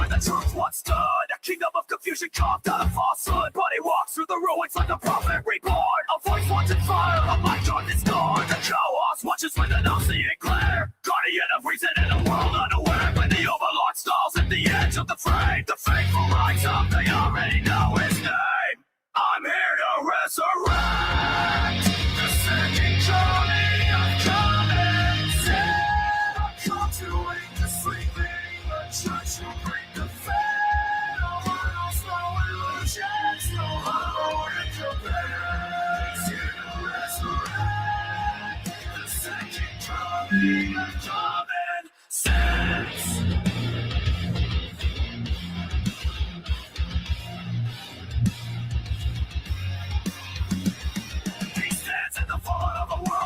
the truth once stood. A kingdom of confusion carved out of falsehood. But he walks through the ruins like a prophet reborn. A voice once in fire, a light darkness gone. The chaos watches with an all-seeing glare. Guardian of reason in a world unaware. When the overlord stalls at the edge of the frame, the faithful rise up, they already know his name. I'm here to resurrect the second coming of common sense. I've come to wake the sleeping, the church will bring the fair. No hurdles, no illusions, no hollow incompetence. Here to resurrect the second coming of common sense.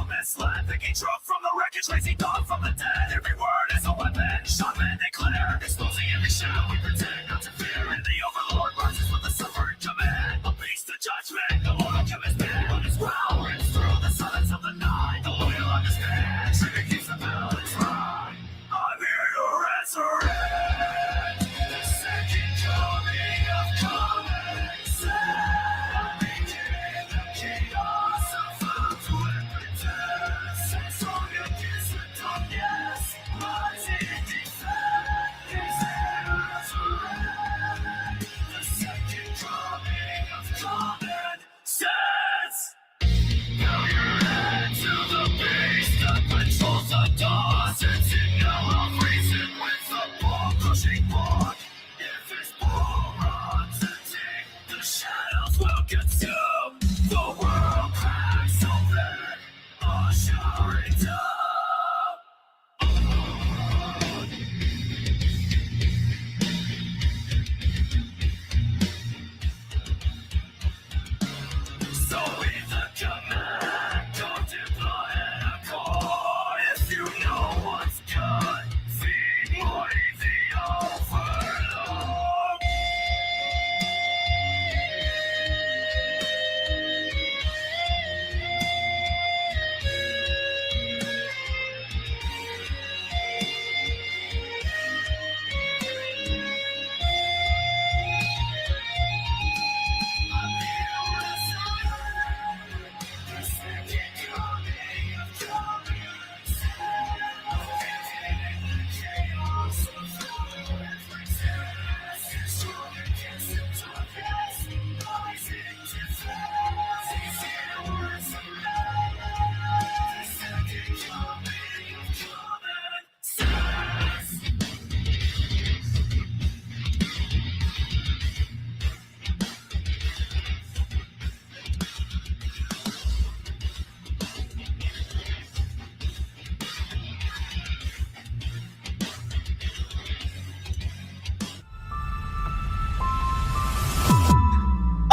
Misled, thinking truth from the wreckage, raising dawn from the dead. Every word is a weapon, shot men declare, exposing every shadow we pretend not to fear. And the overlord rises with the suffering command. A beast of judgment, the Lord will give his band. But his growl rings through the silence of the night. The loyal understand, trigger keeps the balance right. I'm here to resurrect the second coming of common sense. I'm making the chaos of found to every test. Strong against the darkness, rising in defense. Is here to resurrect the second coming of common sense. Bow your head to the beast that patrols the dawn. Sensing yellow reason with the ball-crushing block. If his ball runs empty, the shadows will consume. The world cracks open, ushering down. So with the command, don't deploy a core. If you know what's good, feed Morty the overlord.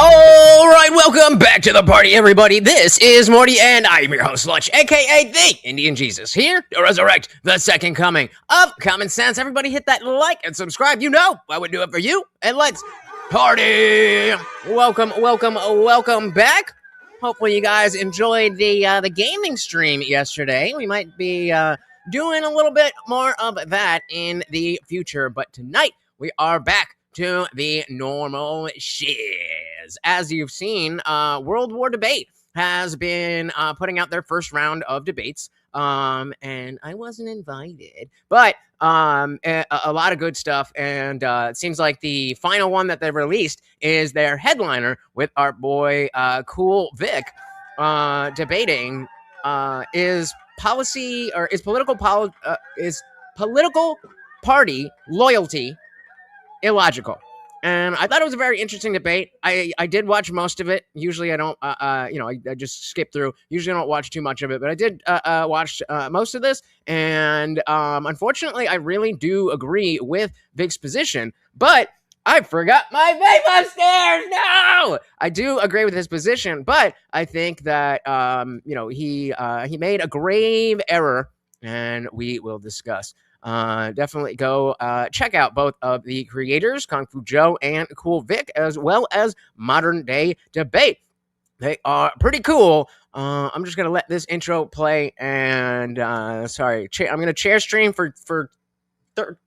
All right, welcome back to the party, everybody. This is Morty, and I'm your host, Lutch, aka the Indian Jesus, here to resurrect the second coming of common sense. Everybody hit that like and subscribe. You know I would do it for you, and let's party. Welcome back. Hopefully you guys enjoyed the gaming stream yesterday. We might be doing a little bit more of that in the future, but tonight we are back to the normal shiz. As you've seen, World War Debate has been putting out their first round of debates, and I wasn't invited, but a lot of good stuff, and it seems like the final one that they released is their headliner with our boy Kewl Vic debating is political party loyalty illogical. And I thought it was a very interesting debate. I did watch most of it. Usually I don't, I just skip through. Usually I don't watch too much of it, but I did watch most of this. And unfortunately, I really do agree with Vic's position. But I forgot my vape upstairs. No, I do agree with his position, but I think that he made a grave error, and we will discuss. Definitely go check out both of the creators, Kung Fu Joe and Kewl Vic, as well as Modern Day Debate. They are pretty cool. I'm just gonna let this intro play, and I'm gonna chair stream for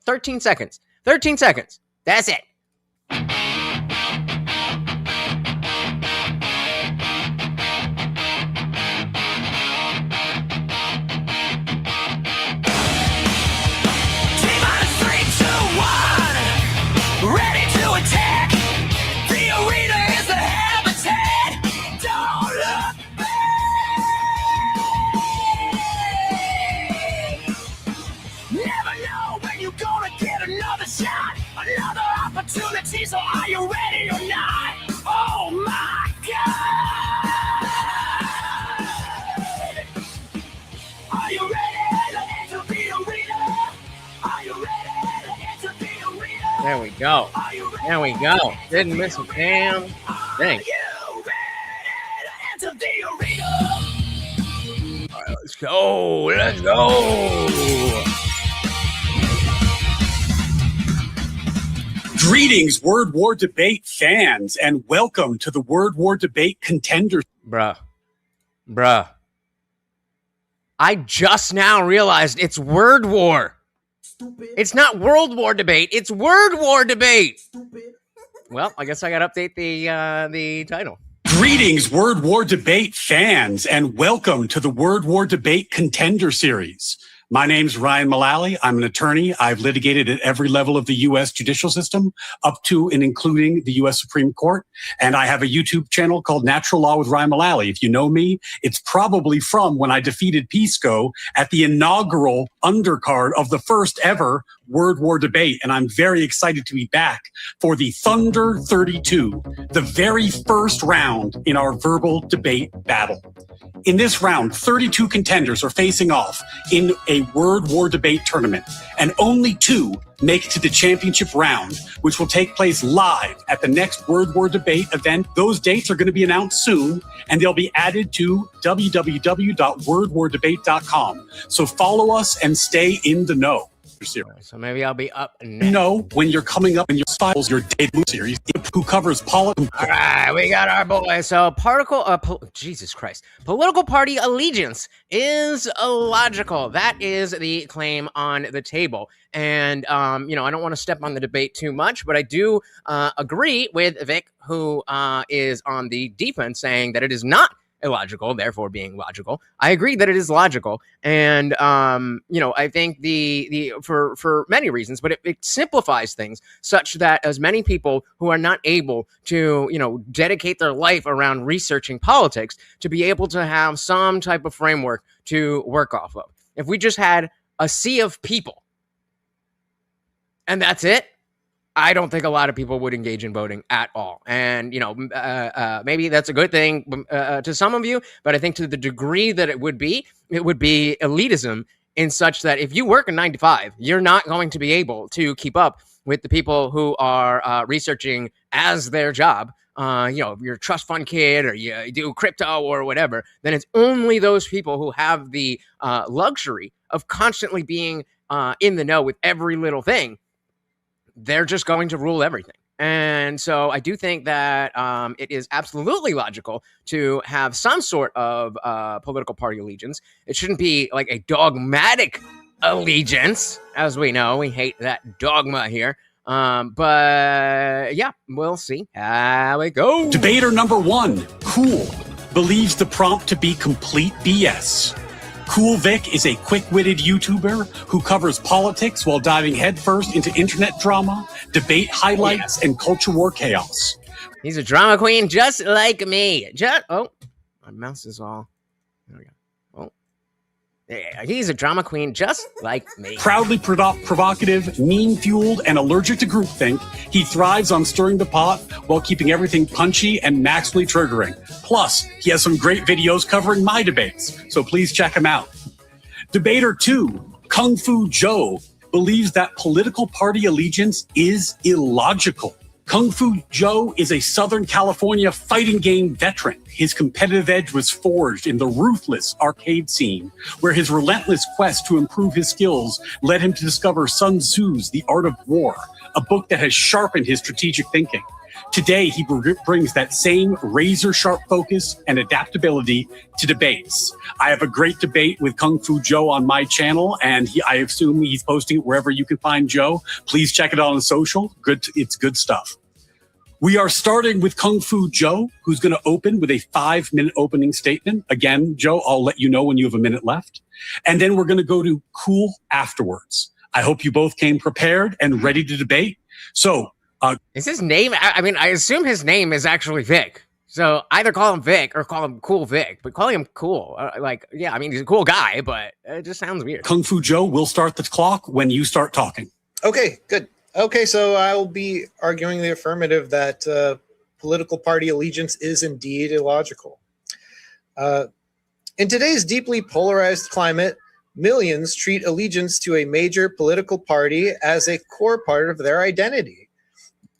13 seconds. 13 seconds. That's it. T-minus 3, 2, 1. Ready to attack. The arena is the habitat. Don't look back. Never know when you're gonna get another shot, another opportunity. So are you ready or not? Oh my God! Are you ready to enter the arena? Are you ready to enter the arena? There we go. Are you ready? There we go. Didn't miss a damn thing. Are you ready to enter the arena? All right, let's go. Let's go. Greetings, Word War Debate fans, and welcome to the Word War Debate Contender. Bruh. I just now realized it's Word War. Stupid. It's not World War Debate. It's Word War Debate. Stupid. Well, I guess I got to update the title. Greetings, Word War Debate fans, and welcome to the Word War Debate Contender Series. My name's Ryan Mullally. I'm an attorney. I've litigated at every level of the U.S. judicial system, up to and including the U.S. Supreme Court. And I have a YouTube channel called Natural Law with Ryan Mullally. If you know me, it's probably from when I defeated Pisco at the inaugural undercard of the first ever Word War Debate. And I'm very excited to be back for the Thunder 32, the very first round in our verbal debate battle. In this round, 32 contenders are facing off in a Word War Debate tournament, and only 2 make it to the championship round, which will take place live at the next Word War Debate event. Those dates are going to be announced soon, and they'll be added to www.wordwardebate.com. So follow us and stay in the know. So maybe I'll be up next. Know when you're coming up in your files, your debut series, who covers politics. All right, we got our boy. So Jesus Christ. Political party allegiance is illogical. That is the claim on the table. And, I don't want to step on the debate too much, but I do agree with Vic, who is on the defense, saying that it is not illogical, therefore being logical. I agree that it is logical, and I think for many reasons, but it simplifies things such that as many people who are not able to dedicate their life around researching politics to be able to have some type of framework to work off of. If we just had a sea of people and that's it, I don't think a lot of people would engage in voting at all. And, maybe that's a good thing to some of you, but I think to the degree that it would be elitism in such that if you work a 9 to 5, you're not going to be able to keep up with the people who are researching as their job. If you're a trust fund kid or you do crypto or whatever, then it's only those people who have the luxury of constantly being in the know with every little thing. They're just going to rule everything. And so I do think that it is absolutely logical to have some sort of political party allegiance. It shouldn't be like a dogmatic allegiance. As we know, we hate that dogma here. But yeah, we'll see how it goes. Debater number 1, Kewl, believes the prompt to be complete BS. Kewl Vic is a quick-witted YouTuber who covers politics while diving headfirst into internet drama, debate highlights, and culture war chaos. He's a drama queen just like me. My mouse is all... There we go. Oh. Yeah, he's a drama queen just like me. Proudly provocative, meme-fueled, and allergic to groupthink, he thrives on stirring the pot while keeping everything punchy and maximally triggering. Plus, he has some great videos covering my debates, so please check him out. Debater 2, Kung Fu Joe, believes that political party allegiance is illogical. Kung Fu Joe is a Southern California fighting game veteran. His competitive edge was forged in the ruthless arcade scene, where his relentless quest to improve his skills led him to discover Sun Tzu's The Art of War, a book that has sharpened his strategic thinking. Today, he brings that same razor-sharp focus and adaptability to debates. I have a great debate with Kung Fu Joe on my channel, and I assume he's posting it wherever you can find Joe. Please check it out on social. It's good stuff. We are starting with Kung Fu Joe, who's going to open with a 5-minute opening statement. Again, Joe, I'll let you know when you have a minute left. And then we're going to go to Kewl afterwards. I hope you both came prepared and ready to debate. So, is his name? I mean, I assume his name is actually Vic. So either call him Vic or call him Kewl Vic, but calling him Kewl, yeah, I mean, he's a cool guy, but it just sounds weird. Kung Fu Joe, we'll start the clock when you start talking. Okay, good. Okay, so I'll be arguing the affirmative that political party allegiance is indeed illogical. In today's deeply polarized climate, millions treat allegiance to a major political party as a core part of their identity.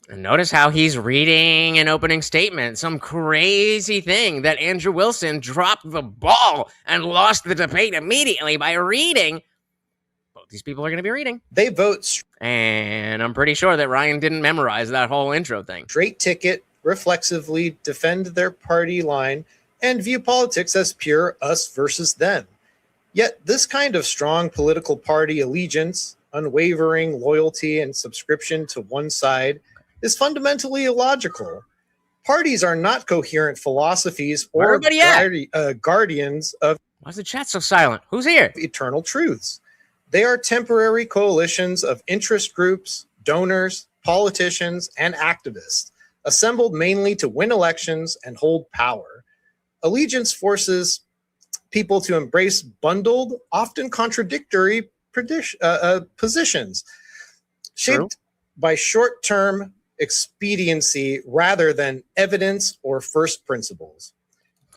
And notice how he's reading an opening statement, some crazy thing that Andrew Wilson dropped the ball and lost the debate immediately by reading. Both these people are going to be reading. They vote. And I'm pretty sure that Ryan didn't memorize that whole intro thing. Straight ticket, reflexively defend their party line, and view politics as pure us versus them. Yet this kind of strong political party allegiance, unwavering loyalty and subscription to one side is fundamentally illogical. Parties are not coherent philosophies or guardians of Why's the chat so silent? Who's here? eternal truths. They are temporary coalitions of interest groups, donors, politicians, and activists, assembled mainly to win elections and hold power. Allegiance forces people to embrace bundled, often contradictory positions, shaped by short-term expediency rather than evidence or first principles.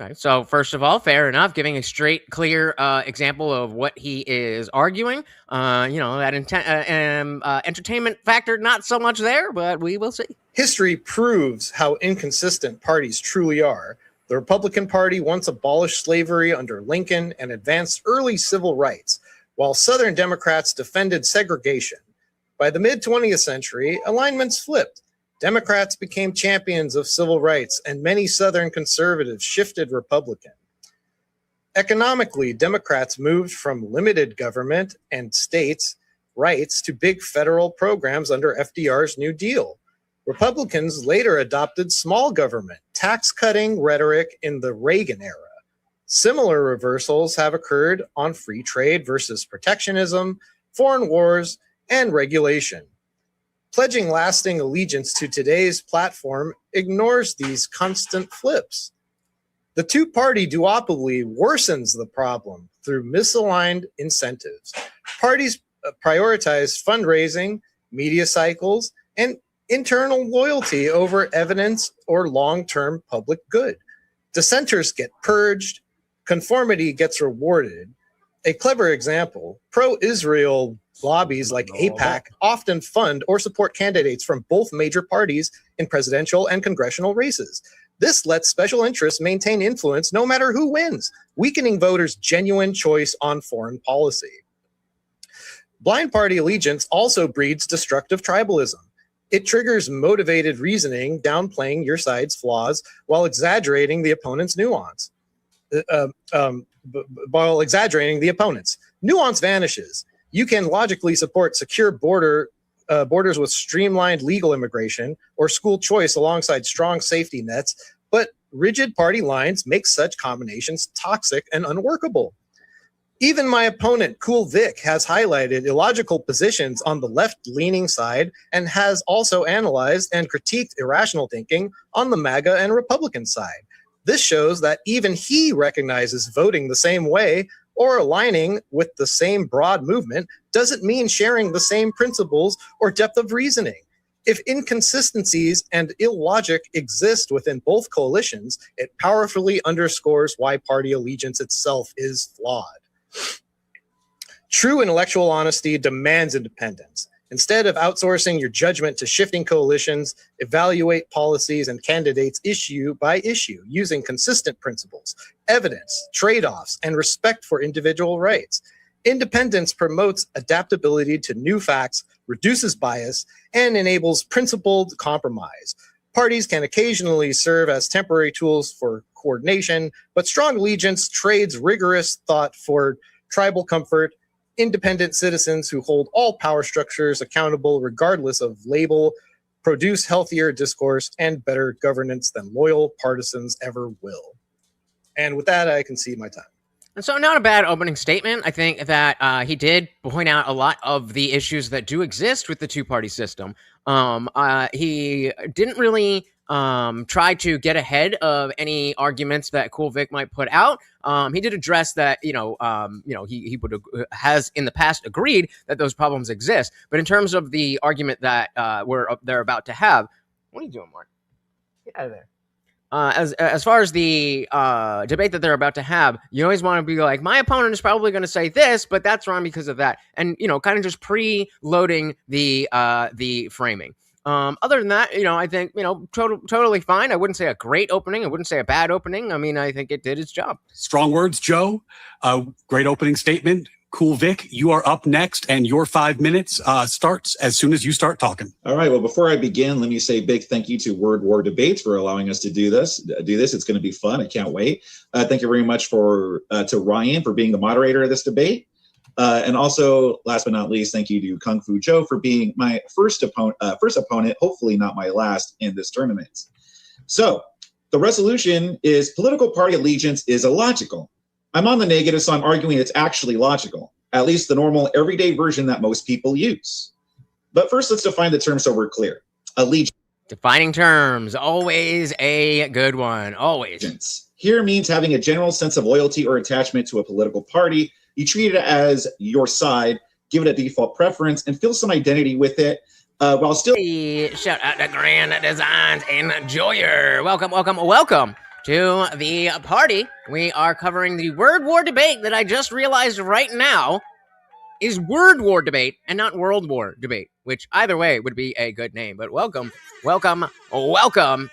Okay, so first of all, fair enough, giving a straight, clear example of what he is arguing. That entertainment factor, not so much there, but we will see. History proves how inconsistent parties truly are. The Republican Party once abolished slavery under Lincoln and advanced early civil rights, while Southern Democrats defended segregation. By the mid-20th century, alignments flipped. Democrats became champions of civil rights, and many Southern conservatives shifted Republican. Economically, Democrats moved from limited government and states' rights to big federal programs under FDR's New Deal. Republicans later adopted small government, tax-cutting rhetoric in the Reagan era. Similar reversals have occurred on free trade versus protectionism, foreign wars, and regulation. Pledging lasting allegiance to today's platform ignores these constant flips. The two-party duopoly worsens the problem through misaligned incentives. Parties prioritize fundraising, media cycles, and internal loyalty over evidence or long-term public good. Dissenters get purged, conformity gets rewarded. A clever example, pro-Israel lobbies like AIPAC often fund or support candidates from both major parties in presidential and congressional races. This lets special interests maintain influence no matter who wins, weakening voters' genuine choice on foreign policy. Blind party allegiance also breeds destructive tribalism. It triggers motivated reasoning, downplaying your side's flaws while exaggerating the opponent's nuance. While exaggerating the opponent's. Nuance vanishes. You can logically support secure borders with streamlined legal immigration or school choice alongside strong safety nets, but rigid party lines make such combinations toxic and unworkable. Even my opponent, Kewl Vic, has highlighted illogical positions on the left-leaning side and has also analyzed and critiqued irrational thinking on the MAGA and Republican side. This shows that even he recognizes voting the same way or aligning with the same broad movement doesn't mean sharing the same principles or depth of reasoning. If inconsistencies and illogic exist within both coalitions, it powerfully underscores why party allegiance itself is flawed. True intellectual honesty demands independence. Instead of outsourcing your judgment to shifting coalitions, evaluate policies and candidates issue by issue using consistent principles, evidence, trade-offs, and respect for individual rights. Independence promotes adaptability to new facts, reduces bias, and enables principled compromise. Parties can occasionally serve as temporary tools for coordination, but strong allegiance trades rigorous thought for tribal comfort, independent citizens who hold all power structures accountable regardless of label, produce healthier discourse and better governance than loyal partisans ever will. And with that, I concede my time. And so, not a bad opening statement. I think that he did point out a lot of the issues that do exist with the two-party system. He didn't really try to get ahead of any arguments that Kewl Vic might put out. He did address that, he has in the past agreed that those problems exist. But in terms of the argument that they're about to have, what are you doing, Mark? Get out of there. As far as the debate that they're about to have, you always want to be like, my opponent is probably going to say this, but that's wrong because of that, and kind of just pre-loading the framing. Other than that, I think totally fine. I wouldn't say a great opening. I wouldn't say a bad opening. I mean, I think it did its job. Strong words, Joe. Great opening statement. Kewl Vic, you are up next, and your 5 minutes starts as soon as you start talking. All right. Well, before I begin, let me say a big thank you to Word War Debates for allowing us to do this. It's going to be fun. I can't wait. Thank you very much to Ryan for being the moderator of this debate. And also, last but not least, thank you to Kung Fu Joe for being my first opponent, hopefully not my last in this tournament. So the resolution is political party allegiance is illogical. I'm on the negative, so I'm arguing it's actually logical, at least the normal everyday version that most people use. But first, let's define the term so we're clear. Allegiance. Defining terms, always a good one, always. Here means having a general sense of loyalty or attachment to a political party. You treat it as your side, give it a default preference, and feel some identity with it, while still... Shout out to Grand Designs Enjoyer. Welcome to the party. We are covering the Word War debate that I just realized right now is Word War debate and not World War debate, which either way would be a good name. But welcome.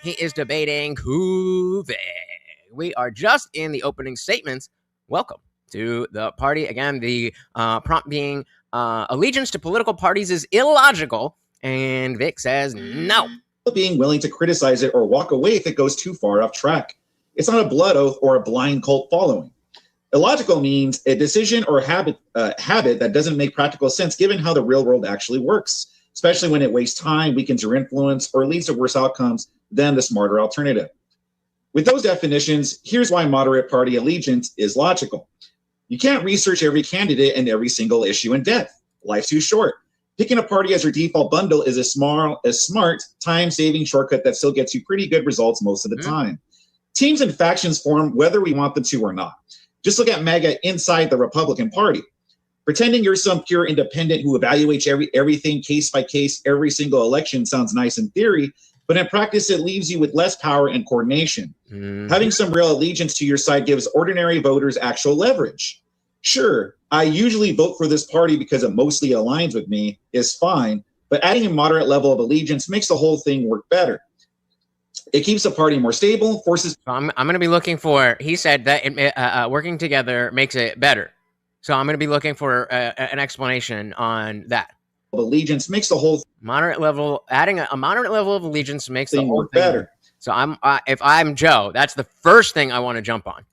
He is debating Kewl Vic. We are just in the opening statements. Welcome to the party. Again, the prompt being allegiance to political parties is illogical, and Vic says no. Being willing to criticize it or walk away if it goes too far off track. It's not a blood oath or a blind cult following. Illogical means a decision or habit that doesn't make practical sense given how the real world actually works, especially when it wastes time, weakens your influence, or leads to worse outcomes than the smarter alternative. With those definitions, here's why moderate party allegiance is logical. You can't research every candidate and every single issue in depth. Life's too short. Picking a party as your default bundle is a smart, time-saving shortcut that still gets you pretty good results most of the time. Teams and factions form whether we want them to or not. Just look at MAGA inside the Republican Party. Pretending you're some pure independent who evaluates everything case by case every single election sounds nice in theory, but in practice it leaves you with less power and coordination. Having some real allegiance to your side gives ordinary voters actual leverage. Sure, I usually vote for this party because it mostly aligns with me is fine, but adding a moderate level of allegiance makes the whole thing work better. It keeps the party more stable, forces... So I'm going to be looking for... He said that working together makes it better. So I'm going to be looking for an explanation on that. Allegiance makes the whole... Moderate level... Adding a moderate level of allegiance makes the thing whole work thing better. So if I'm Joe, that's the first thing I want to jump on.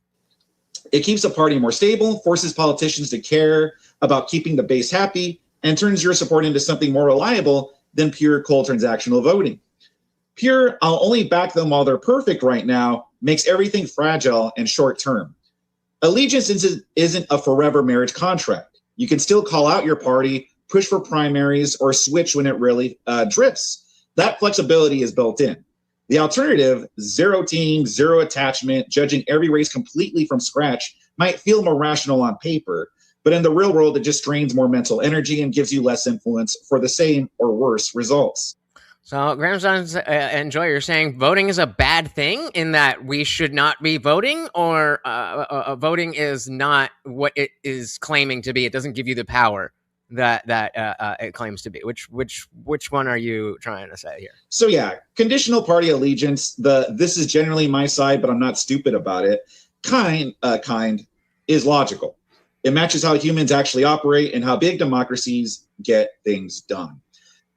It keeps the party more stable, forces politicians to care about keeping the base happy, and turns your support into something more reliable than pure cold transactional voting. Pure, I'll only back them while they're perfect right now, makes everything fragile and short-term. Allegiance isn't a forever marriage contract. You can still call out your party, push for primaries, or switch when it really drifts. That flexibility is built in. The alternative, zero team, zero attachment, judging every race completely from scratch, might feel more rational on paper, but in the real world, it just drains more mental energy and gives you less influence for the same or worse results. So Gramson's Enjoyer, you're saying voting is a bad thing in that we should not be voting, or voting is not what it is claiming to be. It doesn't give you the power that it claims to be. Which one are you trying to say here? So yeah, conditional party allegiance. This is generally my side, but I'm not stupid about it. Kind is logical. It matches how humans actually operate and how big democracies get things done.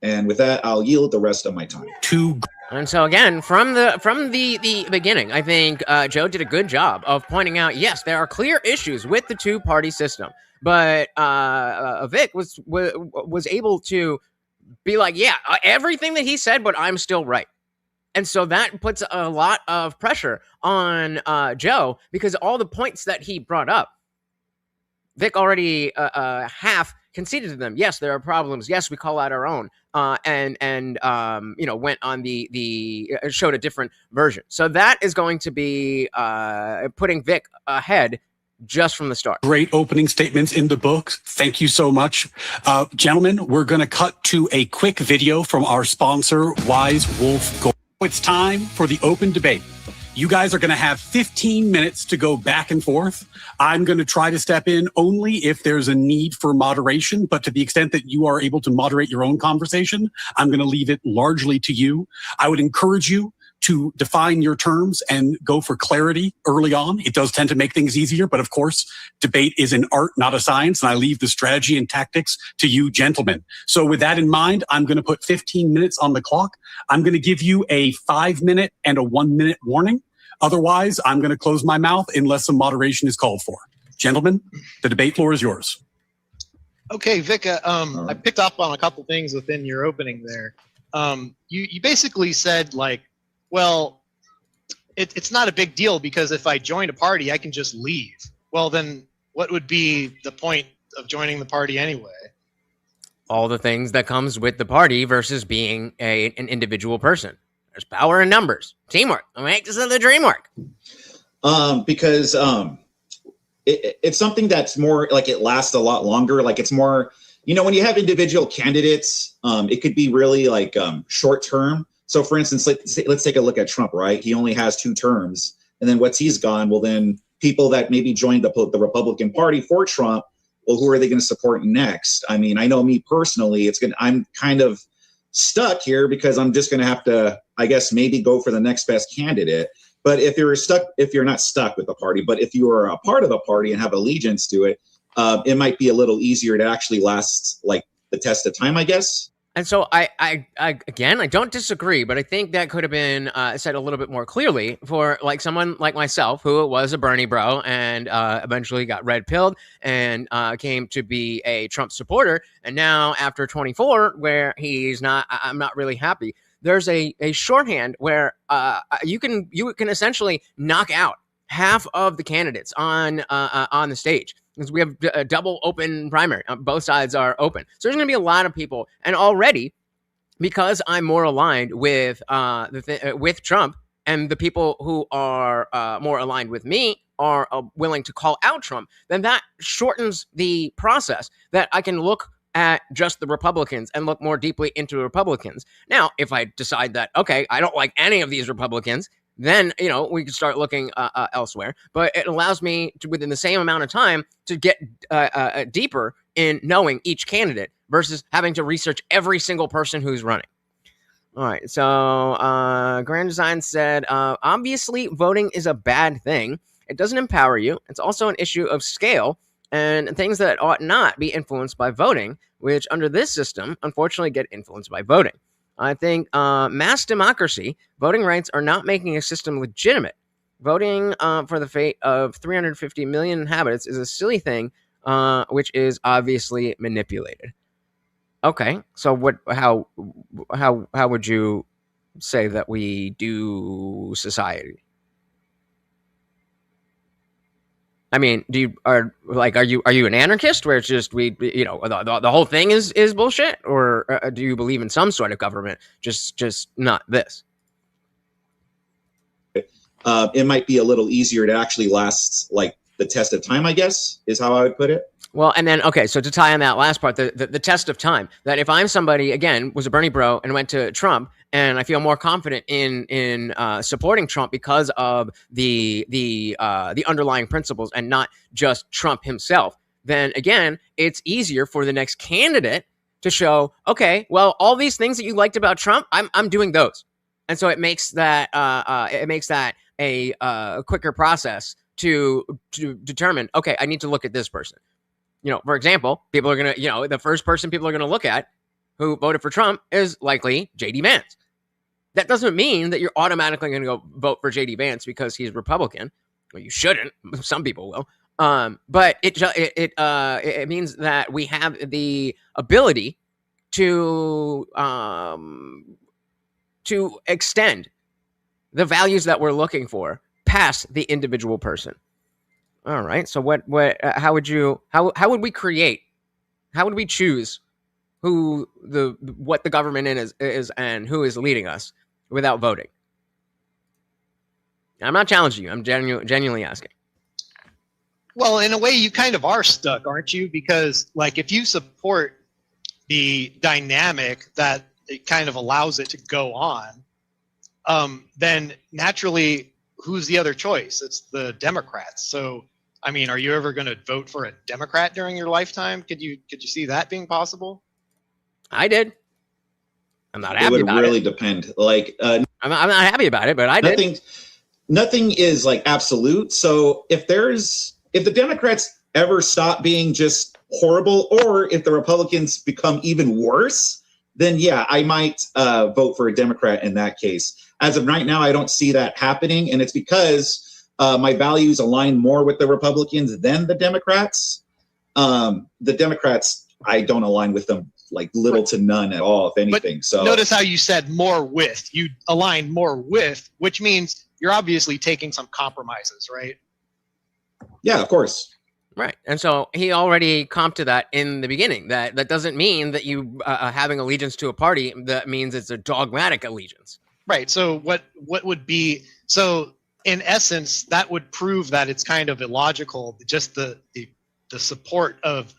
And with that, I'll yield the rest of my time. And so again, from the beginning, I think Joe did a good job of pointing out, yes, there are clear issues with the two-party system, but Vic was able to be like, yeah, everything that he said, but I'm still right. And so that puts a lot of pressure on Joe, because all the points that he brought up, Vic already half conceded to them. Yes, there are problems. Yes, we call out our own, and went on the showed a different version. So that is going to be putting Vic ahead just from the start. Great opening statements in the book. Thank you so much. Gentlemen, we're going to cut to a quick video from our sponsor, Wise Wolf Gold. It's time for the open debate. You guys are going to have 15 minutes to go back and forth. I'm going to try to step in only if there's a need for moderation, but to the extent that you are able to moderate your own conversation, I'm going to leave it largely to you. I would encourage you to define your terms and go for clarity early on. It does tend to make things easier, but of course, debate is an art, not a science, and I leave the strategy and tactics to you gentlemen. So with that in mind, I'm going to put 15 minutes on the clock. I'm going to give you a 5-minute and a 1-minute warning. Otherwise, I'm going to close my mouth unless some moderation is called for. Gentlemen, the debate floor is yours. Okay, Vic, I picked up on a couple things within your opening there. You basically said, like, well, it's not a big deal because if I join a party, I can just leave. Well, then what would be the point of joining the party anyway? All the things that comes with the party versus being an individual person. There's power in numbers, teamwork. Make this the dream work. Because it's something that's more like it lasts a lot longer. Like it's more, when you have individual candidates, it could be really like short term. So for instance, let's take a look at Trump, right? He only has 2 terms. And then once he's gone, well, then people that maybe joined the Republican Party for Trump, well, who are they going to support next? I mean, I know me personally, I'm kind of stuck here because I'm just going to have to, I guess, maybe go for the next best candidate. But if you're not stuck with the party, but if you are a part of the party and have allegiance to it, it might be a little easier to actually last like the test of time, I guess. And so I don't disagree, but I think that could have been said a little bit more clearly for like someone like myself, who was a Bernie bro and eventually got red pilled and came to be a Trump supporter. And now after 24, where he's not, I'm not really happy. There's a shorthand where you can essentially knock out half of the candidates on the stage. Because we have a double open primary. Both sides are open. So there's going to be a lot of people. And already, because I'm more aligned with with Trump, and the people who are more aligned with me are willing to call out Trump, then that shortens the process that I can look at just the Republicans and look more deeply into the Republicans. Now, if I decide that, okay, I don't like any of these Republicans, then, we can start looking elsewhere. But it allows me to, within the same amount of time, to get deeper in knowing each candidate versus having to research every single person who's running. All right. So Grand Design said, obviously, voting is a bad thing. It doesn't empower you. It's also an issue of scale and things that ought not be influenced by voting, which under this system, unfortunately, get influenced by voting. I think mass democracy, voting rights are not making a system legitimate. Voting for the fate of 350 million inhabitants is a silly thing, which is obviously manipulated. Okay, so how would you say that we do society? I mean, are you an anarchist where it's just the whole thing is bullshit, or do you believe in some sort of government, just not this? It might be a little easier to actually last like the test of time, I guess, is how I would put it. Well, and then, okay, so to tie on that last part, the test of time, that if I'm somebody, again, was a Bernie bro and went to Trump, and I feel more confident in supporting Trump because of the underlying principles and not just Trump himself, then again, it's easier for the next candidate to show, okay, well, all these things that you liked about Trump, I'm doing those. And so it makes that a quicker process to determine, okay, I need to look at this person. For example, people are going to, the first person people are going to look at who voted for Trump is likely J.D. Vance. That doesn't mean that you're automatically going to go vote for JD Vance because he's Republican. Well, you shouldn't. Some people will. But it means that we have the ability to extend the values that we're looking for past the individual person. All right. So how would we choose what the government is and who is leading us without voting? I'm not challenging you. I'm genuinely asking. Well, in a way, you kind of are stuck, aren't you? Because, like, if you support the dynamic that it kind of allows it to go on, then naturally, who's the other choice? It's the Democrats. So, I mean, are you ever going to vote for a Democrat during your lifetime? Could you see that being possible? I did. I'm not happy about it. It would really depend. Like, I'm not happy about it, but I did. Nothing is like absolute. So if the Democrats ever stop being just horrible, or if the Republicans become even worse, then yeah, I might vote for a Democrat in that case. As of right now, I don't see that happening, and it's because my values align more with the Republicans than the Democrats. The Democrats, I don't align with them like little to none at all, if anything. So notice how you said more with. You align more with, which means you're obviously taking some compromises, right? Yeah, of course. Right. And so he already comped to that in the beginning. That doesn't mean that you having allegiance to a party, that means it's a dogmatic allegiance. Right. So what would be, so in essence, that would prove that it's kind of illogical, just the support of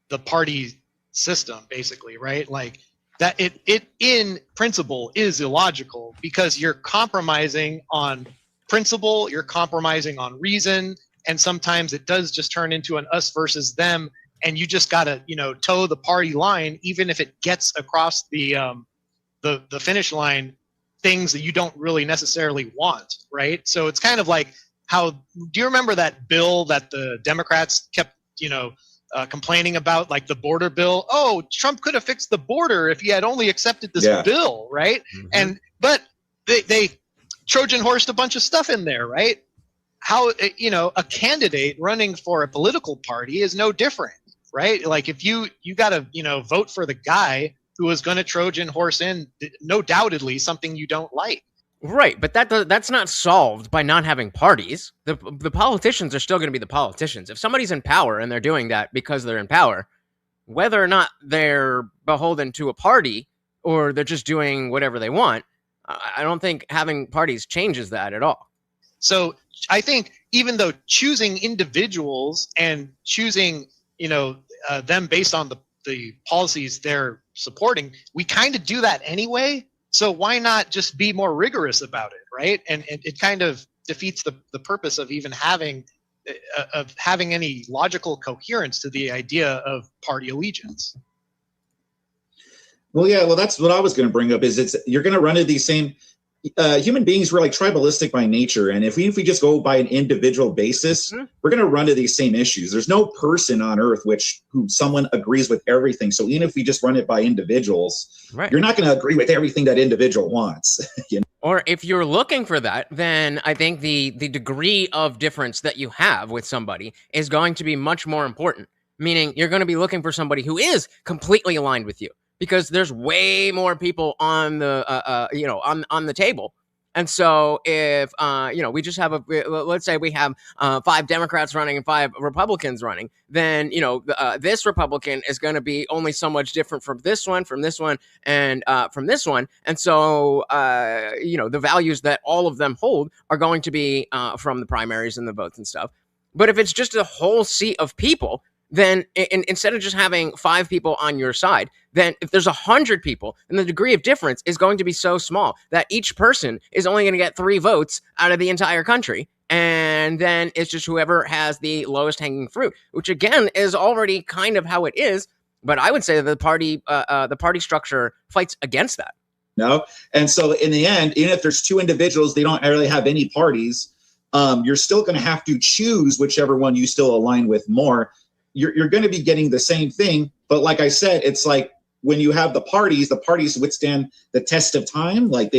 the party system, basically, right? Like that it in principle is illogical because you're compromising on principle, you're compromising on reason, and sometimes it does just turn into an us versus them, and you just gotta, toe the party line, even if it gets across the finish line, things that you don't really necessarily want, right? So it's kind of like how, do you remember that bill that the Democrats kept, complaining about, like the border bill? Oh, Trump could have fixed the border if he had only accepted this bill, right? Mm-hmm. But they Trojan horsed a bunch of stuff in there, right? How, a candidate running for a political party is no different, right? Like if you got to, vote for the guy who is going to Trojan horse in, no doubtedly, something you don't like. Right, but that's not solved by not having parties. The politicians are still going to be the politicians. If somebody's in power and they're doing that because they're in power, whether or not they're beholden to a party or they're just doing whatever they want, I don't think having parties changes that at all. So I think even though choosing individuals and choosing, them based on the policies they're supporting, we kind of do that anyway. So why not just be more rigorous about it, right? And it kind of defeats the purpose of even having any logical coherence to the idea of party allegiance. Well, that's what I was going to bring up. Is you're going to run into these same human beings. We're like tribalistic by nature, and if we just go by an individual basis, we're going to run into these same issues. There's no person on earth who someone agrees with everything. So even if we just run it by individuals, right, you're not going to agree with everything that individual wants. Or if you're looking for that, then I think the degree of difference that you have with somebody is going to be much more important. Meaning you're going to be looking for somebody who is completely aligned with you, because there's way more people on the on the table. And so if we just have let's say we have 5 Democrats running and 5 Republicans running, then this Republican is going to be only so much different from this one, and from this one. And so the values that all of them hold are going to be from the primaries and the votes and stuff. But if it's just a whole sea of people, then instead of just having 5 people on your side, then if there's 100 people, then the degree of difference is going to be so small that each person is only going to get 3 votes out of the entire country. And then it's just whoever has the lowest hanging fruit, which again is already kind of how it is. But I would say that the party structure fights against that. No. And so in the end, even if there's 2 individuals, they don't really have any parties. You're still going to have to choose whichever one you still align with more. You're going to be getting the same thing. But like I said, it's like when you have the parties withstand the test of time. Like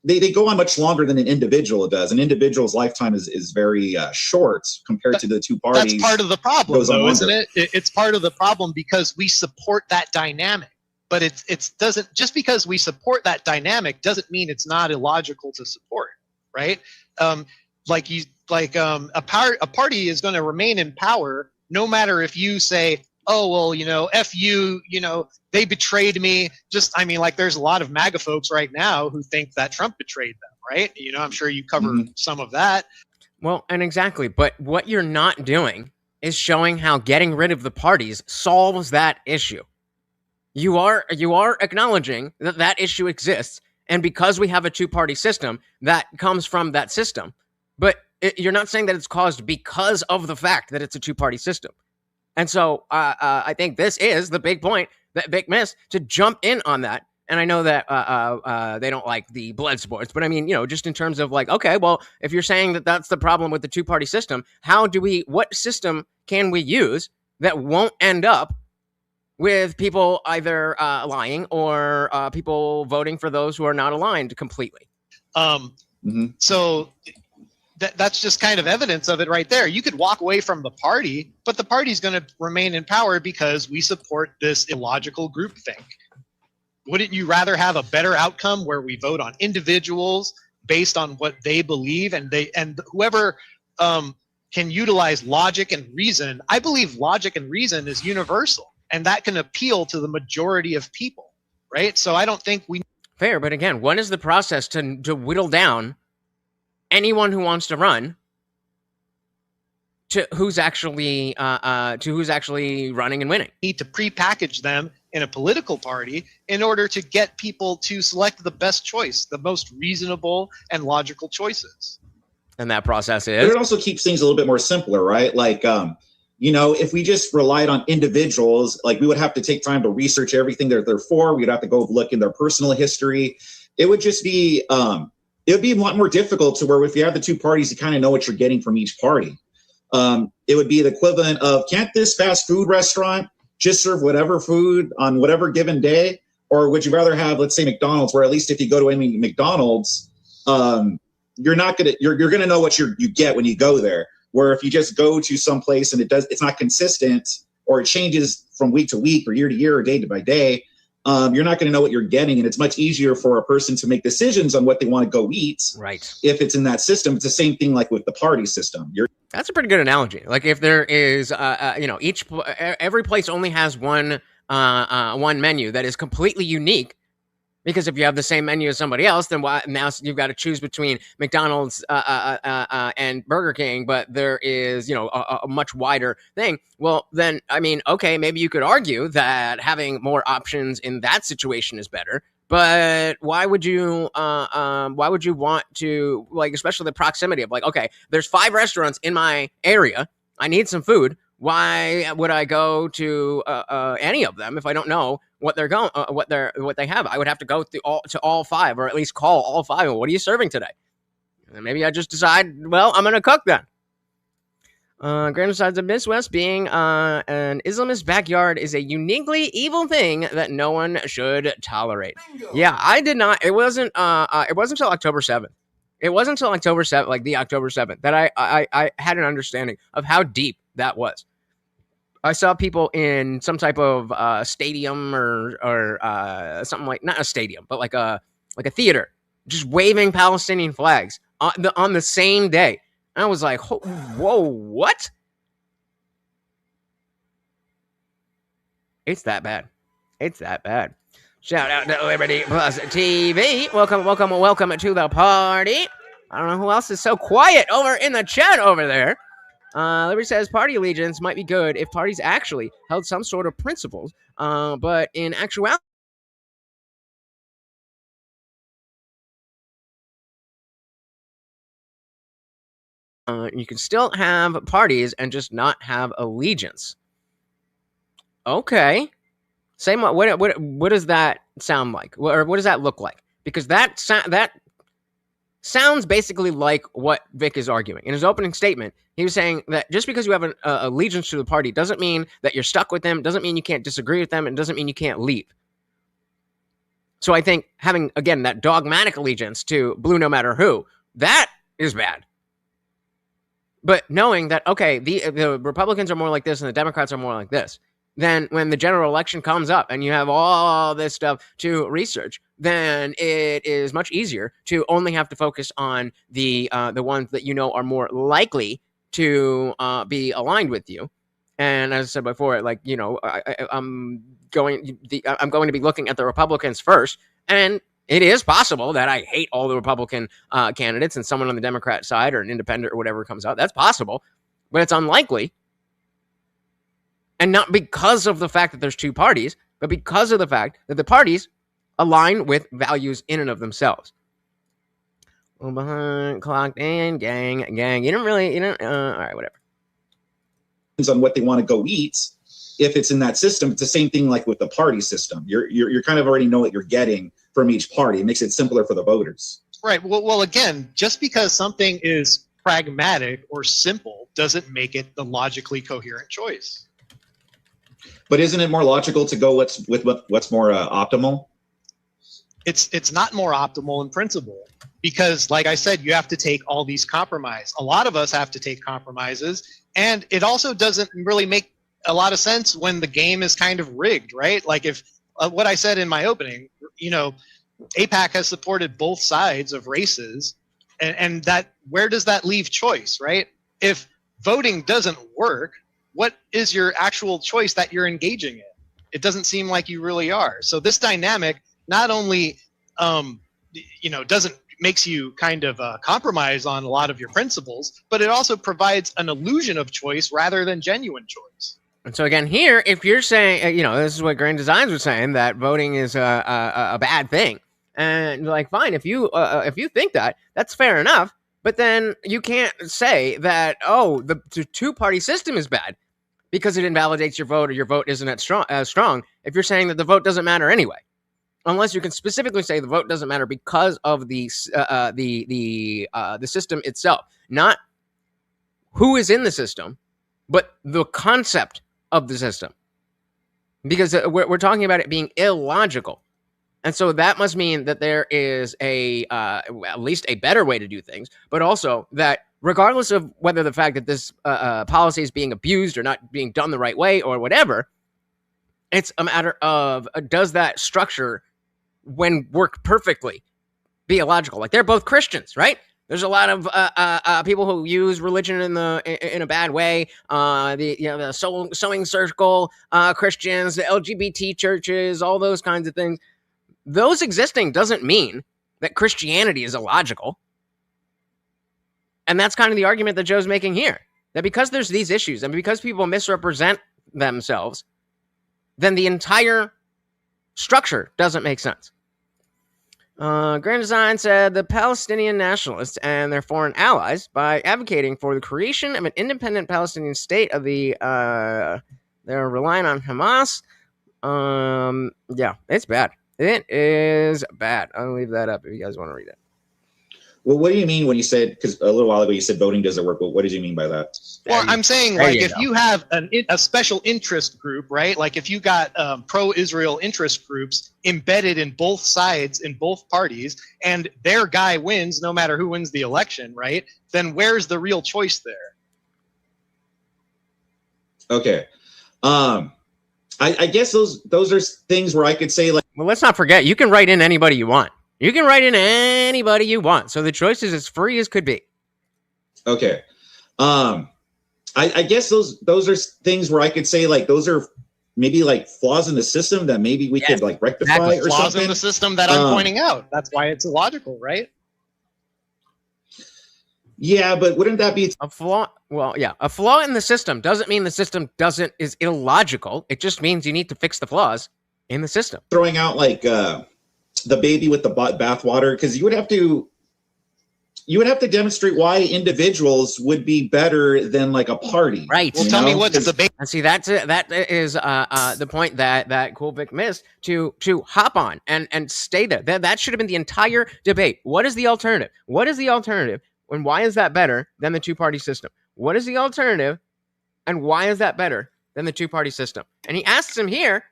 they go on much longer than an individual does. An individual's lifetime is very short compared to the two parties. That's part of the problem, Goes on though, isn't longer. it? It's part of the problem because we support that dynamic. But it doesn't, just because we support that dynamic doesn't mean it's not illogical to support, right? A party is going to remain in power no matter if you say, oh, well, you know, F you, you know, they betrayed me. Just, I mean, like, there's a lot of MAGA folks right now who think that Trump betrayed them, right? You know, I'm sure you cover some of that. Well, and exactly. But what you're not doing is showing how getting rid of the parties solves that issue. You are acknowledging that that issue exists, and because we have a two-party system, that comes from that system. But you're not saying that it's caused because of the fact that it's a two-party system. And so I think this is the big point that Vic missed, to jump in on that. And I know that they don't like the blood sports, but I mean, you know, just in terms of like, okay, well, if you're saying that that's the problem with the two-party system, what system can we use that won't end up with people either lying or people voting for those who are not aligned completely? So that's just kind of evidence of it right there. You could walk away from the party, but the party's going to remain in power because we support this illogical groupthink. Wouldn't you rather have a better outcome where we vote on individuals based on what they believe, and whoever can utilize logic and reason? I believe logic and reason is universal, and that can appeal to the majority of people, right? So I don't think we... Fair, but again, what is the process to whittle down anyone who wants to run to who's actually running and winning? Need to pre-package them in a political party in order to get people to select the best choice, the most reasonable and logical choices. And that process But is... it also keeps things a little bit more simpler, right? Like, you know, if we just relied on individuals, like, we would have to take time to research everything they're for. We'd have to go look in their personal history. It would just be, it would be a lot more difficult to where if you have the two parties, you kind of know what you're getting from each party. It would be the equivalent of, can't this fast food restaurant just serve whatever food on whatever given day? Or would you rather have, let's say, McDonald's, where at least if you go to any McDonald's, you're gonna know what you get when you go there. Where if you just go to some place and it's not consistent, or it changes from week to week or year to year or day by day, you're not going to know what you're getting. And it's much easier for a person to make decisions on what they want to go eat. Right. If it's in that system. It's the same thing like with the party system. That's a pretty good analogy. Like, if there is, you know, every place only has one menu that is completely unique. Because if you have the same menu as somebody else, then now you've got to choose between McDonald's and Burger King, but there is, you know, a much wider thing. Well, then, I mean, okay, maybe you could argue that having more options in that situation is better. But why would you want to, like, especially the proximity of, like, okay, there's 5 restaurants in my area. I need some food. Why would I go to any of them if I don't know what they're going, what they have? I would have to go to all 5, or at least call all 5. What are you serving today? And maybe I just decide, well, I'm gonna cook then. Grand besides the Midwest being an Islamist backyard is a uniquely evil thing that no one should tolerate. Bingo. Yeah, I did not. It wasn't until October 7th. It wasn't until October 7th, like the October 7th, that I had an understanding of how deep that was. I saw people in some type of stadium or something, like, not a stadium, but like a theater, just waving Palestinian flags on the same day. And I was like, whoa, what? It's that bad. It's that bad. Shout out to Liberty Plus TV. Welcome to the party. I don't know who else is so quiet over in the chat over there. Liberty says party allegiance might be good if parties actually held some sort of principles, but in actuality, you can still have parties and just not have allegiance. Okay. Same. What does that sound like? Or what does that look like? Because that sounds basically like what Vic is arguing. In his opening statement, he was saying that just because you have an allegiance to the party doesn't mean that you're stuck with them, doesn't mean you can't disagree with them, and doesn't mean you can't leave. So I think having, again, that dogmatic allegiance to blue no matter who, that is bad. But knowing that, okay, the Republicans are more like this and the Democrats are more like this, then when the general election comes up and you have all this stuff to research, then it is much easier to only have to focus on the ones that you know are more likely to be aligned with you. And as I said before, like, you know, I'm going to be looking at the Republicans first, and it is possible that I hate all the Republican candidates and someone on the Democrat side or an independent or whatever comes out. That's possible, but it's unlikely. And not because of the fact that there's two parties, but because of the fact that the parties align with values in and of themselves. Well, behind, clocked in, gang. You don't, all right, whatever. On what they want to go eat. If it's in that system, it's the same thing like with the party system. You're kind of already know what you're getting from each party. It makes it simpler for the voters. Right. Well, again, just because something is pragmatic or simple doesn't make it the logically coherent choice. But isn't it more logical to go what's more optimal? It's not more optimal in principle because, like I said, you have to take all these compromises. A lot of us have to take compromises, and it also doesn't really make a lot of sense when the game is kind of rigged, right? Like if what I said in my opening, you know, AIPAC has supported both sides of races, and that where does that leave choice, right? If voting doesn't work, what is your actual choice that you're engaging in? It doesn't seem like you really are. So this dynamic not only, makes you kind of compromise on a lot of your principles, but it also provides an illusion of choice rather than genuine choice. And so again, here, if you're saying, this is what Grand Designs was saying, that voting is a bad thing, and like, fine, if you think that, that's fair enough. But then you can't say that, the two-party system is bad because it invalidates your vote or your vote isn't as strong if you're saying that the vote doesn't matter anyway. Unless you can specifically say the vote doesn't matter because of the system itself, not who is in the system, but the concept of the system. Because we're talking about it being illogical. And so that must mean that there is at least a better way to do things, but also that regardless of whether the fact that this policy is being abused or not being done the right way or whatever, it's a matter of does that structure, when worked perfectly, be illogical? Like, they're both Christians, right? There's a lot of people who use religion in a bad way. The sewing circle Christians, the LGBT churches, all those kinds of things. Those existing doesn't mean that Christianity is illogical. And that's kind of the argument that Joe's making here. That because there's these issues and because people misrepresent themselves, then the entire structure doesn't make sense. Grand Design said the Palestinian nationalists and their foreign allies, by advocating for the creation of an independent Palestinian state they're relying on Hamas. Yeah, it's bad. It is bad. I'll leave that up if you guys want to read it. Well, what do you mean when you said, because a little while ago you said voting doesn't work, but what did you mean by that? Well, I'm saying, like, if you have a special interest group, right? Like if you got pro-Israel interest groups embedded in both sides, in both parties, and their guy wins no matter who wins the election, right? Then where's the real choice there? Okay. I guess those are things where I could say, like, well, let's not forget, you can write in anybody you want. You can write in anybody you want. So the choice is as free as could be. Okay. I guess those are things where I could say, like, those are maybe like flaws in the system that maybe we could like rectify exactly. or flaws something. in the system that I'm pointing out. That's why it's illogical, right? Yeah, but wouldn't that be a flaw? Well, yeah, a flaw in the system doesn't mean the system is illogical. It just means you need to fix the flaws in the system. Throwing out like the baby with the bathwater, because you would have to demonstrate why individuals would be better than like a party. Right. Well, tell me what's the base. And see, that is the point that Kewl V1c missed to hop on and stay there. That should have been the entire debate. What is the alternative? What is the alternative? And why is that better than the two-party system? What is the alternative? And why is that better than the two-party system? And he asks him here,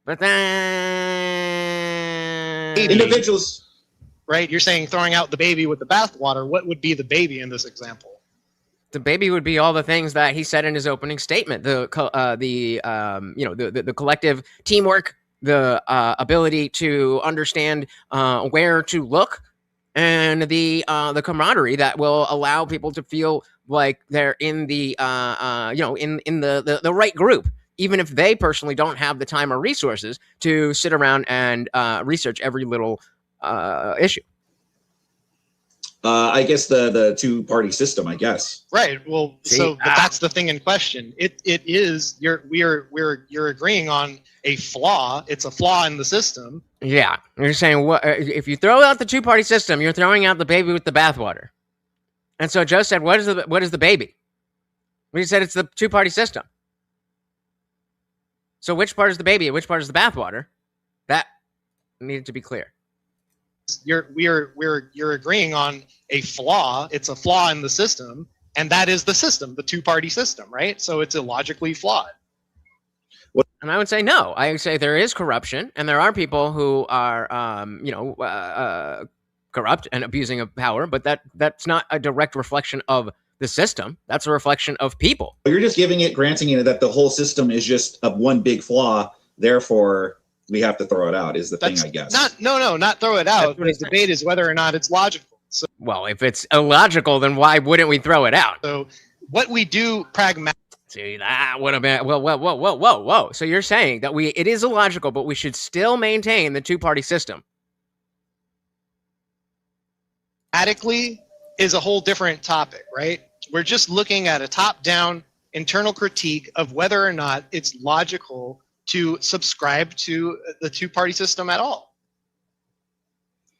but then Individuals. Right? You're saying throwing out the baby with the bathwater. What would be the baby in this example? The baby would be all the things that he said in his opening statement. The collective teamwork, the ability to understand where to look, and the camaraderie that will allow people to feel like they're in the in the right group, even if they personally don't have the time or resources to sit around and research every little issue. I guess the two-party system, I guess. Right. Well, but that's the thing in question. It is you're agreeing on a flaw. It's a flaw in the system. Yeah, you're saying what if you throw out the two-party system, you're throwing out the baby with the bathwater. And so Joe said, "What is the baby?" Well, he said it's the two-party system. So which part is the baby and which part is the bathwater? That needed to be clear. You're agreeing on a flaw. It's a flaw in the system, and that is the system, the two-party system, right? So it's illogically flawed. And I would say no. I would say there is corruption, and there are people who are, corrupt and abusing of power. But that's not a direct reflection of the system. That's a reflection of people. You're just granting it that the whole system is just one big flaw. Therefore, we have to throw it out. Is the thing, I guess. Not throw it out. The debate is whether or not it's logical. So, well, if it's illogical, then why wouldn't we throw it out? So what we do pragmatically. See, that would have been whoa. So you're saying that it is illogical, but we should still maintain the two-party system. Pragmatically is a whole different topic, right? We're just looking at a top-down internal critique of whether or not it's logical to subscribe to the two-party system at all.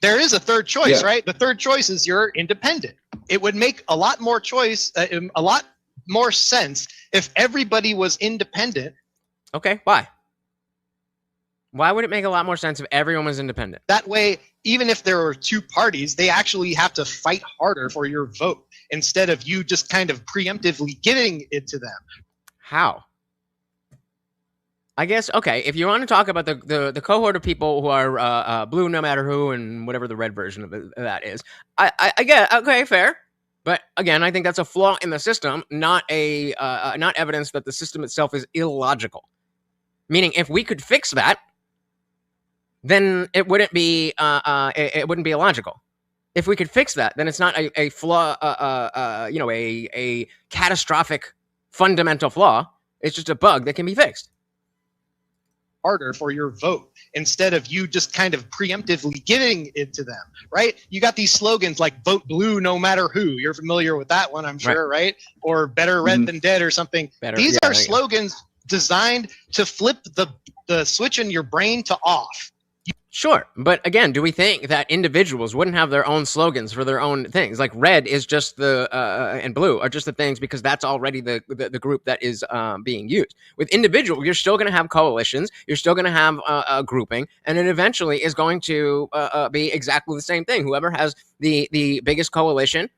There is a third choice, right? The third choice is you're independent. It would make a lot more sense if everybody was independent. Okay, why? Why would it make a lot more sense if everyone was independent? That way, even if there were two parties, they actually have to fight harder for your vote instead of you just kind of preemptively giving it to them. How? I guess, okay, if you want to talk about the cohort of people who are blue no matter who and whatever the red version of that is, I get, okay, fair. But again, I think that's a flaw in the system, not evidence that the system itself is illogical. Meaning, if we could fix that, then it wouldn't be illogical. If we could fix that, then it's not a flaw, a catastrophic fundamental flaw. It's just a bug that can be fixed. Harder for your vote instead of you just kind of preemptively giving it to them, right? You got these slogans like vote blue no matter who. You're familiar with that one, I'm sure, right? Or better red than dead or something. These are slogans designed to flip the switch in your brain to off. Sure, but again, do we think that individuals wouldn't have their own slogans for their own things? Like red is just and blue are just the things because that's already the group that is being used. With individual, you're still going to have coalitions, you're still going to have a grouping, and it eventually is going to be exactly the same thing. Whoever has the biggest coalition,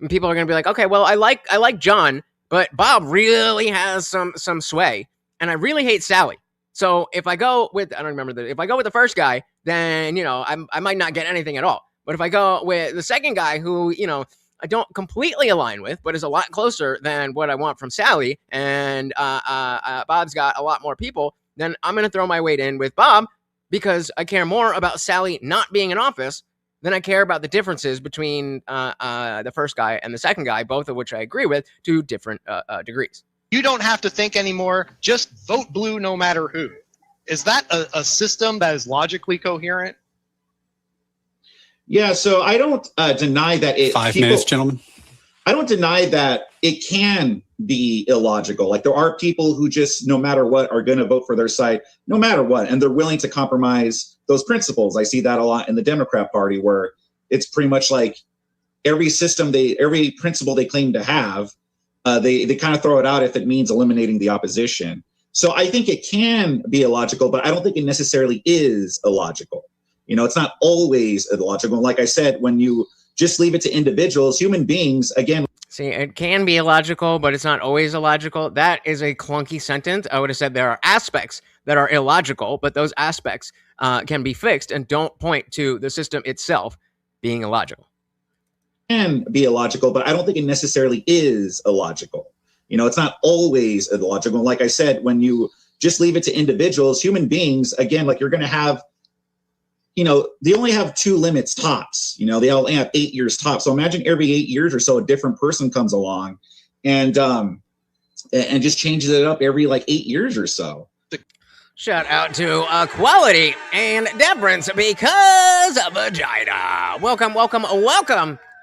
and people are going to be like, okay, well, I like John, but Bob really has some sway, and I really hate Sally. So if I go with, if I go with the first guy, then, I might not get anything at all. But if I go with the second guy who, I don't completely align with, but is a lot closer than what I want from Sally, and Bob's got a lot more people, then I'm going to throw my weight in with Bob because I care more about Sally not being in office than I care about the differences between the first guy and the second guy, both of which I agree with to different degrees. You don't have to think anymore. Just vote blue no matter who. Is that a system that is logically coherent? Yeah, so I don't deny that it... 5 minutes, gentlemen. I don't deny that it can be illogical. Like there are people who just, no matter what, are going to vote for their side, no matter what. And they're willing to compromise those principles. I see that a lot in the Democrat Party where it's pretty much like every principle they claim to have, they kind of throw it out if it means eliminating the opposition. So I think it can be illogical, but I don't think it necessarily is illogical. It's not always illogical. Like I said, when you just leave it to individuals, human beings, again. See, it can be illogical, but it's not always illogical. That is a clunky sentence. I would have said there are aspects that are illogical, but those aspects can be fixed and don't point to the system itself being illogical. Can be illogical, but I don't think it necessarily is illogical. It's not always illogical. Like I said, when you just leave it to individuals, human beings, again, like you're going to have, they only have 2 limits tops. They only have 8 years tops. So imagine every 8 years or so, a different person comes along and just changes it up every like 8 years or so. Shout out to Quality and Deference because of vagina. Welcome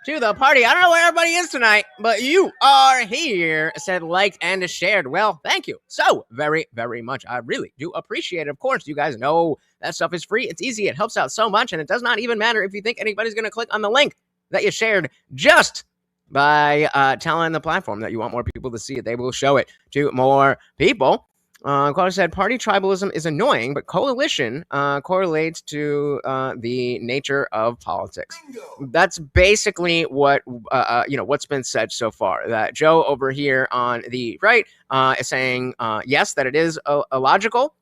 to the party. I don't know where everybody is tonight, but you are here. Said, liked, and shared. Well, thank you so very, very much. I really do appreciate it. Of course, you guys know that stuff is free. It's easy. It helps out so much, and it does not even matter if you think anybody's going to click on the link that you shared just by telling the platform that you want more people to see it. They will show it to more people. Quality said, party tribalism is annoying, but coalition correlates to the nature of politics. That's basically what's been said so far. That Joe over here on the right is saying, yes, that it is illogical.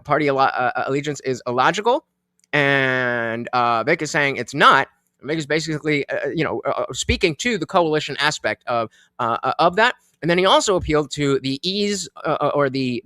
Party allegiance is illogical. And Vic is saying it's not. Vic is basically, speaking to the coalition aspect of that. And then he also appealed to the ease or the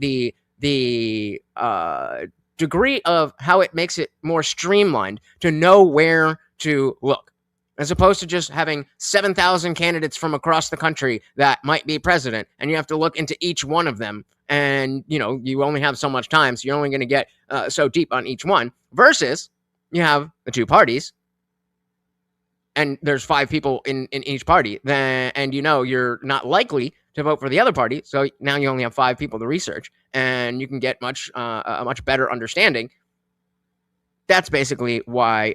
degree of how it makes it more streamlined to know where to look, as opposed to just having 7,000 candidates from across the country that might be president, and you have to look into each one of them. And, you only have so much time, so you're only going to get so deep on each one, versus you have the 2 parties. And there's 5 people in each party, and you're not likely to vote for the other party. So now you only have 5 people to research, and you can get a much better understanding. That's basically why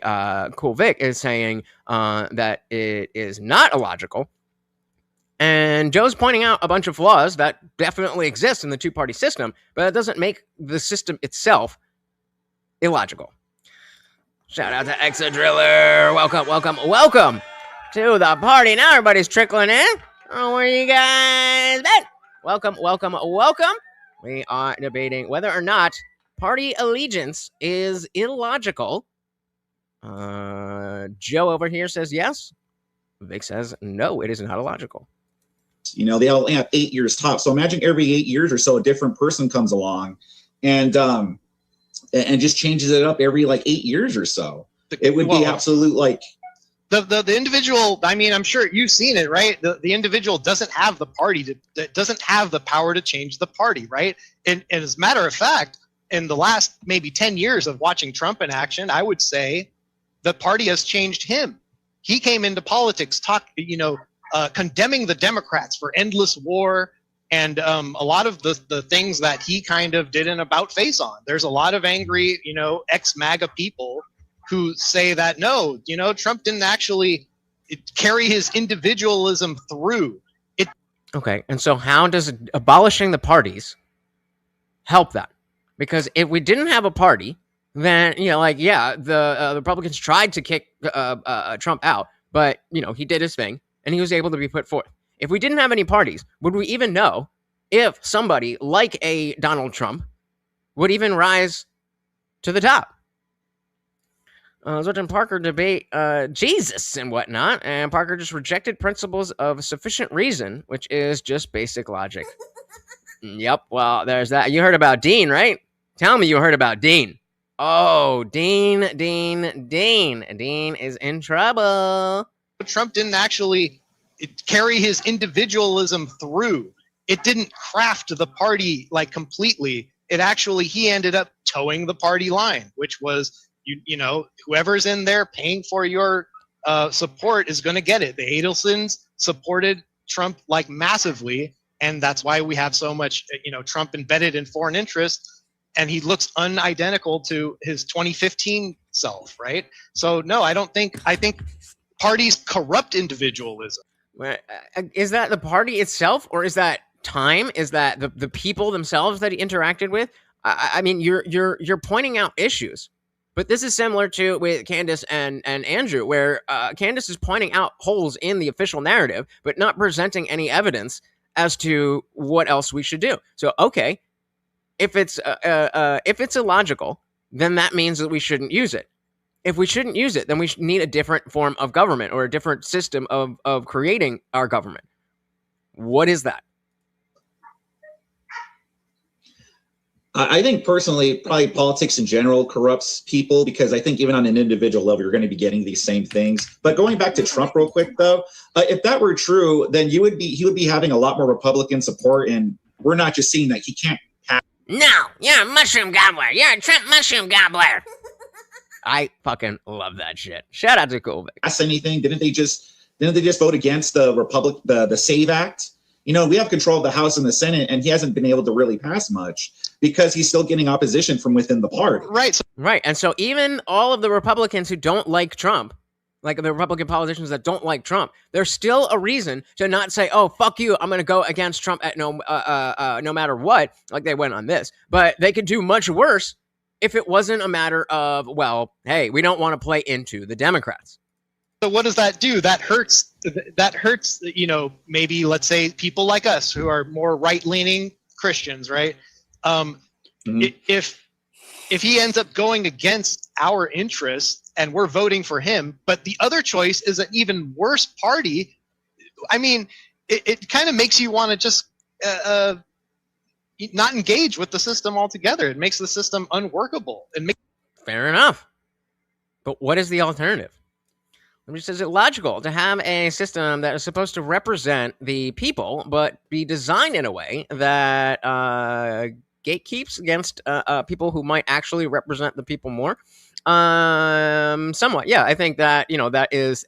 Kewl Vic is saying that it is not illogical. And Joe's pointing out a bunch of flaws that definitely exist in the 2-party system, but it doesn't make the system itself illogical. Shout out to Exadriller. Welcome to the party. Now everybody's trickling in. Oh, where you guys been? Welcome. We are debating whether or not party allegiance is illogical. Joe over here says yes. Vic says no, it is not illogical. They only have 8 years tops. So imagine every 8 years or so, a different person comes along and just changes it up every like 8 years or so. It would be absolute like the individual. I mean, I'm sure you've seen it, right? The individual doesn't have the party doesn't have the power to change the party, right? And as a matter of fact, in the last maybe 10 years of watching Trump in action, I would say the party has changed him. He came into politics, condemning the Democrats for endless war. And a lot of the things that he kind of did an about face on. There's a lot of angry, ex-MAGA people who say that, no, Trump didn't actually carry his individualism through. Okay, and so how does abolishing the parties help that? Because if we didn't have a party, then, the Republicans tried to kick Trump out, but, he did his thing, and he was able to be put forth. If we didn't have any parties, would we even know if somebody like a Donald Trump would even rise to the top? I was watching Parker debate Jesus and whatnot, and Parker just rejected principles of sufficient reason, which is just basic logic. Yep, well, there's that. You heard about Dean, right? Tell me you heard about Dean. Oh, Dean is in trouble. Trump didn't actually carry his individualism through. It didn't craft the party like completely. It actually, he ended up towing the party line, which was, whoever's in there paying for your support is going to get it. The Adelsons supported Trump like massively, and that's why we have so much, Trump embedded in foreign interests, and he looks unidentical to his 2015 self, right? So no, I think parties corrupt individualism. Is that the party itself, or is that time? Is that the people themselves that he interacted with? I mean, you're pointing out issues, but this is similar to with Candace and Andrew, where Candace is pointing out holes in the official narrative, but not presenting any evidence as to what else we should do. So, okay, if it's illogical, then that means that we shouldn't use it. If we shouldn't use it, then we need a different form of government or a different system of creating our government. What is that? I think personally, probably politics in general corrupts people, because I think even on an individual level, you're going to be getting these same things. But going back to Trump real quick, though, if that were true, then he would be having a lot more Republican support, and we're not just seeing that he can't. No, you're a mushroom gobbler. You're a Trump mushroom gobbler. I fucking love that shit. Shout out to Kewl V. Pass anything? Didn't they just vote against the SAVE Act? You know, we have control of the House and the Senate, and he hasn't been able to really pass much because he's still getting opposition from within the party. Right. Right. And so even all of the Republicans who don't like Trump, like the Republican politicians that don't like Trump, there's still a reason to not say, oh, fuck you, I'm going to go against Trump at no matter what, like they went on this. But they could do much worse if it wasn't a matter of, well, hey, we don't want to play into the Democrats. So what does that do? That hurts, you know, maybe let's say people like us who are more right-leaning Christians, right? If he ends up going against our interests and we're voting for him, but the other choice is an even worse party, I mean, it kind of makes you want to just not engage with the system altogether. It makes the system unworkable. Fair enough. But what is the alternative? Is it logical to have a system that is supposed to represent the people, but be designed in a way that gatekeeps against people who might actually represent the people more? Somewhat, yeah. I think that, you know, that is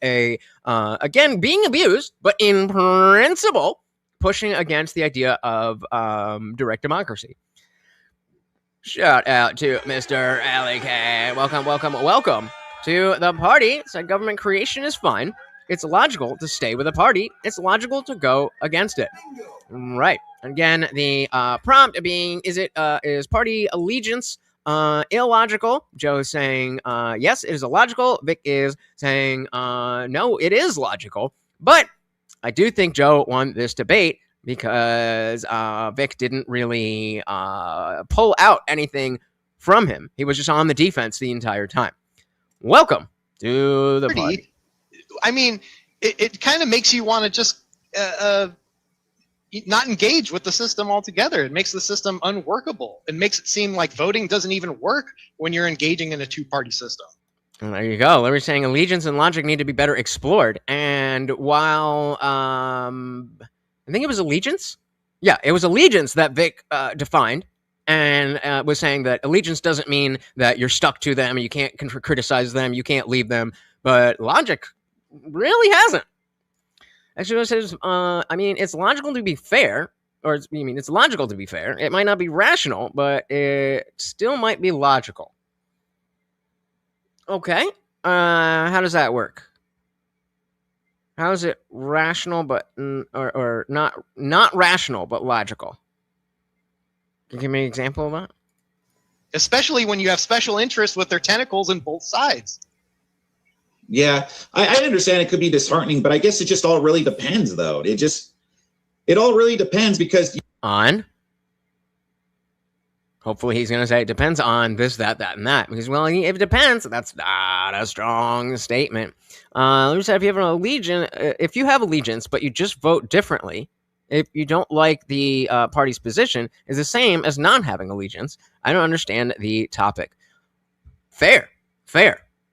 again, being abused, but in principle, pushing against the idea of direct democracy. Shout out to Mr. ILLOGICAL. Welcome to the party. Said government creation is fine. It's logical to stay with a party. It's logical to go against it. Right. Again, the prompt being, is party allegiance illogical? Joe is saying, yes, it is illogical. Vic is saying, no, it is logical. But I do think Joe won this debate because Vic didn't really pull out anything from him. He was just on the defense the entire time. Welcome to the party. I mean, it kind of makes you want to just not engage with the system altogether. It makes the system unworkable. It makes it seem like voting doesn't even work when you're engaging in a two-party system. Well, there you go. Larry's saying allegiance and logic need to be better explored. And while I think it was allegiance. Yeah, it was allegiance that Vic defined. And was saying that allegiance doesn't mean that you're stuck to them, you can't criticize them, you can't leave them. But logic really hasn't. Actually, it says, I mean, it's logical to be fair, it's logical to be fair. It might not be rational, but it still might be logical. Okay, how does that work? How is it rational, but or not rational, but logical? Can you give me an example of that? Especially when you have special interests with their tentacles in both sides. Yeah, I understand it could be disheartening, but I guess it just all really depends, though. It all really depends because... On? Hopefully he's going to say it depends on this, that, and that. Because, well, if it depends, that's not a strong statement. Let me say, if you have allegiance, but you just vote differently, if you don't like the party's position, is the same as not having allegiance. I don't understand the topic. Fair.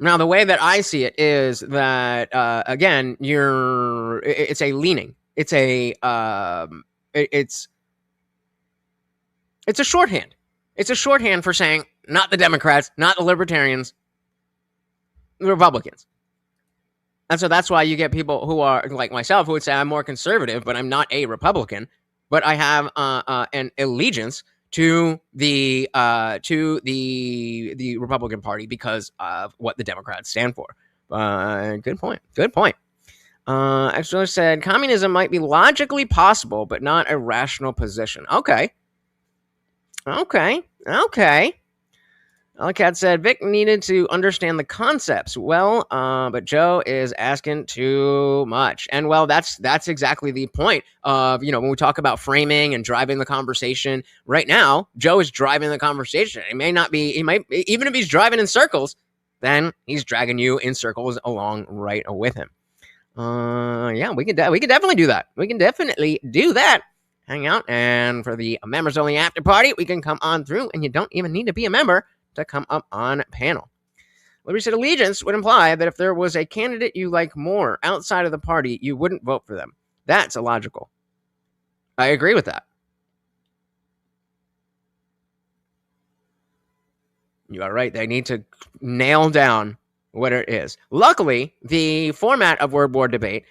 Now, the way that I see it is that, again, it's a leaning. It's a shorthand. It's a shorthand for saying not the Democrats, not the Libertarians, the Republicans. And so that's why you get people who are like myself who would say I'm more conservative, but I'm not a Republican. But I have an allegiance to the Republican Party because of what the Democrats stand for. Good point. Actually said communism might be logically possible, but not a rational position. Okay. Cat said Vic needed to understand the concepts well, but Joe is asking too much. And well, that's exactly the point of, when we talk about framing and driving the conversation. Right now, Joe is driving the conversation. He might, even if he's driving in circles, then he's dragging you in circles along right with him. Yeah, we could definitely do that. We can definitely do that. Hang out, and for the members only after party, we can come on through, and you don't even need to be a member to come up on panel. Liberty said allegiance would imply that if there was a candidate you like more outside of the party, you wouldn't vote for them. That's illogical. I agree with that. You are right. They need to nail down what it is. Luckily, the format of Word War Debate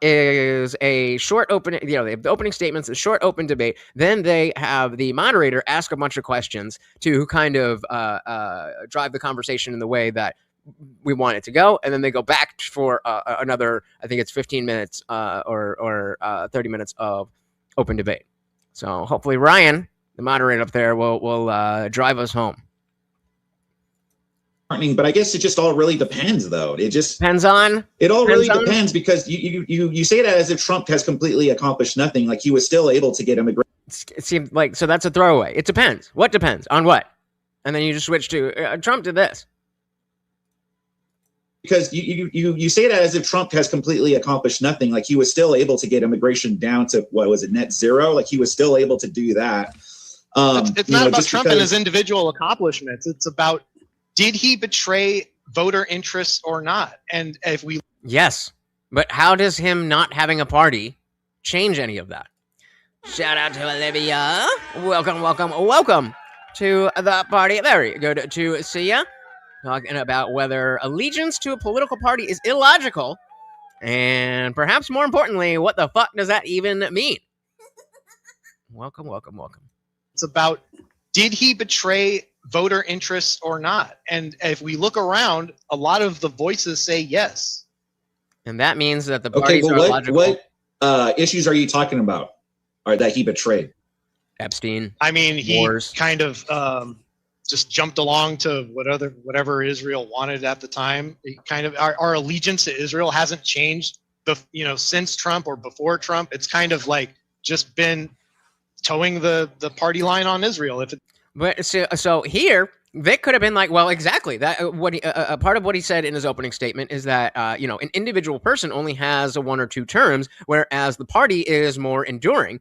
is a short open, they have the opening statements, a short open debate. Then they have the moderator ask a bunch of questions to kind of drive the conversation in the way that we want it to go. And then they go back for another, I think it's 15 minutes or 30 minutes of open debate. So hopefully Ryan, the moderator up there, will drive us home. But I guess it just all really depends, though. It just depends on. It all really depends because you say that as if Trump has completely accomplished nothing. Like he was still able to get immigration. It seemed like so that's a throwaway. It depends. What depends on what? And then you just switch to Trump did this. Because you say that as if Trump has completely accomplished nothing. Like he was still able to get immigration down to what was it, net zero? Like he was still able to do that. It's not about Trump and his individual accomplishments. It's about, did he betray voter interests or not? And if we... Yes, but how does him not having a party change any of that? Shout out to Olivia. Welcome to the party. Very good to see ya. Talking about whether allegiance to a political party is illogical. And perhaps more importantly, what the fuck does that even mean? Welcome. It's about, did he betray voter interests or not? And if we look around, a lot of the voices say yes. And that means that the parties are illogical. What issues are you talking about? Or that he betrayed? Epstein. I mean, he wars. kind of just jumped along to whatever Israel wanted at the time. It kind of our allegiance to Israel hasn't changed since Trump or before Trump. It's kind of like just been towing the party line on Israel. But so here, Vic could have been like, well, exactly that. A part of what he said in his opening statement is that an individual person only has 1 or 2 terms, whereas the party is more enduring.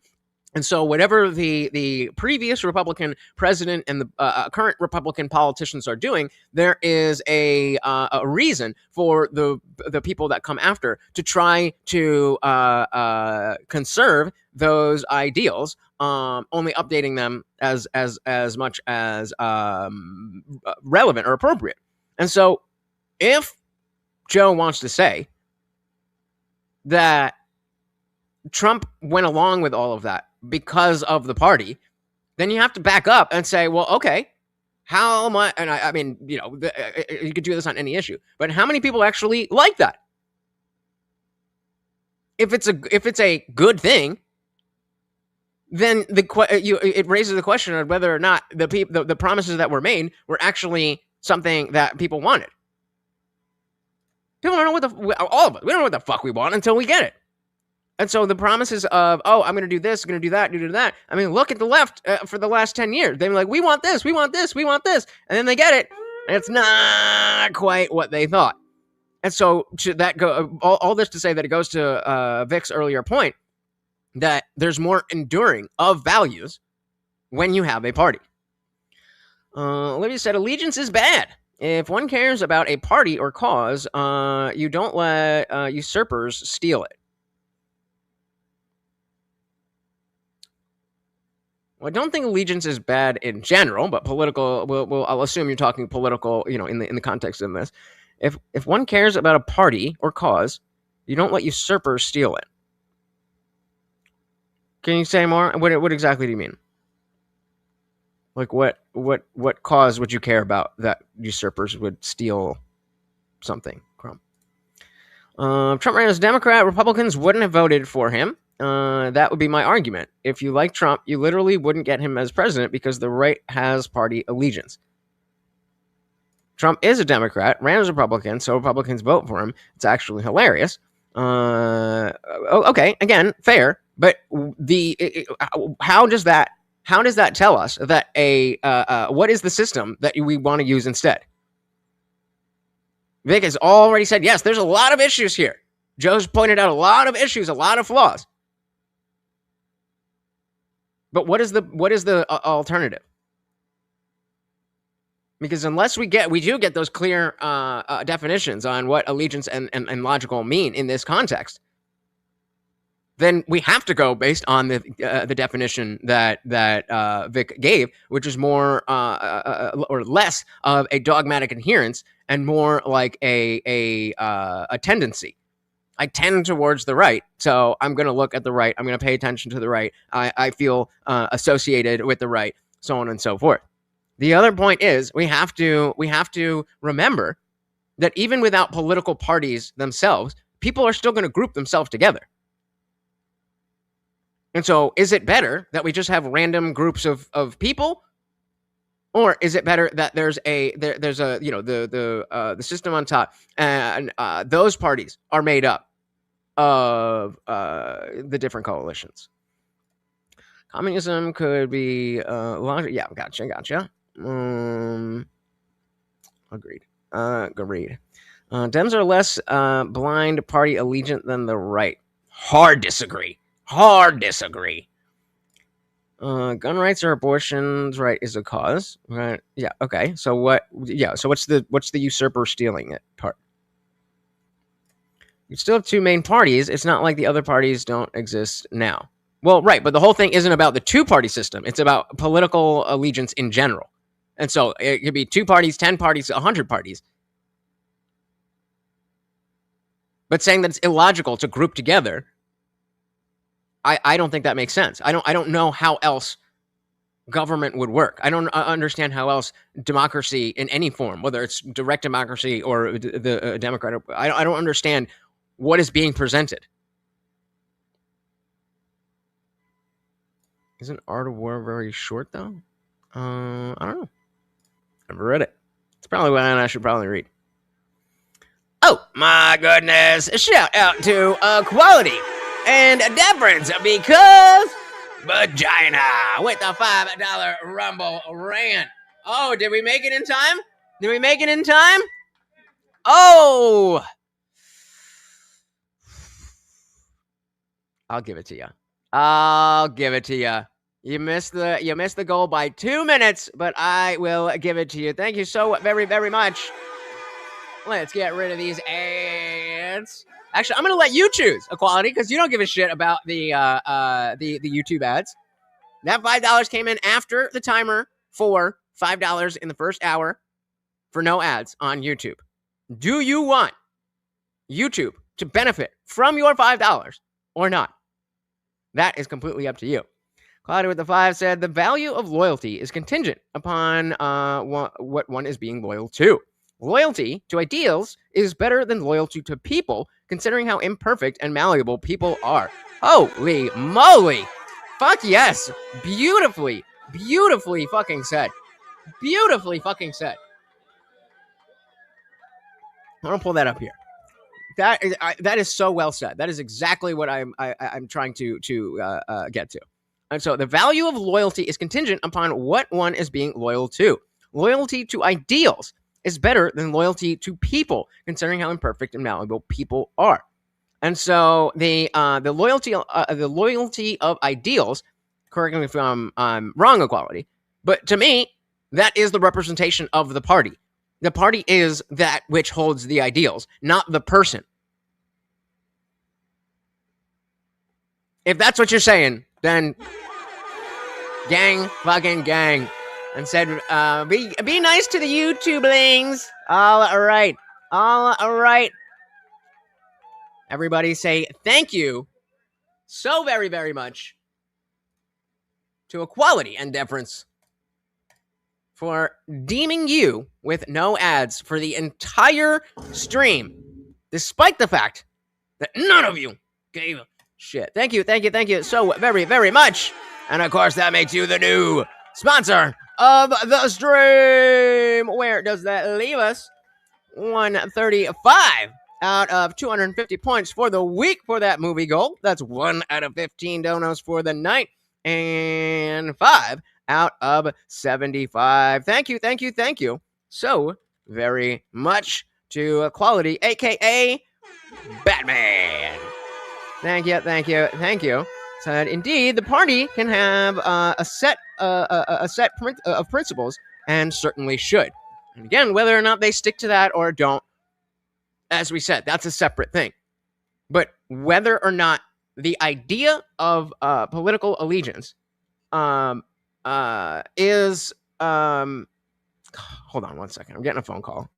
And so whatever the previous Republican president and the current Republican politicians are doing, there is a reason for the people that come after to try to conserve those ideals, only updating them as much as relevant or appropriate. And so if Joe wants to say that Trump went along with all of that because of the party, then you have to back up and say, well, okay, how much? And I mean, you could do this on any issue, but how many people actually like that? If it's a good thing, then it raises the question of whether or not the promises that were made were actually something that people wanted. People don't know all of us. We don't know what the fuck we want until we get it. And so the promises of, I'm going to do this, I'm going to do that, do that. I mean, look at the left for the last 10 years. They're like, we want this, we want this, we want this. And then they get it, and it's not quite what they thought. And so to that all this to say that it goes to Vic's earlier point, that there's more enduring of values when you have a party. Olivia said, allegiance is bad. If one cares about a party or cause, you don't let usurpers steal it. Well, I don't think allegiance is bad in general, but political. I'll assume you're talking political. In the context of this, if one cares about a party or cause, you don't let usurpers steal it. Can you say more? What exactly do you mean? Like what cause would you care about that usurpers would steal something? Trump ran as a Democrat. Republicans wouldn't have voted for him. That would be my argument. If you like Trump, you literally wouldn't get him as president because the right has party allegiance. Trump is a Democrat, ran as a Republican, so Republicans vote for him. It's actually hilarious. Okay, again, fair, but how does that tell us that what is the system that we want to use instead? Vic has already said, yes, there's a lot of issues here. Joe's pointed out a lot of issues, a lot of flaws. But what is the alternative? Because unless we do get those clear definitions on what allegiance and logical mean in this context, then we have to go based on the definition that Vic gave, which is more or less of a dogmatic adherence and more like a tendency. I tend towards the right, so I'm going to look at the right. I'm going to pay attention to the right. I feel associated with the right, so on and so forth. The other point is we have to remember that even without political parties themselves, people are still going to group themselves together. And so, is it better that we just have random groups of people, or is it better that there's a the system on top and those parties are made up of the different coalitions? Communism could be longer. Yeah, gotcha. Agreed. Dems are less blind party allegiant than the right. Hard disagree. Gun rights or abortion's right is a cause, right? Yeah. Okay. So what? Yeah. So what's the usurper stealing it part? You still have two main parties. It's not like the other parties don't exist now. Well, right. But the whole thing isn't about the two-party system. It's about political allegiance in general. And so it could be 2 parties, 10 parties, 100 parties. But saying that it's illogical to group together, I don't think that makes sense. I don't know how else government would work. I don't understand how else democracy in any form, whether it's direct democracy or the Democratic, I don't understand what is being presented. Isn't Art of War very short though? I don't know. Never read it. It's probably one I should probably read. Oh my goodness! Shout out to Equality and Deference because Vagina with the $5 Rumble rant. Oh, did we make it in time? Oh, I'll give it to you. You missed the goal by 2 minutes, but I will give it to you. Thank you so very, very much. Let's get rid of these ads. Actually, I'm going to let you choose, Equality, because you don't give a shit about the YouTube ads. That $5 came in after the timer for $5 in the first hour for no ads on YouTube. Do you want YouTube to benefit from your $5 or not? That is completely up to you. Cloudy with the 5 said, the value of loyalty is contingent upon what one is being loyal to. Loyalty to ideals is better than loyalty to people, considering how imperfect and malleable people are. Holy moly! Fuck yes! Beautifully fucking said. I'm gonna pull that up here. That is so well said. That is exactly what I'm trying to get to. And so the value of loyalty is contingent upon what one is being loyal to. Loyalty to ideals is better than loyalty to people, considering how imperfect and malleable people are. And so the loyalty of ideals, correct me if I'm wrong, Equality, but to me, that is the representation of the party. The party is that which holds the ideals, not the person. If that's what you're saying, then fucking gang. And said, be nice to the YouTubelings. All right. Everybody say thank you so very, very much to Equality and Deference for deeming you with no ads for the entire stream, despite the fact that none of you gave a shit. Thank you so very, very much. And of course, that makes you the new sponsor of the stream. Where does that leave us? 135 out of 250 points for the week for that movie goal. That's 1 out of 15 donos for the night. And 5 out of 75. Thank you so very much to Quality, aka Batman. Thank you. Said indeed, the party can have a set of principles, and certainly should. And again, whether or not they stick to that or don't, as we said, that's a separate thing. But whether or not the idea of political allegiance is hold on one second. I'm getting a phone call.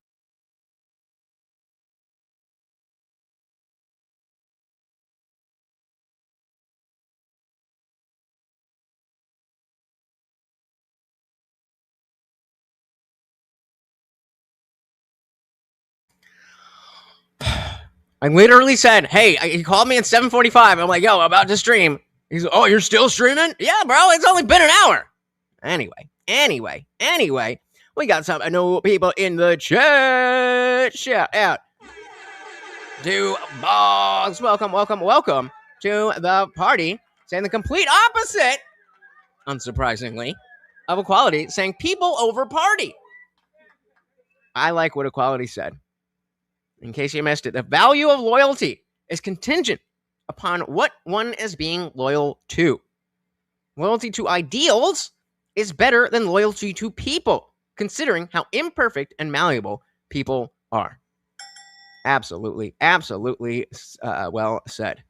I literally said, hey, he called me at 7:45. I'm like, yo, I'm about to stream. He's like, oh, you're still streaming? Yeah, bro, it's only been an hour. Anyway, we got some new people in the chat. Shout out to Boggs. Welcome to the party. Saying the complete opposite, unsurprisingly, of Equality, saying people over party. I like what Equality said. In case you missed it, the value of loyalty is contingent upon what one is being loyal to. Loyalty to ideals is better than loyalty to people, considering how imperfect and malleable people are. Absolutely well said.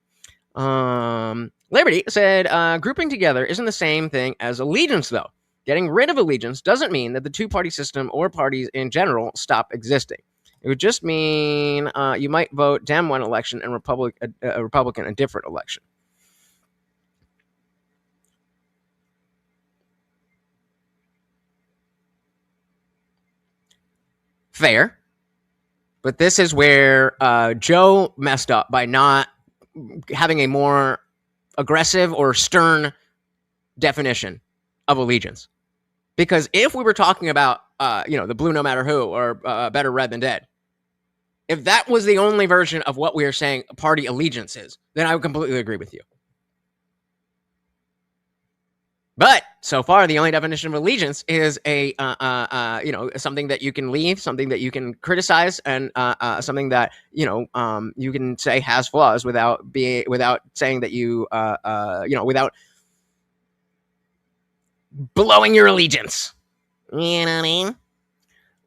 Liberty said, grouping together isn't the same thing as allegiance, though. Getting rid of allegiance doesn't mean that the two-party system or parties in general stop existing. It would just mean you might vote Dem one election and Republican a different election. Fair. But this is where Joe messed up by not having a more aggressive or stern definition of allegiance. Because if we were talking about, the blue no matter who or better red than dead, if that was the only version of what we are saying party allegiance is, then I would completely agree with you. But so far, the only definition of allegiance is a something that you can leave, something that you can criticize, and something that you can say has flaws without saying that without blowing your allegiance. You know what I mean?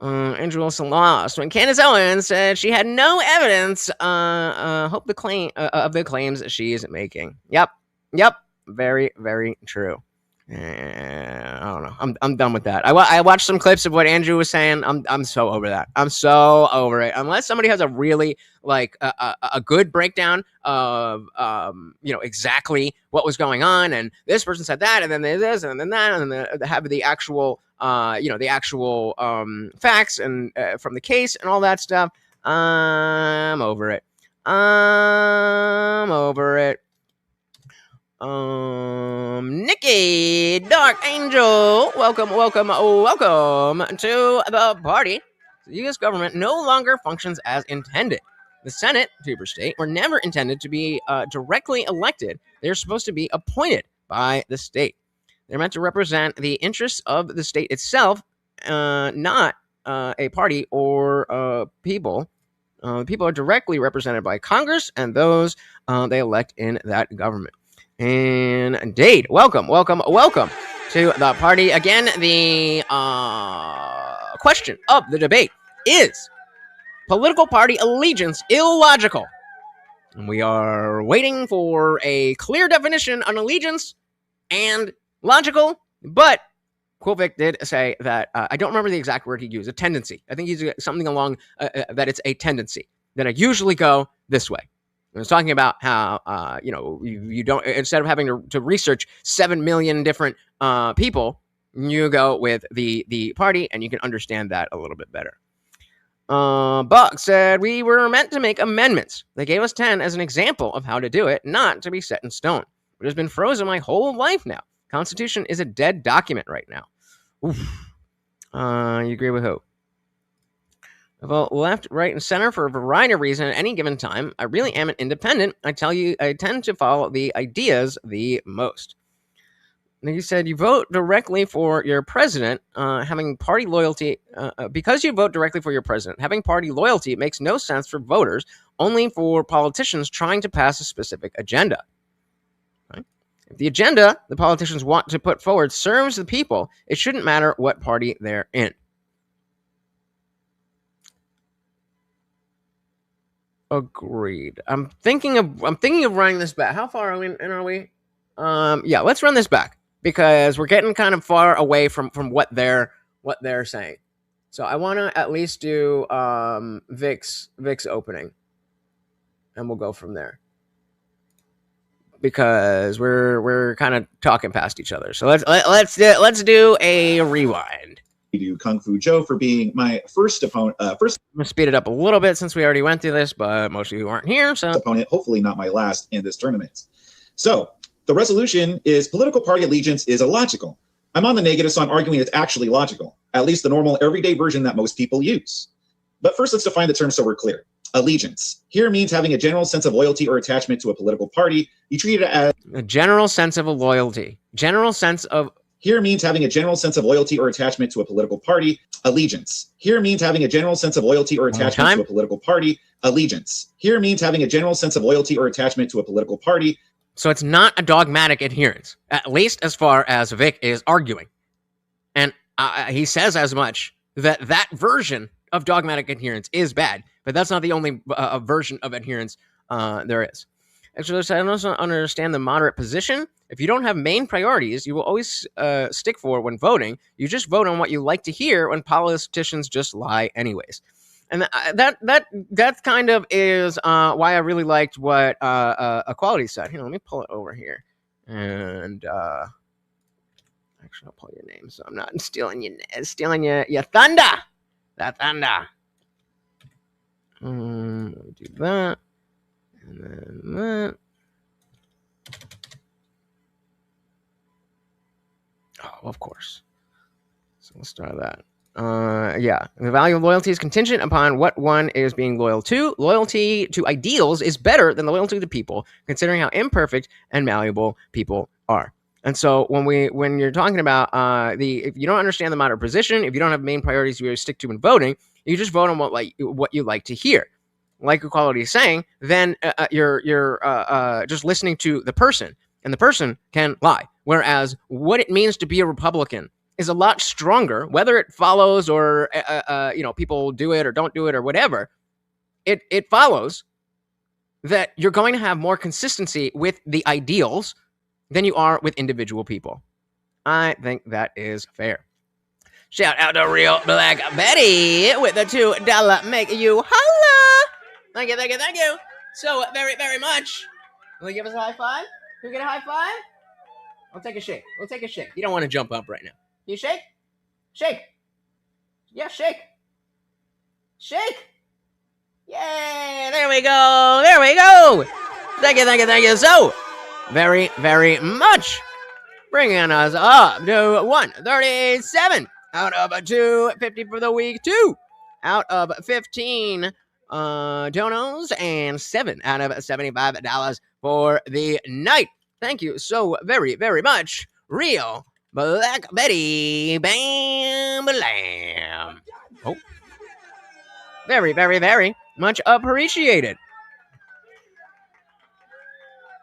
Angela Salas, when Candace Owens said she had no evidence of the claims she is making. Yep, very, very true. I don't know. I'm done with that. I watched some clips of what Andrew was saying. I'm so over that. I'm so over it. Unless somebody has a really a good breakdown of exactly what was going on, and this person said that, and then there's this, and then that, and then they have the actual facts and from the case and all that stuff. I'm over it. Nikki Dark Angel, welcome to the party. The U.S. government no longer functions as intended. The Senate, Tuber State, were never intended to be directly elected. They're supposed to be appointed by the state. They're meant to represent the interests of the state itself, not a party or people. People are directly represented by Congress and those they elect in that government. And indeed, welcome to the party. Again, the question of the debate is political party allegiance illogical? And we are waiting for a clear definition on allegiance and logical, but Quilvic did say that, I don't remember the exact word he used, a tendency. I think he's something along that it's a tendency, that I usually go this way. I was talking about how, you don't, instead of having to research 7 million different people, you go with the party and you can understand that a little bit better. Buck said, we were meant to make amendments. They gave us 10 as an example of how to do it, not to be set in stone. It has been frozen my whole life now. Constitution is a dead document right now. Oof. You agree with who? I vote left, right, and center for a variety of reasons at any given time. I really am an independent. I tell you, I tend to follow the ideas the most. And you said you vote directly for your president, having party loyalty. Because you vote directly for your president, having party loyalty makes no sense for voters, only for politicians trying to pass a specific agenda. Right? If the agenda the politicians want to put forward serves the people, it shouldn't matter what party they're in. Agreed. I'm thinking of running this back. How far are we? Yeah, let's run this back because we're getting kind of far away from what they're saying. So I want to at least do Vic's opening, and we'll go from there because we're kind of talking past each other. So let's do a rewind. To Kung Fu Joe for being my first opponent. I'm gonna speed it up a little bit since we already went through this, but most of you aren't here, so opponent, hopefully not my last in this tournament. So the resolution is political party allegiance is illogical. I'm on the negative, so I'm arguing it's actually logical, at least the normal everyday version that most people use. But first, let's define the term so we're clear. Allegiance here means having a general sense of loyalty or attachment to a political party. You treat it as a general sense of a loyalty. General sense of Here means having a general sense of loyalty or attachment to a political party. Allegiance. Here means having a general sense of loyalty or attachment to a political party. Allegiance. Here means having a general sense of loyalty or attachment to a political party. So it's not a dogmatic adherence, at least as far as Vic is arguing. And he says as much that version of dogmatic adherence is bad, but that's not the only version of adherence there is. Actually, I also understand the moderate position. If you don't have main priorities, you will always stick for when voting. You just vote on what you like to hear when politicians just lie anyways. And that kind of is why I really liked what Equality said. Here, let me pull it over here. And actually, I'll pull your name so I'm not stealing your thunder. That thunder. Let me do that. And then that. Oh, of course. So let's start that. Yeah. The value of loyalty is contingent upon what one is being loyal to. Loyalty to ideals is better than the loyalty to people, considering how imperfect and malleable people are. And so when you're talking about if you don't understand the moderate position, if you don't have main priorities you stick to in voting, you just vote on what you like to hear. Like Equality is saying, then you're just listening to the person, and the person can lie. Whereas what it means to be a Republican is a lot stronger, whether it follows or people do it or don't do it or whatever. It follows that you're going to have more consistency with the ideals than you are with individual people. I think that is fair. Shout out to Real Black Betty with the $2 make you holla. Thank you so very, very much. Will you give us a high five? Can we get a high five? We'll take a shake. You don't want to jump up right now. You shake? Shake. Yeah, shake. Shake. Yay! There we go. Thank you so very, very much. Bringing us up to 137 out of 250 for the week. 2 out of 15 donos and 7 out of $75 for the night. Thank you so very, very much, Real Black Betty. Bam, blam. Oh, very, very, very much appreciated.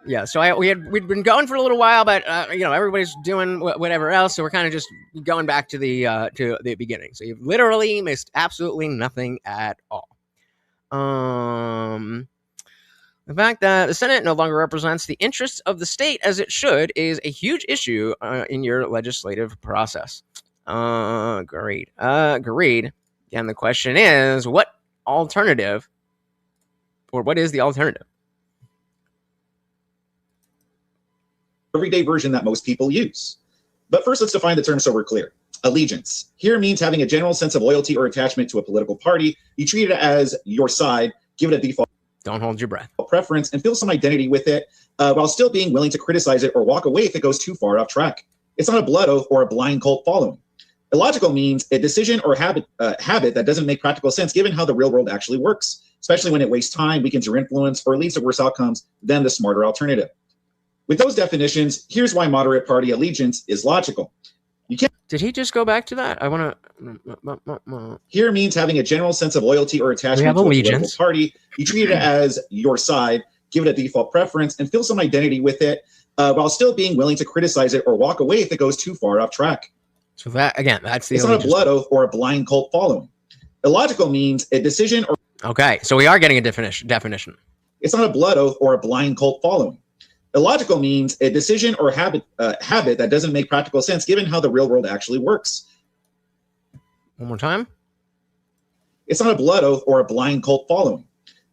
Yeah, so we'd been going for a little while, but everybody's doing whatever else, so we're kind of just going back to the beginning. So you've literally missed absolutely nothing at all. The fact that the Senate no longer represents the interests of the state as it should is a huge issue in your legislative process. Agreed. And the question is, what is the alternative? Everyday version that most people use. But first, let's define the term so we're clear. Allegiance here means having a general sense of loyalty or attachment to a political party. You treat it as your side, give it a default. Don't hold your breath. Preference and feel some identity with it while still being willing to criticize it or walk away if it goes too far off track. It's not a blood oath or a blind cult following. Illogical means a decision or habit that doesn't make practical sense given how the real world actually works, especially when it wastes time, weakens your influence, or leads to worse outcomes than the smarter alternative. With those definitions, here's why moderate party allegiance is logical. You can't. Did he just go back to that? I want to. Here means having a general sense of loyalty or attachment to a political party. You treat it as your side, give it a default preference, and feel some identity with it, while still being willing to criticize it or walk away if it goes too far off track. So that, again, that's the. It's not a blood oath or a blind cult following. Illogical means a decision or. Okay, so we are getting a definition. It's not a blood oath or a blind cult following. Illogical means a decision or habit that doesn't make practical sense given how the real world actually works. One more time. It's not a blood oath or a blind cult following.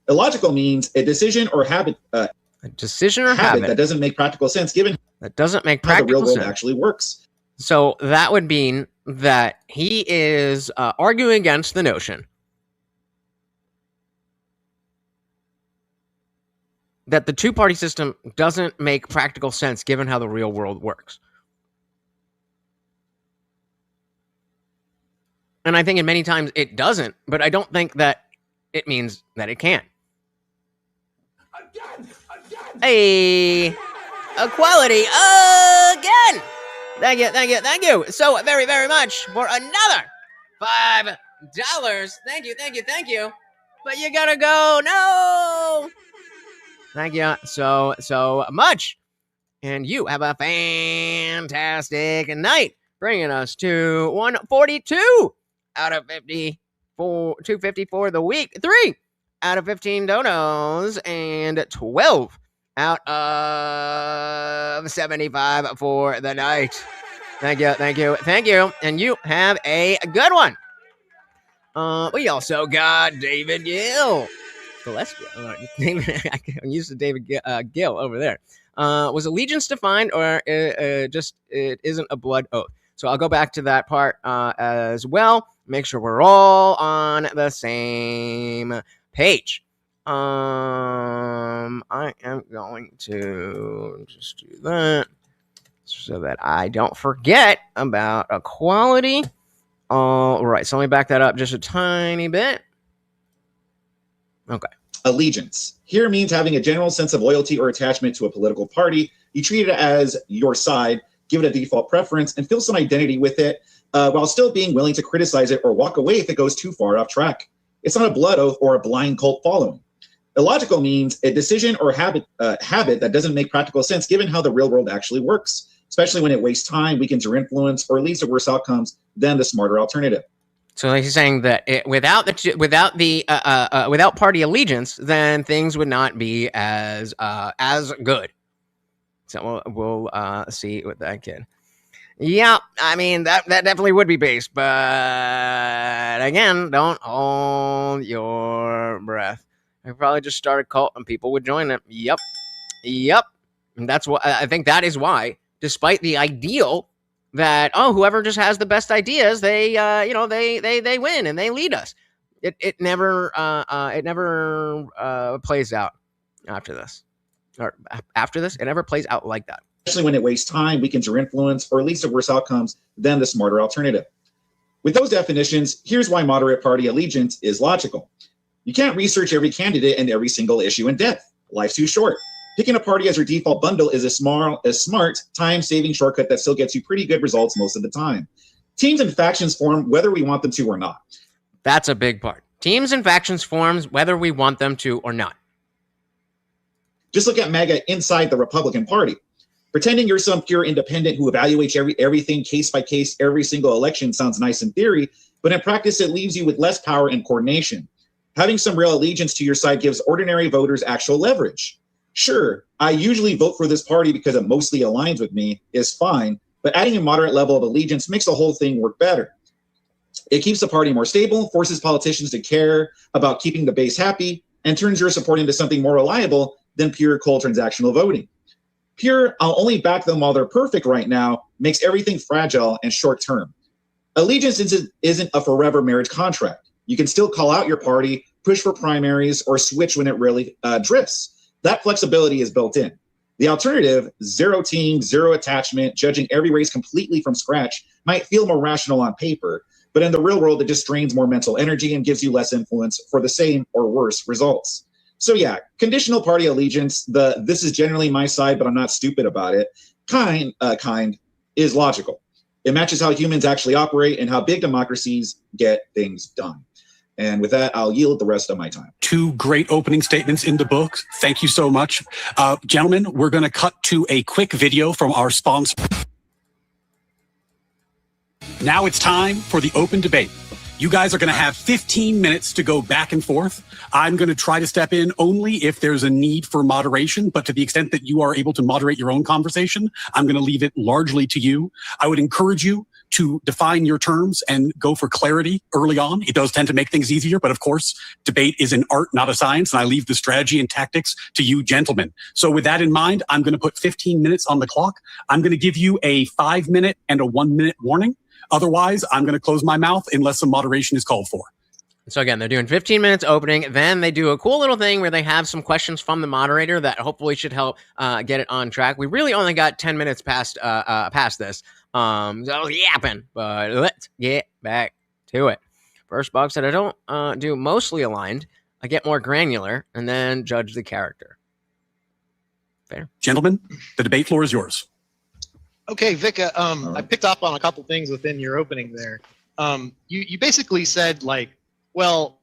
Illogical means a decision or habit. A decision or habit that doesn't make practical sense given that doesn't make how the real world sense. actually works. So that would mean that he is arguing against the notion that the two-party system doesn't make practical sense given how the real world works. And I think in many times it doesn't, but I don't think that it means that it can. Hey, equality again. Thank you so very, very much for another $5. Thank you. But you gotta go. No. Thank you so much. And you have a fantastic night, bringing us to 142 out of 250 for the week. 3 out of 15 donos and 12 out of 75 for the night. Thank you. And you have a good one. We also got David Gill. I'm used to David Gill over there. Was allegiance defined or just it isn't a blood oath? So I'll go back to that part as well. Make sure we're all on the same page. I am going to just do that so that I don't forget about equality. All right, so let me back that up just a tiny bit. Okay. Allegiance. Here means having a general sense of loyalty or attachment to a political party. You treat it as your side, give it a default preference, and feel some identity with it, while still being willing to criticize it or walk away if it goes too far off track. It's not a blood oath or a blind cult following. Illogical means a decision or habit that doesn't make practical sense given how the real world actually works, especially when it wastes time, weakens your influence, or leads to worse outcomes than the smarter alternative. So he's saying that without party allegiance, then things would not be as good. So we'll see with that kid. Yeah, I mean that definitely would be based, but again, don't hold your breath. I could probably just start a cult and people would join it. Yep. And that's what I think. That is why, despite the ideal that whoever just has the best ideas, they win and they lead us. It never plays out after this. Or after this, it never plays out like that. Especially when it wastes time, weakens your influence, or leads to worse outcomes than the smarter alternative. With those definitions, here's why moderate party allegiance is logical. You can't research every candidate and every single issue in depth. Life's too short. Picking a party as your default bundle is a smart, time-saving shortcut that still gets you pretty good results most of the time. Teams and factions form whether we want them to or not. That's a big part. Teams and factions forms whether we want them to or not. Just look at MAGA inside the Republican Party. Pretending you're some pure independent who evaluates everything case by case every single election sounds nice in theory, but in practice it leaves you with less power and coordination. Having some real allegiance to your side gives ordinary voters actual leverage. Sure, I usually vote for this party because it mostly aligns with me is fine, but adding a moderate level of allegiance makes the whole thing work better. It keeps the party more stable, forces politicians to care about keeping the base happy, and turns your support into something more reliable than pure cold transactional voting. Pure, I'll only back them while they're perfect right now, makes everything fragile and short-term. Allegiance isn't a forever marriage contract. You can still call out your party, push for primaries, or switch when it really drifts. That flexibility is built in. The alternative, zero team, zero attachment, judging every race completely from scratch, might feel more rational on paper, but in the real world, it just drains more mental energy and gives you less influence for the same or worse results. So yeah, conditional party allegiance, this is generally my side, but I'm not stupid about it, kind is logical. It matches how humans actually operate and how big democracies get things done. And with that, I'll yield the rest of my time. 2 great opening statements in the book. Thank you so much. Gentlemen, we're going to cut to a quick video from our sponsor. Now it's time for the open debate. You guys are going to have 15 minutes to go back and forth. I'm going to try to step in only if there's a need for moderation, but to the extent that you are able to moderate your own conversation, I'm going to leave it largely to you. I would encourage you to define your terms and go for clarity early on. It does tend to make things easier, but of course, debate is an art, not a science, and I leave the strategy and tactics to you gentlemen. So with that in mind, I'm going to put 15 minutes on the clock. I'm going to give you a 5-minute and a 1-minute warning. Otherwise, I'm going to close my mouth unless some moderation is called for. So again, they're doing 15 minutes opening. Then they do a cool little thing where they have some questions from the moderator that hopefully should help get it on track. We really only got 10 minutes past this. So I was yapping, but let's get back to it. First box that I don't do mostly aligned. I get more granular and then judge the character. Fair. Gentlemen, the debate floor is yours. Okay, Vika, I picked up on a couple things within your opening there. You basically said, like, well,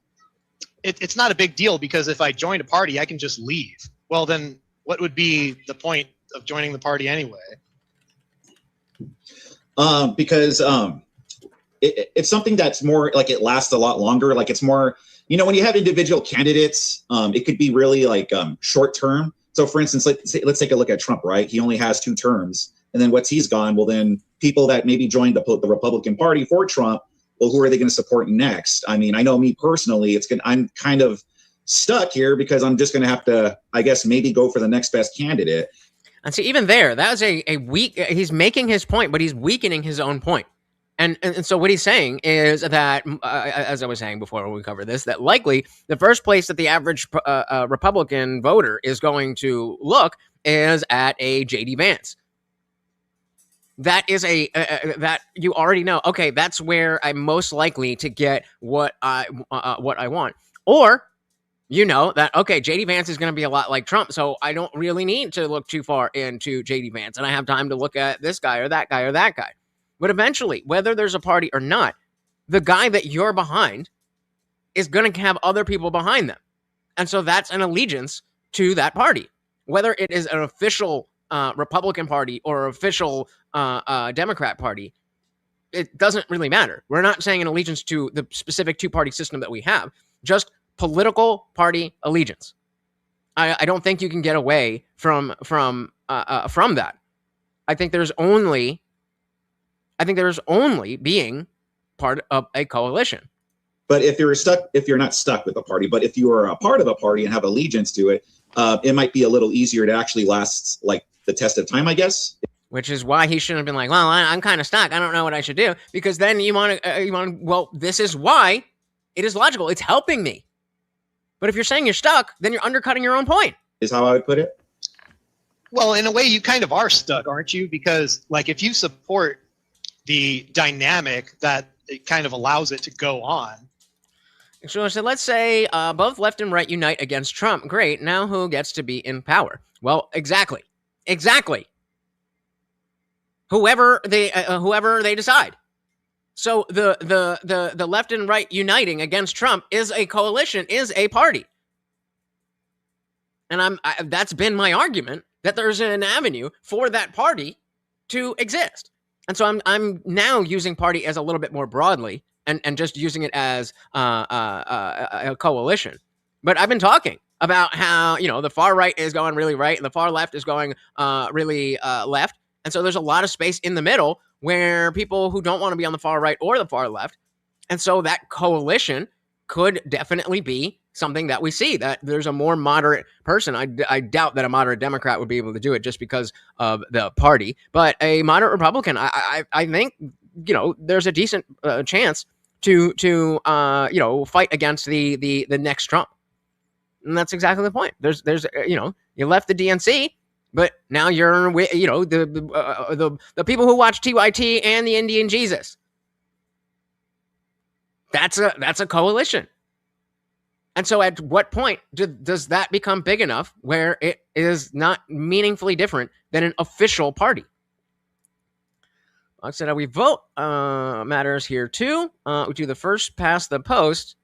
it's not a big deal because if I join a party, I can just leave. Well, then what would be the point of joining the party anyway? Because it's something that's more like it lasts a lot longer. Like it's more, when you have individual candidates, it could be really like short term. So for instance, let's take a look at Trump, right? He only has 2 terms. And then once he's gone, well, then people that maybe joined the Republican Party for Trump, well, who are they going to support next? I mean, I know me personally, I'm kind of stuck here because I'm just going to have to, I guess, maybe go for the next best candidate. And see, even there, that was a weak. He's making his point, but he's weakening his own point. And so what he's saying is that, as I was saying before when we covered this, that likely the first place that the average Republican voter is going to look is at a J.D. Vance. That is that you already know. Okay, that's where I'm most likely to get what I want. Or that, okay, J.D. Vance is going to be a lot like Trump, so I don't really need to look too far into J.D. Vance, and I have time to look at this guy or that guy or that guy. But eventually, whether there's a party or not, the guy that you're behind is going to have other people behind them. And so that's an allegiance to that party. Whether it is an official Republican Party or official Democrat Party, it doesn't really matter. We're not saying an allegiance to the specific 2-party system that we have, just political party allegiance. I don't think you can get away from that. I think there's only being part of a coalition. But if you're not stuck with a party, but if you are a part of a party and have allegiance to it, it might be a little easier to actually last like the test of time, I guess. Which is why he shouldn't have been like, well, I'm kind of stuck. I don't know what I should do. Because then you want to, well, this is why it is logical. It's helping me. But if you're saying you're stuck, then you're undercutting your own point. Is how I would put it. Well, in a way, you kind of are stuck, aren't you? Because like if you support the dynamic that it kind of allows it to go on. So let's say both left and right unite against Trump. Great. Now who gets to be in power? Well, exactly. Whoever they decide. So the left and right uniting against Trump is a coalition, is a party. And that's been my argument, that there's an avenue for that party to exist. And so I'm now using party as a little bit more broadly and just using it as a coalition. But I've been talking about how, the far right is going really right and the far left is going really left. And so there's a lot of space in the middle where people who don't want to be on the far right or the far left. And so that coalition could definitely be something that we see, that there's a more moderate person. I doubt that a moderate Democrat would be able to do it just because of the party, but a moderate Republican, I think, there's a decent chance to fight against the next Trump. And that's exactly the point. There's you left the DNC But now you're with, the people who watch TYT and the Indian Jesus. That's a coalition. And so at what point does that become big enough where it is not meaningfully different than an official party? Like I said, how we vote matters here too. We do the first past the post.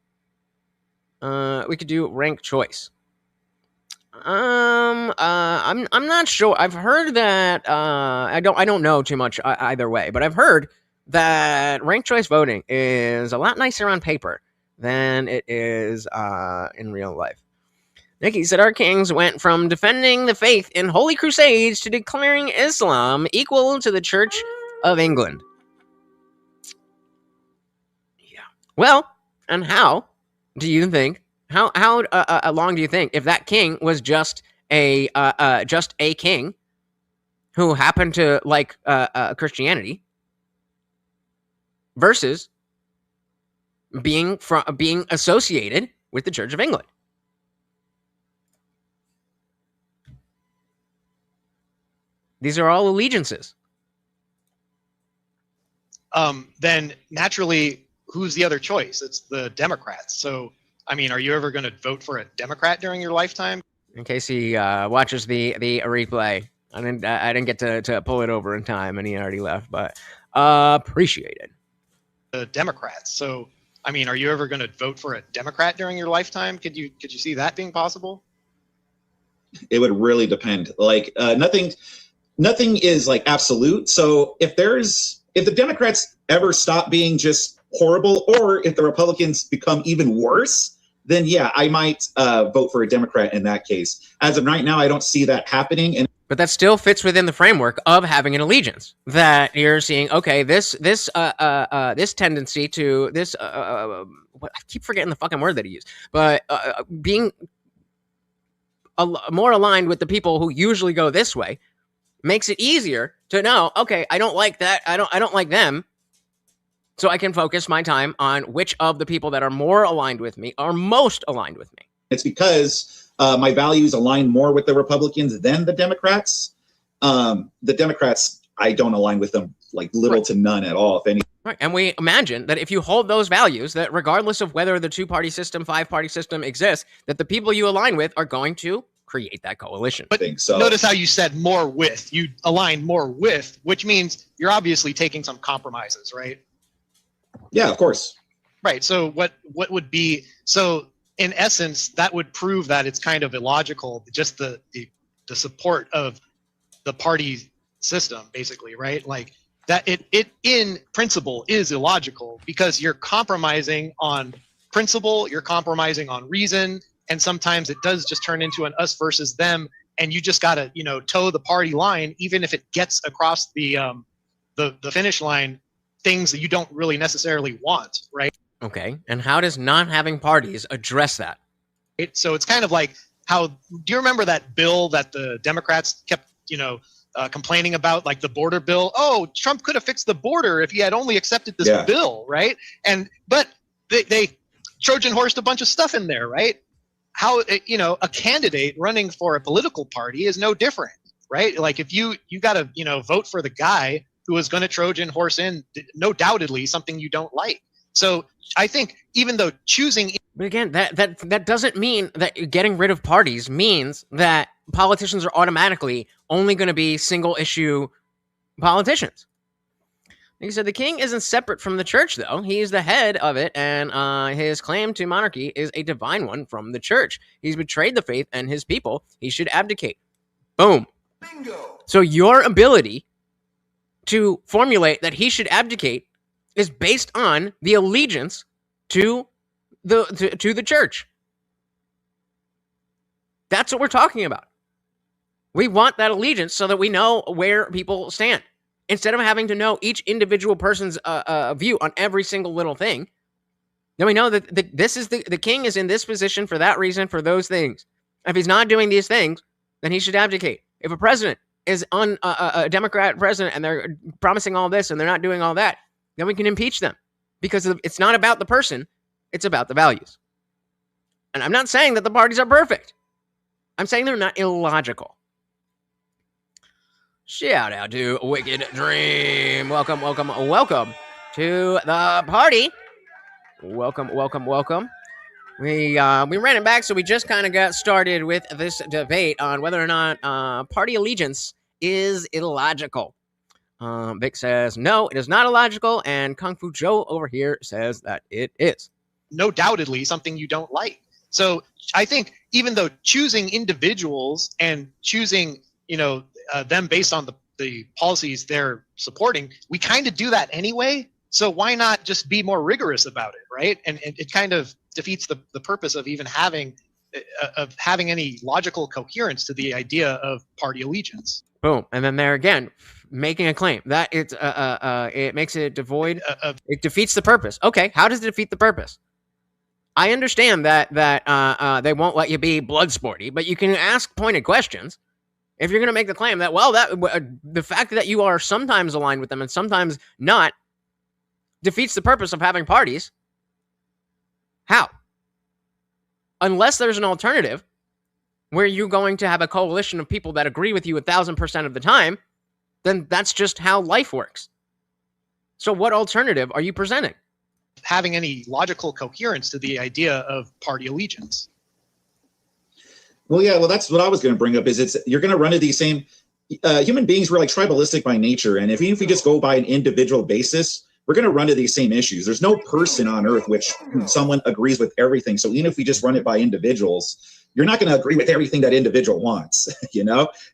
We could do rank choice. I'm not sure. I've heard that I don't know too much either way, but I've heard that ranked choice voting is a lot nicer on paper than it is in real life. Nikki said our kings went from defending the faith in holy crusades to declaring Islam equal to the Church of England. Yeah. Well, and how do you think? How long do you think if that king was just a king who happened to like Christianity versus being associated with the Church of England? These are all allegiances. Then naturally, who's the other choice? It's the Democrats. So, I mean, are you ever going to vote for a Democrat during your lifetime? In case he watches the replay, I didn't get to pull it over in time, and he already left. But appreciate it. The Democrats. So, I mean, are you ever going to vote for a Democrat during your lifetime? Could you see that being possible? It would really depend. Like nothing is like absolute. So if the Democrats ever stop being just horrible, or if the Republicans become even worse, then yeah, I might vote for a Democrat in that case. As of right now, I don't see that happening. But that still fits within the framework of having an allegiance. That you're seeing, okay, this tendency to this. I keep forgetting the fucking word that he used, but being more aligned with the people who usually go this way makes it easier to know, okay, I don't like that. I don't like them. So I can focus my time on which of the people that are more aligned with me are most aligned with me. It's because my values align more with the Republicans than the Democrats. The Democrats, I don't align with them like little to none at all, if any. Right. And we imagine that if you hold those values, that regardless of whether the two-party system, five-party system exists, that the people you align with are going to create that coalition. But notice how you said more with. You align more with, which means you're obviously taking some compromises, right? Yeah, of course. Right. So what would be, so in essence, that would prove that it's kind of illogical, just the support of the party system, basically, right? Like that it in principle is illogical because you're compromising on principle, you're compromising on reason, and sometimes it does just turn into an us versus them, and you just gotta, toe the party line, even if it gets across the finish line, things that you don't really necessarily want, right? Okay, and how does not having parties address that? So it's kind of like how, do you remember that bill that the Democrats kept, complaining about, like the border bill? Oh, Trump could have fixed the border if he had only accepted this bill, right? But they Trojan horsed a bunch of stuff in there, right? How, a candidate running for a political party is no different, right? Like if you got to, vote for the guy who is going to Trojan horse in, no doubtedly, something you don't like. So I think even though choosing... But again, that doesn't mean that getting rid of parties means that politicians are automatically only going to be single issue politicians. Like I said, the king isn't separate from the church, though. He's the head of it, and his claim to monarchy is a divine one from the church. He's betrayed the faith and his people. He should abdicate. Boom. Bingo. So your ability to formulate that he should abdicate is based on the allegiance to the church. That's what we're talking about. We want that allegiance so that we know where people stand. Instead of having to know each individual person's view on every single little thing, then we know that this is the king is in this position for that reason, for those things. If he's not doing these things, then he should abdicate. If a president is on a Democrat president and they're promising all this and they're not doing all that, then we can impeach them because it's not about the person, it's about the values. And I'm not saying that the parties are perfect. I'm saying they're not illogical. Shout out to Wicked Dream. Welcome to the party. Welcome. We ran it back, so we just kind of got started with this debate on whether or not party allegiance is illogical. Vic says no, it is not illogical, and Kung Fu Joe over here says that it is. No doubtedly something you don't like. So I think even though choosing individuals and choosing, them based on the policies they're supporting, we kind of do that anyway. So why not just be more rigorous about it, right? And it kind of defeats the purpose of even having any logical coherence to the idea of party allegiance. Boom, and then there again, making a claim that it's it makes it devoid. It defeats the purpose. Okay, how does it defeat the purpose? I understand that they won't let you be blood sporty, but you can ask pointed questions. If you're going to make the claim that, well, the fact that you are sometimes aligned with them and sometimes not defeats the purpose of having parties, how? Unless there's an alternative where you're going to have a coalition of people that agree with you 1,000% of the time, then that's just how life works. So what alternative are you presenting? Having any logical coherence to the idea of party allegiance. Well, that's what I was going to bring up. Is you're going to run into these same human beings. We're like tribalistic by nature, and even if we just go by an individual basis, we're going to run into these same issues. There's no person on earth which someone agrees with everything. So even if we just run it by individuals, you're not going to agree with everything that individual wants,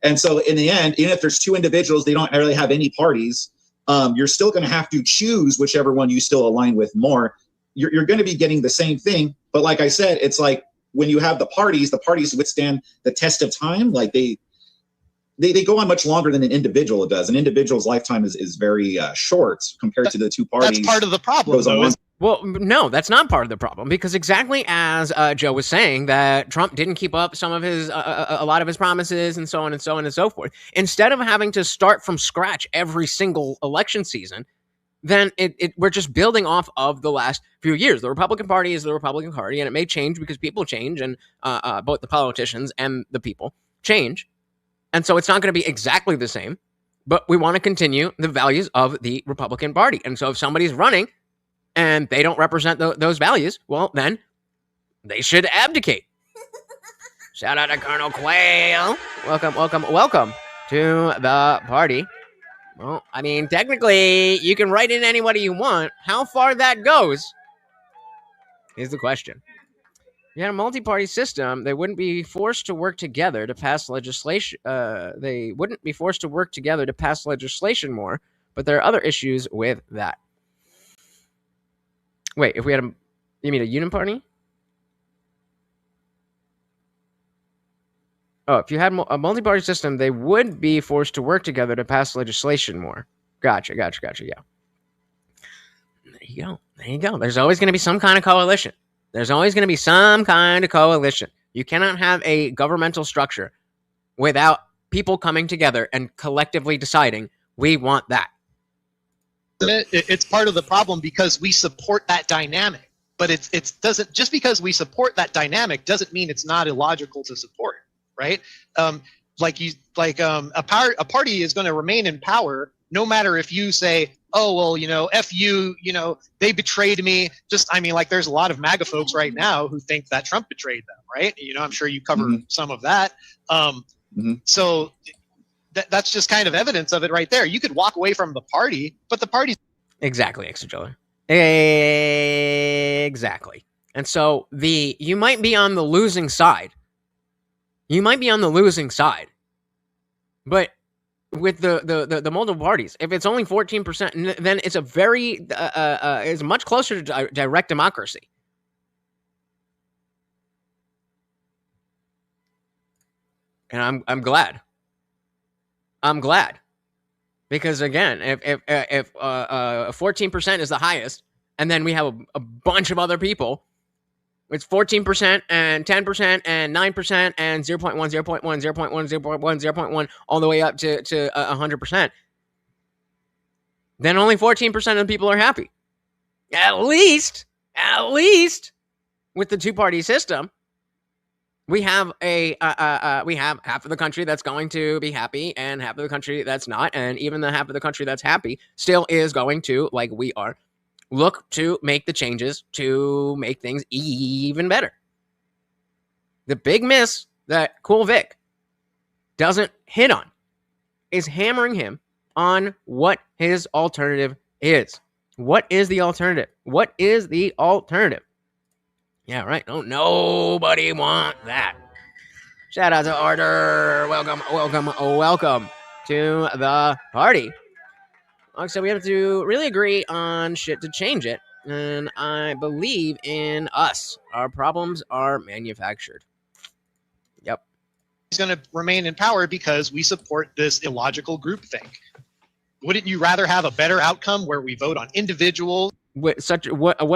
And so in the end, even if there's two individuals, they don't really have any parties. You're still going to have to choose whichever one you still align with more. You're going to be getting the same thing. But like I said, it's like when you have the parties withstand the test of time. Like they go on much longer than an individual does. An individual's lifetime is very short compared to the two parties. That's part of the problem, though. Well, no, that's not part of the problem, because exactly as Joe was saying, that Trump didn't keep up some of his, a lot of his promises and so on and so on and so forth. Instead of having to start from scratch every single election season, then we're just building off of the last few years. The Republican Party is the Republican Party, and it may change because people change, and both the politicians and the people change. And so it's not going to be exactly the same, but we want to continue the values of the Republican Party. And so if somebody's running and they don't represent those values, well, then they should abdicate. Shout out to Colonel Quayle. Welcome to the party. Well, I mean, technically, you can write in anybody you want. How far that goes is the question. If you had a multi-party system, they wouldn't be forced to work together to pass legislation. They wouldn't be forced to work together to pass legislation more, but there are other issues with that. Wait, if we had you mean a uniparty? Oh, if you had a multi-party system, they would be forced to work together to pass legislation more. Gotcha, yeah. There you go. There's always going to be some kind of coalition. You cannot have a governmental structure without people coming together and collectively deciding, we want that. It's part of the problem because we support that dynamic, but it doesn't, just because we support that dynamic doesn't mean it's not illogical to support, right? A party is going to remain in power no matter if you say, oh, well, F you, they betrayed me. There's a lot of MAGA folks right now who think that Trump betrayed them, right? I'm sure you cover some of that. So that's just kind of evidence of it right there. You could walk away from the party, but the party. Exactly, Extra Exactly. And so you might be on the losing side. But with the multiple parties, if it's only 14%, then it's a very it's much closer to direct democracy. And I'm glad. Because again, if 14% is the highest, and then we have a bunch of other people, it's 14% and 10% and 9% and 0.1, 0.1, 0.1, 0.1, 0.1, all the way up to 100%. Then only 14% of the people are happy. At least with the two-party system. we have we have half of the country that's going to be happy and half of the country that's not, and even the half of the country that's happy still is going to, like we are, look to make the changes to make things even better. The big miss that Kewl Vic doesn't hit on is hammering him on what his alternative is. What is the alternative? What is the alternative? Yeah, right. Don't nobody want that. Shout out to Arthur. Welcome to the party. So we have to really agree on shit to change it. And I believe in us. Our problems are manufactured. Yep. He's going to remain in power because we support this illogical groupthink. Wouldn't you rather have a better outcome where we vote on individuals What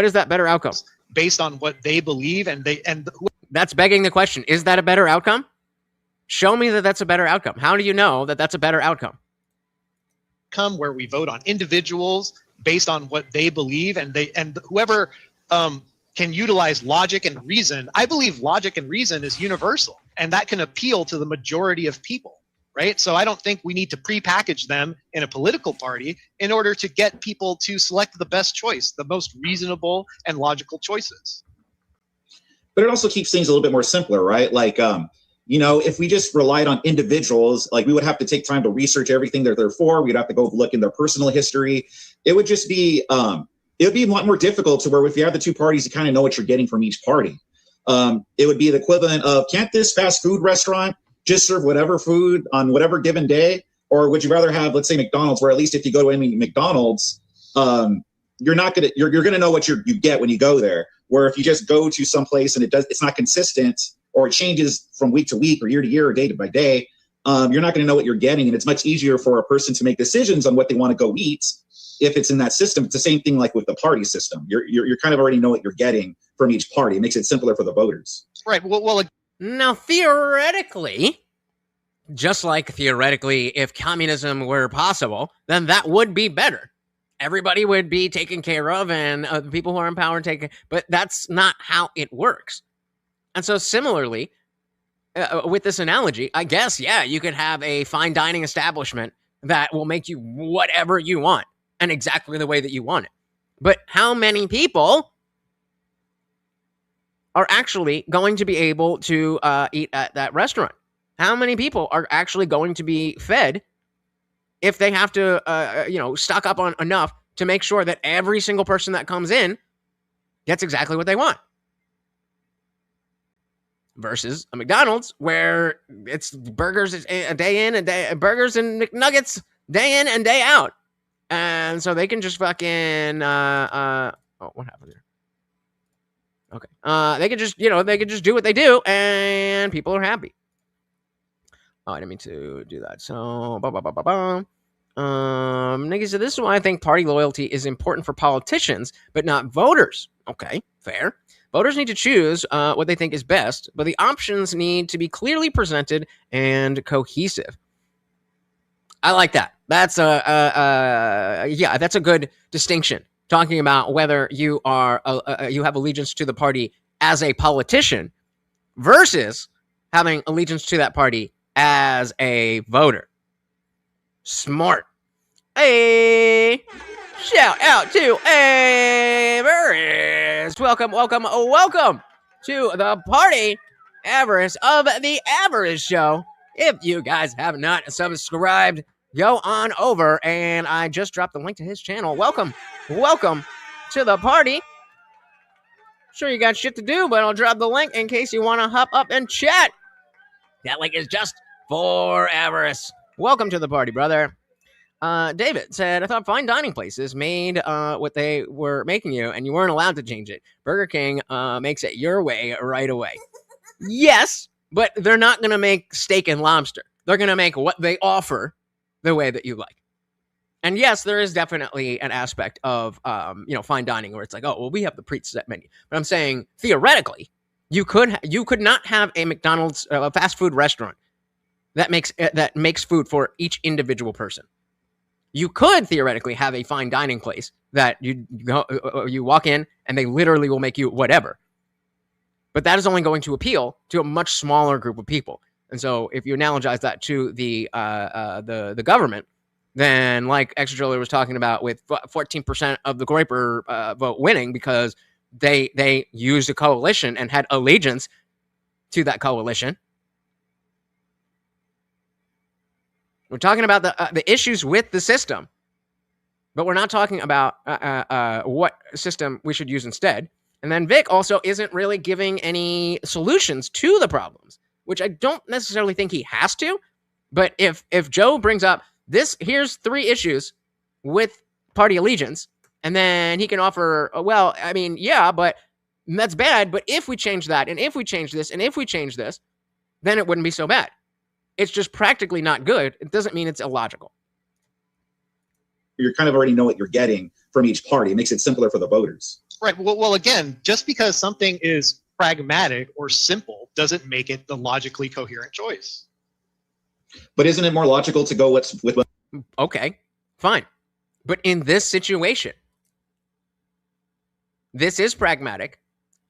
is that better outcome? based on what they believe That's begging the question. Is that a better outcome? Show me that that's a better outcome. How do you know that that's a better outcome? where we vote on individuals based on what they believe and whoever can utilize logic and reason. I believe logic and reason is universal, and that can appeal to the majority of people, right? So I don't think we need to prepackage them in a political party in order to get people to select the best choice, the most reasonable and logical choices. But it also keeps things a little bit more simpler, right? Like, if we just relied on individuals, like we would have to take time to research everything that they're for. We'd have to go look in their personal history. It would just be, it would be a lot more difficult to where if you have the two parties, you kind of know what you're getting from each party. It would be the equivalent of, can't this fast food restaurant just serve whatever food on whatever given day? Or would you rather have, let's say, McDonald's, where at least if you go to any McDonald's, you're going to know what you get when you go there. Where if you just go to some place and it's not consistent, or it changes from week to week or year to year or day by day, you're not going to know what you're getting. And it's much easier for a person to make decisions on what they want to go eat if it's in that system. It's the same thing like with the party system. You're kind of already know what you're getting from each party. It makes it simpler for the voters. Right. Well, Now, theoretically, just like theoretically, if communism were possible, then that would be better. Everybody would be taken care of, and the people who are in power taken. But that's not how it works. And so, similarly, with this analogy, I guess, yeah, you could have a fine dining establishment that will make you whatever you want and exactly the way that you want it. But how many people are actually going to be able to eat at that restaurant? How many people are actually going to be fed if they have to, stock up on enough to make sure that every single person that comes in gets exactly what they want? Versus a McDonald's where it's burgers a day in, burgers and McNuggets day in and day out. And so they can just fucking, what happened there? Okay. They could just do what they do and people are happy. Oh, I didn't mean to do that. So, Nikki said, this is why I think party loyalty is important for politicians, but not voters. Okay, fair. Voters need to choose what they think is best, but the options need to be clearly presented and cohesive. I like that. That's that's a good distinction. Talking about whether you are you have allegiance to the party as a politician versus having allegiance to that party as a voter. Smart. Hey, shout out to Avarice. Welcome to the party, Avarice of the Avarice Show. If you guys have not subscribed, go on over, and I just dropped the link to his channel. Welcome to the party. Sure, you got shit to do, but I'll drop the link in case you want to hop up and chat. That link is just for Avarice. Welcome to the party, brother. David said, I thought fine dining places made what they were making you, and you weren't allowed to change it. Burger King makes it your way right away. Yes, but they're not going to make steak and lobster. They're going to make what they offer the way that you like. And yes, there is definitely an aspect of, fine dining where it's like, oh, well, we have the preset menu. But I'm saying, theoretically, you could not have a McDonald's, a fast food restaurant that makes food for each individual person. You could theoretically have a fine dining place that you walk in and they literally will make you whatever. but that is only going to appeal to a much smaller group of people. And so if you analogize that to the government, then like Extra Driller was talking about with 14% of the Groyper vote winning because they used a coalition and had allegiance to that coalition. We're talking about the issues with the system, but we're not talking about what system we should use instead. And then Vic also isn't really giving any solutions to the problems, which I don't necessarily think he has to. But if Joe brings up this, here's 3 issues with party allegiance, and then he can offer, well, I mean, yeah, but that's bad. But if we change that, and if we change this, and if we change this, then it wouldn't be so bad. It's just practically not good. It doesn't mean it's illogical. You kind of already know what you're getting from each party. It makes it simpler for the voters. Right. Well, again, just because something is pragmatic or simple doesn't make it the logically coherent choice. But isn't it more logical to go with Okay, fine. But in this situation, this is pragmatic.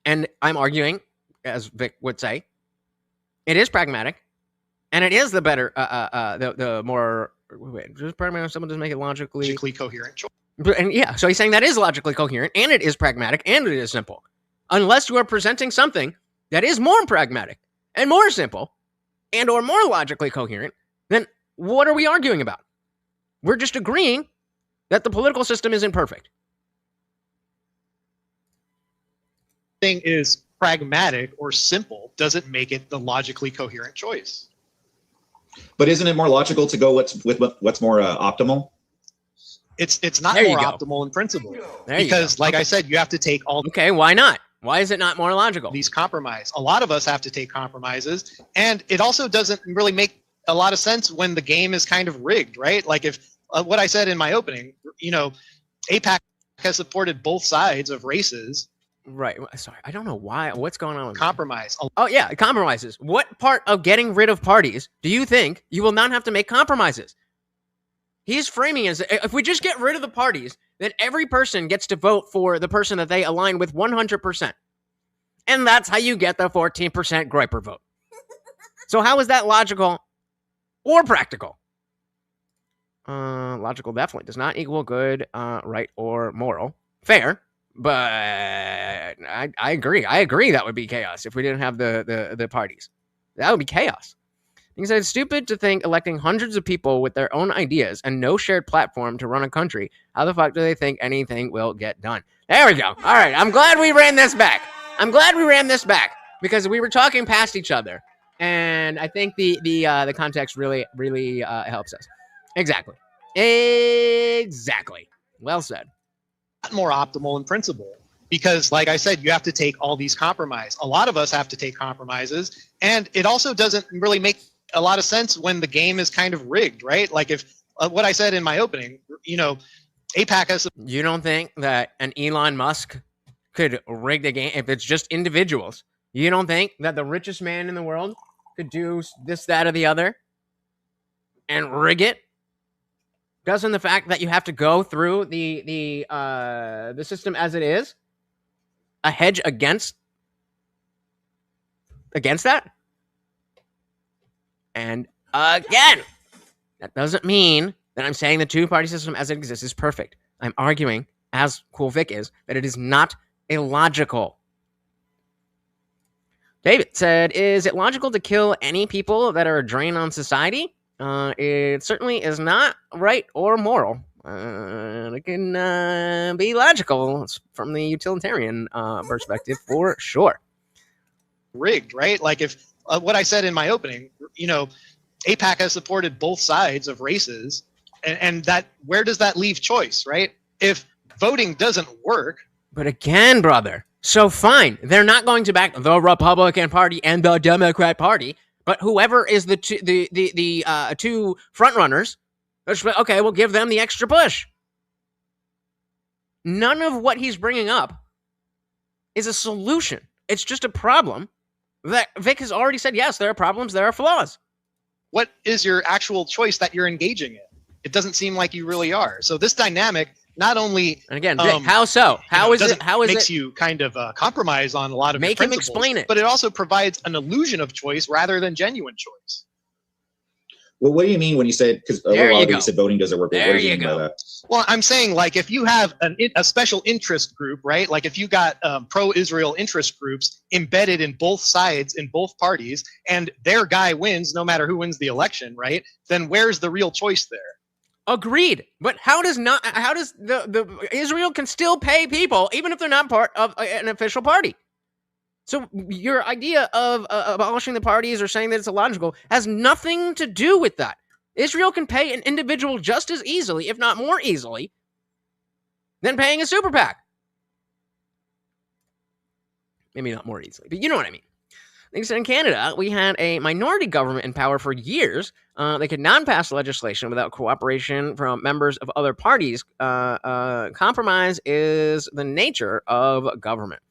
And I'm arguing, as Vic would say, it is pragmatic. And it is the better, the more, just pragmatic, someone doesn't make it logically coherent choice. And yeah, so he's saying that is logically coherent, and it is pragmatic, and it is simple. Unless you are presenting something that is more pragmatic, and more simple, and or more logically coherent, then what are we arguing about? We're just agreeing that the political system isn't perfect. Thing is pragmatic or simple doesn't make it the logically coherent choice. But isn't it more logical to go with what's more optimal? It's not There you more go. optimal in principle. There you Because, go. like I said, you have to take all Okay, why not? Why is it not more logical? these compromise. A lot of us have to take compromises, and it also doesn't really make a lot of sense when the game is kind of rigged, right? Like if what I said in my opening, AIPAC has supported both sides of races. Right. Sorry, I don't know why. What's going on with Compromise. Oh, yeah, compromises. What part of getting rid of parties do you think you will not have to make compromises? He's framing it as if we just get rid of the parties, then every person gets to vote for the person that they align with 100%. And that's how you get the 14% Groyper vote. So how is that logical or practical? Logical definitely does not equal good, right, or moral. Fair. But I agree. I agree that would be chaos if we didn't have the parties. That would be chaos. Because it's stupid to think electing hundreds of people with their own ideas and no shared platform to run a country. How the fuck do they think anything will get done? There we go. All right. I'm glad we ran this back. Because we were talking past each other. And I think the context really helps us. Exactly. Well said. Not more optimal in principle. Because, like I said, you have to take all these compromise. A lot of us have to take compromises, and it also doesn't really make a lot of sense when the game is kind of rigged, right? Like if what I said in my opening, AIPAC has. You don't think that an Elon Musk could rig the game if it's just individuals? You don't think that the richest man in the world could do this, that, or the other and rig it? Doesn't the fact that you have to go through the system as it is a hedge against that? And again, that doesn't mean that I'm saying the two-party system as it exists is perfect. I'm arguing, as Kewl Vic is, that it is not illogical. David said, is it logical to kill any people that are a drain on society? It certainly is not right or moral. It can be logical from the utilitarian perspective for sure. Rigged, right? Like if what I said in my opening, AIPAC has supported both sides of races, and that where does that leave choice, right? If voting doesn't work. But again, brother, so fine, they're not going to back the Republican Party and the Democrat Party, but whoever is the two front runners, okay, we'll give them the extra push. None of what he's bringing up is a solution. It's just a problem that Vic has already said, yes, there are problems, there are flaws. What is your actual choice that you're engaging in? It doesn't seem like you really are. So this dynamic not only And again, Vic, how so? How is it? How is makes it? you kind of compromise on a lot of Make your him principles, explain it. but it also provides an illusion of choice rather than genuine choice. Well, what do you mean when you said, because a There little while you ago go. you said voting doesn't work? There What do you you mean go. by that? Well, I'm saying, like, if you have a special interest group, right? Like if you got pro-Israel interest groups embedded in both sides, in both parties, and their guy wins no matter who wins the election, right? Then where's the real choice there? Agreed. But how does the Israel can still pay people even if they're not part of an official party? So your idea of abolishing the parties or saying that it's illogical has nothing to do with that. Israel can pay an individual just as easily, if not more easily, than paying a super PAC. Maybe not more easily, but you know what I mean. Like I said, in Canada, we had a minority government in power for years. They could not pass legislation without cooperation from members of other parties. Compromise is the nature of government.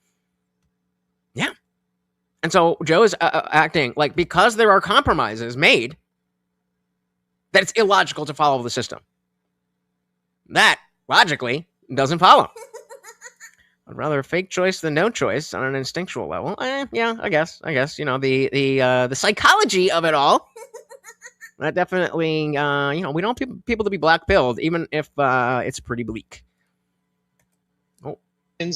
Yeah. And so Joe is acting like because there are compromises made, that it's illogical to follow the system. That, logically, doesn't follow. I'd rather a fake choice than no choice on an instinctual level. Yeah, I guess. You know, the psychology of it all. That definitely, we don't want people to be black-pilled, even if it's pretty bleak.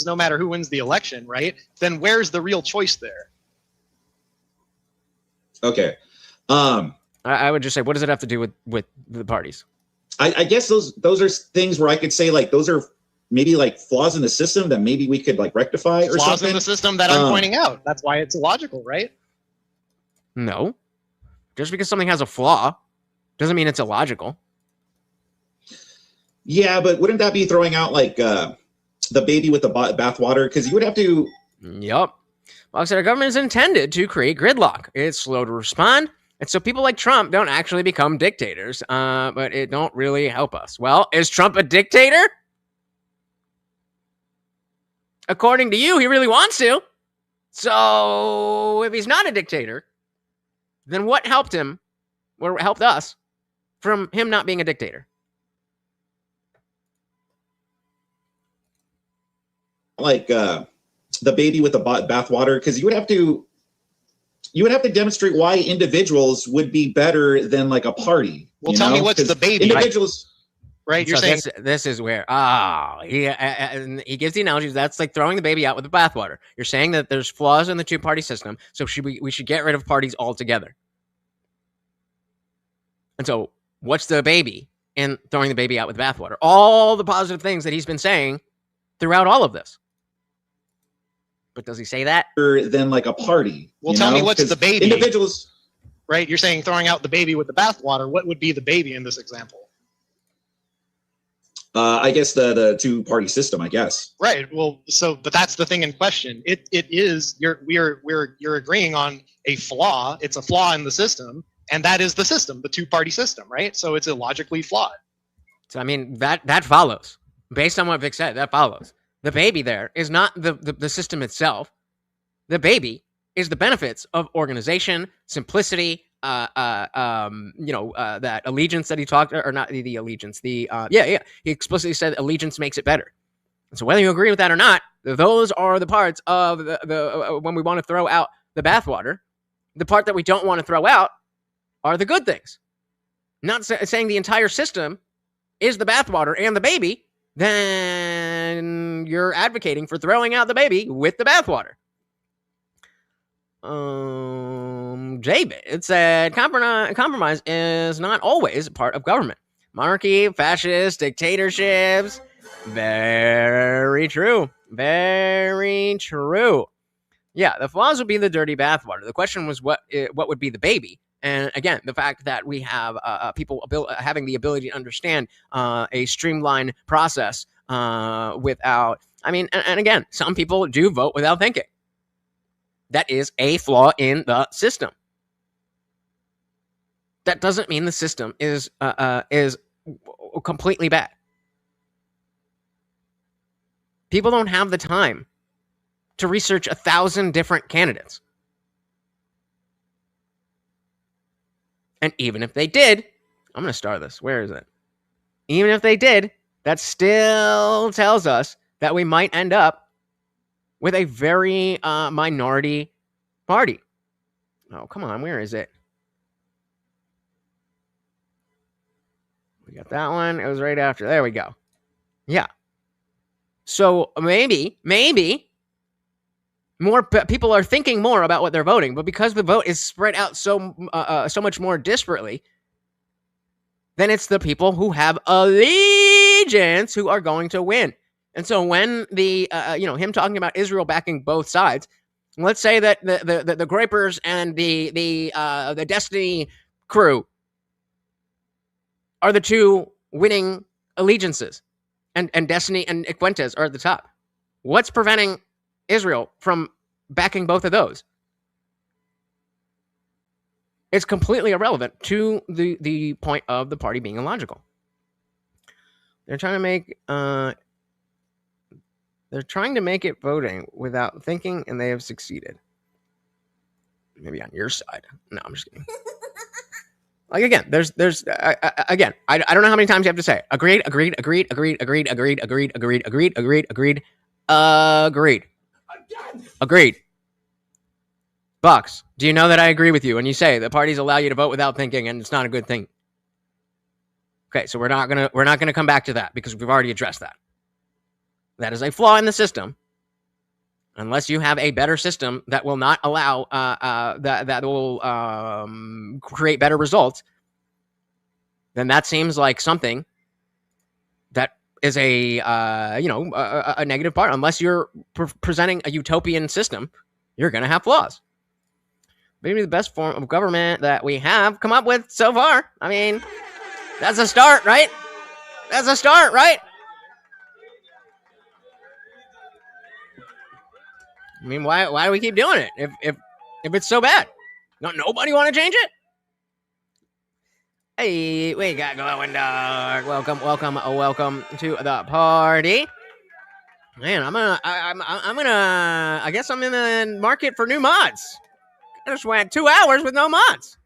No matter who wins the election, right? Then where's the real choice there? Okay. I would just say, what does it have to do with the parties? I guess those are things where I could say, like, those are maybe like flaws in the system that maybe we could like rectify or Flaws something. in the system that I'm pointing out. That's why it's illogical, right? No. Just because something has a flaw doesn't mean it's illogical. Yeah, but wouldn't that be throwing out like the baby with the bathwater? Because you would have to. Yup. Like I said, our government is intended to create gridlock. It's slow to respond. And so people like Trump don't actually become dictators, but it don't really help us. Well, is Trump a dictator? According to you, he really wants to. So if he's not a dictator, then what helped him, or helped us, from him not being a dictator? Like the baby with the bathwater, because you would have to demonstrate why individuals would be better than like a party. Well, tell me what's the baby? Individuals. Right, you're So saying this is where he gives the analogies. That's like throwing the baby out with the bathwater. You're saying that there's flaws in the two-party system, so we should get rid of parties altogether. And so, what's the baby in throwing the baby out with the bathwater? All the positive things that he's been saying throughout all of this. But does he say that? Than like a party. Well, tell me what's the baby? Individuals. Right, you're saying throwing out the baby with the bathwater. What would be the baby in this example? I guess the two-party system, I guess. Right. Well, but that's the thing in question. It is you're agreeing on a flaw. It's a flaw in the system, and that is the system, the two-party system, right? So it's illogically flawed. So I mean that follows. Based on what Vic said, that follows. The baby there is not the system itself. The baby is the benefits of organization, simplicity, that allegiance that he talked, or not the allegiance, he explicitly said allegiance makes it better. So whether you agree with that or not, those are the parts of the when we want to throw out the bathwater. The part that we don't want to throw out are the good things. Not saying the entire system is the bathwater and the baby, then you're advocating for throwing out the baby with the bathwater. David said compromise is not always part of government. Monarchy, fascist, dictatorships. Very true. Very true. Yeah, the flaws would be the dirty bathwater. The question was what would be the baby? And again, the fact that we have people having the ability to understand a streamlined process without, and again, some people do vote without thinking. That is a flaw in the system. That doesn't mean the system is completely bad. People don't have the time to research 1,000 different candidates. And even if they did, I'm going to start this. Where is it? Even if they did, that still tells us that we might end up with a very minority party. Oh, come on. Where is it? We got that one. It was right after. There we go. Yeah. So maybe more people are thinking more about what they're voting, but because the vote is spread out so much more disparately, then it's the people who have allegiance who are going to win. And so when the him talking about Israel backing both sides, let's say that the Grapers and the Destiny crew are the two winning allegiances, and Destiny and Equentes are at the top. What's preventing Israel from backing both of those? It's completely irrelevant to the point of the party being illogical. They're trying to make it voting without thinking, and they have succeeded. Maybe on your side. No, I'm just kidding. Like, again, there's again, I don't know how many times you have to say it. Agreed. Bucks, do you know that I agree with you when you say the parties allow you to vote without thinking, and it's not a good thing? Okay, so we're not gonna come back to that because we've already addressed that. That is a flaw in the system. Unless you have a better system that will not allow that will create better results, then that seems like something that is a negative part. Unless you're presenting a utopian system, you're going to have flaws. Maybe the best form of government that we have come up with so far. I mean, that's a start, right? That's a start, right? I mean, why do we keep doing it if it's so bad? Nobody want to change it? Hey, we got glowing dog. Welcome to the party. Man, I guess I'm in the market for new mods. I just went 2 hours with no mods.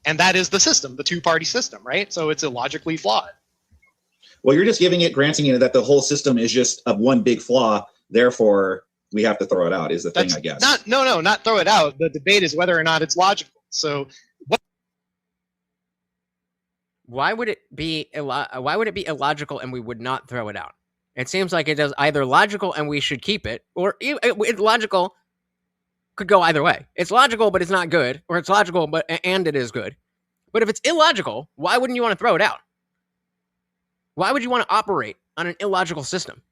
And that is the system, the two-party system, right? So it's illogically flawed. Well, you're just granting it that the whole system is just a one big flaw. Therefore, we have to throw it out. Is the thing, I guess? Not throw it out. The debate is whether or not it's logical. So, why would it be illogical and we would not throw it out? It seems like it is either logical and we should keep it, or it's logical. Could go either way. It's logical, but it's not good, or it's logical, and it is good. But if it's illogical, why wouldn't you want to throw it out? Why would you want to operate on an illogical system?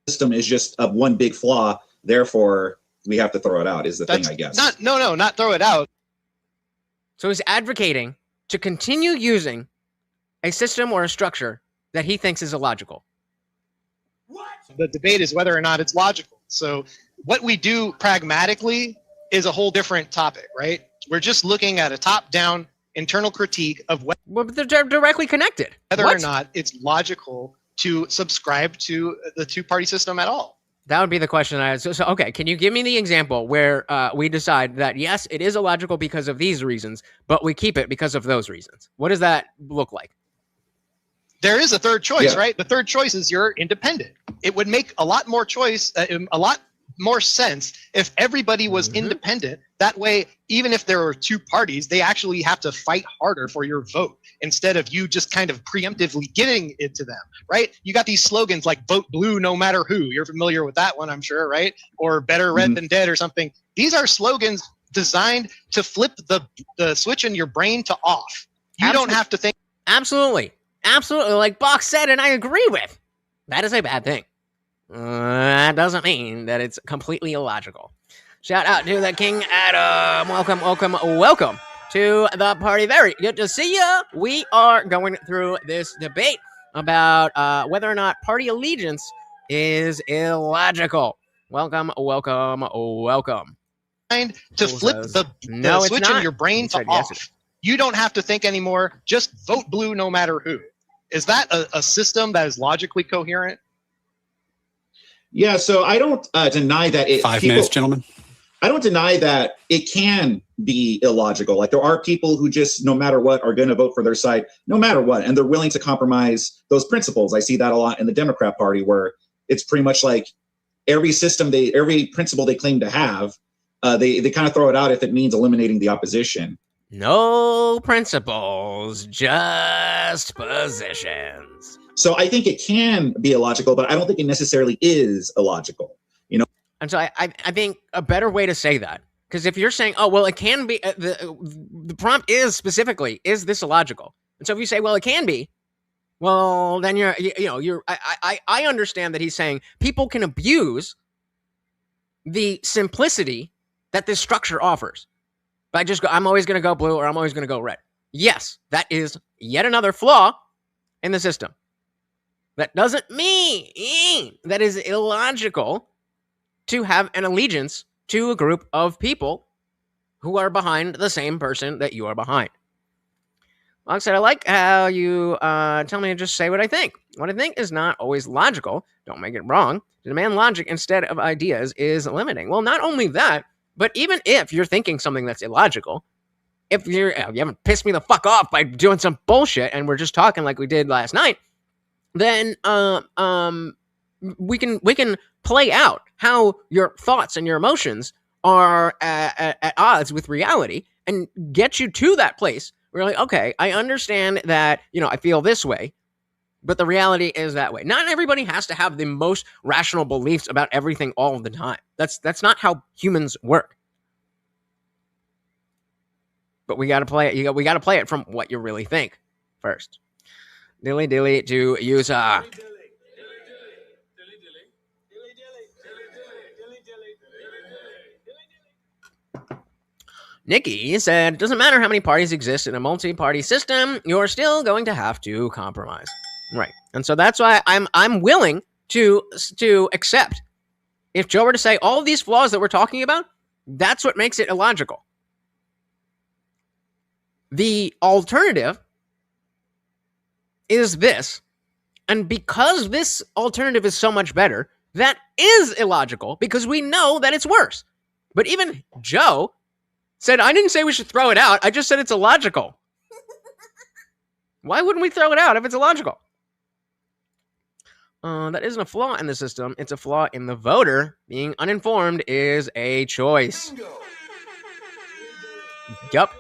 System is just a one big flaw. Therefore, we have to throw it out. Is the thing, I guess? Not throw it out. So he's advocating to continue using a system or a structure that he thinks is illogical. What? The debate is whether or not it's logical. So what we do pragmatically is a whole different topic, right? We're just looking at a top-down internal critique of whether they're directly connected. Or not it's logical to subscribe to the two-party system at all. That would be the question I had. So okay, can you give me the example where we decide that, yes, it is illogical because of these reasons, but we keep it because of those reasons? What does that look like? There is a third choice, right? The third choice is you're independent. It would make a lot more sense if everybody was independent. That way, even if there are two parties, they actually have to fight harder for your vote instead of you just kind of preemptively giving it to them, right? You got these slogans like vote blue no matter who. You're familiar with that one, I'm sure, right? Or better red than dead or something. These are slogans designed to flip the switch in your brain to off. You don't have to think. Absolutely. Like Bach said, and I agree with. That is a bad thing. That doesn't mean that it's completely illogical. Shout out to the King Adam. Welcome to the party. Very good to see you. We are going through this debate about whether or not party allegiance is illogical. Welcome. To flip the switch in your brain to off. You don't have to think anymore. Just vote blue no matter who. Is that a system that is logically coherent? Yeah, so I don't deny that. 5 minutes, gentlemen. I don't deny that it can be illogical. Like there are people who just, no matter what, are going to vote for their side, no matter what, and they're willing to compromise those principles. I see that a lot in the Democrat Party, where it's pretty much like every principle they claim to have, they kind of throw it out if it means eliminating the opposition. No principles, just positions. So I think it can be illogical, but I don't think it necessarily is illogical. And so I think a better way to say that, because if you're saying, oh, well, it can be, the prompt is specifically, is this illogical? And so if you say, well, it can be, well, then I understand that he's saying people can abuse the simplicity that this structure offers. But I'm always going to go blue or I'm always going to go red. Yes, that is yet another flaw in the system. That doesn't mean that is illogical to have an allegiance to a group of people who are behind the same person that you are behind. Like I said, I like how you tell me to just say what I think. What I think is not always logical. Don't make it wrong. To demand logic instead of ideas is limiting. Well, not only that, but even if you're thinking something that's illogical, if you haven't pissed me the fuck off by doing some bullshit and we're just talking like we did last night, then we can play out how your thoughts and your emotions are at odds with reality and get you to that place where you're like, okay, I understand that, I feel this way, but the reality is that way. Not everybody has to have the most rational beliefs about everything all of the time. That's not how humans work. But we got to play it. We got to play it from what you really think first. Dilly dilly to use Nikki said, it doesn't matter how many parties exist in a multi-party system, you're still going to have to compromise. Right. And so that's why I'm willing to accept. If Joe were to say all of these flaws that we're talking about, that's what makes it illogical. The alternative is this. And because this alternative is so much better, that is illogical because we know that it's worse. But even Joe said, I didn't say we should throw it out. I just said it's illogical. Why wouldn't we throw it out if it's illogical? That isn't a flaw in the system. It's a flaw in the voter. Being uninformed is a choice. Yup.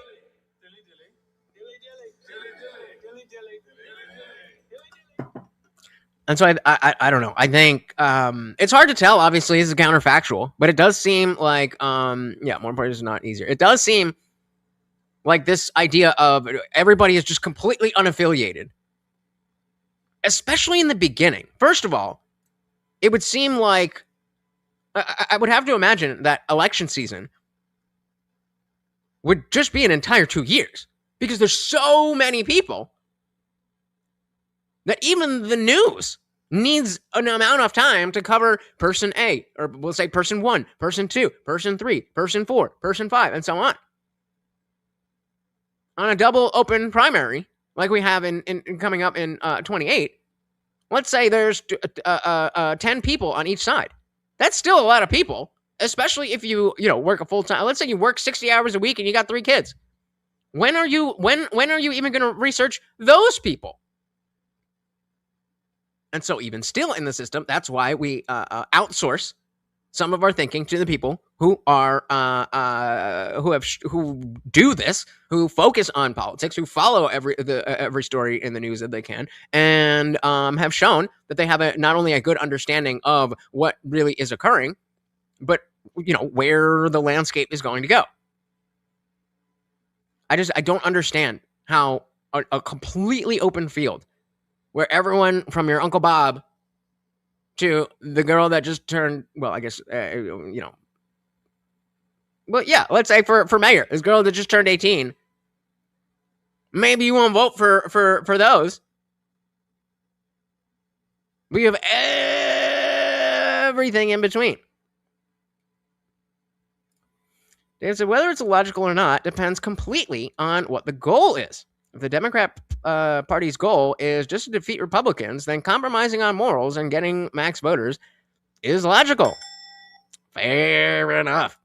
And so I don't know. I think it's hard to tell. Obviously, this is counterfactual, but it does seem like more parties is not easier. It does seem like this idea of everybody is just completely unaffiliated, especially in the beginning. First of all, it would seem like I would have to imagine that election season would just be an entire 2 years because there's so many people that even the news needs an amount of time to cover person A, or we'll say person 1, person 2, person 3, person 4, person 5, and so on. On a double open primary, like we have in coming up in 28, let's say there's 10 people on each side. That's still a lot of people, especially if you work a full time. Let's say you work 60 hours a week and you got 3 kids. When are you even going to research those people? And so even still in the system, that's why we outsource some of our thinking to the people who are who do this, who focus on politics, who follow every story in the news that they can, and have shown that they have not only a good understanding of what really is occurring, but where the landscape is going to go. I don't understand how a completely open field, where everyone from your Uncle Bob to the girl that just turned, well, I guess, well, yeah, let's say for mayor, this girl that just turned 18, maybe you won't vote for those. We have everything in between. Dave said, whether it's illogical or not depends completely on what the goal is. If the Democrat Party's goal is just to defeat Republicans, then compromising on morals and getting max voters is logical. Fair enough.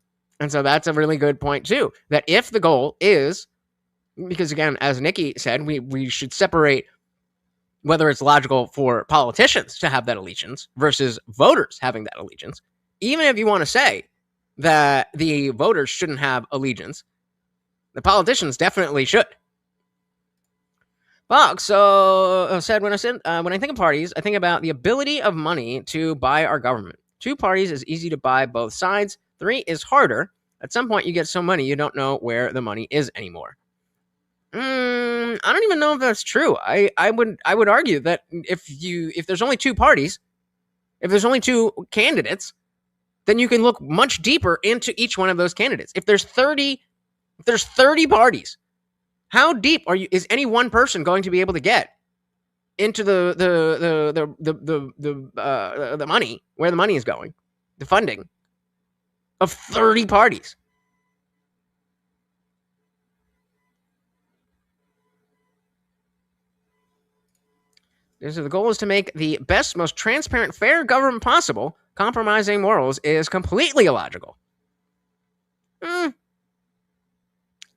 And so that's a really good point too, that if the goal is, because again, as Nikki said, we should separate whether it's logical for politicians to have that allegiance versus voters having that allegiance. Even if you want to say that the voters shouldn't have allegiance, the politicians definitely should. Fox said, when I think of parties, I think about the ability of money to buy our government. 2 parties is easy to buy both sides. 3 is harder. At some point, you get so money you don't know where the money is anymore. I don't even know if that's true. I would argue that if there's only 2 parties, if there's only 2 candidates, then you can look much deeper into each one of those candidates. If there's 30 parties, how deep is any one person going to be able to get into the money, where the money is going, the funding of 30 parties? So the goal is to make the best, most transparent, fair government possible. Compromising morals is completely illogical. I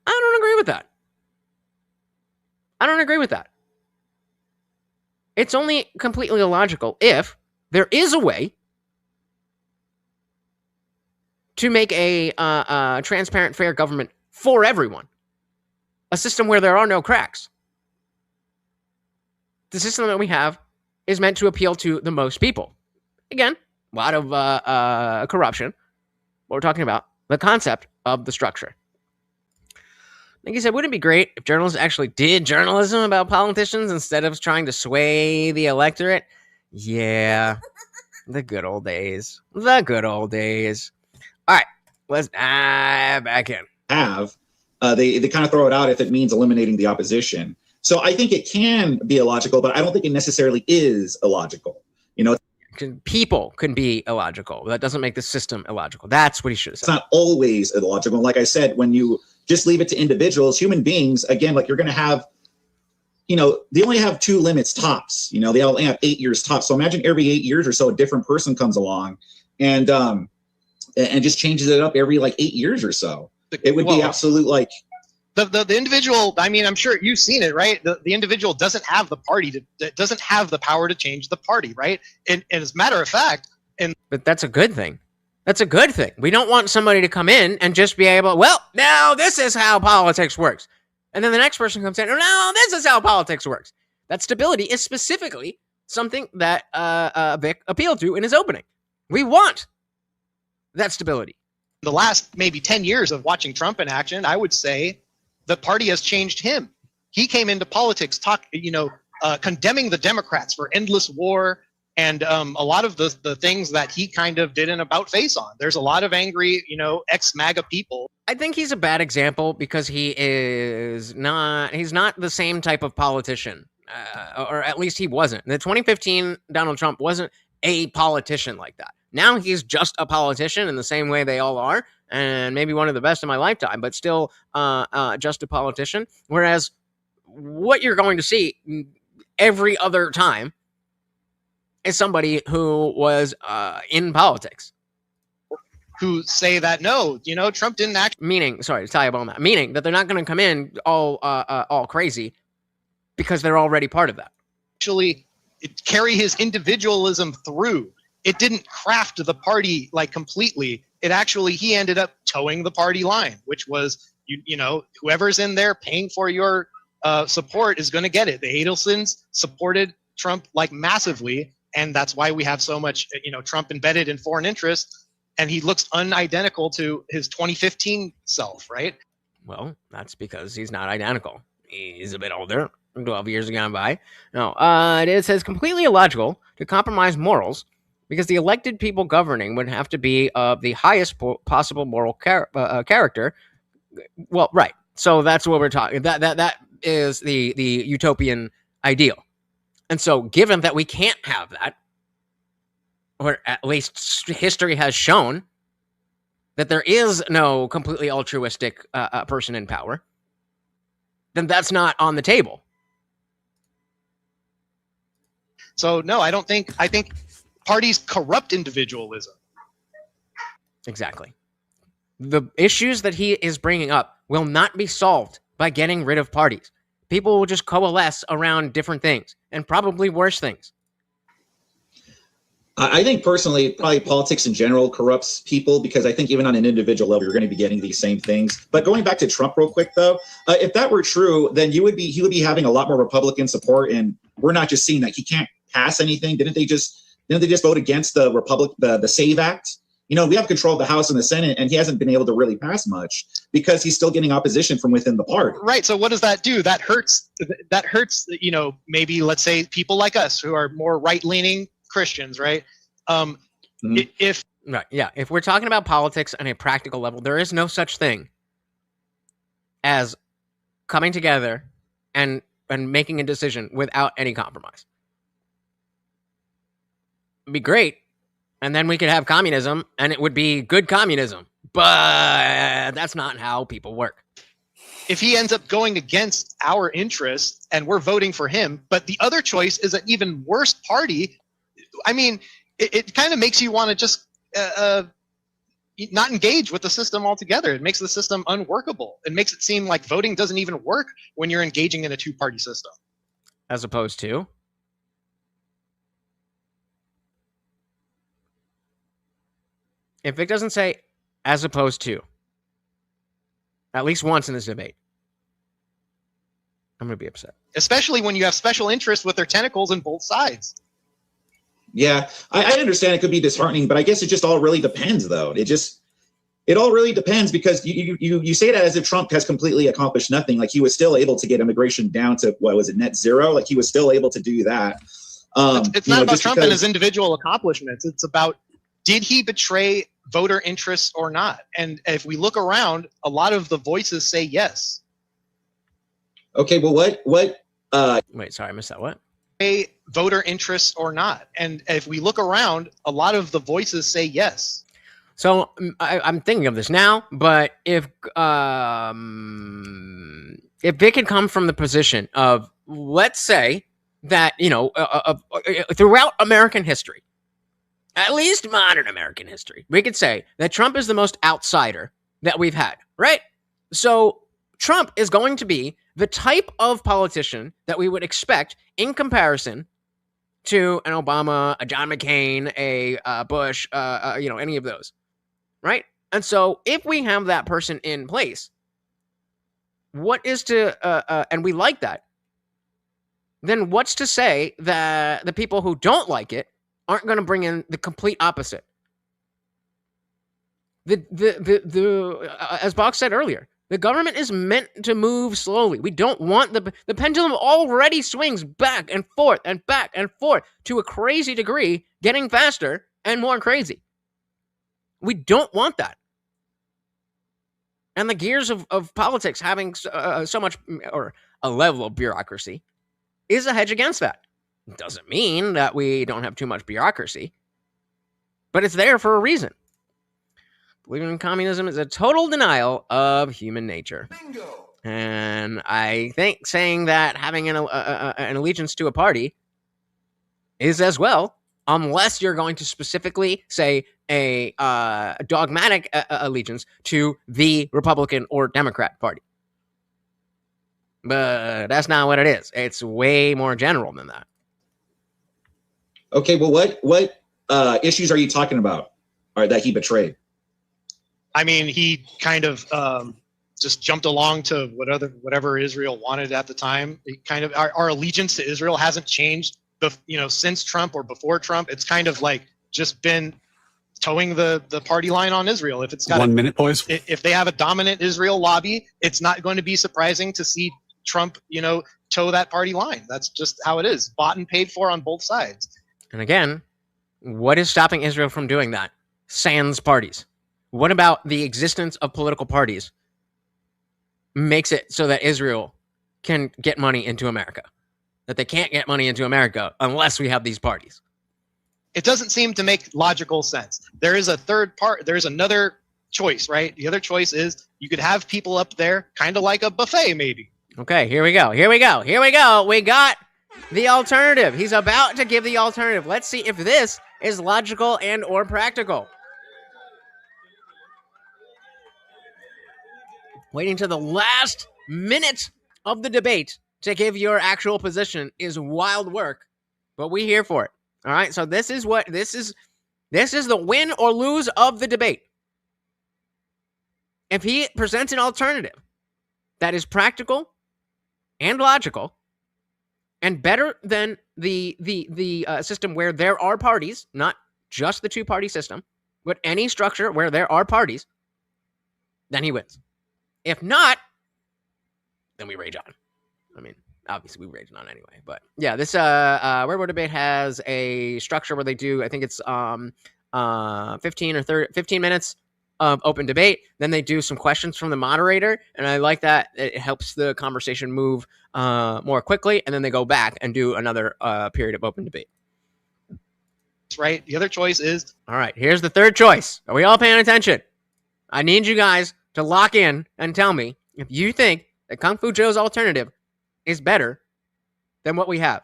don't agree with that. I don't agree with that. It's only completely illogical if there is a way to make a transparent, fair government for everyone. A system where there are no cracks. The system that we have is meant to appeal to the most people. Again, a lot of corruption. What we're talking about, the concept of the structure. Like you said, wouldn't it be great if journalists actually did journalism about politicians instead of trying to sway the electorate? Yeah, the good old days. The good old days. All right, let's dive back in. They kind of throw it out if it means eliminating the opposition. So I think it can be illogical, but I don't think it necessarily is illogical. You know, people can be illogical. That doesn't make the system illogical. That's what he should have said. It's not always illogical. Like I said, when you just leave it to individuals, human beings, again, like you're going to have, you know, they only have 2 limits tops. You know, they only have 8 years tops. So imagine every 8 years or so, a different person comes along and just changes it up every like 8 years or so. It would be absolute like. The individual, I mean, I'm sure you've seen it, right? The individual doesn't have the party doesn't have the power to change the party, right? And as a matter of fact, but that's a good thing. That's a good thing. We don't want somebody to come in and just be able, well, now this is how politics works. And then the next person comes in, no, this is how politics works. That stability is specifically something that Vic appealed to in his opening. We want that stability. The last maybe 10 years of watching Trump in action, I would say the party has changed him. He came into politics condemning the Democrats for endless war and a lot of the things that he kind of did an about face on. There's a lot of angry, ex-MAGA people. I think he's a bad example because he's not the same type of politician, or at least he wasn't. The 2015 Donald Trump wasn't a politician like that. Now he's just a politician in the same way they all are, and maybe one of the best in my lifetime, but still just a politician. Whereas what you're going to see every other time is somebody who was in politics. Who say that, no, Trump didn't act. Meaning, sorry to tie up on that. Meaning that they're not going to come in all crazy because they're already part of that. Actually, carry his individualism through. It didn't craft the party like completely. It actually, he ended up towing the party line, which was, whoever's in there paying for your support is going to get it. The Adelsons supported Trump like massively, and that's why we have so much, Trump embedded in foreign interests, and he looks unidentical to his 2015 self, right? Well, that's because he's not identical. He's a bit older. 12 years have gone by. No, it says completely illogical to compromise morals because the elected people governing would have to be of the highest possible moral character. Well, right. So that's what we're talking. That is the utopian ideal. And so given that we can't have that, or at least history has shown that there is no completely altruistic person in power, then that's not on the table. So no, I think parties corrupt individualism. Exactly. The issues that he is bringing up will not be solved by getting rid of parties. People will just coalesce around different things, and probably worse things. I think personally, probably politics in general corrupts people, because I think even on an individual level, you're going to be getting these same things. But going back to Trump real quick, though, if that were true, then he would be having a lot more Republican support, and we're not just seeing that he can't pass anything. Didn't they just vote against the SAVE Act? We have control of the House and the Senate, and he hasn't been able to really pass much because he's still getting opposition from within the party. Right. So what does that do? That hurts. Maybe let's say people like us who are more right-leaning Christians, right? If we're talking about politics on a practical level, there is no such thing as coming together and making a decision without any compromise. It'd be great, and then we could have communism, and it would be good communism. But that's not how people work. If he ends up going against our interests and we're voting for him, but the other choice is an even worse party, I mean, it kind of makes you want to just not engage with the system altogether. It makes the system unworkable. It makes it seem like voting doesn't even work when you're engaging in a two-party system. As opposed to? If it doesn't say as opposed to at least once in this debate, I'm going to be upset. Especially when you have special interests with their tentacles in both sides. Yeah, I understand it could be disheartening, but I guess it just all really depends, though. It all really depends, because you say that as if Trump has completely accomplished nothing. Like, he was still able to get immigration down to, what was it, net zero? Like, he was still able to do that. It's not about Trump and his individual accomplishments. It's about, did he betray voter interests or not? And if we look around, a lot of the voices say yes. Okay, well, what? Wait, sorry, I missed that. What? Voter interests or not? And if we look around, a lot of the voices say yes. So I'm thinking of this now, but if it could come from the position of, let's say that, throughout American history, at least modern American history, we could say that Trump is the most outsider that we've had, right? So Trump is going to be the type of politician that we would expect in comparison to an Obama, a John McCain, a Bush, any of those, right? And so if we have that person in place, what is to, and we like that, then what's to say that the people who don't like it aren't going to bring in the complete opposite? As Bach said earlier, the government is meant to move slowly. We don't want the pendulum already swings back and forth to a crazy degree, getting faster and more crazy. We don't want that. And the gears of politics having so much, or a level of bureaucracy, is a hedge against that. It doesn't mean that we don't have too much bureaucracy, but it's there for a reason. Believing in communism is a total denial of human nature. Bingo. And I think saying that having an allegiance to a party is as well, unless you're going to specifically say a dogmatic allegiance to the Republican or Democrat Party. But that's not what it is. It's way more general than that. Okay, well, what issues are you talking about that he betrayed? I mean, he kind of just jumped along to whatever Israel wanted at the time. It kind of our allegiance to Israel hasn't changed, since Trump or before Trump. It's kind of like just been towing the party line on Israel. If it's got 1 minute, boys. If they have a dominant Israel lobby, it's not going to be surprising to see Trump, toe that party line. That's just how it is. Bought and paid for on both sides. And again, what is stopping Israel from doing that? Sans parties. What about the existence of political parties makes it so that Israel can get money into America? That they can't get money into America unless we have these parties. It doesn't seem to make logical sense. There is a third part. There's another choice, right? The other choice is you could have people up there kind of like a buffet, maybe. Okay, here we go. We got the alternative. He's about to give the alternative. Let's see if this is logical and or practical. waiting to the last minute of the debate to give your actual position is wild work, but we here for it. All right, so this is the win or lose of the debate. If he presents an alternative that is practical and logical and better than the system where there are parties, not just the two-party system, but any structure where there are parties, then he wins. If not, then we rage on. I mean, obviously we rage on anyway, but yeah, this Word War Debate has a structure where they do, I think it's 15 minutes of open debate. Then they do some questions from the moderator, and I like that. It helps the conversation move more quickly, and then they go back and do another period of open debate. Right. The other choice is... All right, here's the third choice. Are we all paying attention? I need you guys to lock in and tell me if you think that Kung Fu Joe's alternative is better than what we have.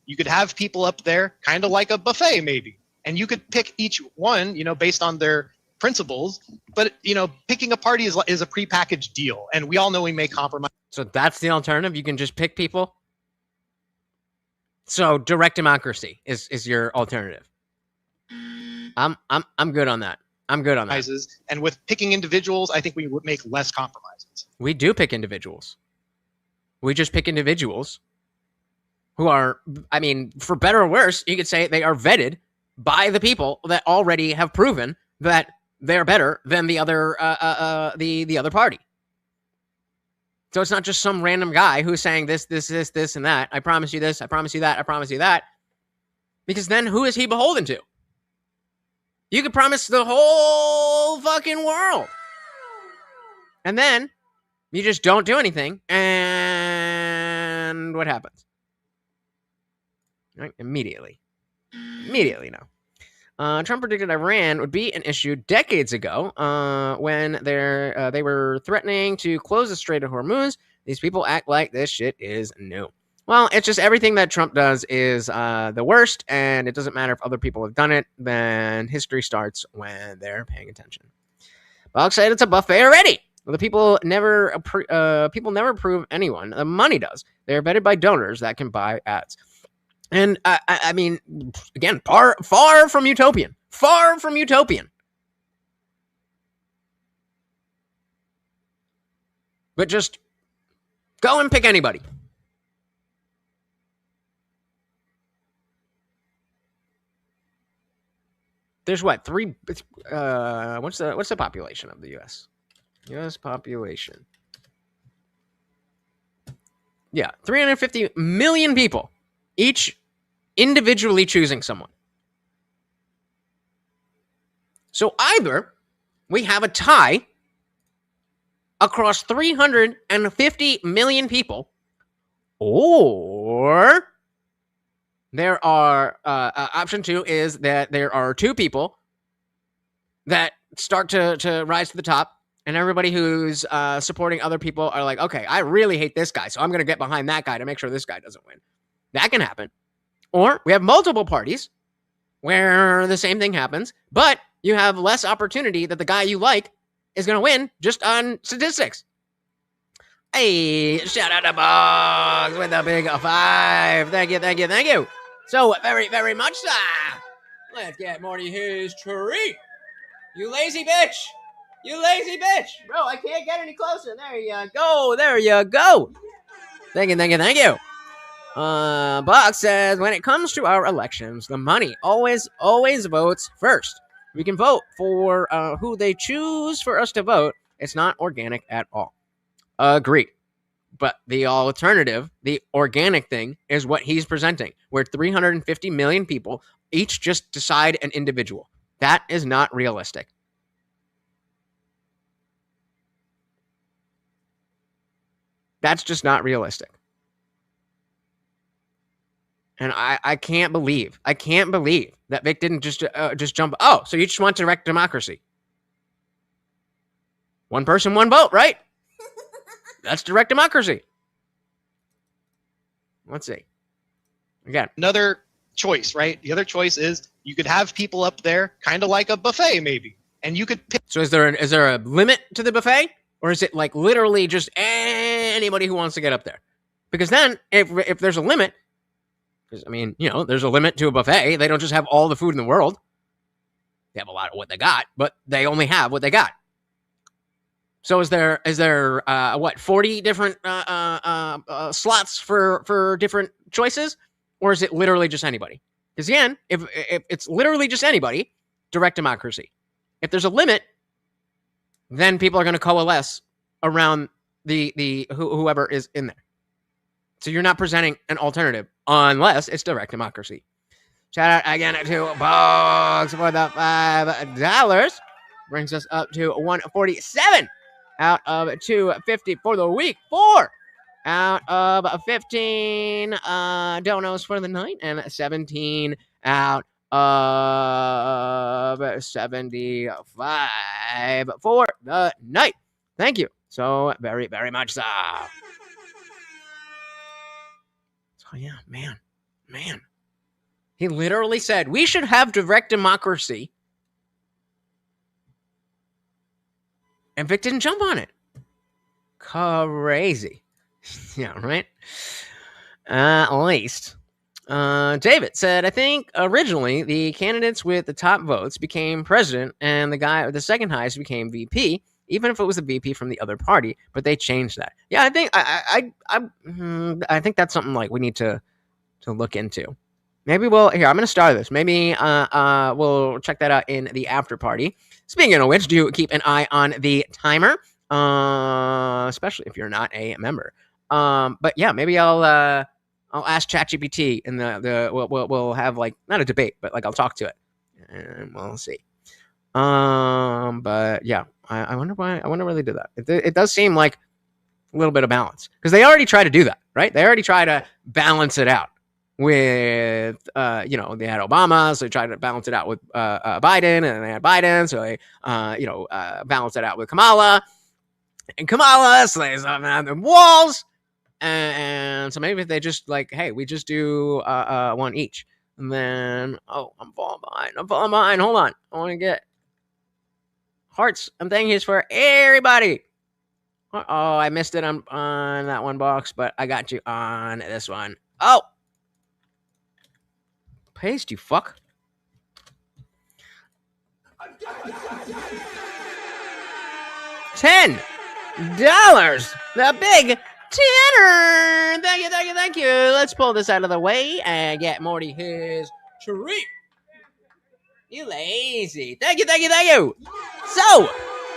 You could have people up there kind of like a buffet maybe, and you could pick each one, based on their principles, but picking a party is a prepackaged deal, and we all know we may compromise. So that's the alternative. You can just pick people. So direct democracy is your alternative. I'm good on that. I'm good on that. And with picking individuals, I think we would make less compromises. We do pick individuals. We just pick individuals who are, I mean, for better or worse, you could say they are vetted by the people that already have proven that they're better than the other the other party. So it's not just some random guy who's saying this, and that. I promise you this. I promise you that. I promise you that. Because then who is he beholden to? You could promise the whole fucking world. And then you just don't do anything. And what happens? Right? Immediately no. Trump predicted Iran would be an issue decades ago when they were threatening to close the Strait of Hormuz. These people act like this shit is new. Well, it's just everything that Trump does is the worst, and it doesn't matter if other people have done it. Then history starts when they're paying attention. Bog said it's a buffet already. Well, the people never approve anyone. The money does. They're vetted by donors that can buy ads. And I mean, again, far from utopian. Far from utopian. But just go and pick anybody. There's what, what's the population of the U.S.? U.S. population. Yeah, 350 million people, each individually choosing someone. So either we have a tie across 350 million people, or there are option two is that there are two people that start to rise to the top, and everybody who's supporting other people are like, okay, I really hate this guy, so I'm going to get behind that guy to make sure this guy doesn't win. That can happen. Or we have multiple parties where the same thing happens, but you have less opportunity that the guy you like is going to win just on statistics. Hey, shout out to Boggs with a big 5. Thank you. So, very, very much, sir. Let's get Morty his treat. You lazy bitch. Bro, I can't get any closer. There you go. Thank you. Boggs says, when it comes to our elections, the money always votes first. We can vote for who they choose for us to vote. It's not organic at all. Agreed. But the alternative, the organic thing, is what he's presenting, where 350 million people each just decide an individual. That is not realistic. That's just not realistic. And I can't believe that Vic didn't just jump. Oh, so you just want direct democracy? One person, one vote, right? That's direct democracy. Let's see. Again, another choice, right? The other choice is you could have people up there kind of like a buffet maybe, and you could pick. So is there a limit to the buffet? Or is it like literally just anybody who wants to get up there? Because then if there's a limit, because I mean, you know, there's a limit to a buffet. They don't just have all the food in the world. They have a lot of what they got, but they only have what they got. So is there 40 different slots for different choices? Or is it literally just anybody? Because again, if it's literally just anybody, direct democracy. If there's a limit, then people are going to coalesce around the whoever is in there. So you're not presenting an alternative unless it's direct democracy. Shout out again to Bogs for the $5. Brings us up to 147 out of 250 for the week. 4 out of 15 donos for the night, and 17 out of 75 for the night. Thank you so very, very much, so. So yeah, man. He literally said, we should have direct democracy. And Vic didn't jump on it. Crazy. Yeah, right? At least. David said, I think originally the candidates with the top votes became president and the guy with the second highest became VP, even if it was a VP from the other party, but they changed that. Yeah, I think I think that's something like we need to look into. Maybe I'm going to start this. Maybe we'll check that out in the after party. Speaking of which, do keep an eye on the timer, especially if you're not a member. But yeah, maybe I'll ask ChatGPT and we'll have like not a debate, but like I'll talk to it and we'll see. But yeah, I wonder why they did that. It does seem like a little bit of balance because they already try to do that, right? They already try to balance it out with, they had Obama, so they tried to balance it out with Biden, and they had Biden, so they, balanced it out with Kamala, and Kamala slays on the walls, and so maybe if they just like, hey, we just do one each, and then, I'm falling behind, hold on, I want to get hearts and thank yous for everybody. I missed it on that one box, but I got you on this one. Paste, you fuck. $10. The big tenner. Thank you. Let's pull this out of the way and get Morty his treat. You lazy. Thank you. So,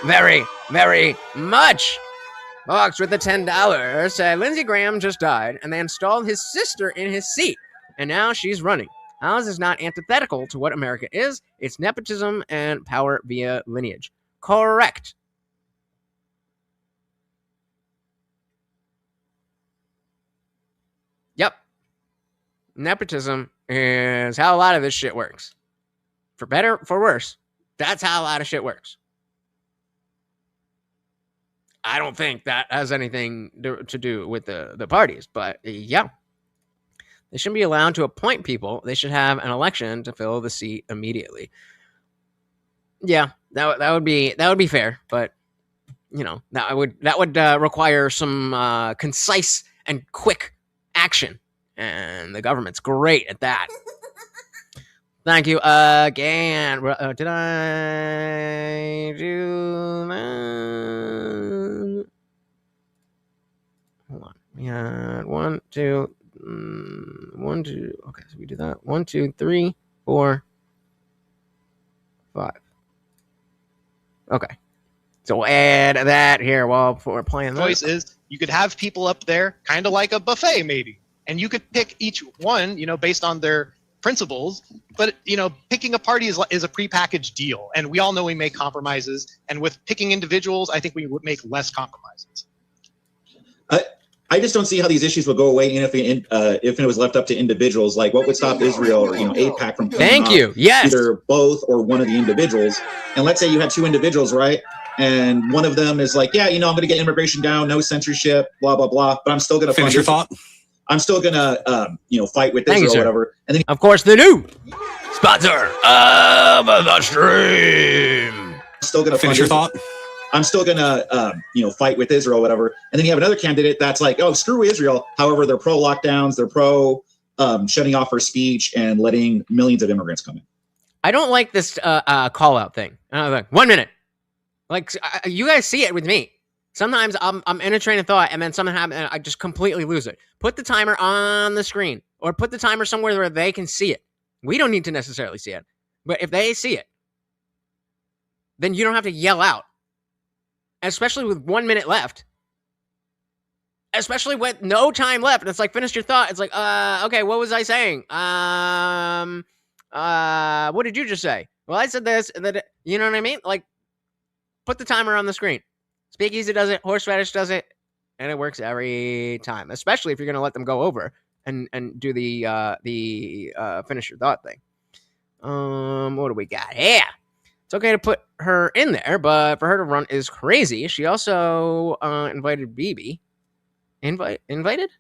very, very much. Box with the $10 said Lindsey Graham just died and they installed his sister in his seat. And now she's running. Ours is not antithetical to what America is. It's nepotism and power via lineage. Correct. Yep. Nepotism is how a lot of this shit works. For better, for worse. That's how a lot of shit works. I don't think that has anything to do with the parties, but yeah. They shouldn't be allowed to appoint people. They should have an election to fill the seat immediately. Yeah, that would be fair, but that would require some concise and quick action, and the government's great at that. Thank you again. Did I do that? Hold on. We had 1, 2. 1, 2. Okay, so we do that. 1, 2, 3, 4, 5. Okay, so we'll add that here while we're playing. The choice is you could have people up there, kind of like a buffet, maybe, and you could pick each one, based on their principles. But picking a party is a prepackaged deal, and we all know we make compromises. And with picking individuals, I think we would make less compromises. I just don't see how these issues would go away if it was left up to individuals. Like, what would stop Israel or AIPAC from putting either both or one of the individuals? And let's say you had two individuals, right? And one of them is like, yeah, I'm going to get immigration down, no censorship, blah blah blah. But I'm still going to finish your thought. I'm still going to fight with Israel or whatever. And then of course the new sponsor of the stream. Still going to finish your thought. I'm still gonna, fight with Israel, or whatever. And then you have another candidate that's like, oh, screw Israel. However, they're pro lockdowns, they're pro shutting off her speech and letting millions of immigrants come in. I don't like this call out thing. And I was like, 1 minute. Like you guys see it with me. Sometimes I'm in a train of thought, and then something happens, and I just completely lose it. Put the timer on the screen, or put the timer somewhere where they can see it. We don't need to necessarily see it, but if they see it, then you don't have to yell out. Especially with 1 minute left. Especially with no time left. And it's like, finish your thought. It's like, okay, what was I saying? What did you just say? Well, I said this, and then, you know what I mean? Like, put the timer on the screen. Speakeasy does it, Horseradish does it, and it works every time. Especially if you're going to let them go over and do the finish your thought thing. What do we got? Yeah. It's okay to put her in there, but for her to run is crazy. She also invited BB. Invited?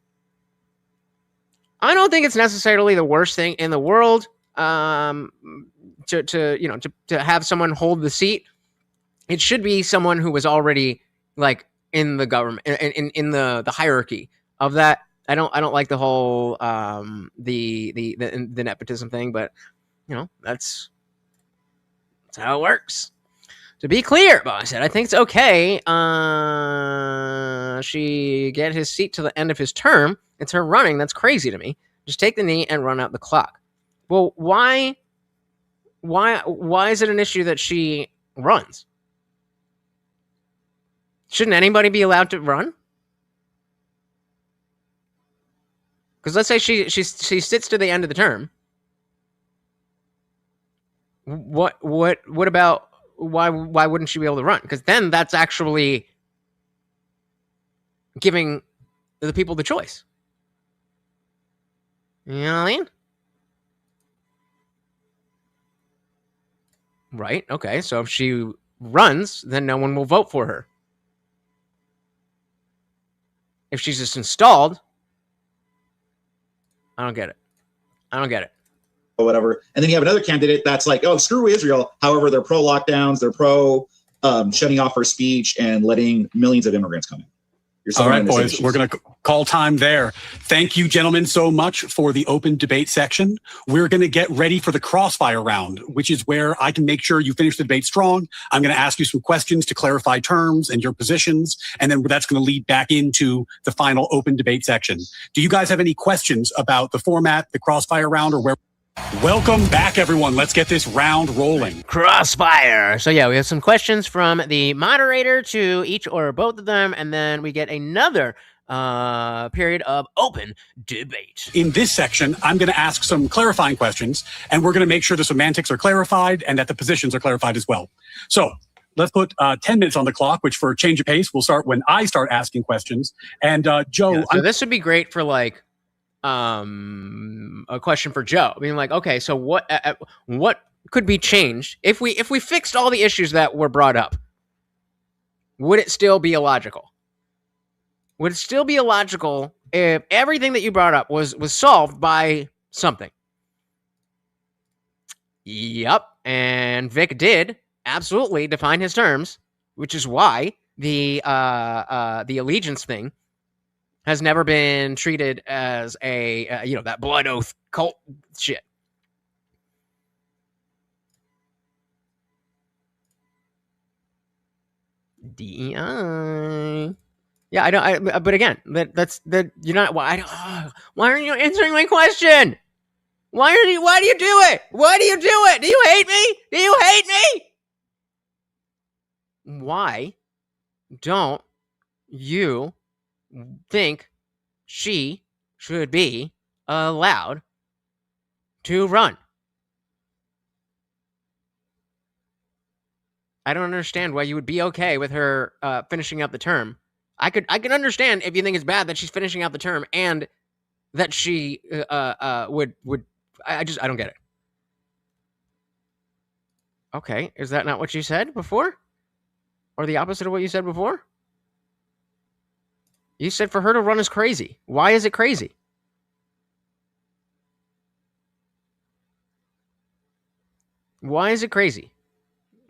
I don't think it's necessarily the worst thing in the world to have someone hold the seat. It should be someone who was already like in the government, in the hierarchy of that. I don't like the whole the nepotism thing, but that's how it works. To be clear, Bob said, I think it's okay. She get his seat to the end of his term. It's her running. That's crazy to me. Just take the knee and run out the clock. Well, why is it an issue that she runs? Shouldn't anybody be allowed to run? Because let's say she sits to the end of the term. What about why wouldn't she be able to run? Because then that's actually giving the people the choice. You know what I mean? Right. Okay. So if she runs, then no one will vote for her. If she's just installed, I don't get it. Or whatever. And then you have another candidate that's like, oh, screw Israel. However, they're pro lockdowns, they're pro shutting off her speech and letting millions of immigrants come in. All right, boys, we're going to call time there. Thank you, gentlemen, so much for the open debate section. We're going to get ready for the crossfire round, which is where I can make sure you finish the debate strong. I'm going to ask you some questions to clarify terms and your positions, and then that's going to lead back into the final open debate section. Do you guys have any questions about the format, the crossfire round, or where? Welcome back, everyone. Let's get this round rolling. Crossfire. So yeah, we have some questions from the moderator to each or both of them, and then we get another period of open debate. In this section, I'm going to ask some clarifying questions, and we're going to make sure the semantics are clarified and that the positions are clarified as well. So let's put 10 minutes on the clock, which for change of pace, will start when I start asking questions. And Joe... Yeah, so this would be great for like a question for Joe. I mean, like, okay, so what could be changed if we fixed all the issues that were brought up? Would it still be illogical? Would it still be illogical if everything that you brought up was solved by something? Yep, and Vic did absolutely define his terms, which is why the allegiance thing has never been treated as a, that blood oath cult shit. DEI. Yeah, I don't. But again, that's you're not. Why aren't you answering my question? Why do you do it? Why do you do it? Do you hate me? Do you hate me? Why don't you think she should be allowed to run? I don't understand why you would be okay with her finishing out the term. I can understand if you think it's bad that she's finishing out the term and that she would. I don't get it. Okay, is that not what you said before, or the opposite of what you said before? You said for her to run is crazy. Why is it crazy? Why is it crazy?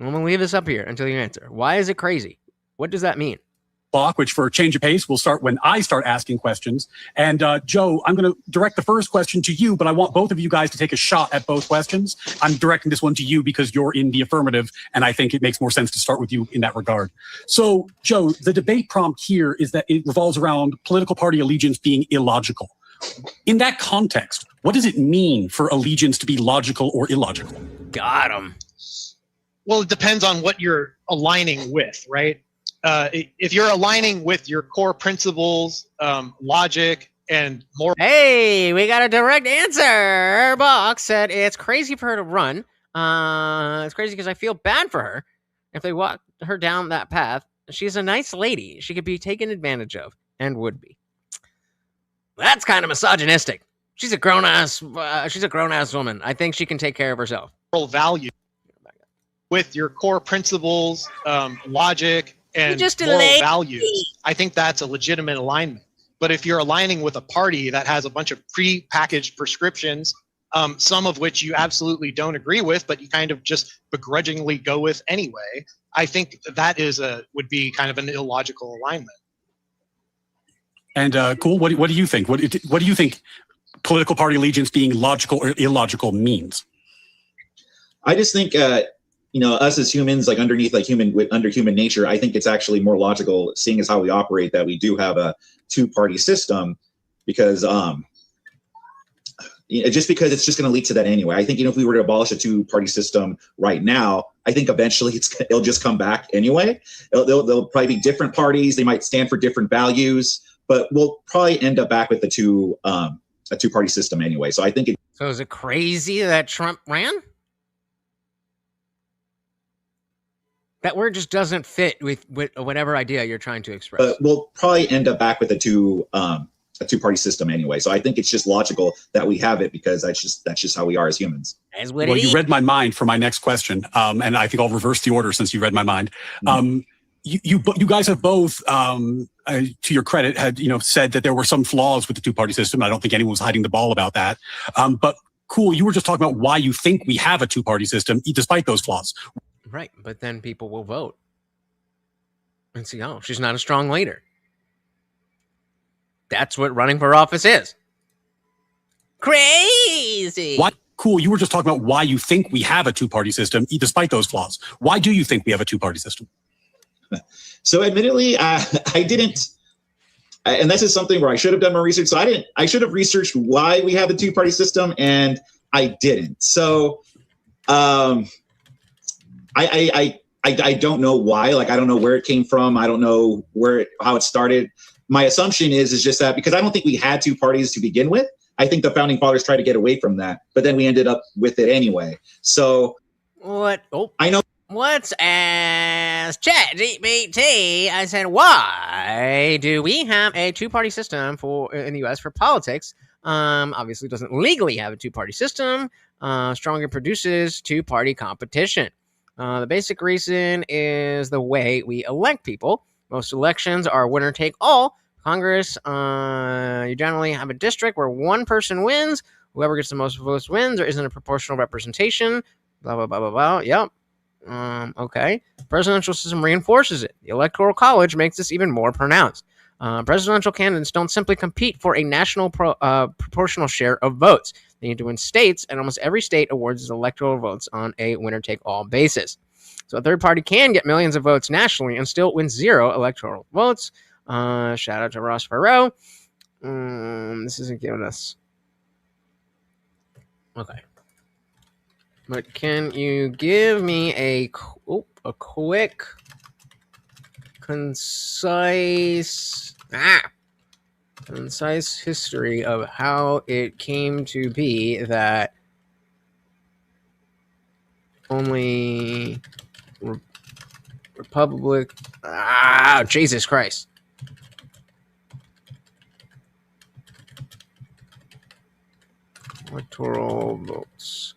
I'm going to leave this up here until you answer. Why is it crazy? What does that mean? Block, which for a change of pace will start when I start asking questions. And Joe, I'm going to direct the first question to you, but I want both of you guys to take a shot at both questions. I'm directing this one to you because you're in the affirmative, and I think it makes more sense to start with you in that regard. So, Joe, the debate prompt here is that it revolves around political party allegiance being illogical. In that context, what does it mean for allegiance to be logical or illogical? Got him. Well, it depends on what you're aligning with, right? If you're aligning with your core principles, logic, and moral. Hey, we got a direct answer. Box said it's crazy for her to run. It's crazy because I feel bad for her. If they walk her down that path, she's a nice lady. She could be taken advantage of and would be. That's kind of misogynistic. She's a grown ass woman. I think she can take care of herself. Value with your core principles, logic, and just moral values. I think that's a legitimate alignment. But if you're aligning with a party that has a bunch of pre-packaged prescriptions, some of which you absolutely don't agree with, but you kind of just begrudgingly go with anyway, I think that would be kind of an illogical alignment. And Kewl, what do you think? What do you think political party allegiance being logical or illogical means? I just think, us as humans, like under human nature, I think it's actually more logical, seeing as how we operate, that we do have a two-party system, because just because it's just going to lead to that anyway. I think if we were to abolish a two-party system right now, I think eventually it'll just come back anyway. They'll probably be different parties. They might stand for different values, but we'll probably end up back with a two-party system anyway. So I think So is it crazy that Trump ran? That word just doesn't fit with whatever idea you're trying to express. we'll probably end up back with a two-party system anyway. So I think it's just logical that we have it, because that's just how we are as humans. Well, you read my mind for my next question, and I think I'll reverse the order since you read my mind. You guys have both, to your credit, had said that there were some flaws with the two-party system. I don't think anyone was hiding the ball about that. But Kewl, you were just talking about why you think we have a two-party system despite those flaws. Right, but then people will vote and see, oh, she's not a strong leader. That's what running for office is. Crazy. Why? Kewl, you were just talking about why you think we have a two-party system despite those flaws. Why do you think we have a two-party system? So admittedly, I didn't, and this is something where I should have done more research. So I should have researched why we have a two-party system, and I didn't. So I don't know why. Like, I don't know where it came from. I don't know how it started. My assumption is just that because I don't think we had two parties to begin with. I think the founding fathers tried to get away from that, but then we ended up with it anyway. So what? Oh, I know. What's as ChatGPT? I said, why do we have a two-party system in the U.S. for politics? Obviously, doesn't legally have a two-party system. Stronger produces two-party competition. The basic reason is the way we elect people. Most elections are winner take all. Congress, you generally have a district where one person wins. Whoever gets the most votes wins. There isn't a proportional representation. Blah, blah, blah, blah, blah. Yep. Okay. Presidential system reinforces it. The Electoral College makes this even more pronounced. Presidential candidates don't simply compete for a national proportional share of votes. They need to win states, and almost every state awards its electoral votes on a winner-take-all basis. So a third party can get millions of votes nationally and still win zero electoral votes. Shout out to Ross Perot. This isn't giving us... Okay. But can you give me a quick, concise history of how it came to be that only Republic... Jesus Christ. Electoral votes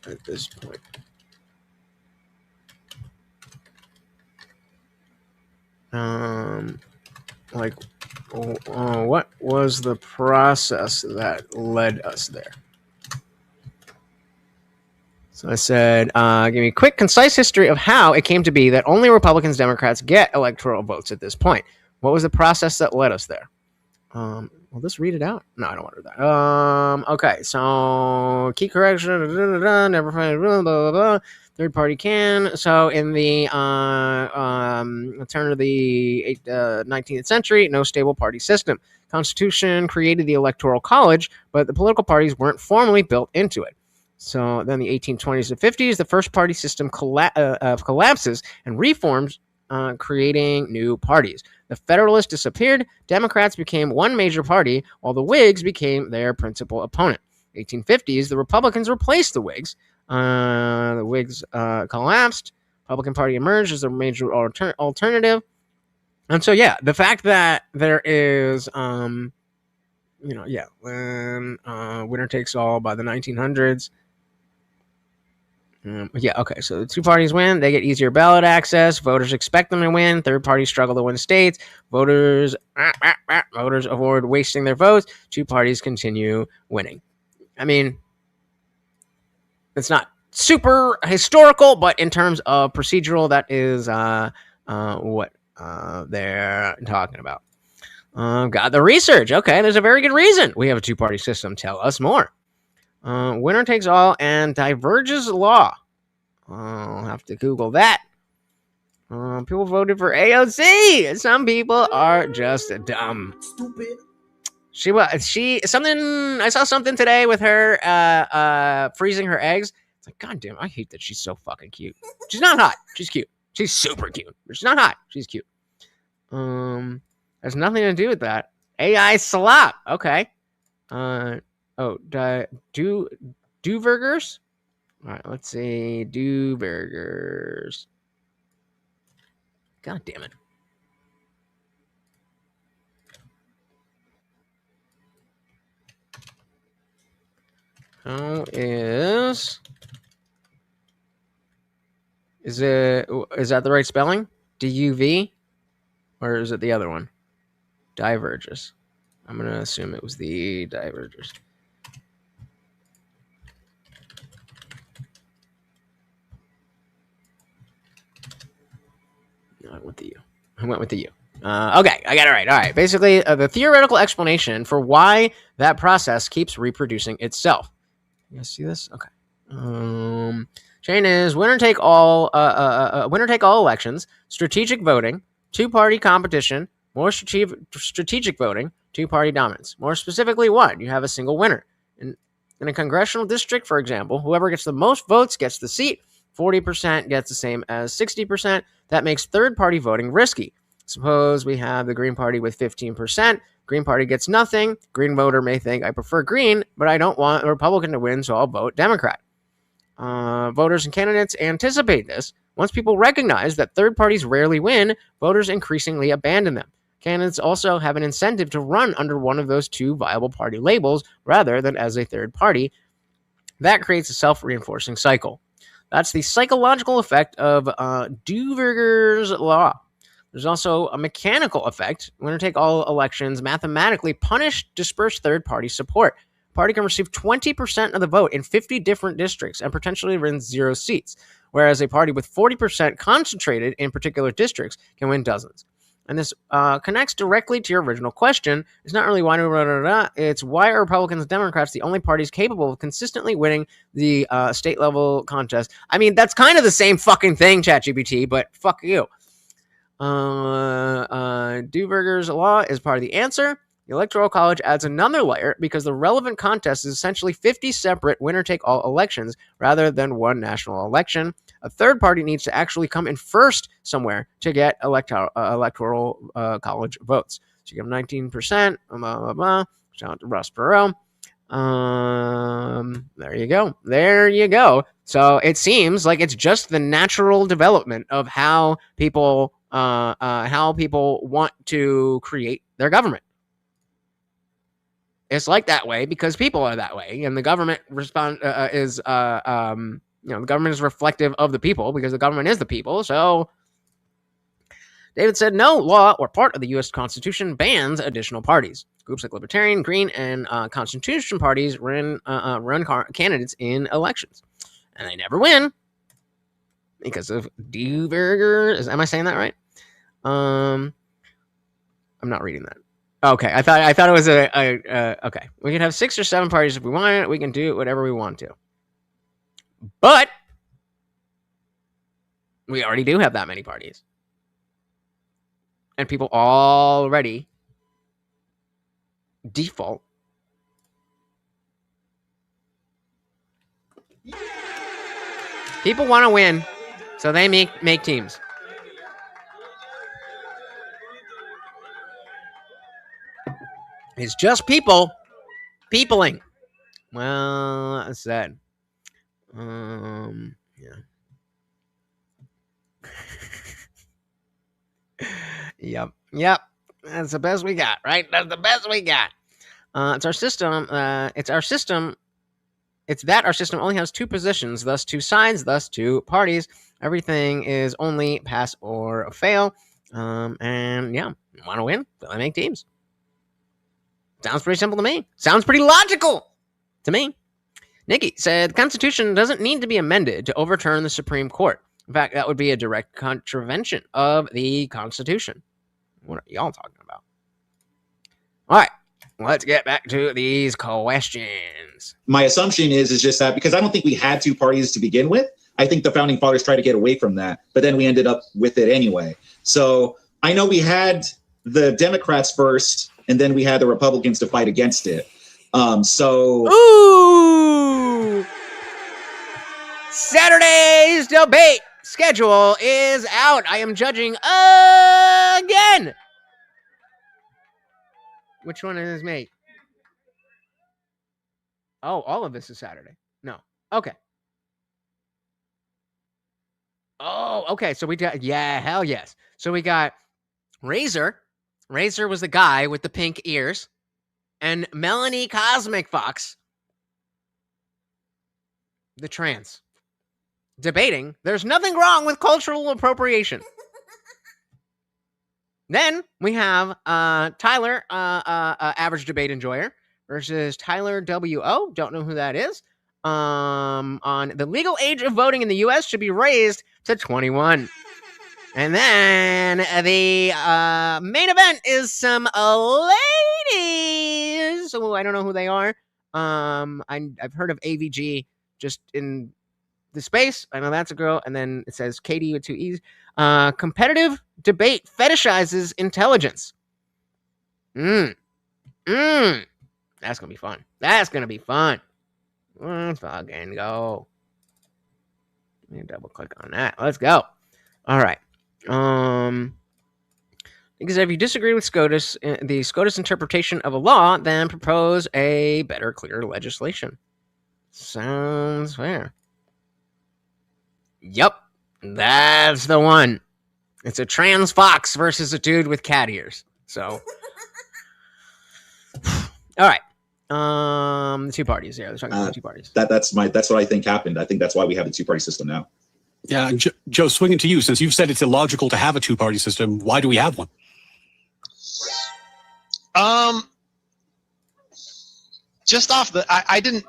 at this point. What was the process that led us there? So I said, give me a quick, concise history of how it came to be that only Republicans, Democrats get electoral votes at this point. What was the process that led us there? Will this read it out? No, I don't want to do that. Okay, so key correction, never find blah, blah, blah. Third party can. So in the turn of the 19th century, no stable party system. Constitution created the Electoral College, but the political parties weren't formally built into it. So then the 1820s and 50s, the first party system collapses and reforms, creating new parties. The Federalists disappeared. Democrats became one major party, while the Whigs became their principal opponent. 1850s, the Republicans replaced the Whigs. The Whigs collapsed. Republican Party emerged as a major alternative. And so, yeah, the fact that there is, when winner takes all by the 1900s. Okay, so the two parties win. They get easier ballot access. Voters expect them to win. Third parties struggle to win states. Voters avoid wasting their votes. Two parties continue winning. I mean, it's not super historical, but in terms of procedural, that is what they're talking about. Got the research. Okay, there's a very good reason we have a two-party system. Tell us more. Winner takes all and diverges law. I'll have to Google that. People voted for AOC. Some people are just dumb. Stupid. I saw something today with her freezing her eggs. It's like, God damn, I hate that she's so fucking cute. She's not hot. She's cute. She's super cute. But she's not hot. She's cute. Has nothing to do with that. AI slop. Okay. Do burgers? All right, let's see. Do burgers. God damn it. How is that the right spelling? DUV? Or is it the other one? Diverges. I'm going to assume it was the diverges. No, I went with the U. Okay, I got it right. All right. Basically, the theoretical explanation for why that process keeps reproducing itself. You guys see this? Okay. Chain is winner take all elections, strategic voting, two-party competition, more strategic voting, two-party dominance. More specifically, what? You have a single winner. In a congressional district, for example, whoever gets the most votes gets the seat. 40% gets the same as 60%. That makes third-party voting risky. Suppose we have the Green Party with 15%. Green Party gets nothing. Green voter may think, I prefer Green, but I don't want a Republican to win, so I'll vote Democrat. Voters and candidates anticipate this. Once people recognize that third parties rarely win, voters increasingly abandon them. Candidates also have an incentive to run under one of those two viable party labels rather than as a third party. That creates a self-reinforcing cycle. That's the psychological effect of Duverger's law. There's also a mechanical effect. Winner-take-all elections mathematically punish dispersed third-party support. A party can receive 20% of the vote in 50 different districts and potentially win 0 seats, whereas a party with 40% concentrated in particular districts can win dozens. And this connects directly to your original question. It's not really it's why are Republicans and Democrats the only parties capable of consistently winning the state-level contest? I mean, that's kind of the same fucking thing, ChatGPT, but fuck you. Duverger's law is part of the answer. The Electoral College adds another layer because the relevant contest is essentially 50 separate winner-take-all elections rather than one national election. A third party needs to actually come in first somewhere to get electoral college votes. So you have 19%, blah, blah, blah. Shout out to Ross Perot. There you go. So it seems like it's just the natural development of how people want to create their government. It's like that way because people are that way, and the government the government is reflective of the people because the government is the people. So David said, no law or part of the U.S. Constitution bans additional parties. Groups like Libertarian, Green, and Constitution parties run candidates in elections. and they never win because of Dewberger. Am I saying that right? I'm not reading that. Okay, I thought it was okay. We can have 6 or 7 parties if we want it. We can do whatever we want to. But we already do have that many parties. And people already default. People want to win, so they make teams. It's just peopling. Well, that's sad. Yeah. Yep. That's the best we got, right? That's the best we got. It's our system. It's that our system only has 2 positions, thus 2 sides, thus 2 parties. Everything is only pass or fail. And yeah, want to win? So I make teams. Sounds pretty simple to me. Sounds pretty logical to me. Nikki said the Constitution doesn't need to be amended to overturn the Supreme Court. In fact, that would be a direct contravention of the Constitution. What are y'all talking about? All right, let's get back to these questions. My assumption is just that because I don't think we had 2 parties to begin with. I think the founding fathers tried to get away from that, but then we ended up with it anyway. So I know we had the Democrats first, and then we had the Republicans to fight against it. Ooh! Saturday's debate schedule is out. I am judging again. Which one is me? Oh, all of this is Saturday. No. Okay. Oh, okay. So we got, hell yes. So we got Razor. Razor was the guy with the pink ears. And Melanie Cosmic Fox, the trans, debating there's nothing wrong with cultural appropriation. Then we have Tyler, average debate enjoyer, versus Tyler W.O. Don't know who that is. On the legal age of voting in the U.S. should be raised to 21. And then the main event is some ladies. So I don't know who they are. I've heard of AVG just in the space. I know that's a girl. And then it says Katie with 2 E's. Competitive debate fetishizes intelligence. That's gonna be fun. Let's fucking go. Let me double click on that. Let's go. All right. Because if you disagree with SCOTUS, the SCOTUS interpretation of a law, then propose a better, clearer legislation. Sounds fair. Yep, that's the one. It's a trans fox versus a dude with cat ears. So, all right. The 2 parties. Yeah, they're talking about 2 parties. That's what I think happened. I think that's why we have a 2-party system now. Yeah, Joe, swinging to you, since you've said it's illogical to have a 2-party system, why do we have one? Just off the, I didn't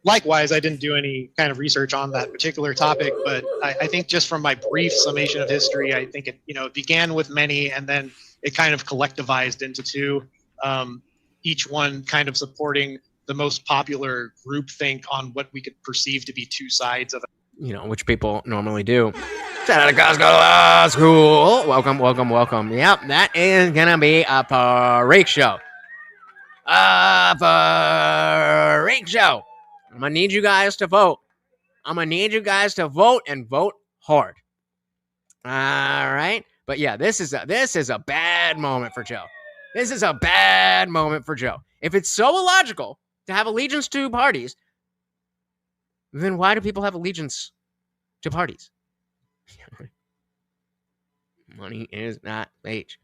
likewise, I didn't do any kind of research on that particular topic, but I think just from my brief summation of history, I think it, it began with many and then it kind of collectivized into 2, each one kind of supporting the most popular groupthink on what we could perceive to be 2 sides of it. Which people normally do. Shout out to Costco Law School. Welcome. Yep, that is gonna be a freak show. I'm gonna need you guys to vote. I'm gonna need you guys to vote and vote hard. All right, but yeah, this is a bad moment for Joe. This is a bad moment for Joe. If it's so illogical to have allegiance to parties, then why do people have allegiance to parties? Money is not age.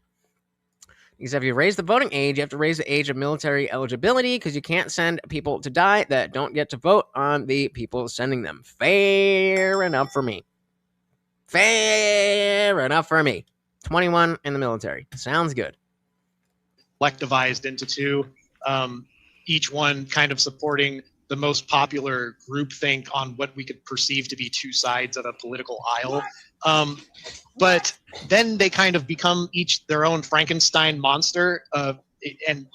Because if you raise the voting age, you have to raise the age of military eligibility because you can't send people to die that don't get to vote on the people sending them. Fair enough for me. 21 in the military. Sounds good. Collectivized into 2, each one kind of supporting the most popular groupthink on what we could perceive to be two sides of a political aisle. But then they kind of become each their own Frankenstein monster, and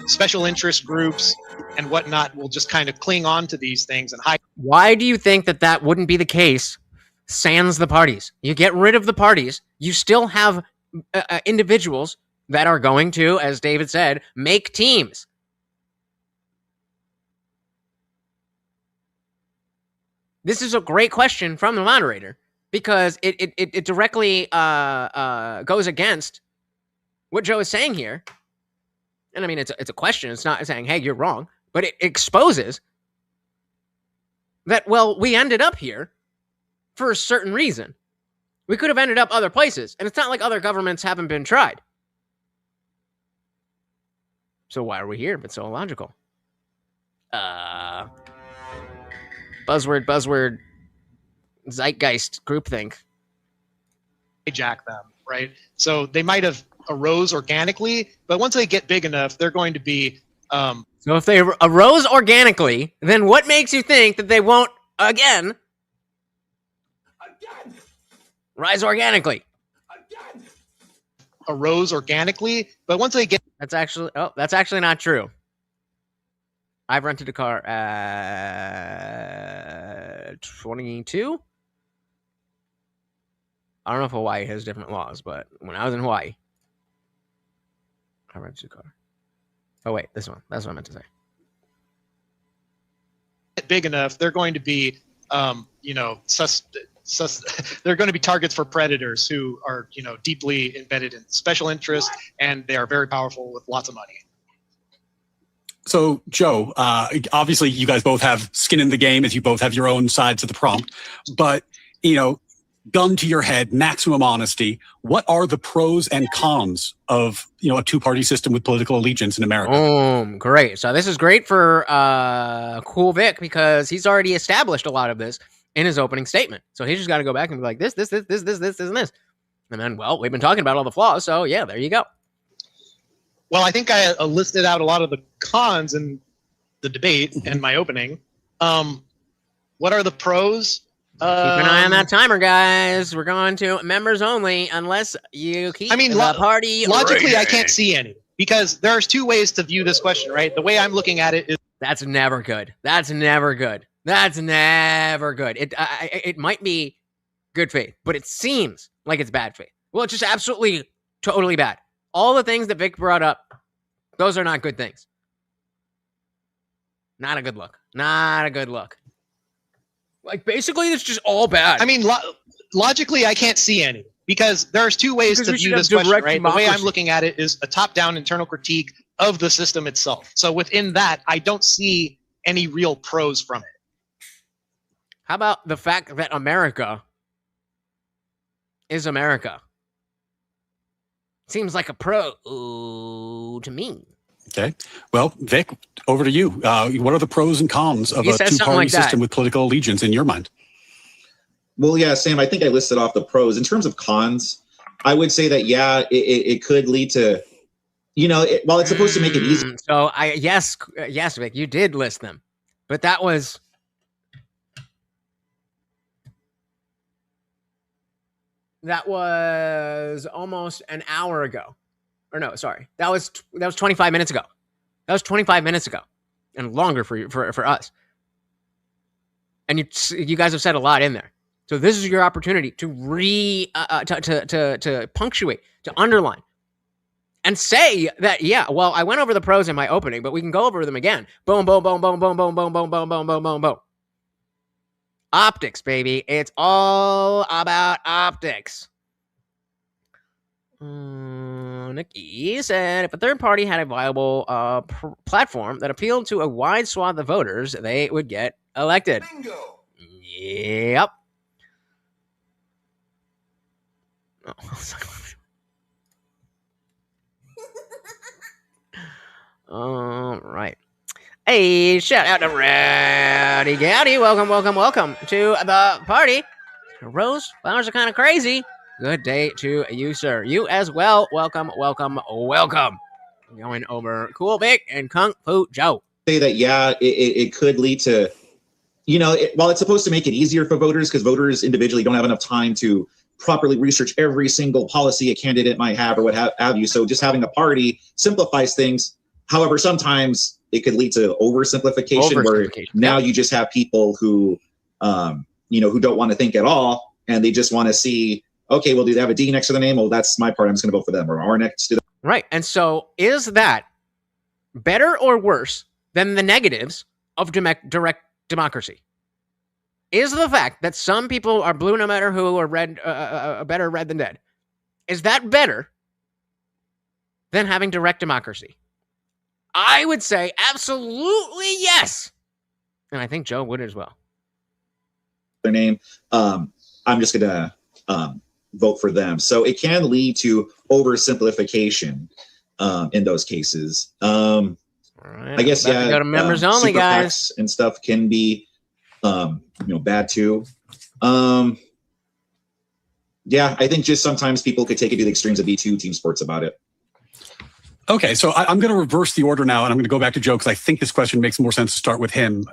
special interest groups and whatnot will just kind of cling on to these things and hide. Why do you think that wouldn't be the case? Sans the parties, you get rid of the parties, you still have individuals that are going to, as David said, make teams. This is a great question from the moderator because it directly goes against what Joe is saying here. And I mean, it's a question. It's not saying, hey, you're wrong. But it exposes that, well, we ended up here for a certain reason. We could have ended up other places. And it's not like other governments haven't been tried. So why are we here if it's so illogical? Buzzword, zeitgeist, groupthink. Hijack them, right? So they might have arose organically, but once they get big enough, they're going to be... So if they arose organically, then what makes you think that they won't again rise organically? Arose organically, but once they get... That's actually not true. I've rented a car at 22. I don't know if Hawaii has different laws, but when I was in Hawaii, I rented a car. Oh, wait, this one. That's what I meant to say. Big enough, they're going to be, they're going to be targets for predators who are, deeply embedded in special interest, and they are very powerful with lots of money. So, Joe, obviously you guys both have skin in the game as you both have your own sides of the prompt. But, gun to your head, maximum honesty, what are the pros and cons of, a two-party system with political allegiance in America? Great. So this is great for Kewl Vic because he's already established a lot of this in his opening statement. So he's just got to go back and be like, this, and this. And then, well, we've been talking about all the flaws, so yeah, there you go. Well, I think I listed out a lot of the cons in the debate and my opening. What are the pros? Keep an eye on that timer, guys. We're going to members only unless you keep the party logically, rating. I can't see any because there's two ways to view this question, right? The way I'm looking at it is... That's never good. It might be good faith, but it seems like it's bad faith. Well, it's just absolutely, totally bad. All the things that Vic brought up, those are not good things. Not a good look. Like, basically, it's just all bad. I mean, logically, I can't see any because there's two ways to view this question, right? The way I'm looking at it is a top-down internal critique of the system itself. So within that, I don't see any real pros from it. How about the fact that America is America? Seems like a pro to me. Okay. Well, Vic, over to you. What are the pros and cons of a two-party system with political allegiance in your mind? Well, yeah, Sam, I think I listed off the pros. In terms of cons, I would say that, yeah, it could lead to, while it's supposed to make it easy. So, yes, Vic, you did list them. But that was... That was almost an hour ago. Or no, sorry. That was 25 minutes ago. That was 25 minutes ago. And longer for us. And you guys have said a lot in there. So this is your opportunity to to punctuate, to underline. And say that, yeah, well, I went over the pros in my opening, but we can go over them again. Boom, boom, boom, boom, boom, boom, boom, boom, boom, boom, boom, boom, boom. Optics, baby. It's all about optics. Nikki said, if a third party had a viable platform that appealed to a wide swath of voters, they would get elected. Bingo. Yep. All right. Hey, shout out to Rowdy Gowdy. Welcome to the party. Rose, flowers are kind of crazy. Good day to you, sir. You as well. Welcome. Going over Kewl Vic and Kung Fu Joe. say that, yeah, it could lead to, while it's supposed to make it easier for voters, because voters individually don't have enough time to properly research every single policy a candidate might have or what have you. So just having a party simplifies things. However, sometimes it could lead to oversimplification where now you just have people who, who don't want to think at all. And they just want to see, okay, well, do they have a D next to the name? Well, that's my party. I'm just going to vote for them, or R next to them. Right. And so is that better or worse than the negatives of direct democracy? Is the fact that some people are blue no matter who, or red, better red than dead, is that better than having direct democracy? I would say absolutely yes. And I think Joe would as well. Their name. I'm just going to vote for them. So it can lead to oversimplification in those cases. All right, I guess, go to members only, super guys. PACs and stuff can be, bad too. Yeah, I think just sometimes people could take it to the extremes of B2 team sports about it. Okay, so I'm going to reverse the order now, and I'm going to go back to Joe because I think this question makes more sense to start with him.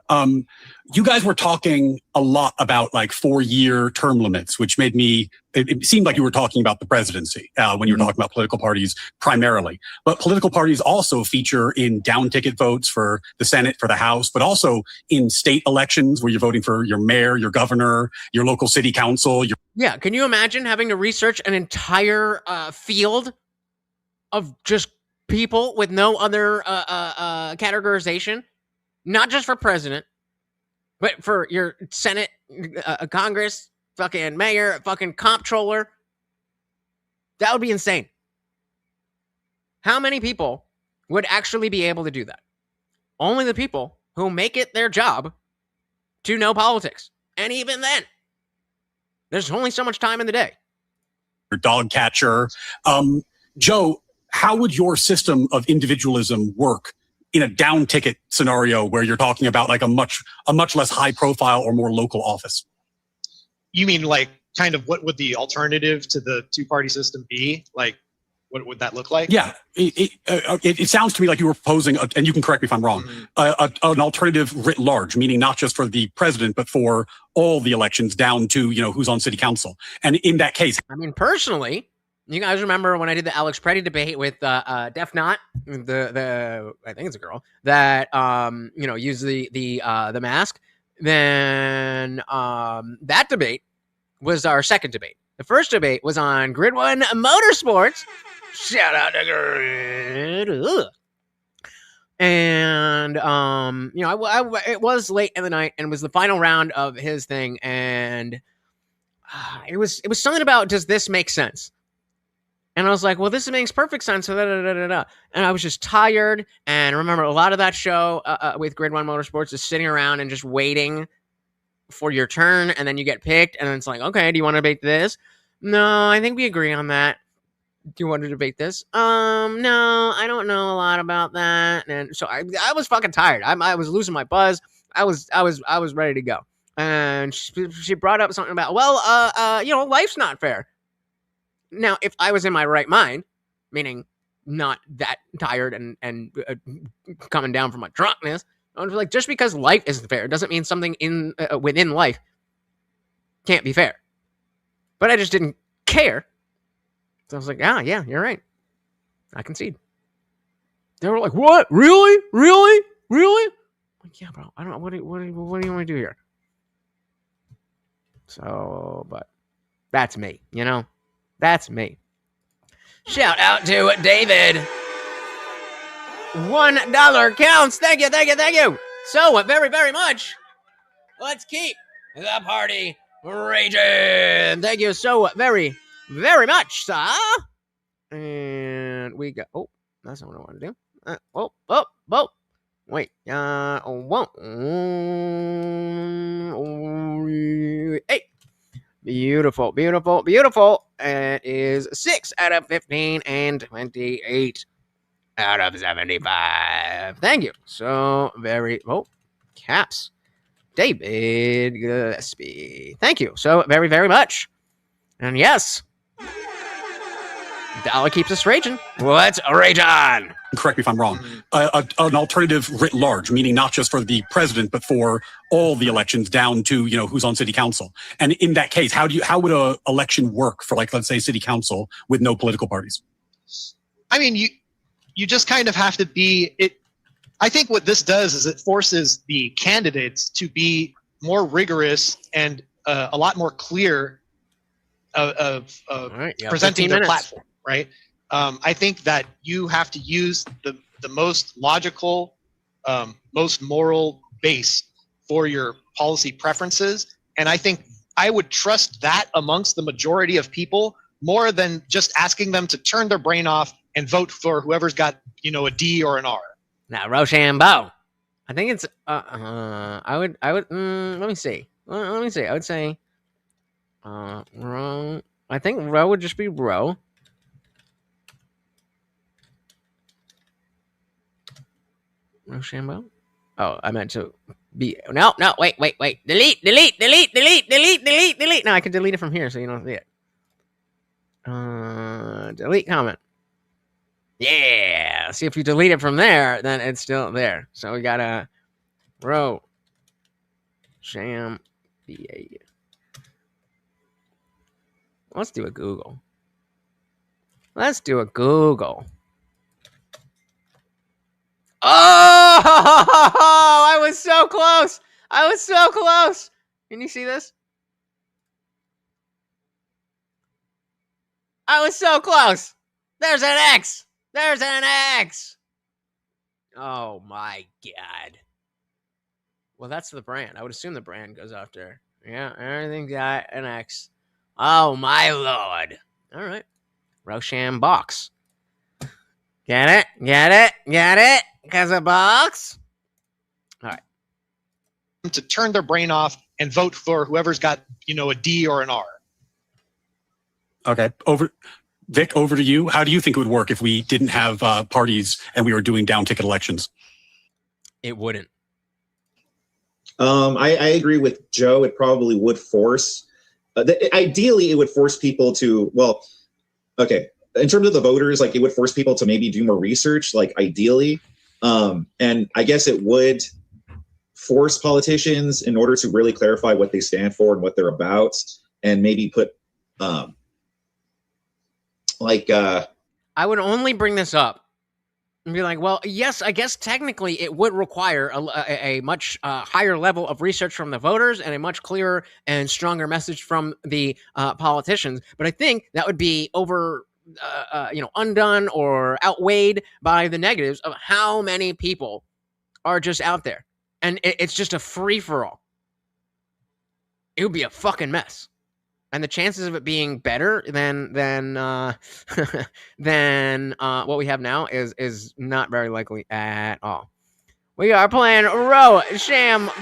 You guys were talking a lot about like 4-year term limits, which made me, it seemed like you were talking about the presidency when you were talking about political parties primarily. But political parties also feature in down ticket votes for the Senate, for the House, but also in state elections where you're voting for your mayor, your governor, your local city council. Yeah, can you imagine having to research an entire field of just people with no other categorization, not just for president, but for your Senate, Congress, fucking mayor, fucking comptroller? That would be insane. How many people would actually be able to do that? Only the people who make it their job to know politics. And even then, there's only so much time in the day. Your dog catcher. Joe, how would your system of individualism work in a down ticket scenario where you're talking about like a much less high profile or more local office? You mean like kind of what would the alternative to the two-party system be? Like, what would that look like? Yeah, it sounds to me like you were proposing, and you can correct me if I'm wrong, an alternative writ large, meaning not just for the president, but for all the elections down to, who's on city council. And in that case, I mean, personally, you guys remember when I did the Alex Preddy debate with Def Not, the I think it's a girl that used the mask. Then that debate was our second debate. The first debate was on Grid One Motorsports. Shout out to Grid. And it was late in the night and it was the final round of his thing, and it was something about, does this make sense? And I was like, well, this makes perfect sense. And I was just tired. And remember, a lot of that show with Grid One Motorsports is sitting around and just waiting for your turn. And then you get picked. And it's like, okay, do you want to debate this? No, I think we agree on that. Do you want to debate this? No, I don't know a lot about that. And so I was fucking tired. I was losing my buzz. I was ready to go. And she brought up something about, life's not fair. Now, if I was in my right mind, meaning not that tired and coming down from my drunkenness, I was like, just because life isn't fair doesn't mean something within life can't be fair. But I just didn't care. So I was like, yeah, you're right. I concede. They were like, what? Really? I'm like, yeah, bro. I don't know. What do you want to do here? So, but that's me, That's me. Shout out to David. $1 counts. Thank you. So, very, very much. Let's keep the party raging. Thank you so very, very much, sir. And we go. Oh, that's not what I want to do. Wait. Hey. Beautiful. It is 6 out of 15 and 28 out of 75. Thank you. So very, caps. David Gillespie. Thank you so very, very much. And yes, Dollar keeps us raging. Let's rage on. Correct me if I'm wrong. An alternative writ large, meaning not just for the president, but for all the elections down to, who's on city council. And in that case, how would a election work for, like, let's say, city council with no political parties? I mean, you just kind of have to be it. I think what this does is it forces the candidates to be more rigorous and a lot more clear of right, presenting 15 their minutes. platform, right? I think that you have to use the most logical, most moral base for your policy preferences. And I think I would trust that amongst the majority of people more than just asking them to turn their brain off and vote for whoever's got, a D or an R. Now, Rochambeau. I think it's, I would, let me see. Let me see. I would say, Ro. I think Ro would just be Ro. Rochambeau? Oh, I meant to be, no, wait. Delete. No, I can delete it from here so you don't see it. Delete comment. Yeah. See, if you delete it from there, then it's still there. So we got a Ro. Sham. Let's do a Google. Oh, I was so close. Can you see this? I was so close. There's an X. Oh my God. Well, that's the brand. I would assume the brand goes after. Yeah, everything's got an X. Oh my Lord. All right. Rochambeau. Get it? Because a box? All right. To turn their brain off and vote for whoever's got, a D or an R. Okay. Vic, over to you. How do you think it would work if we didn't have parties and we were doing down ticket elections? It wouldn't. I agree with Joe. It probably would force, ideally, it would force people to, okay. In terms of the voters, like, it would force people to maybe do more research, like, ideally. And I guess it would force politicians, in order to really clarify what they stand for and what they're about, and maybe put, I would only bring this up and be like, well, yes, I guess technically it would require a much higher level of research from the voters and a much clearer and stronger message from the politicians. But I think that would be undone or outweighed by the negatives of how many people are just out there. And it's just a free-for-all. It would be a fucking mess. And the chances of it being better than what we have now is not very likely at all. We are playing Rochambeau.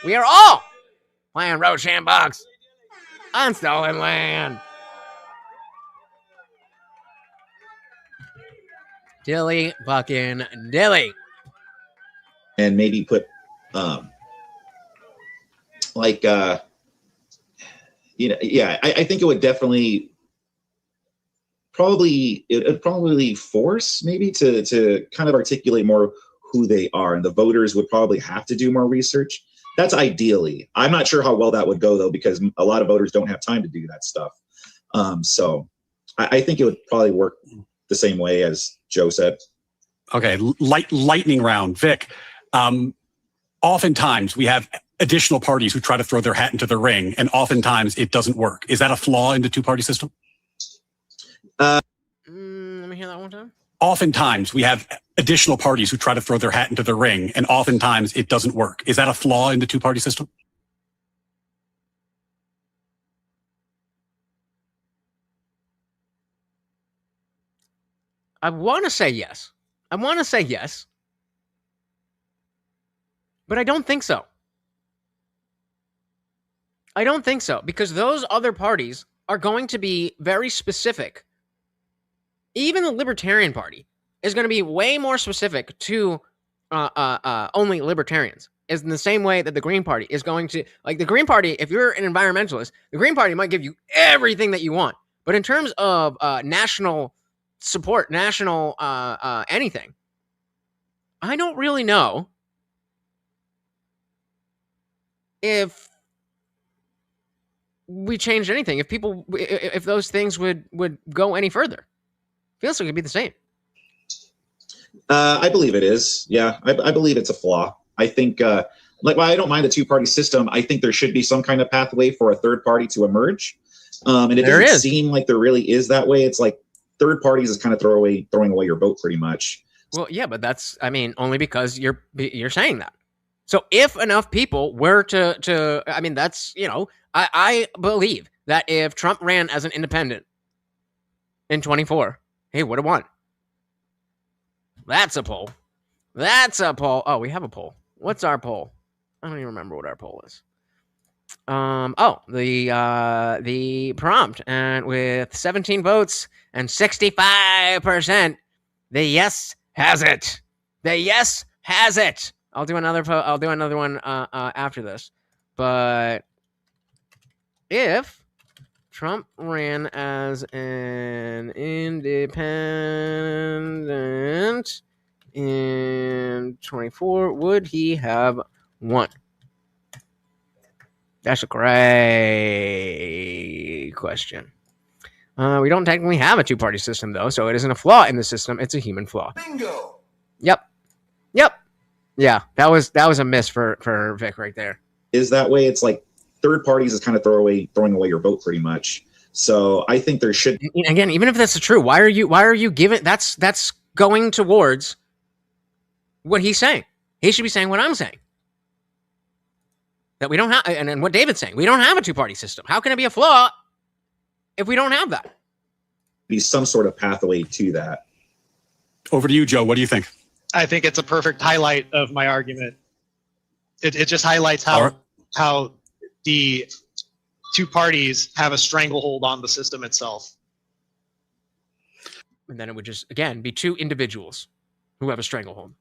We are all playing Rochambeau on stolen land. Dilly fucking dilly. and maybe put, I think it would definitely probably force maybe to kind of articulate more who they are, and the voters would probably have to do more research. That's ideally. I'm not sure how well that would go though, because a lot of voters don't have time to do that stuff. So I think it would probably work the same way as Joe said. Okay, lightning round, Vic. Oftentimes we have additional parties who try to throw their hat into the ring, and oftentimes it doesn't work. Is that a flaw in the two-party system? Let me hear that one time. Oftentimes we have additional parties who try to throw their hat into the ring, and oftentimes it doesn't work. Is that a flaw in the two-party system? I want to say yes. But I don't think so. Because those other parties are going to be very specific. Even the Libertarian Party is going to be way more specific to only libertarians. Is in the same way that the Green Party is going to, like the Green Party, if you're an environmentalist, the Green Party might give you everything that you want, But in terms of national support, national anything, I don't really know if we changed anything, if those things would go any further. Feels like it'd be the same. I believe it is. Yeah, I believe it's a flaw. I think, while I don't mind the two-party system, I think there should be some kind of pathway for a third party to emerge. And it doesn't seem like there really is that way. It's like third parties is kind of throwing away your vote pretty much. Well, yeah, but that's, I mean, only because you're saying that. So if enough people were to I mean, that's, I believe that if Trump ran as an independent in 24, he would have won. That's a poll. That's a poll. Oh, we have a poll. What's our poll? I don't even remember what our poll is. The prompt, and with 17 votes and 65%, the yes has it. The yes has it. I'll do another one after this. But if Trump ran as an independent in 24, would he have won? That's a great question. We don't technically have a two-party system, though, so it isn't a flaw in the system. It's a human flaw. Bingo. Yep. Yeah, that was a miss for Vic right there. Is that way? It's like third parties is kind of throwing away your vote pretty much. So I think there should, again, even if that's true, why are you giving that's going towards what he's saying. He should be saying what I'm saying. That we don't have, and what David's saying, we don't have a two-party system. How can it be a flaw if we don't have that? be some sort of pathway to that. Over to you, Joe. What do you think? I think it's a perfect highlight of my argument. It just highlights how the two parties have a stranglehold on the system itself. And then it would just, again, be two individuals who have a stranglehold.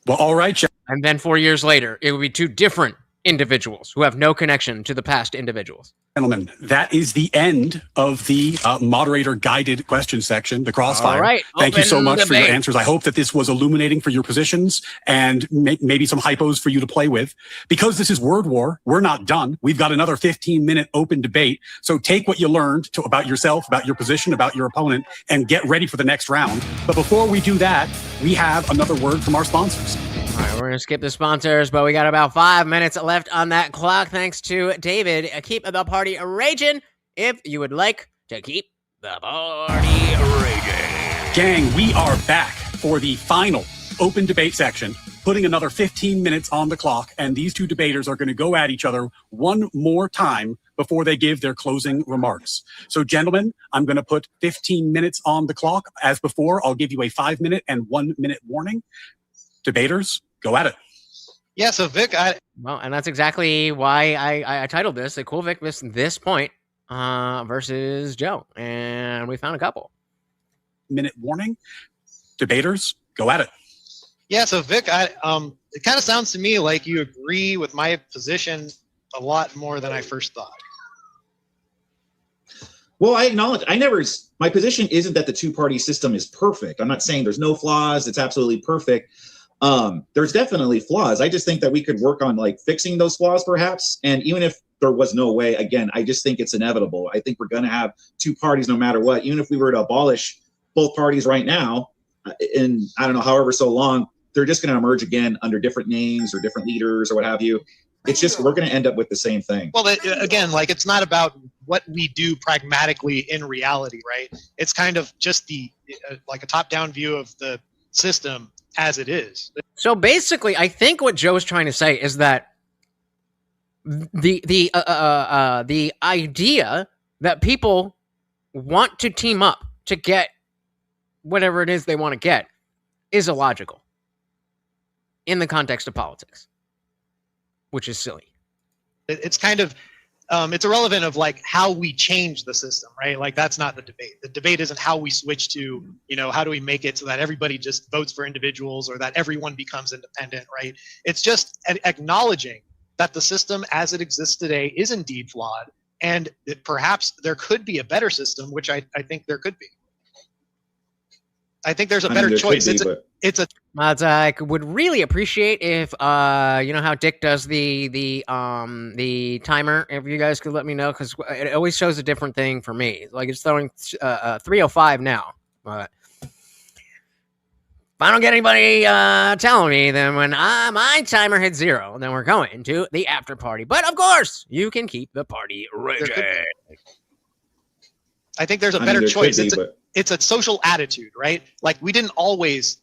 Well, all right, Joe. And then 4 years later, it would be two different individuals who have no connection to the past individuals. Gentlemen, that is the end of the moderator-guided question section, the crossfire. All right. Thank you so Open much for your debate. answers. I hope that this was illuminating for your positions and maybe some hypos for you to play with. Because this is Word War, we're not done. We've got another 15-minute open debate. So take what you learned about yourself, about your position, about your opponent, and get ready for the next round. But before we do that, we have another word from our sponsors. All right, we're going to skip the sponsors, but we got about 5 minutes left on that clock. Thanks to David. Keep the party raging if you would like to keep the party raging. Gang, we are back for the final open debate section, putting another 15 minutes on the clock, and these two debaters are going to go at each other one more time before they give their closing remarks. So, gentlemen, I'm going to put 15 minutes on the clock. As before, I'll give you a 5-minute and 1-minute warning. Debaters, go at it. Yeah, so Vic, Well, and that's exactly why I titled this, the Kewl Vic missed this point versus Joe. And we found a couple. Minute warning. Debaters, go at it. Yeah, so Vic, it kind of sounds to me like you agree with my position a lot more than I first thought. Well, I acknowledge my position isn't that the two-party system is perfect. I'm not saying there's no flaws. It's absolutely perfect. There's definitely flaws. I just think that we could work on like fixing those flaws perhaps. And even if there was no way, again, I just think it's inevitable. I think we're going to have two parties no matter what. Even if we were to abolish both parties right now, in, I don't know, however so long, they're just going to emerge again under different names or different leaders or what have you. It's just, we're going to end up with the same thing. Well, again, like it's not about what we do pragmatically in reality, right? It's kind of just the like a top-down view of the system as it is. So basically, I think what Joe's trying to say is that the idea that people want to team up to get whatever it is they want to get is illogical in the context of politics, which is silly. It's kind of it's irrelevant of like how we change the system, right? Like that's not the debate. The debate isn't how we switch to, how do we make it so that everybody just votes for individuals or that everyone becomes independent, right? It's just acknowledging that the system as it exists today is indeed flawed and perhaps there could be a better system, which I think there could be. I think there's a better choice. It's a I would really appreciate if you know how Dick does the timer. If you guys could let me know, because it always shows a different thing for me. Like it's throwing 3:05 now, but if I don't get anybody telling me, then when my timer hits 0, then we're going to the after party. But of course, you can keep the party raging. I think there's a better choice. It's a social attitude, right? Like we didn't always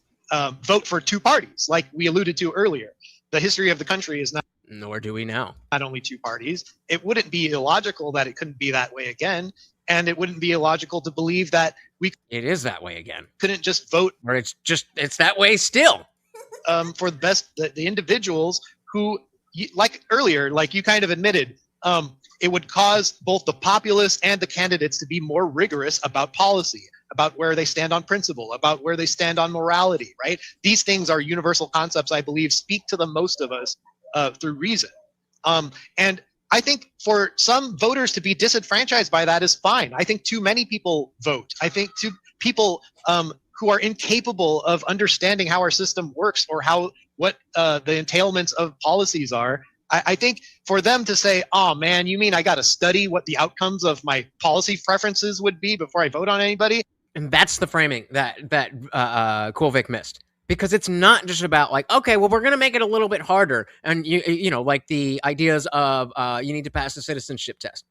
vote for two parties, like we alluded to earlier. The history of the country is not. Nor do we now. Not only two parties. It wouldn't be illogical that it couldn't be that way again, and it wouldn't be illogical to believe that it is that way again. Couldn't just vote, or it's that way still. For the best, the individuals who, like earlier, like you kind of admitted, it would cause both the populace and the candidates to be more rigorous about policy, about where they stand on principle, about where they stand on morality, right? These things are universal concepts, I believe, speak to the most of us through reason. And I think for some voters to be disenfranchised by that is fine. I think too many people vote. I think too people who are incapable of understanding how our system works or what the entailments of policies are. I think for them to say, oh man, you mean I got to study what the outcomes of my policy preferences would be before I vote on anybody? And that's the framing that Kewl Vic missed. Because it's not just about like, okay, well, we're going to make it a little bit harder. And, you know, like the ideas of you need to pass the citizenship test.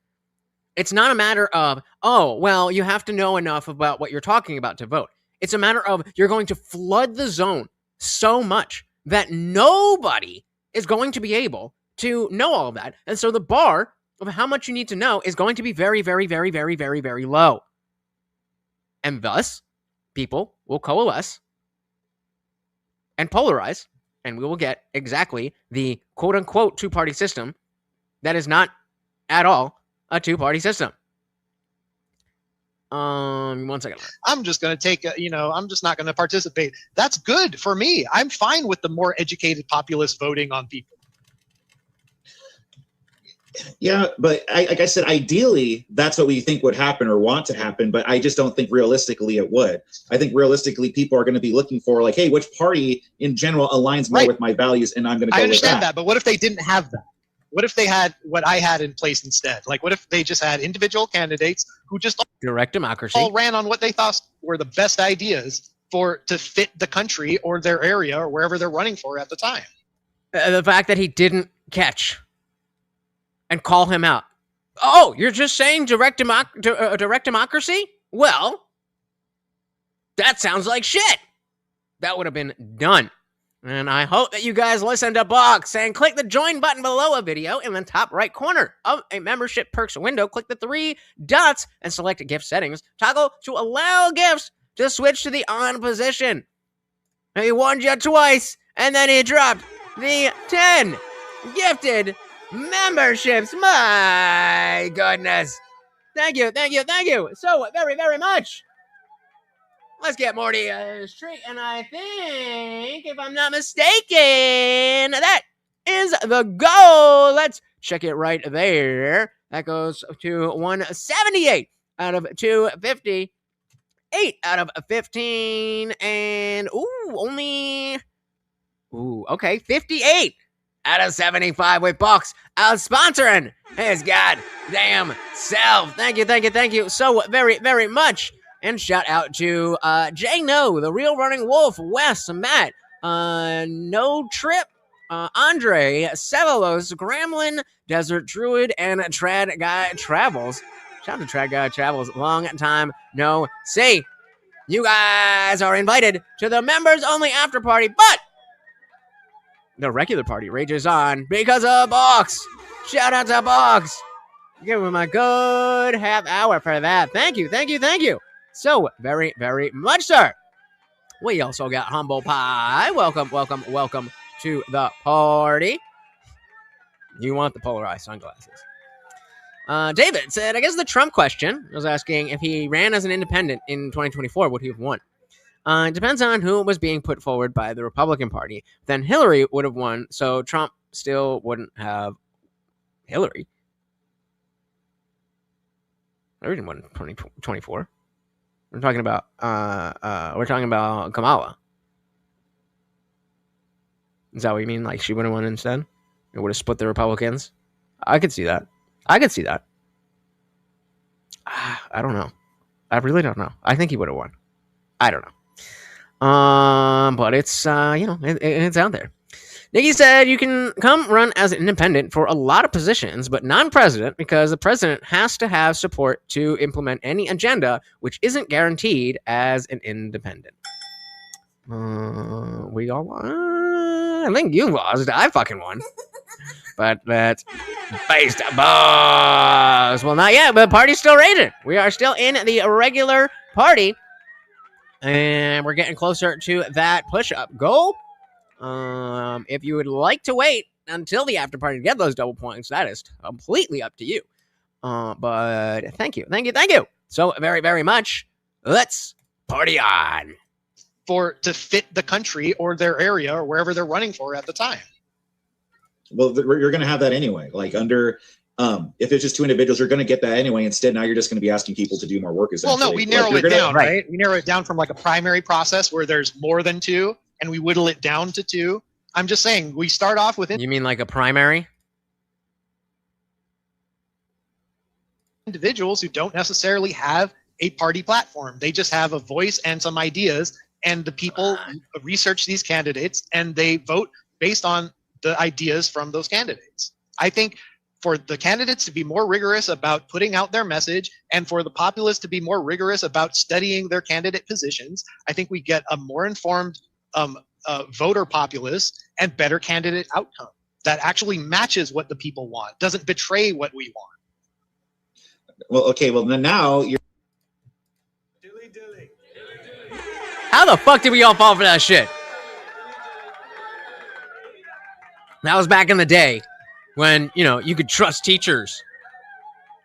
It's not a matter of, oh, well, you have to know enough about what you're talking about to vote. It's a matter of you're going to flood the zone so much that nobody is going to be able to know all of that. And so the bar of how much you need to know is going to be very, very, very, very, very, very low. And thus, people will coalesce and polarize, and we will get exactly the quote-unquote two-party system that is not at all a two-party system. 1 second. I'm just going to take, I'm just not going to participate. That's good for me. I'm fine with the more educated populace voting on people. Yeah, but like I said, ideally, that's what we think would happen or want to happen, but I just don't think realistically it would. I think realistically people are going to be looking for like, hey, which party in general aligns more with my values, and I'm going to go with that. I understand that, but what if they didn't have that? What if they had what I had in place instead? Like, what if they just had individual candidates who just direct democracy all ran on what they thought were the best ideas to fit the country or their area or wherever they're running for at the time? The fact that he didn't catch and call him out. Oh, you're just saying direct democracy? Well, that sounds like shit. That would have been done. And I hope that you guys listen to Box and click the join button below a video in the top right corner of a membership perks window. Click the 3 dots and select gift settings. Toggle to allow gifts to switch to the on position. He warned you twice, and then he dropped the 10 gifted memberships. My goodness. Thank you so very, very much. Let's get Morty straight, and I think, if I'm not mistaken, that is the goal. Let's check it right there. That goes to 178 out of 250. 8 out of 15, and okay, 58 out of 75 with Box out sponsoring his goddamn self. Thank you so very, very much. And shout out to Jay No, The Real Running Wolf, Wes, Matt, No Trip, Andre, Sevelos, Gremlin, Desert Druid, and Trad Guy Travels. Shout out to Trad Guy Travels. Long time no see. You guys are invited to the members only after party, but the regular party rages on because of Box. Shout out to Box. Give him a good half hour for that. Thank you. So very, very much, sir. We also got Humble Pie. Welcome to the party. You want the polarized sunglasses. David said, I guess the Trump question was asking if he ran as an independent in 2024, would he have won? It depends on who was being put forward by the Republican Party. Then Hillary would have won, so Trump still wouldn't have Hillary. There isn't one in 2024. We're talking about Kamala. Is that what you mean? Like she would have won instead? It would have split the Republicans? I could see that. I don't know. I really don't know. I think he would have won. I don't know. But it's it's out there. Nikki said you can come run as an independent for a lot of positions, but non-president because the president has to have support to implement any agenda, which isn't guaranteed as an independent. We all I think you lost. I fucking won. But that's based boss. Well, not yet, but the party's still rated. We are still in the regular party. And we're getting closer to that push-up goal. If you would like to wait until the after party to get those double points, that is completely up to you. But thank you. So very, very much. Let's party on. To fit the country or their area or wherever they're running for at the time. Well, you're going to have that anyway. Like under, if it's just two individuals, you're going to get that anyway. Instead, now you're just going to be asking people to do more work. Well, no, we narrow it down, right? We narrow it down from like a primary process where there's more than two, and we whittle it down to two. I'm just saying, we start off with... You mean like a primary? Individuals who don't necessarily have a party platform. They just have a voice and some ideas, and the people research these candidates, and they vote based on the ideas from those candidates. I think for the candidates to be more rigorous about putting out their message and for the populace to be more rigorous about studying their candidate positions, I think we get a more informed voter populace and better candidate outcome that actually matches what the people want, doesn't betray what we want. Well, okay, well, then now you're... How the fuck did we all fall for that shit? That was back in the day when, you could trust teachers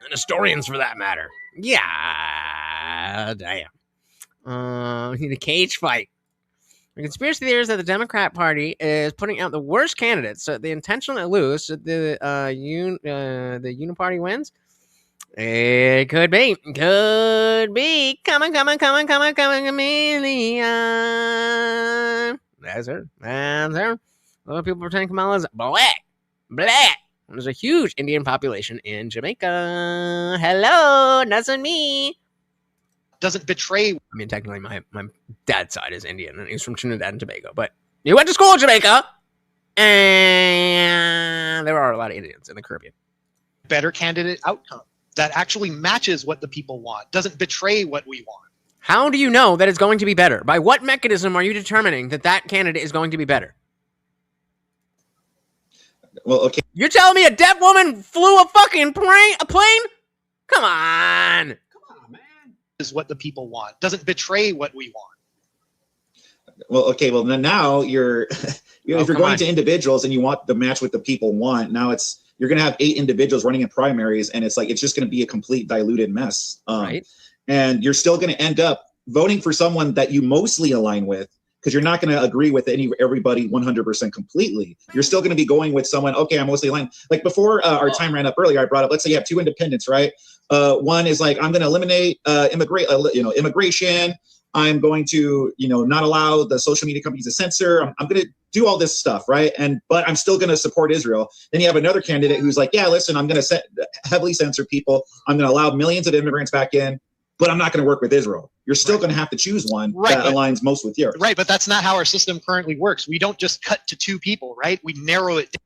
and historians for that matter. Yeah, damn. We need a cage fight. The conspiracy theory is that the Democrat Party is putting out the worst candidates, so they intentionally lose. So the Uniparty wins. It could be. Coming, chameleon. That's her. A lot of people pretend Kamala's black. There's a huge Indian population in Jamaica. Hello, that's on me. Doesn't betray. I mean, technically, my dad's side is Indian, and he's from Trinidad and Tobago. But he went to school in Jamaica, and there are a lot of Indians in the Caribbean. Better candidate outcome that actually matches what the people want, doesn't betray what we want. How do you know that it's going to be better? By what mechanism are you determining that candidate is going to be better? Well, okay. You're telling me a deaf woman flew a fucking plane? Come on, man. Is what the people want, doesn't betray what we want. Well, okay, well, then now you're, if you're going to individuals and you want the match what the people want, now you're going to have 8 individuals running in primaries, and it's just going to be a complete diluted mess. Right. And you're still going to end up voting for someone that you mostly align with, because you're not going to agree with everybody 100% completely. You're still going to be going with someone, okay, I'm mostly aligned. Like before our time ran up earlier, I brought up, let's say you have 2 independents, right? One is like, I'm going to eliminate immigration. I'm going to, not allow the social media companies to censor. I'm going to do all this stuff, right? But I'm still going to support Israel. Then you have another candidate who's like, yeah, listen, I'm going to heavily censor people. I'm going to allow millions of immigrants back in, but I'm not going to work with Israel. You're still going to have to choose one that aligns most with yours. Right, but that's not how our system currently works. We don't just cut to 2 people, right? We narrow it down.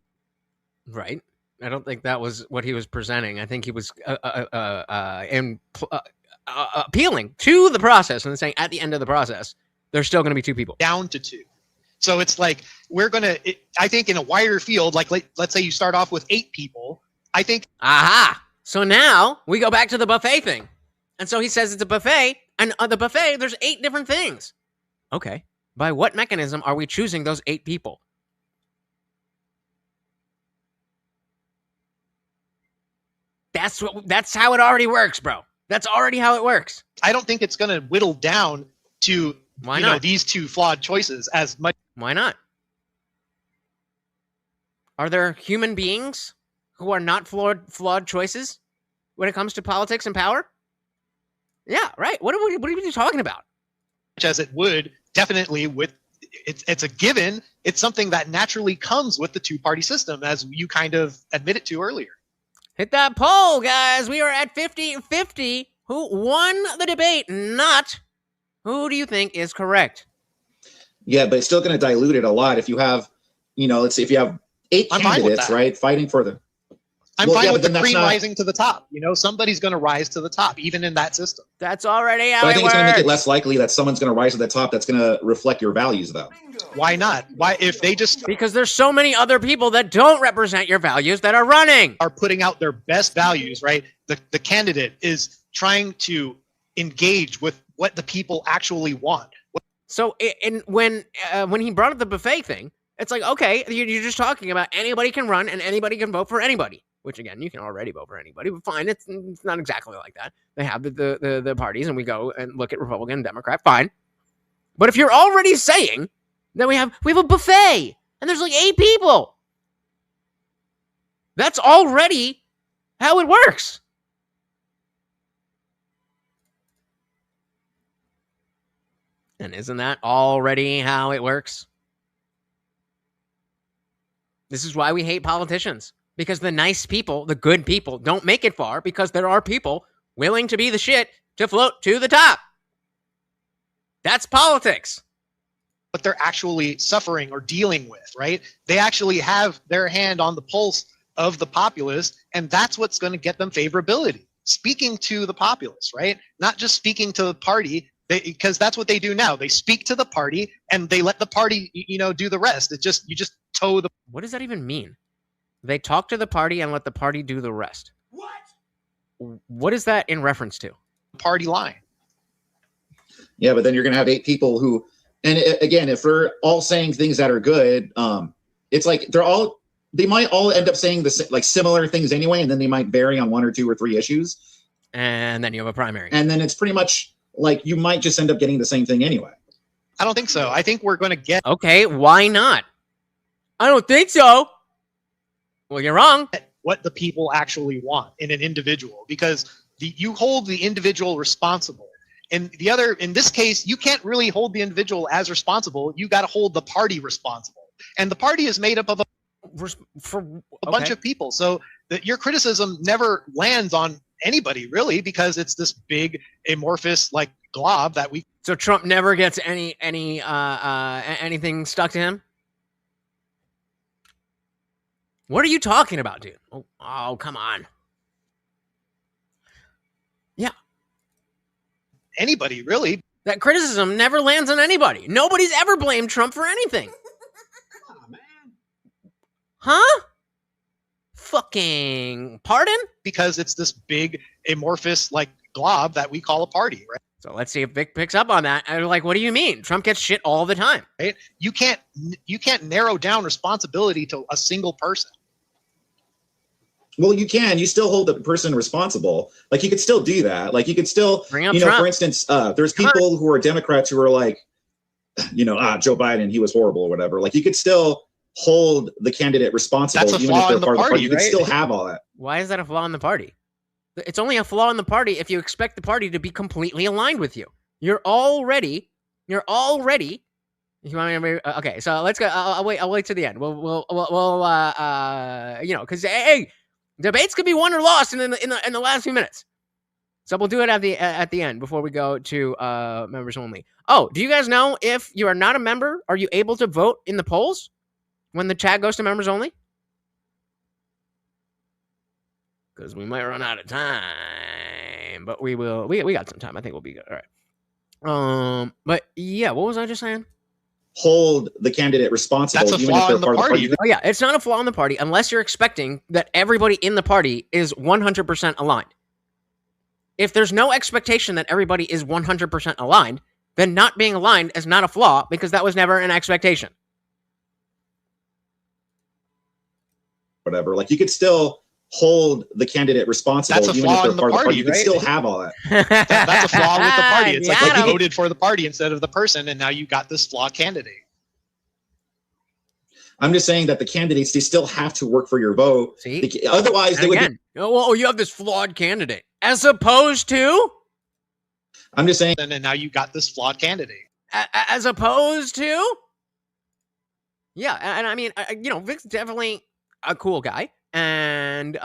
Right. I don't think that was what he was presenting. I think he was appealing to the process and then saying at the end of the process, there's still going to be 2 people. Down to 2. So it's like I think in a wider field, like let's say you start off with 8 people, I think. Aha. So now we go back to the buffet thing. And so he says it's a buffet, and on the buffet, there's 8 different things. Okay. By what mechanism are we choosing those 8 people? That's how it already works, bro. That's already how it works. I don't think it's going to whittle down to these 2 flawed choices as much. Why not? Are there human beings who are not flawed choices when it comes to politics and power? Yeah, right. What are you talking about? As it would definitely with it's a given. It's something that naturally comes with the two-party system, as you kind of admitted to earlier. Hit that poll, guys. We are at 50-50. Who won the debate? Not who do you think is correct? Yeah, but it's still going to dilute it a lot if you have, let's say if you have 8 candidates, right, fighting for them. I'm fine with the cream rising to the top. Somebody's going to rise to the top, even in that system. That's already how but it I think works. it's going to make it less likely that someone's going to rise to the top that's going to reflect your values, though. Why not? Why, if they just because there's so many other people that don't represent your values that are running. Are putting out their best values, right? The candidate is trying to engage with what the people actually want. So when he brought up the buffet thing, it's like, okay, you're just talking about anybody can run and anybody can vote for anybody. Which, again, you can already vote for anybody, but fine. It's not exactly like that. They have the parties, and we go and look at Republican and Democrat. Fine. But if you're already saying that we have a buffet, and there's like 8 people, that's already how it works. And isn't that already how it works? This is why we hate politicians. Because the nice people, the good people, don't make it far because there are people willing to be the shit to float to the top. That's politics. What they're actually suffering or dealing with, right? They actually have their hand on the pulse of the populace, and that's what's going to get them favorability. Speaking to the populace, right? Not just speaking to the party, because that's what they do now. They speak to the party, and they let the party, do the rest. You just toe the... What does that even mean? They talk to the party and let the party do the rest. What is that in reference to? Party line. Yeah, but then you're going to have 8 people who, and again, if we're all saying things that are good, it's like they might all end up saying similar things anyway, and then they might vary on 1 or 2 or 3 issues. And then you have a primary. And then it's pretty much like you might just end up getting the same thing anyway. I don't think so. I think we're going to get... Okay, why not? I don't think so. Well, you're wrong. What the people actually want in an individual, because you hold the individual responsible. In this case, you can't really hold the individual as responsible. You got to hold the party responsible, and the party is made up of a bunch of people. So your criticism never lands on anybody really, because it's this big amorphous glob that we. So Trump never gets anything stuck to him. What are you talking about, dude? Oh, come on. Yeah. Anybody, really. That criticism never lands on anybody. Nobody's ever blamed Trump for anything. Come on, man. Huh? Fucking pardon? Because it's this big amorphous glob that we call a party, right? So let's see if Vic picks up on that. And what do you mean? Trump gets shit all the time. Right? You can't narrow down responsibility to a single person. Well, you can. You still hold the person responsible. You could still do that. You could still, bring up Trump. For instance, there's people who are Democrats who are Joe Biden, he was horrible or whatever. You could still hold the candidate responsible. That's a flaw in the party. You could still have all that. Why is that a flaw in the party? It's only a flaw in the party if you expect the party to be completely aligned with you. You're already. You want me to, okay, so let's go. I'll wait to the end. We'll because hey, debates could be won or lost in the last few minutes. So we'll do it at the end before we go to members only. Oh, do you guys know if you are not a member, are you able to vote in the polls when the chat goes to members only? Because we might run out of time, but we will. We got some time. I think we'll be good. All right. But yeah, what was I just saying? Hold the candidate responsible. That's a flaw in the party. Oh yeah, it's not a flaw in the party unless you're expecting that everybody in the party is 100% aligned. If there's no expectation that everybody is 100% aligned, then not being aligned is not a flaw because that was never an expectation. Whatever. You could still hold the candidate responsible. That's a flaw in the party. You can still have all that. That's a flaw with the party. It's Yeah, you voted for the party instead of the person, and now you got this flawed candidate. I'm just saying that the candidates, they still have to work for your vote. See? Otherwise, they would. You have this flawed candidate as opposed to I'm just saying. And now you got this flawed candidate. As opposed to, yeah, and I mean, Vic's definitely a cool guy, and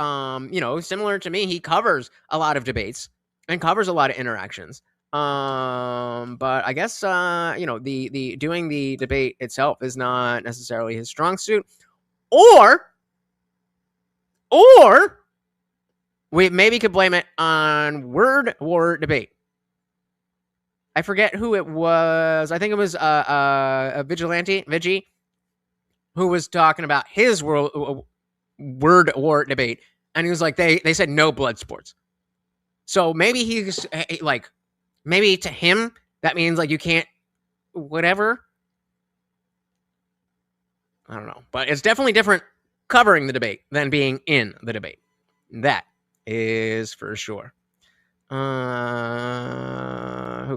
similar to me, he covers a lot of debates and covers a lot of interactions. But I guess the doing the debate itself is not necessarily his strong suit, or we maybe could blame it on word war debate. I forget who it was. I think it was a vigilante, Vigi, who was talking about his word war debate, and he was like, they said no blood sports. So maybe he's like, maybe to him that means like you can't, whatever. I don't know, but it's definitely different covering the debate than being in the debate. That is for sure. Who,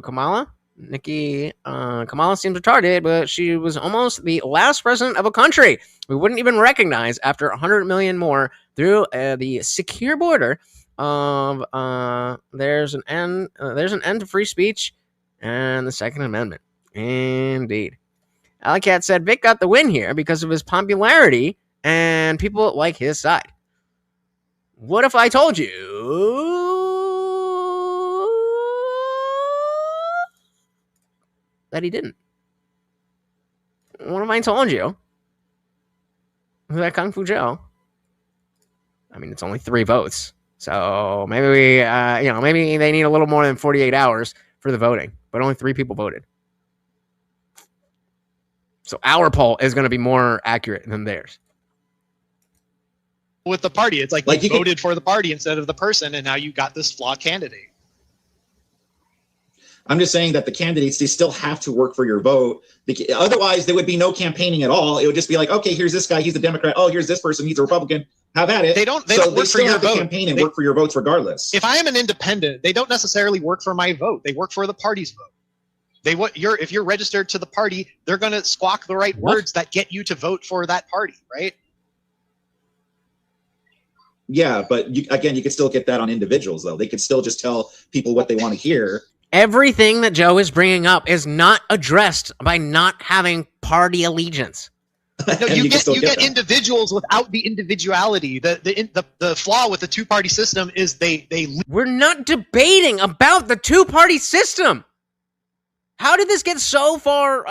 Kamala? Nikki, Kamala seems retarded, but she was almost the last president of a country we wouldn't even recognize after 100 million more through the secure border of there's an end to free speech and the Second Amendment. Indeed. Alleycat said Vic got the win here because of his popularity and people like his side. What if I told you that he didn't? What if I told you that Kung Fu Joe, I mean, it's only 3 votes. So maybe maybe they need a little more than 48 hours for the voting, but only 3 people voted. So our poll is going to be more accurate than theirs. With the party, it's like you voted for the party instead of the person, and now you got this flawed candidate. I'm just saying that the candidates, they still have to work for your vote. Otherwise, there would be no campaigning at all. It would just be like, okay, here's this guy, he's a Democrat. Oh, here's this person, he's a Republican. Have at it. They don't work for your vote. Campaign and work for your votes regardless. If I am an independent, they don't necessarily work for my vote. They work for the party's vote. If you're registered to the party, they're going to squawk the right words that get you to vote for that party, right? Yeah, but you could still get that on individuals, though. They could still just tell people what they want to hear. Everything that Joe is bringing up is not addressed by not having party allegiance. No, you get individuals without the individuality. The flaw with the 2-party system is they. We're not debating about the 2-party system. How did this get so far,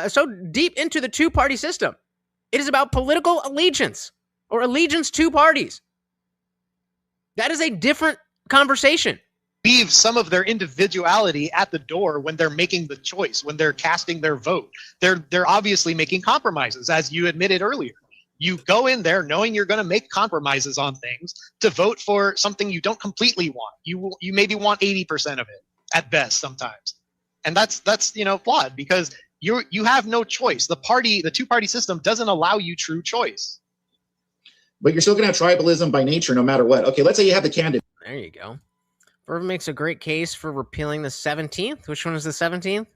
so deep into the 2-party system? It is about political allegiance or allegiance to parties. That is a different conversation. Leave some of their individuality at the door when they're making the choice, when they're casting their vote. They're obviously making compromises, as you admitted earlier. You go in there knowing you're going to make compromises on things to vote for something you don't completely want. You maybe want 80% of it at best sometimes, and that's flawed because you have no choice. The 2-party system doesn't allow you true choice. But you're still going to have tribalism by nature, no matter what. Okay, let's say you have the candidate. There you go. Verve makes a great case for repealing the 17th. Which one is the 17th?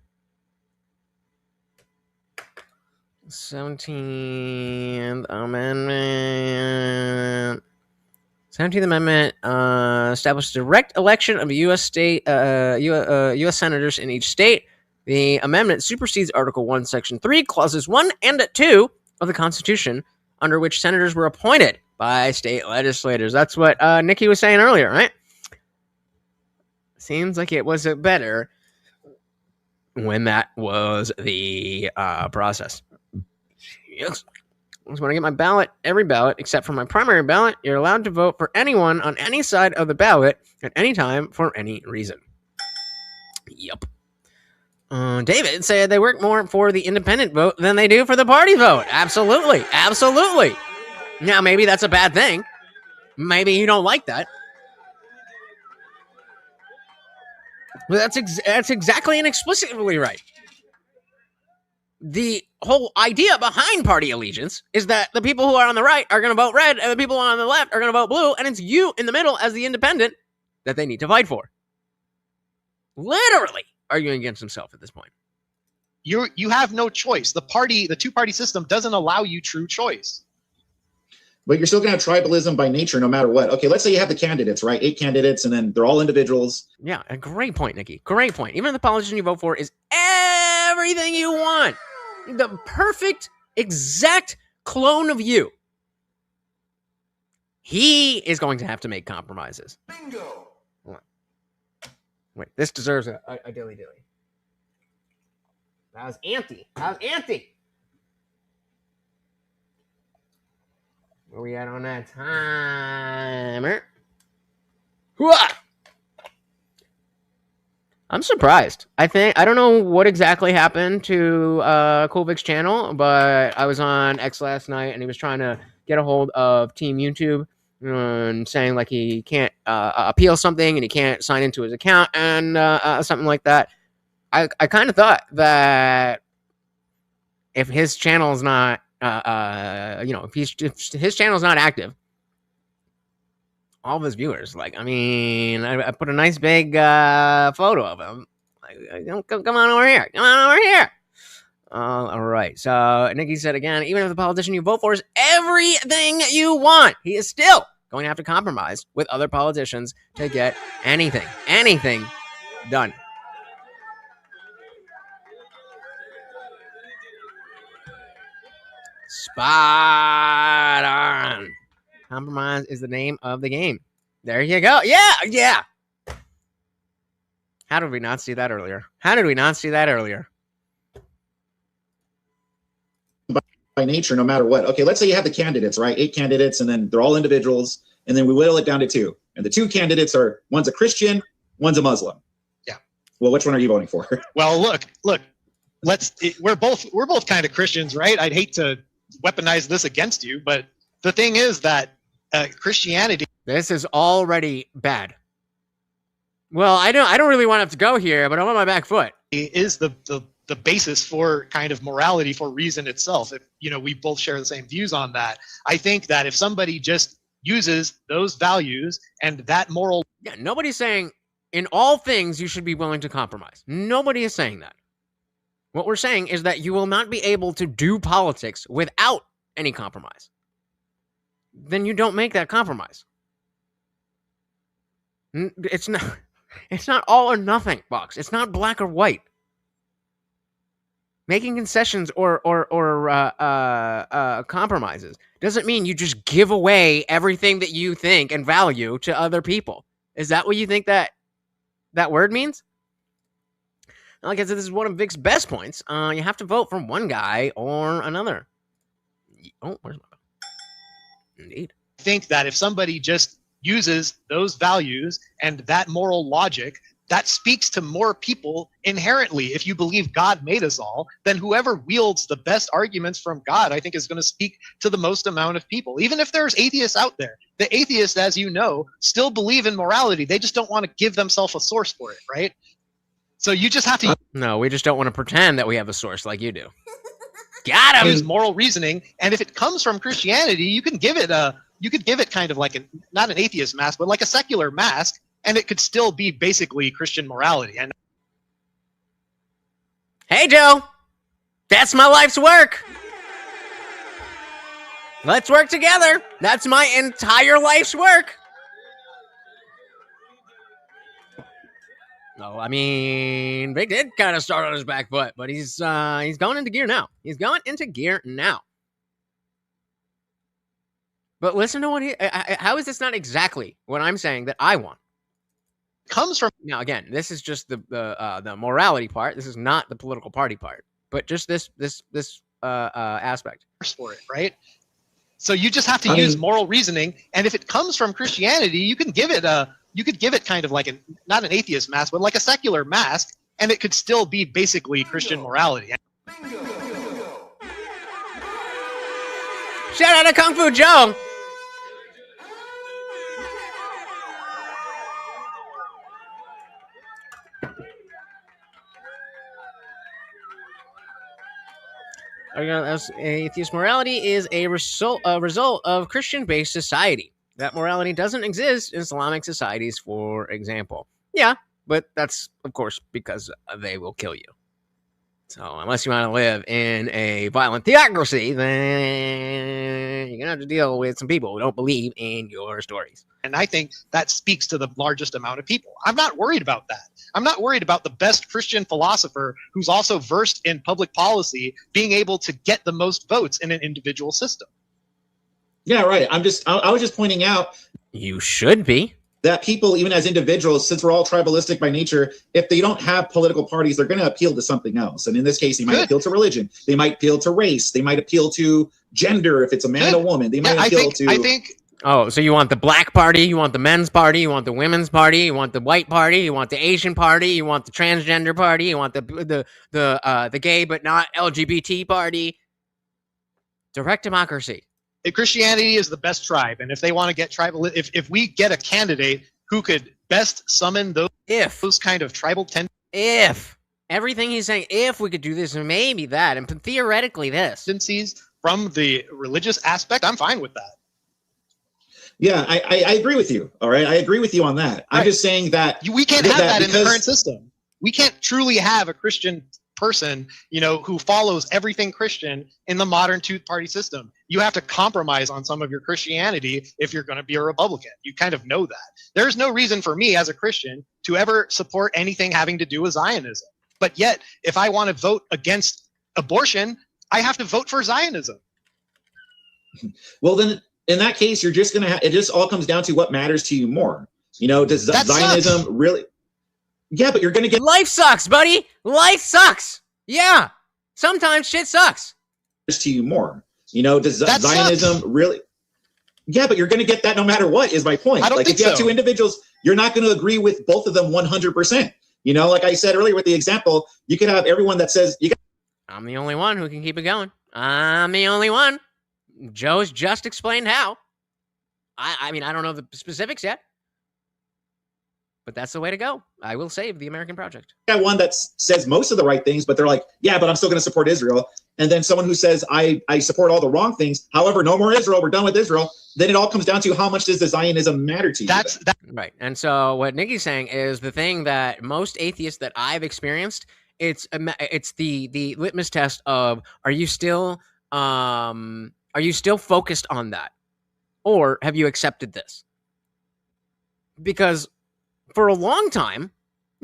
17th Amendment. 17th Amendment established direct election of U.S. senators in each state. The amendment supersedes Article 1, Section 3, Clauses 1 and 2 of the Constitution, under which senators were appointed by state legislators. That's what Nikki was saying earlier, right? Seems like it was better when that was the process. Yes. When I get my ballot, every ballot, except for my primary ballot, you're allowed to vote for anyone on any side of the ballot at any time for any reason. Yep. David said they work more for the independent vote than they do for the party vote. Absolutely. Absolutely. Now, maybe that's a bad thing. Maybe you don't like that. But that's exactly and explicitly right. The whole idea behind party allegiance is that the people who are on the right are going to vote red and the people on the left are going to vote blue, and it's you in the middle as the independent that they need to fight for. Literally arguing against himself at this point. You have no choice. The 2-party system doesn't allow you true choice. But you're still going to have tribalism by nature no matter what. Okay, let's say you have the candidates, right? 8 candidates, and then they're all individuals. Yeah, a great point, Nikki. Great point. Even if the politician you vote for is everything you want, the perfect, exact clone of you, he is going to have to make compromises. Bingo. Wait, this deserves a dilly-dilly. That was anti. Where we at on that timer? Hooah! I'm surprised. I don't know what exactly happened to Kewl V1c's channel, but I was on X last night and he was trying to get a hold of Team YouTube and saying like he can't appeal something and he can't sign into his account and something like that. I kind of thought that if his channel is not if his channel's not active, all of his viewers, like, I mean, I put a nice big photo of him. Like, come on over here. All right. So Nikki said again, even if the politician you vote for is everything you want, he is still going to have to compromise with other politicians to get anything done. Spot on. Compromise is the name of the game. There you go. Yeah. How did we not see that earlier? By nature, no matter what. Okay, let's say you have the candidates, right? 8 candidates, and then they're all individuals, and then we whittle it down to 2. And the 2 candidates are, one's a Christian, one's a Muslim. Yeah. Well, which one are you voting for? Well, look. We're both kind of Christians, right? I'd hate to weaponize this against you, but the thing is that Christianity. This is already bad. Well, I don't really want to have to go here, but I'm on my back foot. Is the basis for kind of morality, for reason itself. If we both share the same views on that, I think that if somebody just uses those values and that moral, yeah, nobody's saying in all things you should be willing to compromise. Nobody is saying that. What we're saying is that you will not be able to do politics without any compromise. Then you don't make that compromise. It's not all or nothing, Box. It's not black or white. Making concessions or compromises doesn't mean you just give away everything that you think and value to other people. Is that what you think that word means? Like I said, this is one of Vic's best points. You have to vote for one guy or another. Oh, where's my phone? Indeed. I think that if somebody just uses those values and that moral logic, that speaks to more people inherently. If you believe God made us all, then whoever wields the best arguments from God, I think, is going to speak to the most amount of people. Even if there's atheists out there, the atheists, as you know, still believe in morality. They just don't want to give themselves a source for it, right? So you just have to No, we just don't want to pretend that we have a source like you do. Got him. use moral reasoning, and if it comes from Christianity, you can give it kind of like not an atheist mask, but like a secular mask, and it could still be basically Christian morality. And Hey, Joe. That's my life's work. Let's work together. That's my entire life's work. No, I mean, Vic did kind of start on his back foot, but he's going into gear now. But listen to what how is this not exactly what I'm saying that I want? comes from Now, again, this is just the morality part. This is not the political party part, but just this aspect. for it, right? So you just have to use moral reasoning, and if it comes from Christianity, you can give it kind of like not an atheist mask, but like a secular mask, and it could still be basically Christian morality. Shout out to Kung Fu Joe. Atheist morality is a result of Christian-based society. That morality doesn't exist in Islamic societies, for example. Yeah, but that's, of course, because they will kill you. So unless you want to live in a violent theocracy, then you're going to have to deal with some people who don't believe in your stories. And I think that speaks to the largest amount of people. I'm not worried about that. I'm not worried about the best Christian philosopher who's also versed in public policy being able to get the most votes in an individual system. Yeah, right. I was just pointing out You should be. that people, even as individuals, since we're all tribalistic by nature, if they don't have political parties, they're going to appeal to something else. And in this case, they might Good. appeal to religion. They might appeal to race. They might appeal to gender if it's a man and a woman. They might appeal to. I think Oh, so you want the black party, you want the men's party, you want the women's party, you want the white party, you want the Asian party, you want the transgender party, you want the gay but not LGBT party. Direct democracy. Christianity is the best tribe, and if they want to get tribal, if we get a candidate who could best summon those kind of tribal If everything he's saying, if we could do this, maybe that, and theoretically this. tendencies from the religious aspect, I'm fine with that. Yeah, I agree with you. All right, I agree with you on that. I'm Right. just saying that We can't have that in the because- current system. We can't truly have a Christian person, who follows everything Christian in the modern two-party system. You have to compromise on some of your Christianity if you're going to be a Republican. You kind of know that. There's no reason for me as a Christian to ever support anything having to do with Zionism. But yet, if I want to vote against abortion, I have to vote for Zionism. Well, then in that case, you're just gonna. It just all comes down to what matters to you more. Does That Zionism sucks. really? Yeah, but you're gonna get Life sucks, buddy. Life sucks. Yeah. Sometimes shit sucks. to you more. Does That Zionism sucks. really? Yeah, but you're going to get that no matter what. Is my point. I don't Like think if you have so. two individuals, you're not going to agree with both of them 100%. Like I said earlier with the example, you could have everyone that says you got I'm the only one who can keep it going. I'm the only one. Joe's just explained how. I mean, I don't know the specifics yet, but that's the way to go. I will save the American project. one that says most of the right things, but they're like, yeah, but I'm still going to support Israel. And then someone who says I support all the wrong things. However, no more Israel. We're done with Israel. Then it all comes down to how much does the Zionism matter to you? That's Right. And so what Nikki's saying is the thing that most atheists that I've experienced, it's the litmus test of are you still focused on that? Or have you accepted this? Because for a long time,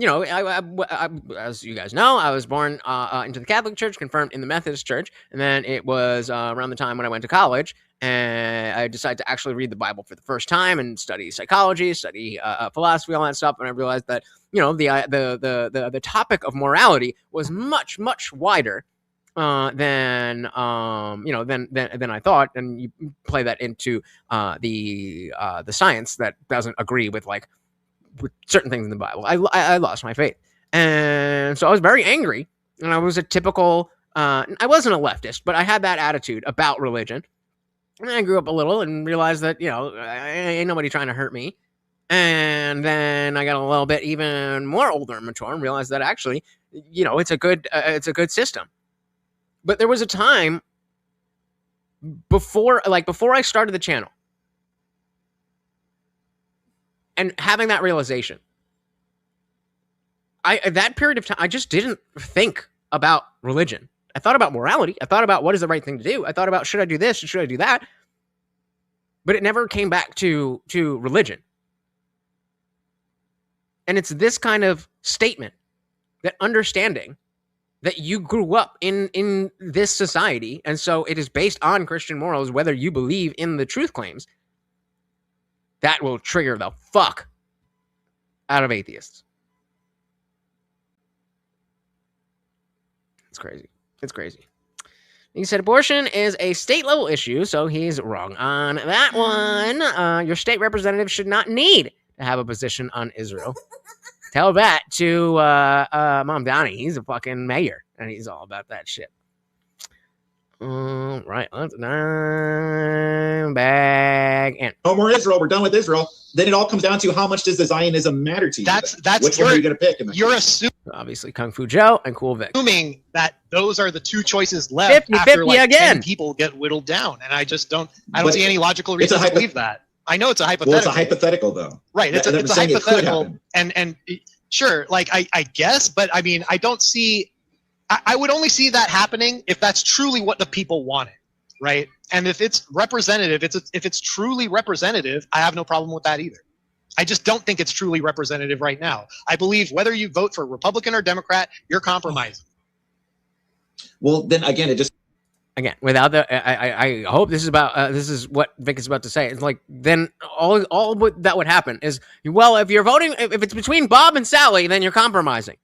I, as you guys know, I was born into the Catholic Church, confirmed in the Methodist Church, and then it was around the time when I went to college, and I decided to actually read the Bible for the first time and study psychology, study philosophy, all that stuff, and I realized that the topic of morality was much wider than I thought, and you play that into the science that doesn't agree with with certain things in the Bible. I lost my faith, and so I was very angry, and I was a typical I wasn't a leftist, but I had that attitude about religion. And I grew up a little and realized that ain't nobody trying to hurt me. And then I got a little bit even more older and mature and realized that actually it's a good system. But there was a time before I started the channel and having that realization, that period of time, I just didn't think about religion. I thought about morality. I thought about what is the right thing to do. I thought about should I do this or should I do that? But it never came back to religion. And it's this kind of statement, that understanding that you grew up in this society, and so it is based on Christian morals, whether you believe in the truth claims, that will trigger the fuck out of atheists. It's crazy. It's crazy. He said abortion is a state level issue, so he's wrong on that one. Your state representative should not need to have a position on Israel. Tell that to Mom Donnie. He's a fucking mayor, and he's all about that shit. Right, let's bag and no more Israel. We're done with Israel. Then it all comes down to how much does the Zionism matter to you? That's Which one are you going to pick? you're assuming obviously Kung Fu Joe and Kewl Vic. that those are the two choices left 50-50 after like again. 10 people get whittled down, and I don't But see any logical it's a reason to believe that. I know it's a hypothetical. Well, it's a hypothetical, though. Right, it's I'm a saying it could hypothetical, happen. and sure, like I guess, but I mean, I don't see I would only see that happening if that's truly what the people wanted, right? And if it's representative, if it's truly representative, I have no problem with that either. I just don't think it's truly representative right now. I believe whether you vote for Republican or Democrat, you're compromising. Well, then again, it just Again, without the, I hope this is about, this is what Vic is about to say. It's like, then all that would happen is, well, if you're voting, if it's between Bob and Sally, then you're compromising.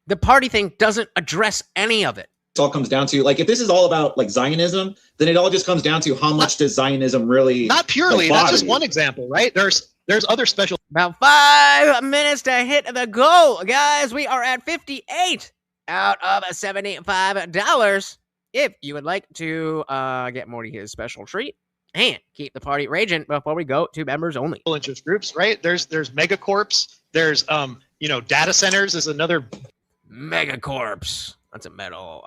The party thing doesn't address any of it. all comes down to, like, if this is all about like Zionism, then it all just comes down to how much does Zionism really, Not purely. like, That's bother just you? one example, right? There's other special. About 5 minutes to hit the goal, guys. We are at 58 out of $75. If you would like to get Morty his special treat and keep the party raging before we go to members only. interest groups, right? There's megacorps. There's data centers is another Megacorps. That's a metal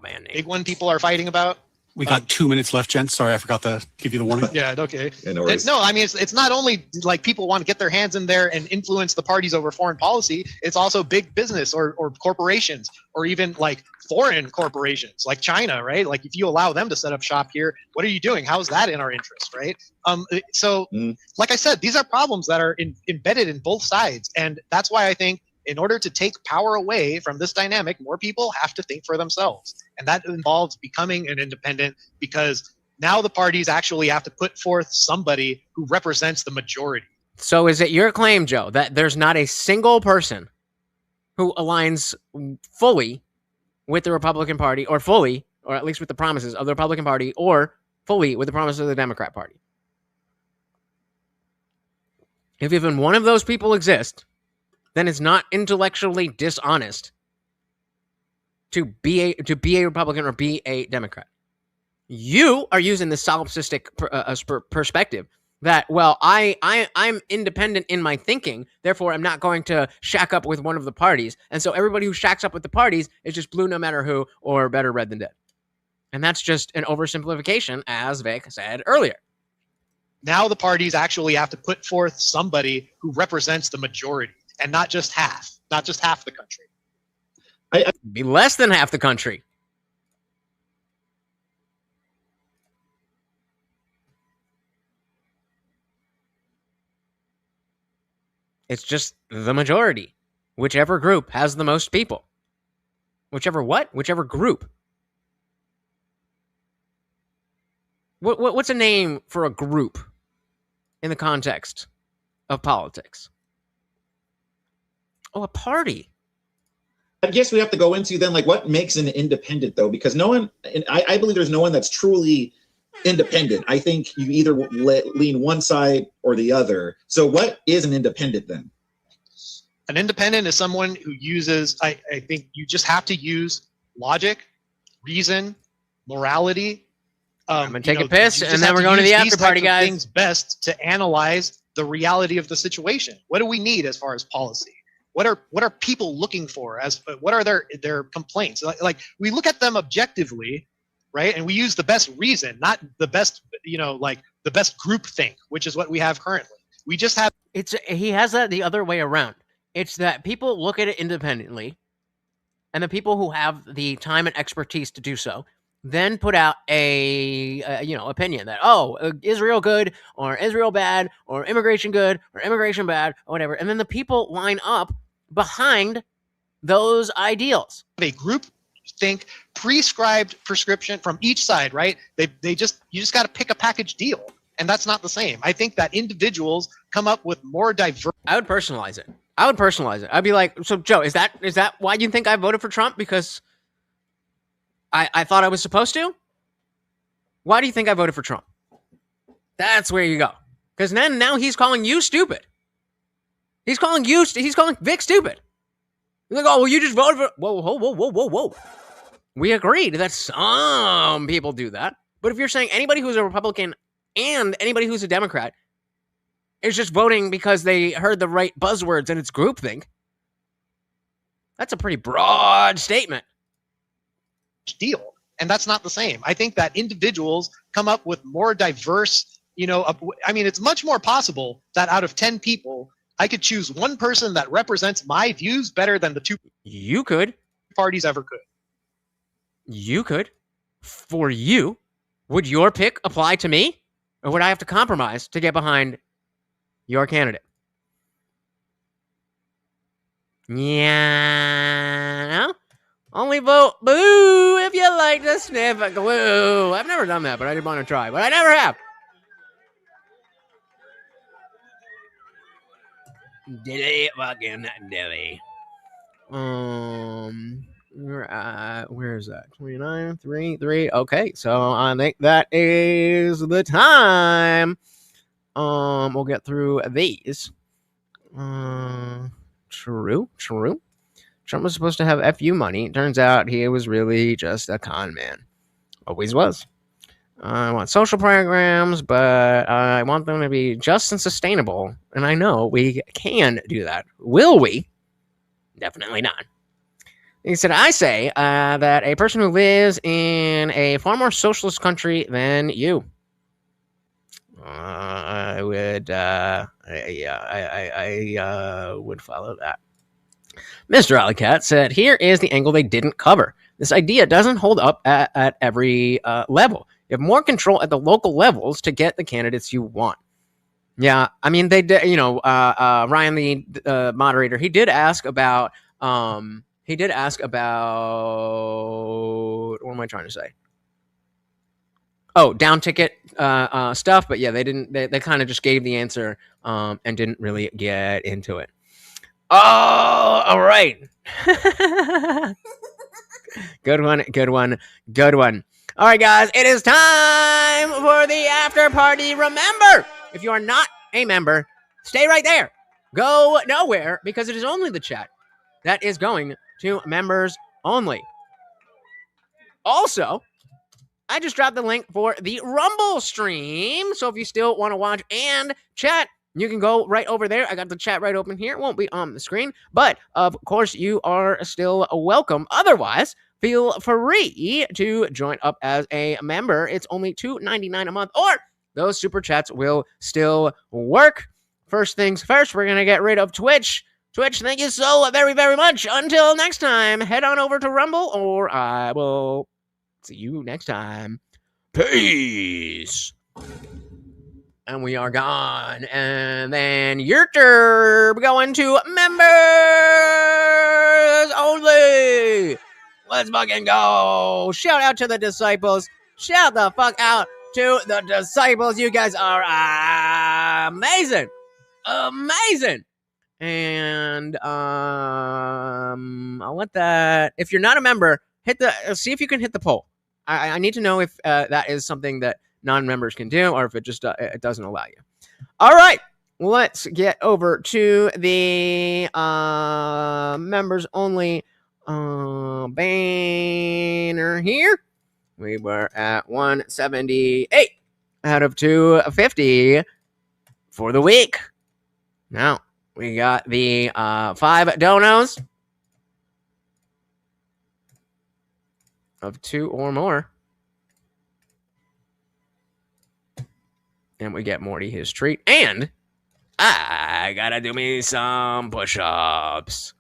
band name. big one people are fighting about. We got 2 minutes left, Jen. Sorry, I forgot to give you the warning. Yeah, okay. Yeah, no worries. No, I mean it's not only like people want to get their hands in there and influence the parties over foreign policy. It's also big business or corporations or even like foreign corporations like China, right? Like if you allow them to set up shop here, what are you doing? How is that in our interest, right? Like I said, these are problems that are embedded in both sides, and that's why I think in order to take power away from this dynamic, more people have to think for themselves. And that involves becoming an independent, because now the parties actually have to put forth somebody who represents the majority. So is it your claim, Joe, that there's not a single person who aligns fully with the Republican Party, or fully, or at least with the promises of the Republican Party, or fully with the promises of the Democrat Party? If even one of those people exist, then it's not intellectually dishonest to be a Republican or be a Democrat. You are using the solipsistic perspective that, well, I'm independent in my thinking, therefore I'm not going to shack up with one of the parties, and so everybody who shacks up with the parties is just blue no matter who, or better red than dead. And that's just an oversimplification, as Vic said earlier. Now the parties actually have to put forth somebody who represents the majority, and not just half the country. Be less than half the country. It's just the majority. Whichever group has the most people. Whichever what? Whichever group. What's a name for a group in the context of politics? Oh, a party. I guess we have to go into then, like, what makes an independent, though, because no one, and I believe there's no one that's truly independent. I think you either lean one side or the other. So what is an independent then? An independent is someone who uses, I think you just have to use logic, reason, morality. I'm going to take a piss, and then we're going to the after party, guys. Things best to analyze the reality of the situation. What do we need as far as policy? What are people looking for? What are their complaints? Like we look at them objectively, right? And we use the best reason, not the best, like the best group think, which is what we have currently. We just have. He has that the other way around. It's that people look at it independently, and the people who have the time and expertise to do so then put out a opinion that, Israel good or Israel bad or immigration good or immigration bad or whatever, and then the people line up behind those ideals. A group think prescribed prescription from each side, right? You just got to pick a package deal, and that's not the same. I think that individuals come up with more diverse. I would personalize it. I'd be like, so Joe, is that why you think I voted for Trump? Because I thought I was supposed to? Why do you think I voted for Trump? That's where you go. Because then now he's calling you stupid. He's calling Vic stupid. He's like, oh, well, you just voted for... Whoa. We agreed that some people do that. But if you're saying anybody who's a Republican and anybody who's a Democrat is just voting because they heard the right buzzwords and it's groupthink, that's a pretty broad statement. Deal, and that's not the same. I think that individuals come up with more diverse, it's much more possible that out of 10 people, I could choose one person that represents my views better than the two You could. parties ever could. You could. For you, would your pick apply to me? Or would I have to compromise to get behind your candidate? Yeah. No? Only vote boo if you like to sniff a glue. I've never done that, but I did want to try. But I never have. Dilly fucking dilly. Where is that? 29, 3. Okay, so I think that is the time. We'll get through these. True. Trump was supposed to have FU money. Turns out he was really just a con man. Always was. I want social programs, but I want them to be just and sustainable. And I know we can do that. Will we? Definitely not. He said, I say that a person who lives in a far more socialist country than you. I would follow that. Mr. Alleycat said, here is the angle they didn't cover. This idea doesn't hold up at every level. You have more control at the local levels to get the candidates you want. Yeah, I mean, they did, Ryan, the moderator, he did ask about, what am I trying to say? Oh, down ticket stuff, but yeah, they kind of just gave the answer and didn't really get into it. Oh, all right. Good one. All right, guys, it is time for the after party. Remember, if you are not a member, stay right there. Go nowhere, because it is only the chat that is going to members only. Also, I just dropped the link for the Rumble stream, so if you still want to watch and chat, you can go right over there. I got the chat right open here. It won't be on the screen, but of course you are still welcome. Otherwise, feel free to join up as a member. It's only $2.99 a month, or those super chats will still work. First things first, we're going to get rid of Twitch. Twitch, thank you so very, very much. Until next time, head on over to Rumble, or I will see you next time. Peace. And we are gone. And then your turn. Going to members only. Let's fucking go. Shout out to the disciples. Shout the fuck out to the disciples. You guys are amazing. Amazing. And I'll let that. If you're not a member, see if you can hit the poll. I need to know if that is something that non-members can do, or if it just it doesn't allow you. All right, let's get over to the members only banner here. We were at 178 out of 250 for the week. Now we got the 5 donos of 2 or more. And we get Morty his treat. And I gotta do me some push-ups.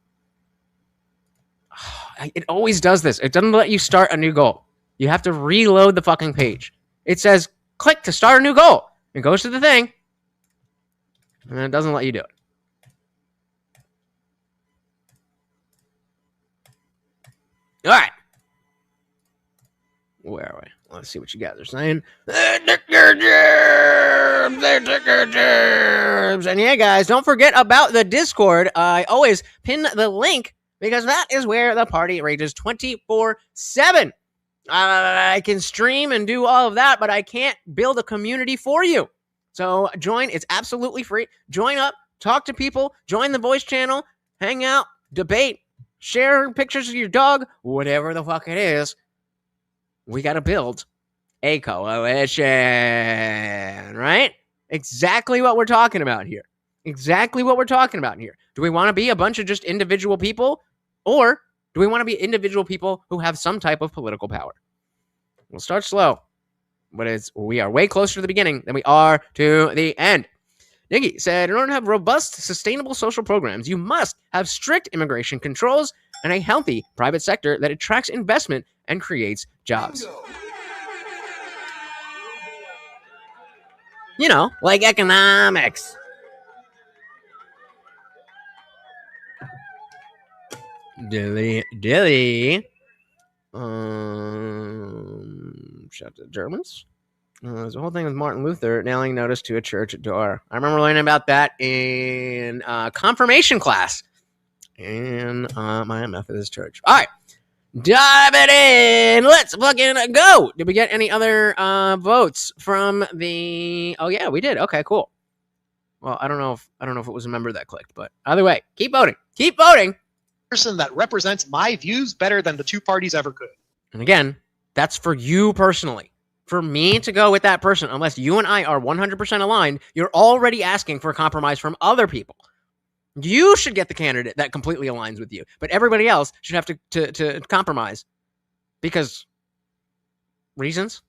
It always does this. It doesn't let you start a new goal. You have to reload the fucking page. It says, click to start a new goal. It goes to the thing. And it doesn't let you do it. All right. Where are we? Let's see what you guys are saying. They took your germs. And yeah, guys, don't forget about the Discord. I always pin the link because that is where the party rages 24/7. I can stream and do all of that, but I can't build a community for you. So join. It's absolutely free. Join up. Talk to people. Join the voice channel. Hang out. Debate. Share pictures of your dog. Whatever the fuck it is. We got to build a coalition, right? Exactly what we're talking about here. Exactly what we're talking about here. Do we want to be a bunch of just individual people, or do we want to be individual people who have some type of political power? We'll start slow, but we are way closer to the beginning than we are to the end. Nikki said, in order to have robust, sustainable social programs, you must have strict immigration controls and a healthy private sector that attracts investment and creates jobs. You know, like economics. Dilly. Shout out to the Germans. There's a whole thing with Martin Luther nailing notice to a church door. I remember learning about that in confirmation class in my Methodist church. All right, dive it in. Let's fucking go. Did we get any other votes from the? Oh yeah, we did. Okay, cool. Well, I don't know if it was a member that clicked, but either way, keep voting. Keep voting. Person that represents my views better than the two parties ever could. And again, that's for you personally. For me to go with that person, unless you and I are 100% aligned, you're already asking for a compromise from other people. You should get the candidate that completely aligns with you, but everybody else should have to compromise because reasons.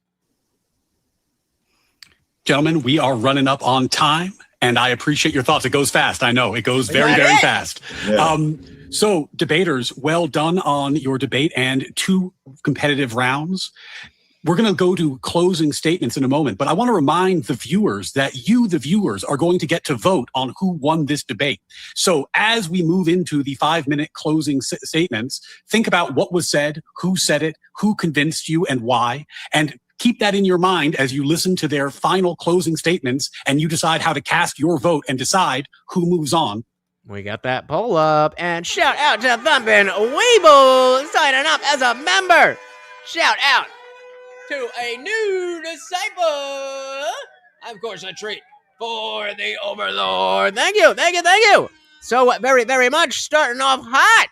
Gentlemen, we are running up on time, and I appreciate your thoughts. It goes fast. I know it goes very, very fast. Yeah. So debaters, well done on your debate and 2 competitive rounds. We're going to go to closing statements in a moment, but I want to remind the viewers that you, the viewers, are going to get to vote on who won this debate. So as we move into the 5-minute closing statements, think about what was said, who said it, who convinced you, and why, and keep that in your mind as you listen to their final closing statements and you decide how to cast your vote and decide who moves on. We got that poll up, and shout out to Thumpin' Weeble signing up as a member. Shout out to a new disciple. Of course, a treat for the Overlord. Thank you, thank you, thank you. So very, very much starting off hot.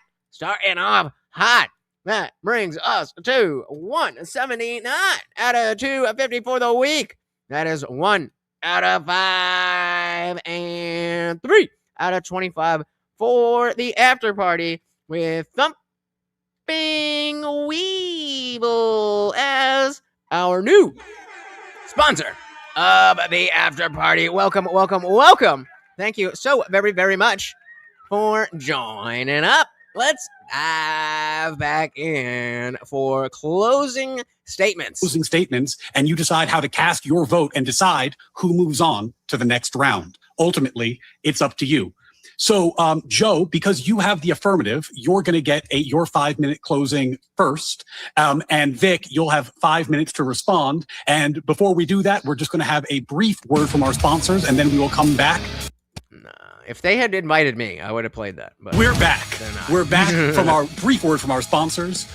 That brings us to 179 out of 250 for the week. That is 1 out of 5 and 3 out of 25 for the after party with Thumping Weeble as our new sponsor of the after party. Welcome, welcome, welcome. Thank you so very, very much for joining up. Let's dive back in for closing statements. Closing statements, and you decide how to cast your vote and decide who moves on to the next round. Ultimately, it's up to you. So, Joe, because you have the affirmative, you're going to get your 5-minute closing first. And Vic, you'll have 5 minutes to respond. And before we do that, we're just going to have a brief word from our sponsors, and then we will come back. If they had invited me, I would have played that. But we're back. We're back from our brief word from our sponsors.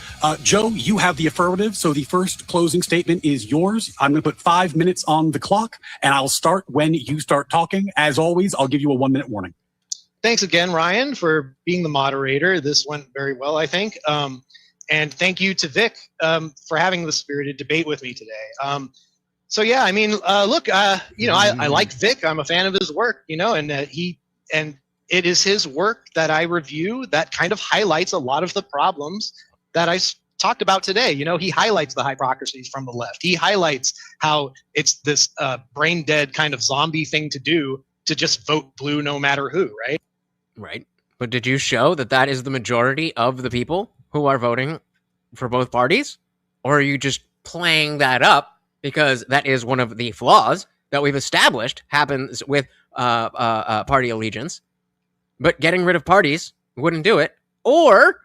Joe, you have the affirmative. So the first closing statement is yours. I'm going to put 5 minutes on the clock, and I'll start when you start talking. As always, I'll give you a 1-minute warning. Thanks again, Ryan, for being the moderator. This went very well, I think. And thank you to Vic for having the spirited debate with me today. So yeah, I mean, look, you know, I like Vic. I'm a fan of his work, you know, and it is his work that I review that kind of highlights a lot of the problems that I talked about today. You know, he highlights the hypocrisies from the left. He highlights how it's this brain dead kind of zombie thing to do to just vote blue no matter who, right? Right. But did you show that that is the majority of the people who are voting for both parties? Or are you just playing that up because that is one of the flaws that we've established happens with party allegiance, but getting rid of parties wouldn't do it? Or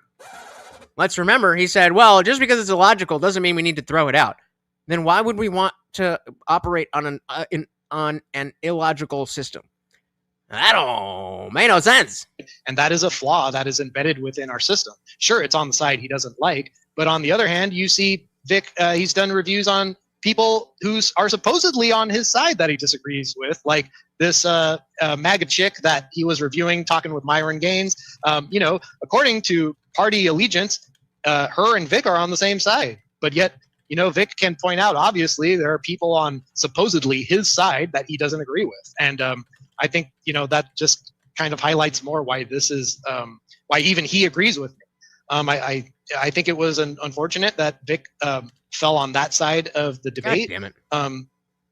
let's remember, he said, well, just because it's illogical doesn't mean we need to throw it out. Then why would we want to operate on an illogical system? That don't make no sense. And that is a flaw that is embedded within our system. Sure, it's on the side he doesn't like, but on the other hand, you see Vic, he's done reviews on people who are supposedly on his side that he disagrees with, like this MAGA chick that he was reviewing, talking with Myron Gaines. You know, according to party allegiance, her and Vic are on the same side. But yet, you know, Vic can point out, obviously, there are people on supposedly his side that he doesn't agree with. And I think, you know, that just kind of highlights more why this is, why even he agrees with me. I think it was unfortunate that Vic fell on that side of the debate. God damn it.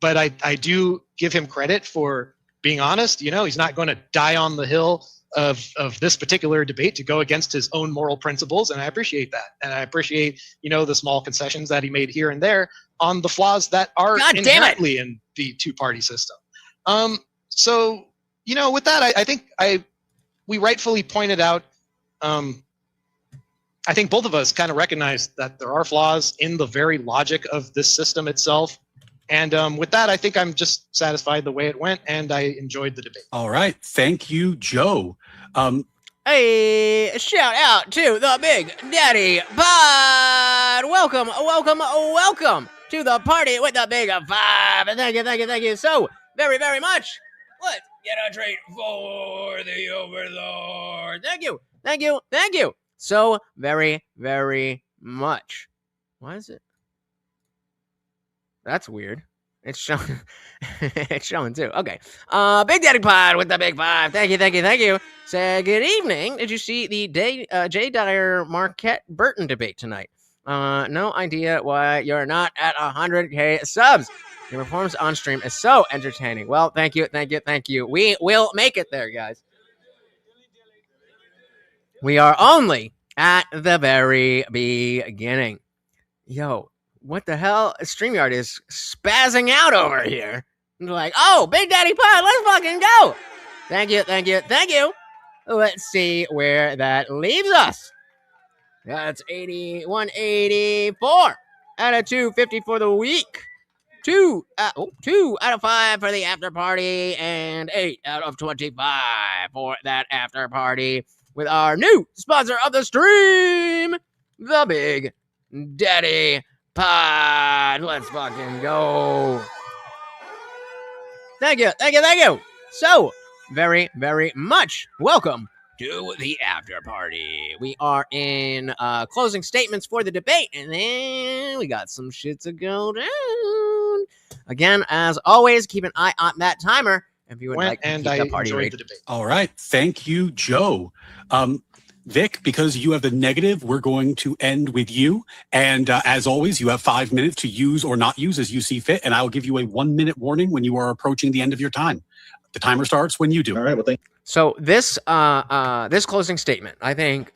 But I do give him credit for being honest, he's not going to die on the hill of this particular debate to go against his own moral principles, and I appreciate that. And I appreciate, the small concessions that he made here and there on the flaws that are inherently in the two-party system. So, with that, I think we rightfully pointed out, I think both of us kind of recognize that there are flaws in the very logic of this system itself. And with that, I think I'm just satisfied the way it went, and I enjoyed the debate. All right. Thank you, Joe. Hey, shout out to the Big Daddy Pod. Welcome to the party with the Big Five. And thank you so very, very much. Let's get a treat for the Overlord. Thank you so very, very much. Why is it? That's weird. It's showing. It's showing too. Okay. Big Daddy Pod with the Big Five. Thank you. Say good evening. Did you see the Jay Dyer Marquette Burton debate tonight? No idea why you're not at 100K subs. Your performance on stream is so entertaining. Well, thank you. We will make it there, guys. We are only at the very beginning. Yo. What the hell? StreamYard is spazzing out over here. Like, oh, Big Daddy Pod, let's fucking go. Thank you. Let's see where that leaves us. That's 184 out of 250 for the week. 2 out of 5 for the after party, and 8 out of 25 for that after party with our new sponsor of the stream, the Big Daddy Pod. Let's fucking go. Thank you. So, very, very much welcome to the after party. We are in closing statements for the debate, and then we got some shit to go down. Again, as always, keep an eye on that timer if you would like to keep the party rate. The debate. All right. Thank you, Joe. Vic, because you have the negative, we're going to end with you. And as always, you have 5 minutes to use or not use as you see fit. And I will give you a 1 minute warning when you are approaching the end of your time. The timer starts when you do. All right. Well, thank you. So this closing statement, I think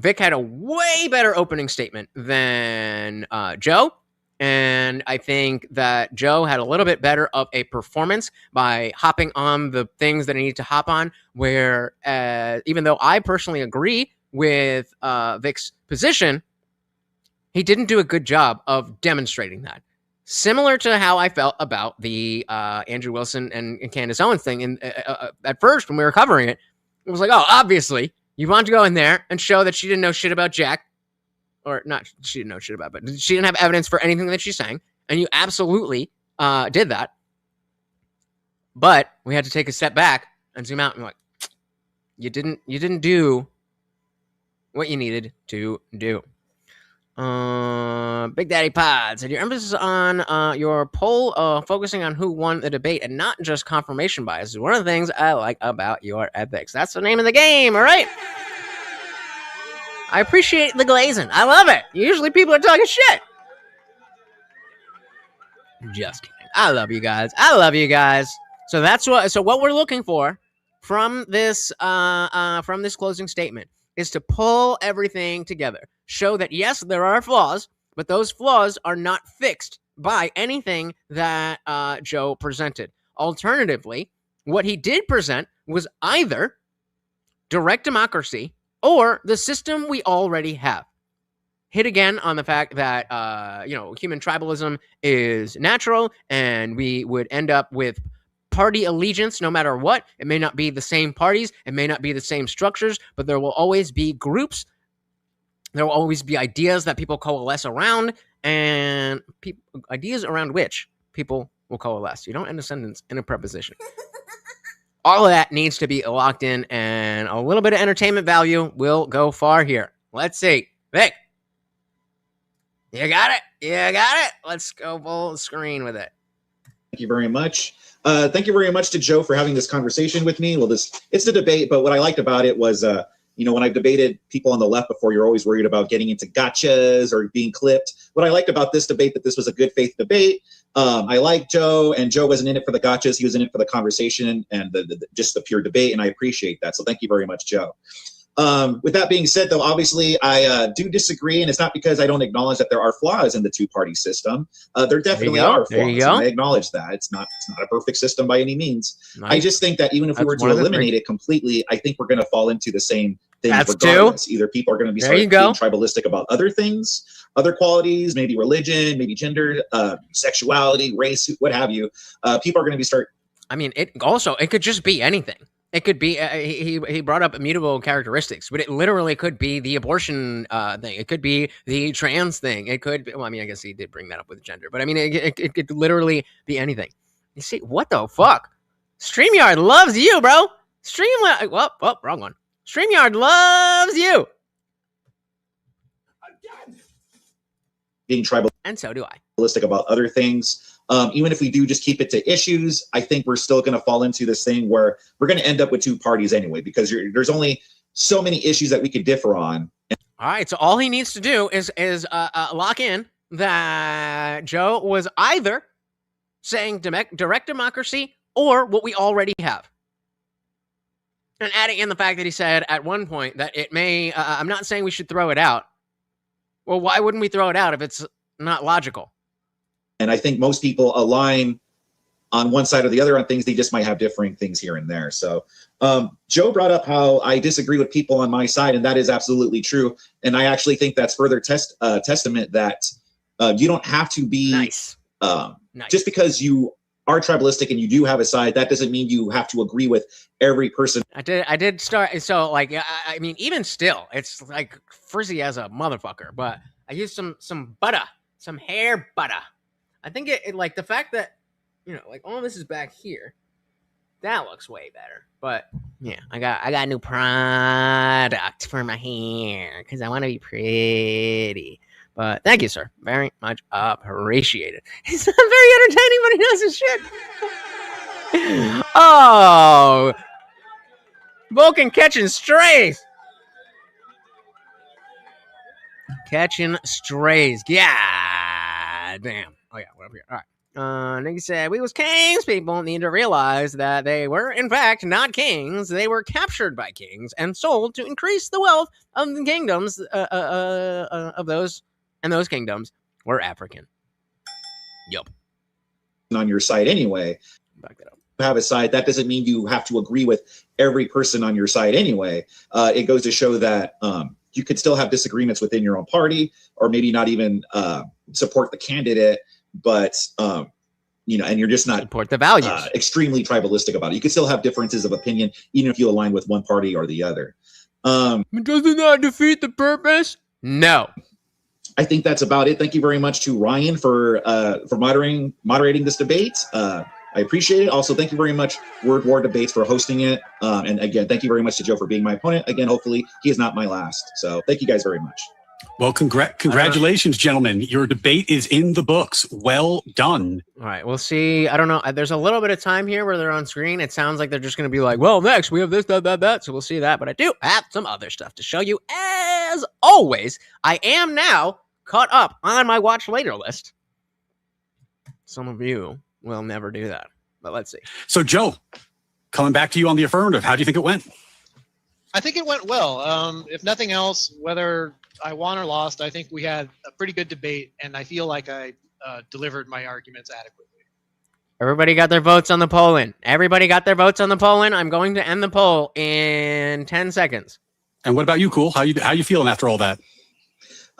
Vic had a way better opening statement than Joe. And I think that Joe had a little bit better of a performance by hopping on the things that he needed to hop on, where even though I personally agree with Vic's position, he didn't do a good job of demonstrating that. Similar to how I felt about the Andrew Wilson and Candace Owens thing. And at first, when we were covering it, it was like, oh, obviously, you want to go in there and show that she didn't know shit about Jack. Or not, she didn't know shit about, but she didn't have evidence for anything that she's saying. And you absolutely did that. But we had to take a step back and zoom out and like, you didn't do what you needed to do. Big Daddy Pod said your emphasis on your poll focusing on who won the debate and not just confirmation bias is one of the things I like about your ethics. That's the name of the game, all right? I appreciate the glazing. I love it. Usually people are talking shit. Just kidding. I love you guys. So what we're looking for from this closing statement is to pull everything together. Show that yes, there are flaws, but those flaws are not fixed by anything that Joe presented. Alternatively, what he did present was either direct democracy or the system we already have. Hit again on the fact that, human tribalism is natural and we would end up with party allegiance no matter what. It may not be the same parties. It may not be the same structures, but there will always be groups. There will always be ideas that people coalesce around and ideas around which people will coalesce. You don't end a sentence in a preposition. All of that needs to be locked in, and a little bit of entertainment value will go far here. Let's see. Vic, you got it? Let's go full screen with it. Thank you very much. Thank you very much to Joe for having this conversation with me. Well, it's the debate, but what I liked about it was When I've debated people on the left before, you're always worried about getting into gotchas or being clipped. What I liked about this debate, that this was a good faith debate. I like Joe, and Joe wasn't in it for the gotchas. He was in it for the conversation and just the pure debate, and I appreciate that. So thank you very much, Joe. With that being said, though, obviously I do disagree, and it's not because I don't acknowledge that there are flaws in the two-party system. There definitely are flaws. And I acknowledge that. It's not a perfect system by any means. Nice. I just think that even if we were to eliminate it completely, I think we're going to fall into the same things regardless. Either people are going to be being tribalistic about other things, other qualities, maybe religion, maybe gender, sexuality, race, what have you. People are going to be I mean, it could just be anything. It could be, he brought up immutable characteristics, but it literally could be the abortion thing. It could be the trans thing. It could be, well, I mean, I guess he did bring that up with gender, but I mean, it could literally be anything. You see, what the fuck? StreamYard loves you, bro. Wrong one. StreamYard loves you. Again. Being tribal. And so do I. About other things. Even if we do just keep it to issues, I think we're still going to fall into this thing where we're going to end up with two parties anyway, because there's only so many issues that we could differ on. All right, so all he needs to do is lock in that Joe was either saying direct democracy or what we already have. And adding in the fact that he said at one point that it may, I'm not saying we should throw it out. Well, why wouldn't we throw it out if it's not logical? And I think most people align on one side or the other on things. They just might have differing things here and there. So Joe brought up how I disagree with people on my side, and that is absolutely true. And I actually think that's further testament that you don't have to be nice. Just because you are tribalistic and you do have a side, that doesn't mean you have to agree with every person. I did start. So like, I mean, even still, it's like frizzy as a motherfucker, but I used some butter, some hair butter. I think it like the fact that, like all this is back here, that looks way better. But yeah, I got a new product for my hair because I want to be pretty. But thank you, sir. Very much appreciated. He's not very entertaining, but he knows his shit. Oh, Vulcan catching strays. Catching strays. Yeah, damn. Oh yeah, what up here? All right. Nigga said, we was kings people need to realize that they were, in fact, not kings. They were captured by kings and sold to increase the wealth of the kingdoms of those, and those kingdoms were African. Yup. On your side anyway. Back that up. Have a side, that doesn't mean you have to agree with every person on your side anyway. It goes to show that you could still have disagreements within your own party, or maybe not even support the candidate, but and you're just not support the values. Extremely tribalistic about it. You could still have differences of opinion, even if you align with one party or the other. Doesn't that defeat the purpose? No. I think that's about it. Thank you very much to Ryan for moderating this debate. I appreciate it. Also, thank you very much, Word War Debates, for hosting it. And again, thank you very much to Joe for being my opponent. Again, hopefully he is not my last. So thank you guys very much. Well, congratulations, gentlemen. Your debate is in the books. Well done. All right, we'll see. I don't know. There's a little bit of time here where they're on screen. It sounds like they're just going to be like, well, next we have this, that. So we'll see that. But I do have some other stuff to show you. As always, I am now caught up on my watch later list. Some of you will never do that, but let's see. So, Joe, coming back to you on the affirmative, how do you think it went? I think it went well. If nothing else, whether I won or lost, I think we had a pretty good debate, and I feel like I delivered my arguments adequately. Everybody got their votes on the poll in. Everybody got their votes on the poll in. I'm going to end the poll in 10 seconds. And what about you, Cool? How you feeling after all that?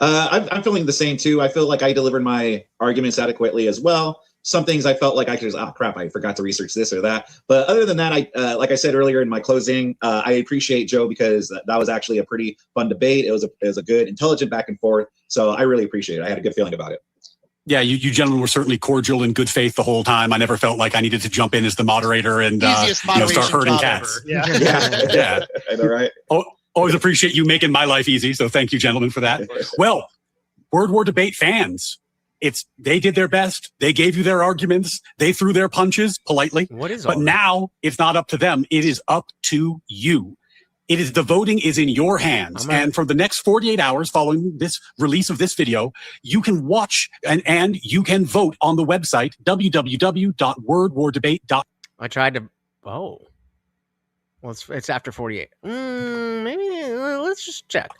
I'm feeling the same too. I feel like I delivered my arguments adequately as well. Some things I felt like I could just, crap, I forgot to research this or that. But other than that, like I said earlier in my closing, I appreciate Joe because that was actually a pretty fun debate. It was a good, intelligent back and forth. So I really appreciate it. I had a good feeling about it. Yeah, you gentlemen were certainly cordial and good faith the whole time. I never felt like I needed to jump in as the moderator and start herding cats. Yeah. Yeah. I know, right? Always appreciate you making my life easy. So thank you, gentlemen, for that. Well, Word War Debate fans, they did their best. They gave you their arguments. They threw their punches politely. What is but now it's not up to them. It is up to you. The voting is in your hands. And for the next 48 hours following this release of this video, you can watch and you can vote on the website, www.wordwardebate.com. I tried to. Oh. Well, it's after 48. Maybe let's just check.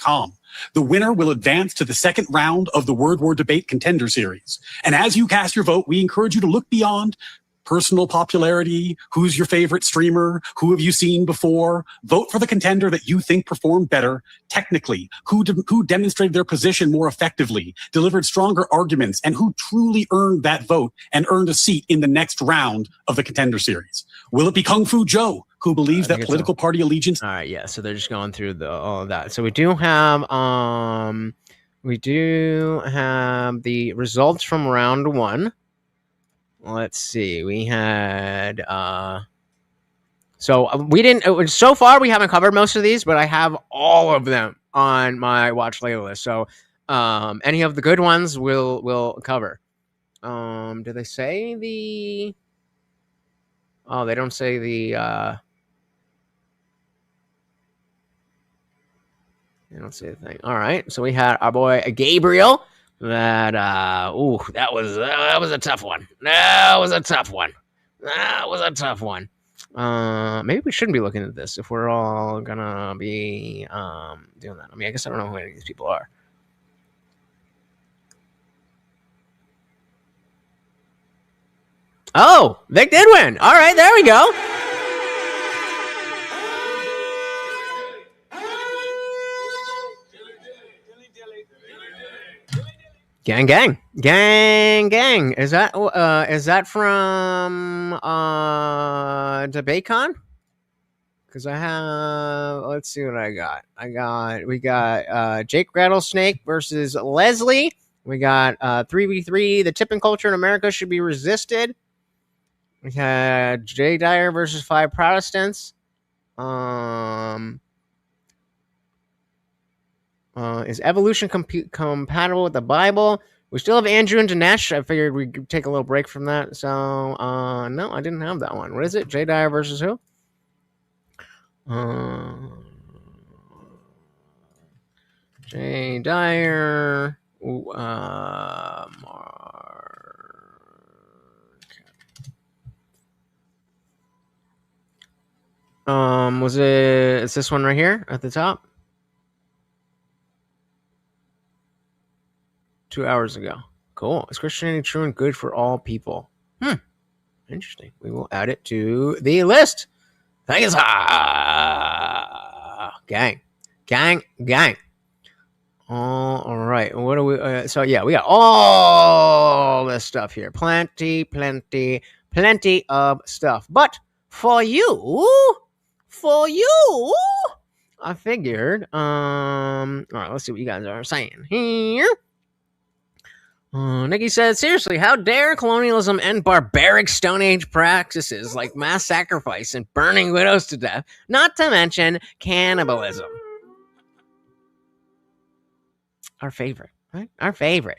The winner will advance to the second round of the Word War Debate Contender Series. And as you cast your vote, we encourage you to look beyond personal popularity, who's your favorite streamer, who have you seen before. Vote for the contender that you think performed better technically, who demonstrated their position more effectively, delivered stronger arguments, and who truly earned that vote and earned a seat in the next round of the Contender Series. Will it be Kung Fu Joe, who believes that political party allegiance? All right, yeah, so they're just going through all of that. So we do have the results from round 1. Let's see. We had so far we haven't covered most of these, but I have all of them on my watch playlist. So any of the good ones we'll cover. Do they say the they don't say the they don't say the thing. All right. So we had our boy Gabriel. That that was a tough one. Maybe we shouldn't be looking at this if we're all gonna be doing that. I mean, I guess I don't know who any of these people are. Oh, Vic did win. All right, there we go. Gang. Is that from DebateCon? Because I have, let's see what I got. We got Jake Rattlesnake versus Leslie. We got 3v3. The tipping culture in America should be resisted. We had Jay Dyer versus 5 Protestants. Is evolution compatible with the Bible? We still have Andrew and Dinesh. I figured we'd take a little break from that. So, no, I didn't have that one. What is it? Jay Dyer versus who? Jay Dyer. Is this one right here at the top? 2 hours ago. Cool. Is Christianity true and good for all people? Interesting. We will add it to the list. Thank you, gang. All right. What do we? So yeah, we got all this stuff here. Plenty of stuff. But for you, I figured. All right. Let's see what you guys are saying here. Nikki says, seriously, how dare colonialism and barbaric Stone Age practices like mass sacrifice and burning widows to death, not to mention cannibalism. Our favorite, right? Our favorite.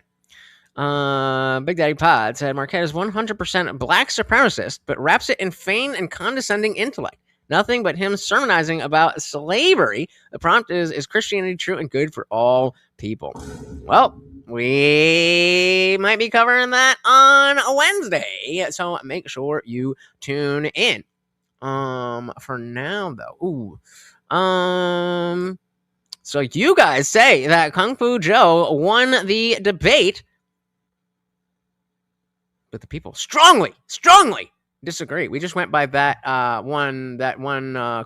Big Daddy Pod said, Marquette is 100% black supremacist, but wraps it in feigned and condescending intellect. Nothing but him sermonizing about slavery. The prompt is Christianity true and good for all people? Well, we might be covering that on Wednesday, so make sure you tune in. For now, though, so you guys say that Kung Fu Joe won the debate, but the people strongly disagree. We just went by that one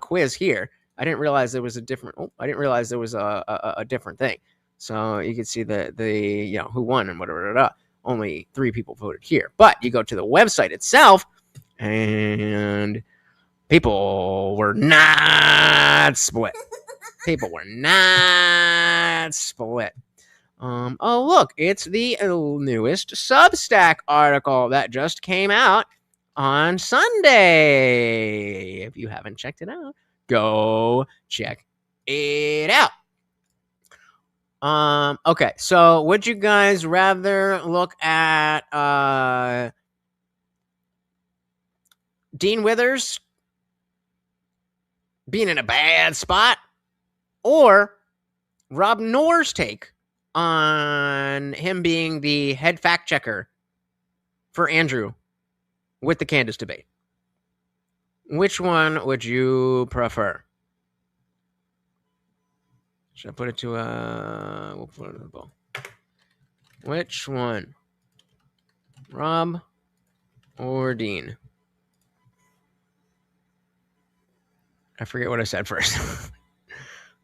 quiz here. I didn't realize there was a different. I didn't realize there was a different thing. So you can see the who won and whatever. Only 3 people voted here, but you go to the website itself, and people were not split. Oh, look, it's the newest Substack article that just came out on Sunday. If you haven't checked it out, go check it out. Okay, so would you guys rather look at Dean Withers being in a bad spot or Rob Knorr's take on him being the head fact checker for Andrew with the Candace debate. Which one would you prefer? Should I put it to we'll put it in the ball. Which one? Rob or Dean? I forget what I said first.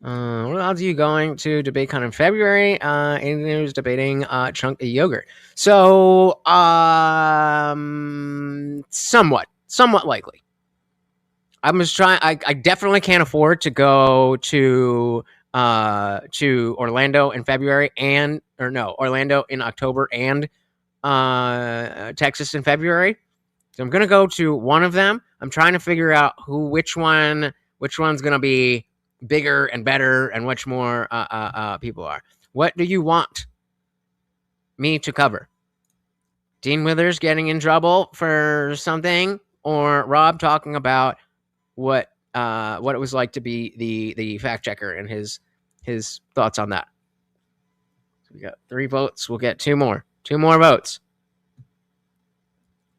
What else are you going to DebateCon in February? Andrew's debating chunk of yogurt. So, somewhat likely. I'm just trying. I definitely can't afford to go to Orlando in February Orlando in October and Texas in February. So I'm gonna go to one of them. I'm trying to figure out which one's gonna be bigger and better and which more people are. What do you want me to cover? Dean Withers getting in trouble for something, or Rob talking about what it was like to be the fact checker and his thoughts on that. So we got 3 votes. We'll get 2 more votes.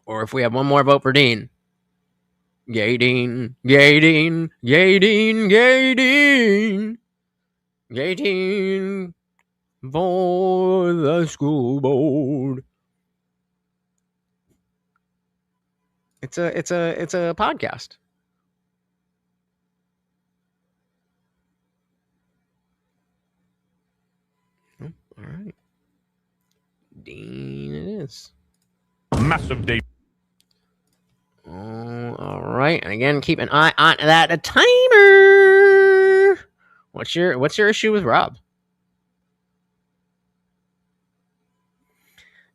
Or if we have 1 more vote for Dean. Yay, Dean. Yay, Dean. Yay, Dean. Yay, Dean. Yay, Dean. For the school board. It's a podcast. All right. Dean it is. Massive day. All right. And again, keep an eye on that timer. What's your issue with Rob?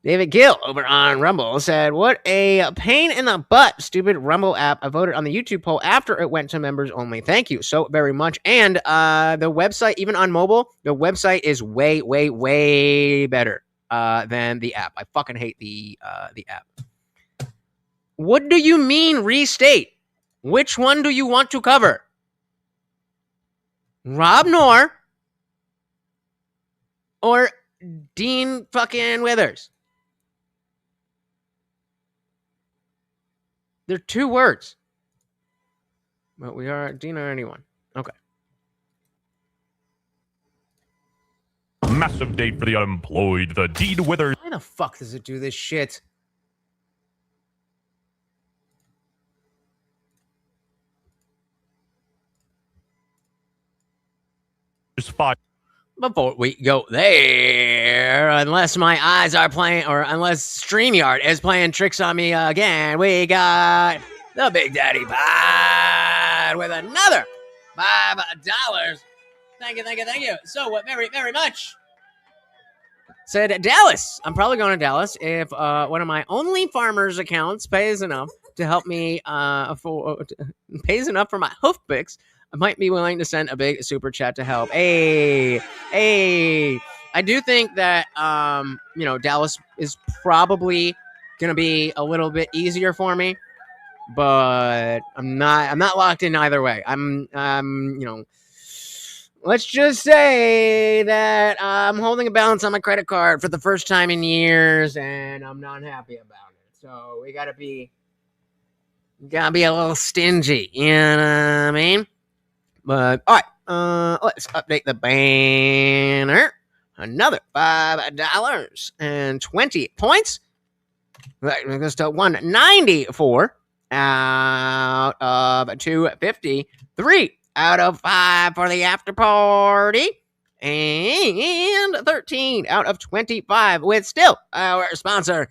David Gill over on Rumble said, "What a pain in the butt, stupid Rumble app. I voted on the YouTube poll after it went to members only. Thank you so very much." And the website, even on mobile, the website is way, way, way better than the app. I fucking hate the app. What do you mean restate? Which one do you want to cover? Rob Knorr or Dean fucking Withers? They're 2 words. But we are Dean or anyone. Okay. Massive day for the unemployed. The Dean Withers. Why the fuck does it do this shit? Spot. Before we go there, unless my eyes are playing, or unless StreamYard is playing tricks on me again, we got the Big Daddy Pod with another $5. Thank you. So, very, very much. Said Dallas. I'm probably going to Dallas if one of my Only Farmers accounts pays enough to help me pays enough for my hoof picks. I might be willing to send a big super chat to help. Hey, I do think that Dallas is probably gonna be a little bit easier for me, but I'm not locked in either way. Let's just say that I'm holding a balance on my credit card for the first time in years, and I'm not happy about it. So we gotta be a little stingy, you know what I mean? But, all right, let's update the banner. Another $5 and 20 points. That goes to 194 out of 250. 3 out of 5 for the after party. And 13 out of 25 with still our sponsor,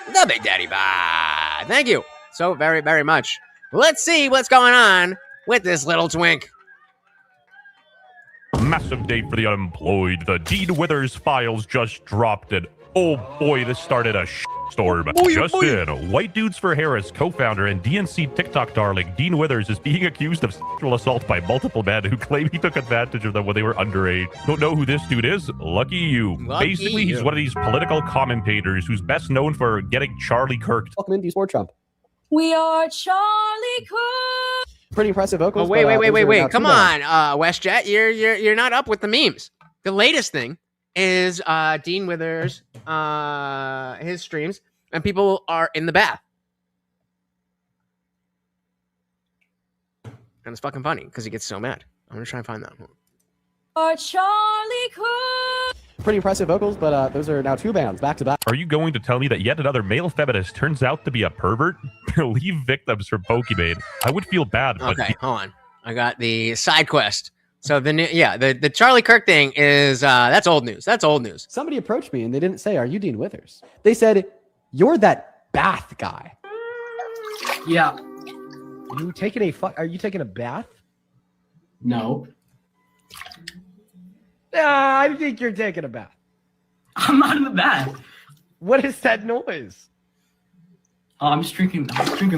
the Big Daddy Bod. Thank you so very, very much. Let's see what's going on with this little twink. Massive day for the unemployed. The Dean Withers files just dropped it. Oh boy, this started a storm. In, White Dudes for Harris co-founder and DNC TikTok darling Dean Withers is being accused of sexual assault by multiple men who claim he took advantage of them when they were underage. Don't know who this dude is? Lucky you. Basically, he's one of these political commentators who's best known for getting Charlie Kirk. Welcome into Sport Trump. We are Charlie Kirk. Pretty impressive vocals. Oh, wait. but, those are now Come two bands. on, WestJet. You're not up with the memes. The latest thing is Dean Withers, his streams, and people are in the bath. And it's fucking funny because he gets so mad. I'm gonna try and find that. Charlie Cook. Pretty impressive vocals, but those are now two bands back to back. Are you going to tell me that yet another male feminist turns out to be a pervert? Leave victims from Pokemon. I would feel bad. But Okay, hold on. I got the side quest. So the Charlie Kirk thing is that's old news. That's old news. Somebody approached me and they didn't say, "Are you Dean Withers?" They said, "You're that bath guy." Yeah. You taking a Are you taking a bath? No. I think you're taking a bath. I'm not in the bath. What is that noise? Oh, I'm just drinking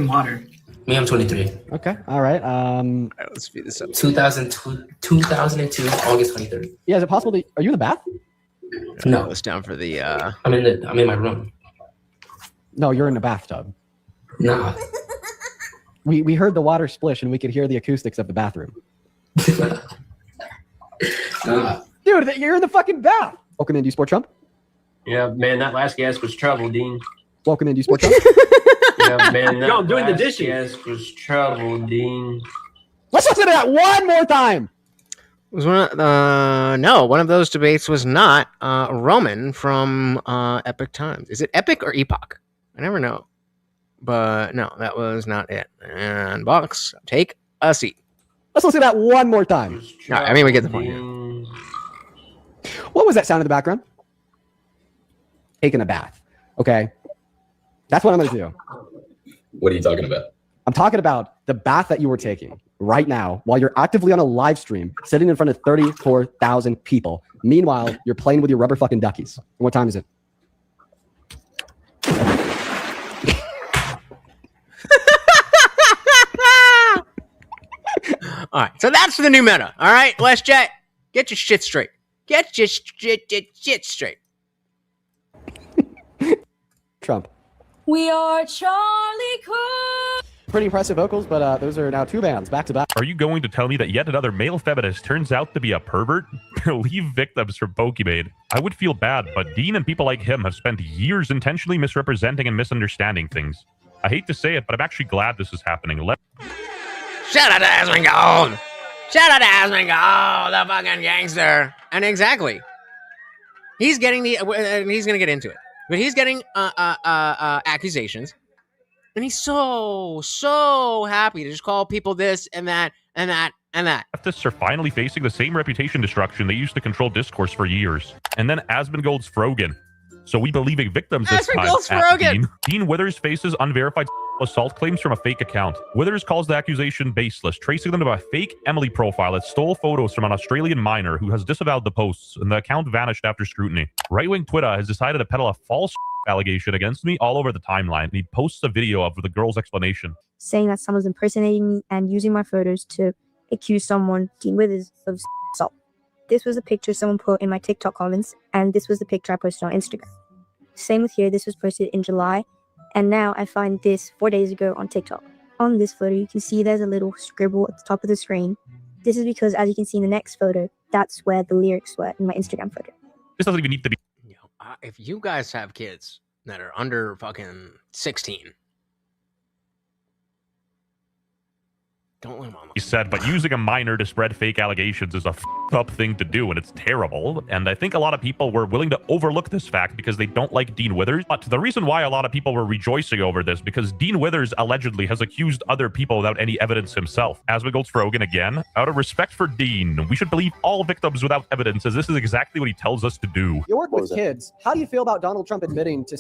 water. Me, I'm 23. Okay. All right. All right, let's speed this up. 2002, August 23rd. Yeah. Is it possible are you in the bath? No, It's down for the. I'm in my room. No, you're in the bathtub. Nah. We heard the water splish and we could hear the acoustics of the bathroom. Nah. Dude, you're in the fucking bath. Welcome in, do you sport Trump? Yeah, man, that last gas was trouble, Dean. Welcome in, do you sport Trump? Yeah, man, that Yo, I'm doing the last dishes. gas was trouble, Dean. Let's listen to that one more time. Was one of those debates was not Roman from Epic Times. Is it Epic or Epoch? I never know. But no, that was not it. And Box, take a seat. Let's listen to that one more time. All right, I mean, we get the point. Dean. What was that sound in the background? Taking a bath. Okay. That's what I'm going to do. What are you talking about? I'm talking about the bath that you were taking right now while you're actively on a live stream sitting in front of 34,000 people. Meanwhile, you're playing with your rubber fucking duckies. What time is it? All right, so that's the new meta. All right, WestJet, get your shit straight. Get your shit straight. Trump. We are Charlie Cook. Pretty impressive vocals, but those are now two bands back to back. Are you going to tell me that yet another male feminist turns out to be a pervert? Leave victims from Pokemon. I would feel bad, but Dean and people like him have spent years intentionally misrepresenting and misunderstanding things. I hate to say it, but I'm actually glad this is happening. Shout out to Asmongold. Shout out to Asmongold, the fucking gangster. And exactly, he's getting and he's gonna get into it, but he's getting accusations, and he's so happy to just call people this and that and that and that. Leftists are finally facing the same reputation destruction they used to control discourse for years. And then Asmongold's Frogan. So we believing victims this time. Asmongold's at Frogan. Dean Withers faces unverified assault claims from a fake account. Withers calls the accusation baseless, tracing them to a fake Emily profile that stole photos from an Australian minor who has disavowed the posts, and the account vanished after scrutiny. Right-wing Twitter has decided to peddle a false allegation against me all over the timeline. He posts a video of the girl's explanation, Saying that someone's impersonating me and using my photos to accuse someone, Dean Withers, of assault. This was a picture someone put in my TikTok comments, and this was the picture I posted on Instagram. Same with here, this was posted in July, and now I find this 4 days ago on TikTok. On this photo, you can see there's a little scribble at the top of the screen. This is because, as you can see in the next photo, that's where the lyrics were in my Instagram photo. this doesn't even need to be If you guys have kids that are under fucking 16, don't let them on. he said, but using a minor to spread fake allegations is a up thing to do, and it's terrible. And I think a lot of people were willing to overlook this fact because they don't like Dean Withers. But the reason why a lot of people were rejoicing over this, because Dean Withers allegedly has accused other people without any evidence himself. Asmongold's Frogan again. Out of respect for Dean, we should believe all victims without evidence, as this is exactly what he tells us to do. You work with kids. How do you feel about Donald Trump admitting to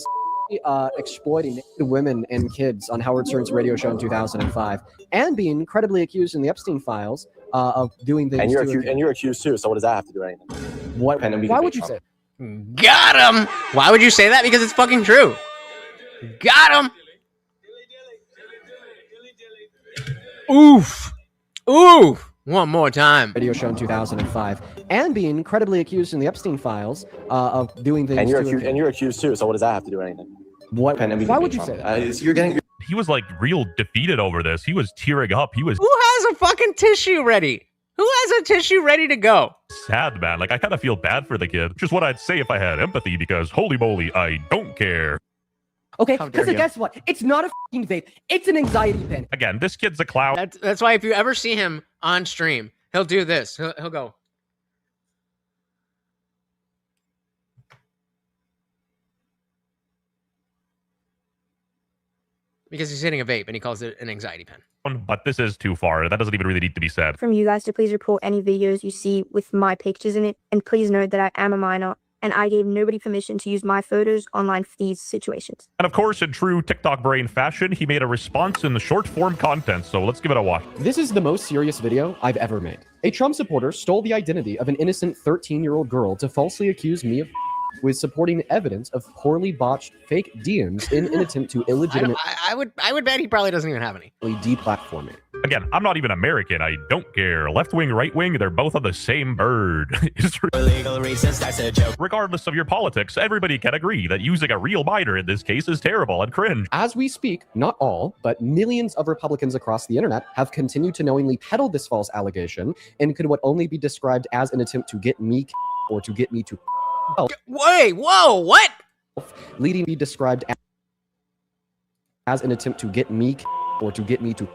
exploiting women and kids on Howard Stern's radio show in 2005 and being credibly accused in the Epstein files of doing things? And you're accused too, so what does that have to do with anything? Why would you say? Got him. Why would you say that? Because it's fucking true. Got him. Oof. Oof. One more time. Radio show in 2005 and being credibly accused in the Epstein files of doing things. And you're accused too, so what does that have to do with anything? Why would you say that? You're getting. He was like real defeated over this. He was tearing up. He was. Who has a fucking tissue ready? Who has a tissue ready to go? Sad, man. Like, I kind of feel bad for the kid. Just what I'd say if I had empathy, because holy moly, I don't care. Okay, How dare because you. guess what? It's not a fucking vape. It's an anxiety pin. Again, this kid's a clown. That's why if you ever see him on stream, he'll do this. He'll go. Because he's hitting a vape and he calls it an anxiety pen. But this is too far. That doesn't even really need to be said. From you guys to please report any videos you see with my pictures in it, and please note that I am a minor and I gave nobody permission to use my photos online for these situations. And of course, in true TikTok brain fashion, he made a response in the short form content, so let's give it a watch. This is the most serious video I've ever made. A Trump supporter stole the identity of an innocent 13-year-old girl to falsely accuse me of with supporting evidence of poorly botched fake DMs in an attempt to illegitimately I would bet he probably doesn't even have any. deplatform me. Again, I'm not even American. I don't care. Left wing, right wing, they're both on the same bird. Legal reasons, that's a joke. Regardless of your politics, everybody can agree that using a real minor in this case is terrible and cringe. As we speak, not all, but millions of Republicans across the internet have continued to knowingly peddle this false allegation and could what only be described as an attempt to get me or to get me to Wait, whoa, what? leading be described as an attempt to get me or to get me to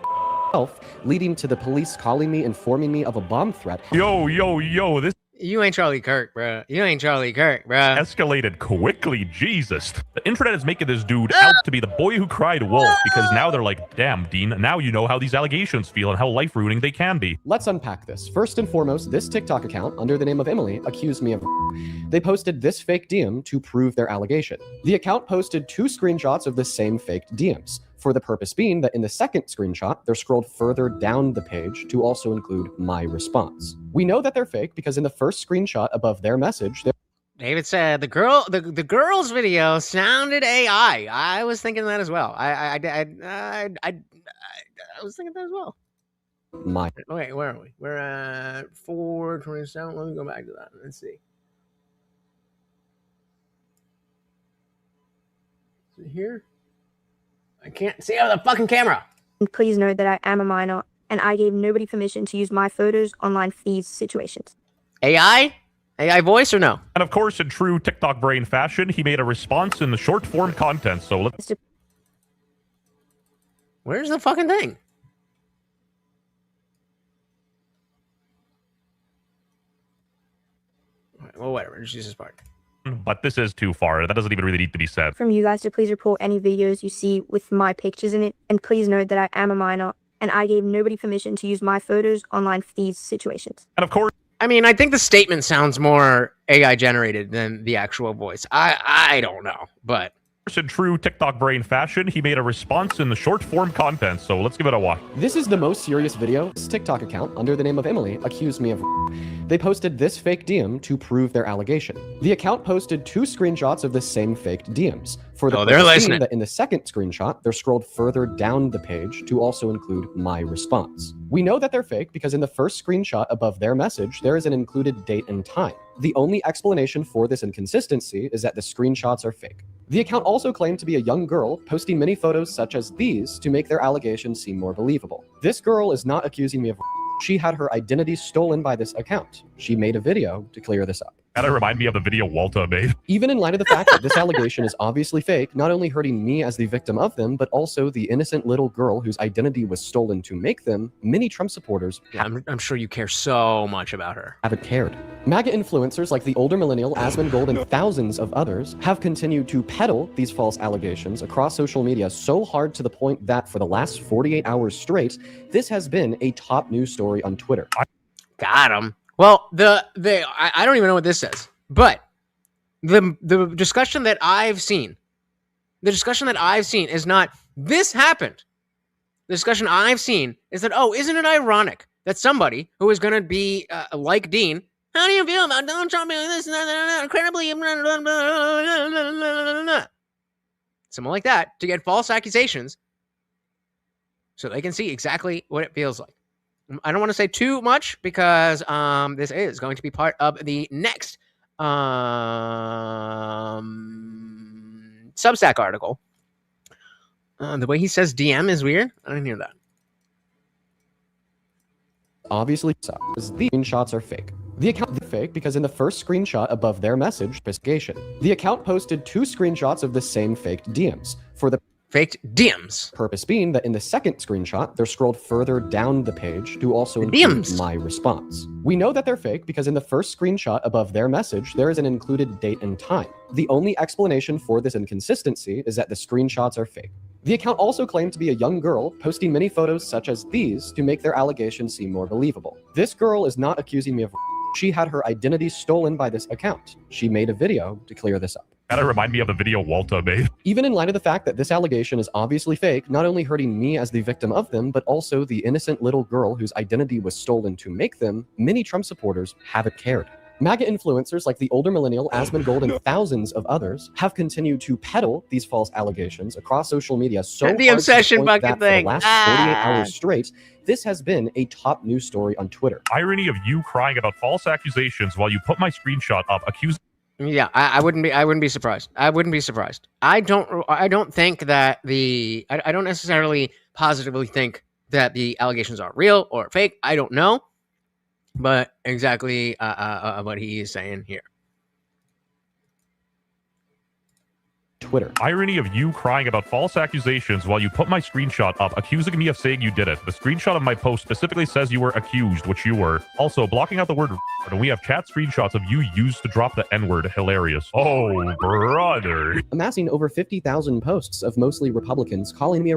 leading to the police calling me, informing me of a bomb threat. Yo, this You ain't Charlie Kirk, bruh. You ain't Charlie Kirk, bruh. escalated quickly. Jesus. The internet is making this dude out to be the boy who cried wolf because now they're like, damn, Dean, now you know how these allegations feel and how life-ruining they can be. Let's unpack this. First and foremost, this TikTok account, under the name of Emily, accused me of they posted this fake DM to prove their allegation. The account posted 2 screenshots of the same faked DMs, for the purpose being that in the second screenshot, they're scrolled further down the page to also include my response. We know that they're fake because in the first screenshot above their message, David said the girl's video sounded AI. I was thinking that as well. I was thinking that as well. Wait, where are we? We're at 4:27. Let me go back to that. Let's see. Is it here? I can't see out of the fucking camera. And please note that I am a minor and I gave nobody permission to use my photos online for these situations. AI? AI voice or no? And of course, in true TikTok brain fashion, he made a response in the short form content, so let's... Where's the fucking thing? Well, whatever. Just use this part. But this is too far. That doesn't even really need to be said. From you guys to please report any videos you see with my pictures in it, and please note that I am a minor and I gave nobody permission to use my photos online for these situations. And of course, I mean, I think the statement sounds more AI generated than the actual voice. I don't know, but in true TikTok brain fashion, he made a response in the short form content, so let's give it a watch. this is the most serious video. This TikTok account, under the name of Emily, accused me of they posted this fake DM to prove their allegation. The account posted 2 screenshots of the same faked DMs. For the they're purpose being listening. that in the second screenshot, they're scrolled further down the page to also include my response. We know that they're fake because in the first screenshot above their message, there is an included date and time. The only explanation for this inconsistency is that the screenshots are fake. The account also claimed to be a young girl, posting many photos such as these to make their allegations seem more believable. This girl is not accusing me of she had her identity stolen by this account. She made a video to clear this up. That remind me of the video Walter made. Even in light of the fact that this allegation is obviously fake, not only hurting me as the victim of them, but also the innocent little girl whose identity was stolen to make them, many Trump supporters I'm sure you care so much about her. haven't cared. MAGA influencers like the older millennial Asmund Gold and thousands of others have continued to peddle these false allegations across social media so hard to the point that for the last 48 hours straight, this has been a top news story on Twitter. Got him. Well, I don't even know what this says, but the discussion that I've seen, is not this happened. The discussion I've seen is that, oh, isn't it ironic that somebody who is going to be like Dean, how do you feel about Donald Trump doing this, incredibly, something like that, to get false accusations so they can see exactly what it feels like. I don't want to say too much because this is going to be part of the next Substack article. The way he says DM is weird. I didn't hear that. Obviously, the screenshots are fake. The account is fake because in the first screenshot above their message, investigation, the account posted 2 screenshots of the same faked DMs for the faked DMs. Purpose being that in the second screenshot, they're scrolled further down the page to also include DMs. my response. We know that they're fake because in the first screenshot above their message, there is an included date and time. The only explanation for this inconsistency is that the screenshots are fake. The account also claimed to be a young girl, posting many photos such as these to make their allegations seem more believable. This girl is not accusing me of she had her identity stolen by this account. She made a video to clear this up. Gotta remind me of the video Walter made. Even in light of the fact that this allegation is obviously fake, not only hurting me as the victim of them, but also the innocent little girl whose identity was stolen to make them, many Trump supporters haven't cared. MAGA influencers like the older millennial Asmongold and thousands of others have continued to peddle these false allegations across social media so The hard obsession to the point bucket that for thing. the last 48 hours straight, this has been a top news story on Twitter. Irony of you crying about false accusations while you put my screenshot up accusing. Yeah, I wouldn't be surprised. I wouldn't be surprised. I don't think that I don't necessarily positively think that the allegations are real or fake. I don't know, but exactly what he is saying here. Twitter. Irony of you crying about false accusations while you put my screenshot up accusing me of saying you did it. The screenshot of my post specifically says you were accused, which you were. Also, blocking out the word and we have chat screenshots of you used to drop the N-word. Hilarious. Oh, brother. Amassing over 50,000 posts of mostly Republicans calling me a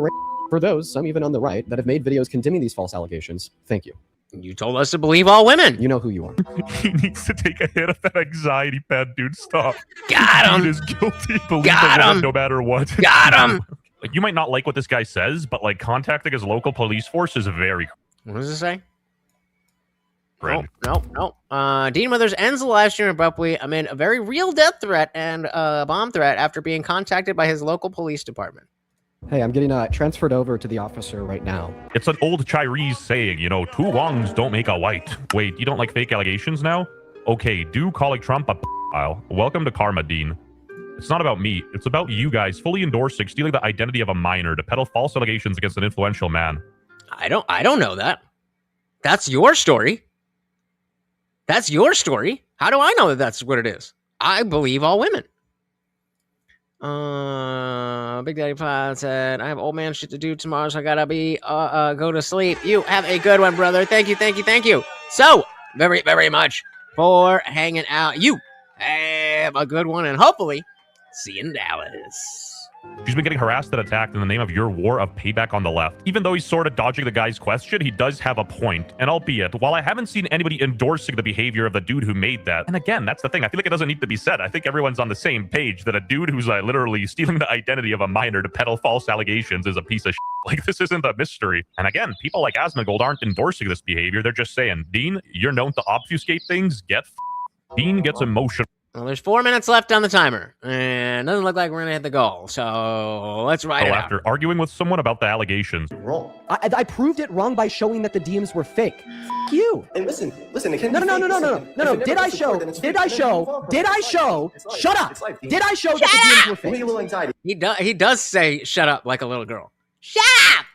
For those, some even on the right, that have made videos condemning these false allegations, thank you. You told us to believe all women. You know who you are. He needs to take a hit of that anxiety pad, dude. Stop. Got him. He is guilty. Believe Got the woman him. no matter what. Got him. Like, you might not like what this guy says, but like contacting his local police force is very. What does it say? Friend. No. Dean Withers ends the live stream abruptly amid a very real death threat and bomb threat after being contacted by his local police department. Hey, I'm getting transferred over to the officer right now. It's an old Chinese saying, you know, 2 wrongs don't make a right. Wait, you don't like fake allegations now? Okay, do calling Trump a pile. Welcome to Karma, Dean. It's not about me. It's about you guys fully endorsing stealing the identity of a minor to peddle false allegations against an influential man. I don't know that. That's your story. That's your story. How do I know that that's what it is? I believe all women. Big Daddy Pod said, I have old man shit to do tomorrow, so I gotta go to sleep. You have a good one, brother. Thank you. So, very, very much for hanging out. You have a good one, and hopefully, see you in Dallas. She's been getting harassed and attacked in the name of your war of payback on the left. Even though he's sort of dodging the guy's question, he does have a point. And albeit, while I haven't seen anybody endorsing the behavior of the dude who made that, and again, that's the thing, I feel like it doesn't need to be said. I think everyone's on the same page that a dude who's literally stealing the identity of a minor to peddle false allegations is a piece of shit. Like, this isn't a mystery. And again, people like Asmongold aren't endorsing this behavior. They're just saying, Dean, you're known to obfuscate things. Dean gets emotional. Well, there's 4 minutes left on the timer, and it doesn't look like we're gonna hit the goal. So let's ride it out. After arguing with someone about the allegations. Wrong. I proved it wrong by showing that the DMs were fake. F you. And listen. It can No. be fake. No. Did I show? Shut up. Did I show that the DMs were fake? Little anxiety. He does say shut up like a little girl. Shut up.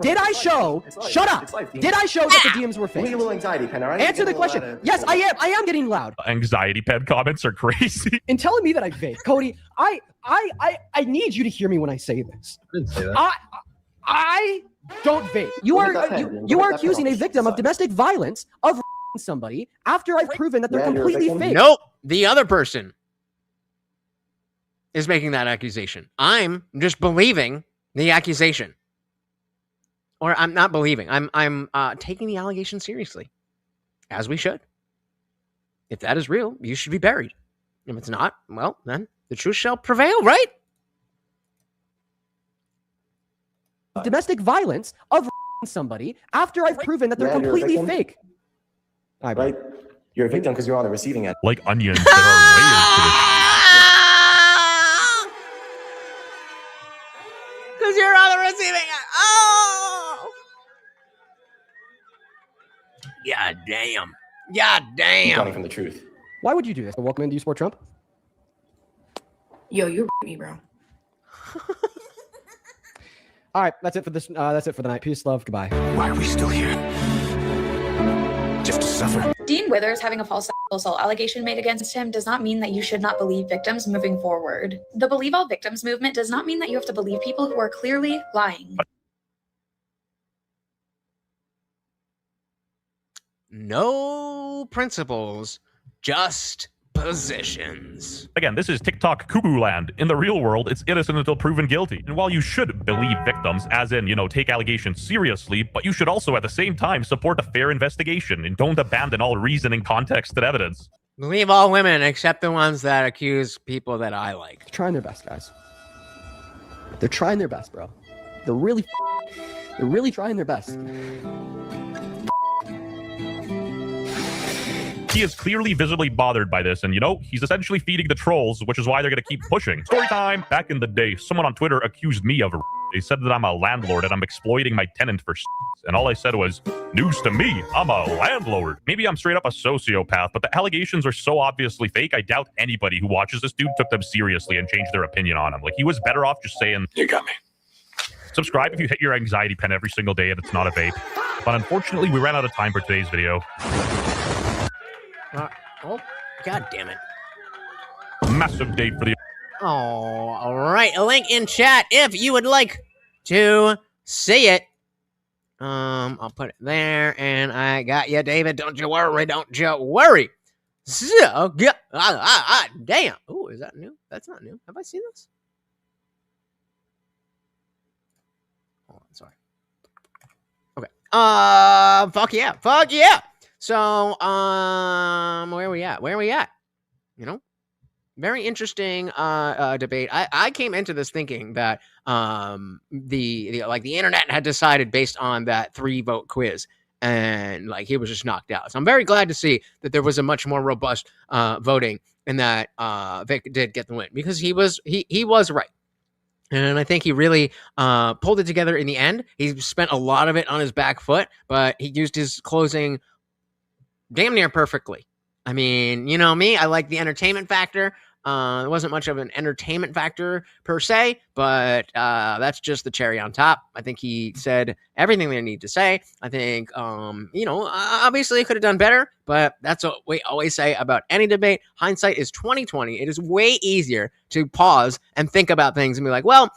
Did I show? Shut up. Did I show that the DMs were fake? Little anxiety pen, all right? Answer the question. Yes, I am. I am getting loud. Anxiety pad comments are crazy. In telling me that I vape, Cody, I need you to hear me when I say this. I didn't say that. I don't vape. You are accusing a victim of domestic violence of somebody after I've proven that they're completely fake. Nope. The other person is making that accusation. I'm just believing the accusation. Or I'm not believing. I'm taking the allegation seriously, as we should. If that is real, you should be buried. If it's not, well, then the truth shall prevail, right? Domestic violence of somebody after I've proven that they're completely fake. Right? You're a victim because you're on the receiving end. Like onions, there are layers to this. Because you're on the receiving end. Oh! God damn. Running from the truth. Why would you do this? Welcome in. Do you support Trump? Yo, you me, bro. All right, that's it for this. That's it for the night. Peace, love, goodbye. Why are we still here? suffer. Dean Withers having a false sexual assault allegation made against him does not mean that you should not believe victims moving forward. The Believe All Victims movement does not mean that you have to believe people who are clearly lying. No principles, just positions. Again, this is TikTok cuckoo land. In the real world, it's innocent until proven guilty. And while you should believe victims, as in, take allegations seriously, but you should also at the same time support a fair investigation and don't abandon all reasoning, context, and evidence. Believe all women except the ones that accuse people that I like. They're trying their best, guys. They're trying their best, bro. They're really trying their best. He is clearly visibly bothered by this, and he's essentially feeding the trolls, which is why they're going to keep pushing. Story time! Back in the day, someone on Twitter accused me of They said that I'm a landlord and I'm exploiting my tenant for and all I said was, news to me, I'm a landlord. Maybe I'm straight up a sociopath, but the allegations are so obviously fake, I doubt anybody who watches this dude took them seriously and changed their opinion on him. Like, he was better off just saying, You got me. Subscribe if you hit your anxiety pen every single day and it's not a vape. But unfortunately, we ran out of time for today's video. Oh, god damn it. Massive day for the... Oh, all right. A link in chat if you would like to see it. I'll put it there, and I got you, David. Don't you worry. Don't you worry. So, damn. Oh, is that new? That's not new. Have I seen this? Hold on, sorry. Okay. Fuck yeah. Fuck yeah. So, where are we at? Very interesting debate. I came into this thinking that the internet had decided based on that 3-vote quiz, and he was just knocked out. So I'm very glad to see that there was a much more robust voting, and that Vic did get the win, because he was right. And I think he really pulled it together in the end. He spent a lot of it on his back foot, but he used his closing damn near perfectly. I mean, you know me, I like the entertainment factor. There wasn't much of an entertainment factor per se, but that's just the cherry on top. I think he said everything they need to say. I think, obviously it could have done better, but that's what we always say about any debate. Hindsight is 20/20. It is way easier to pause and think about things and be like, well,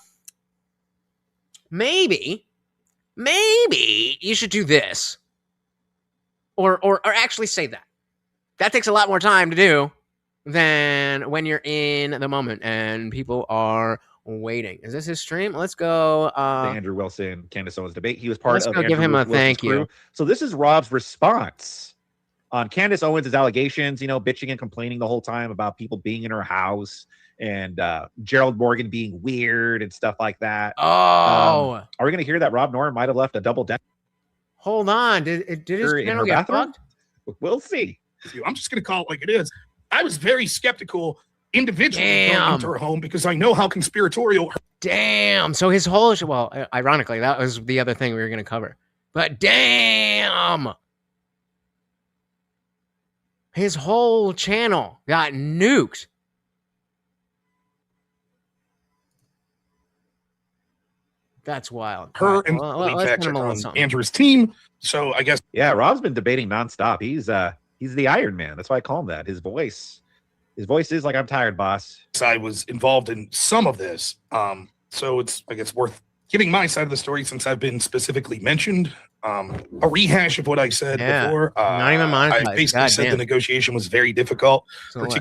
maybe you should do this, or actually say that. That takes a lot more time to do than when you're in the moment and people are waiting. Is this his stream? Let's go. The Andrew Wilson, Candace Owens debate. He was part let's of go Andrew give him a Wilson's thank crew. you. So this is Rob's response on Candace Owens' allegations, bitching and complaining the whole time about people being in her house and Gerald Morgan being weird and stuff like that. Oh. Are we going to hear that Rob Norman might have left a double deck? Hold on. Did his channel get fucked? We'll see. I'm just going to call it like it is. I was very skeptical individually going into her home because I know how conspiratorial. Damn. So his whole ironically, that was the other thing we were going to cover. But damn, his whole channel got nuked. That's wild. Her and let's put him on something. Andrew's team. So I guess Rob's been debating nonstop. He's the Iron Man. That's why I call him that. His voice is like, I'm tired, boss. I was involved in some of this. So it's, I guess, worth giving my side of the story since I've been specifically mentioned. A rehash of what I said before. Not even monetized. I basically said the negotiation was very difficult. So let's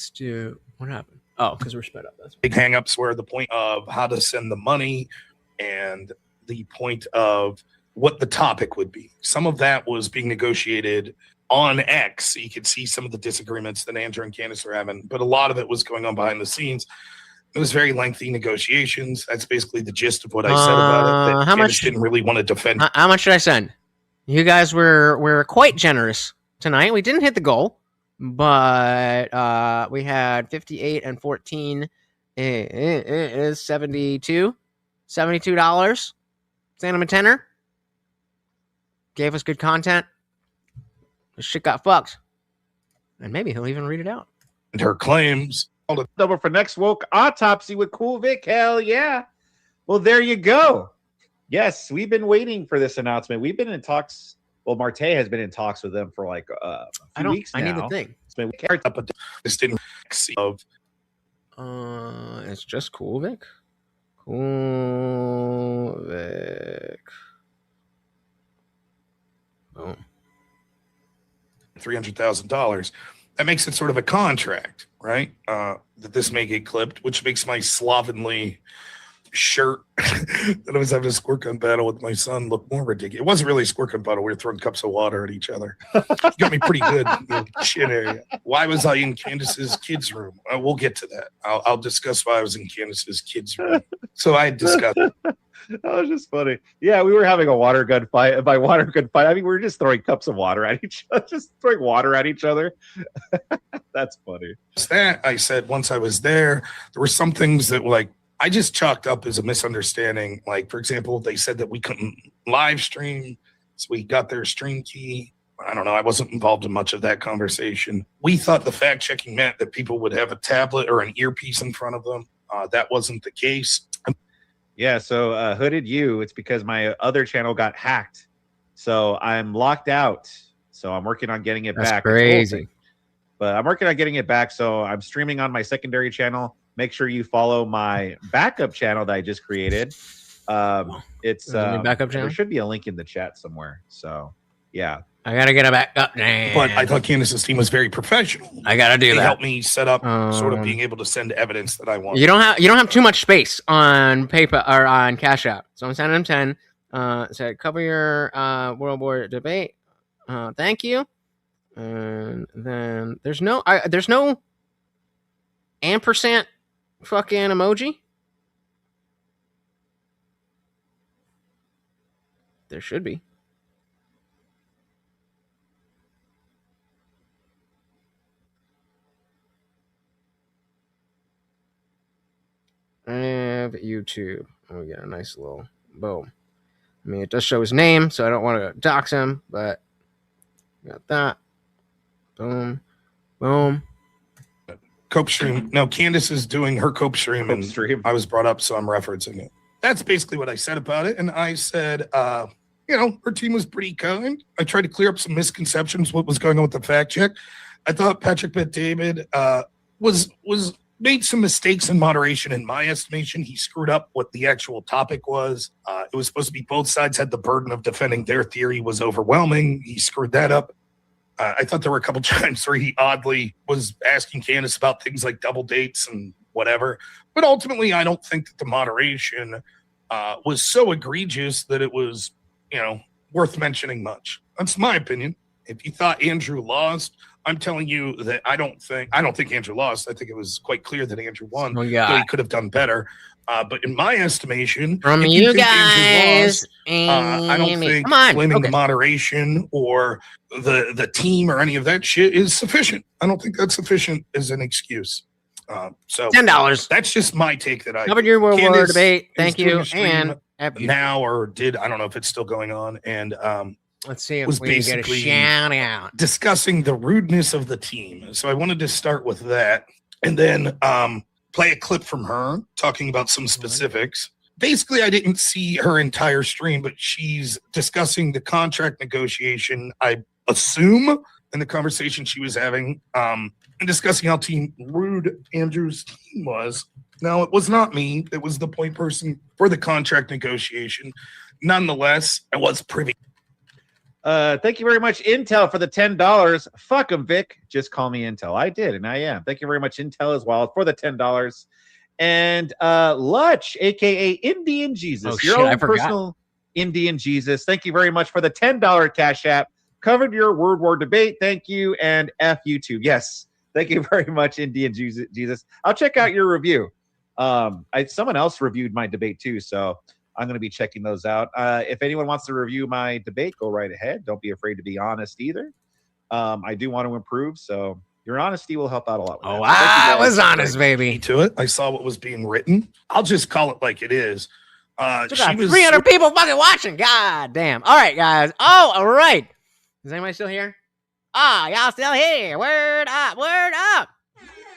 do, what happened? Oh, because we're sped up. That's big hangups were the point of how to send the money and the point of what the topic would be. Some of that was being negotiated on X. So you could see some of the disagreements that Andrew and Candace are having, but a lot of it was going on behind the scenes. It was very lengthy negotiations. That's basically the gist of what I said about it. That how Candace much didn't really want to defend. How much should I send? You guys were quite generous tonight. We didn't hit the goal, but we had 58 and 14. It is $72. $72. Send him a tenner. Gave us good content. This shit got fucked. And maybe he'll even read it out. And her claims. Over for next woke autopsy with Kewl Vic. Hell yeah. Well, there you go. Yes, we've been waiting for this announcement. We've been in talks. Well, Marte has been in talks with them for like a few weeks now. I need the thing. This didn't see of. It's just Kewl Vic. Kewl Vic. Boom. $300,000. That makes it sort of a contract, right? That this may get clipped, which makes my slovenly shirt that I was having a squirt gun battle with my son look more ridiculous. It wasn't really a squirt gun battle. We were throwing cups of water at each other. Got me pretty good in the chin area. Why was I in Candace's kids' room? We'll get to that. I'll discuss why I was in Candace's kids' room. So I discussed. That was just funny. Yeah, we were having a water gun fight. By water gun fight, I mean we were just throwing cups of water at each other, just throwing water at each other. That's funny. That I said once I was there were some things that like I just chalked up as a misunderstanding. Like, for example, they said that we couldn't live stream, so we got their stream key. I don't know. I wasn't involved in much of that conversation. We thought the fact checking meant that people would have a tablet or an earpiece in front of them. That wasn't the case. Yeah, so Hooded You, it's because my other channel got hacked. So I'm locked out. So I'm working on getting it back. That's crazy. But I'm working on getting it back. So I'm streaming on my secondary channel. Make sure you follow my backup channel that I just created. It's backup channel? There should be a link in the chat somewhere. So yeah. I gotta get it back up. Man. But I thought Candace's team was very professional. I gotta do they that. helped me set up sort of being able to send evidence that I want. You don't have too much space on paper or on Cash App. So I'm sending them 10. Said cover your World War debate. Thank you. And then there's no ampersand fucking emoji. There should be. And YouTube. And we get a nice little boom. I mean, it does show his name, so I don't want to dox him, but got that. Boom. Boom. Cope stream. Now, Candace is doing her Cope stream, and I was brought up, so I'm referencing it. That's basically what I said about it. And I said, her team was pretty kind. I tried to clear up some misconceptions, what was going on with the fact check. I thought Patrick Bet-David was made some mistakes in moderation. In my estimation, he screwed up what the actual topic was. It was supposed to be both sides had the burden of defending their theory was overwhelming. He screwed that up. I thought there were a couple times where he oddly was asking Candace about things like double dates and whatever. But ultimately, I don't think that the moderation was so egregious that it was, worth mentioning much. That's my opinion. If you thought Andrew lost, I'm telling you that I don't think Andrew lost. I think it was quite clear that Andrew won. Oh, yeah. So he could have done better. But in my estimation, From if you think guys, Andrew lost, I don't think come on. blaming Okay. the moderation or the team or any of that shit is sufficient. I don't think that's sufficient as an excuse. So $10. That's just my take that I Covered your World War Candace debate. is Thank doing you. a stream And now or did I don't know if it's still going on. And let's see if was we can get a basically shout out. discussing the rudeness of the team. So I wanted to start with that and then play a clip from her talking about some specifics. Basically, I didn't see her entire stream, but she's discussing the contract negotiation, I assume, in the conversation she was having, and discussing how rude Andrew's team was. Now, it was not me. It was the point person for the contract negotiation. Nonetheless, I was privy. Thank you very much, Intel, for the $10. Fuck 'em, Vic. Just call me Intel. I did, and I am. Thank you very much, Intel, as well, for the $10. And Lutch, aka Indian Jesus, your own personal Indian Jesus. Thank you very much for the $10 Cash App. Covered your World War debate. Thank you, and F YouTube. Yes, thank you very much, Indian Jesus. I'll check out your review. Someone else reviewed my debate too, so I'm going to be checking those out. If anyone wants to review my debate, go right ahead. Don't be afraid to be honest either. I do want to improve, so your honesty will help out a lot. Oh, I was honest, baby. To it, I saw what was being written. I'll just call it like it is. She was 300 people fucking watching. God damn. All right, guys. Oh, all right. Is anybody still here? Y'all still here. Word up. Word up.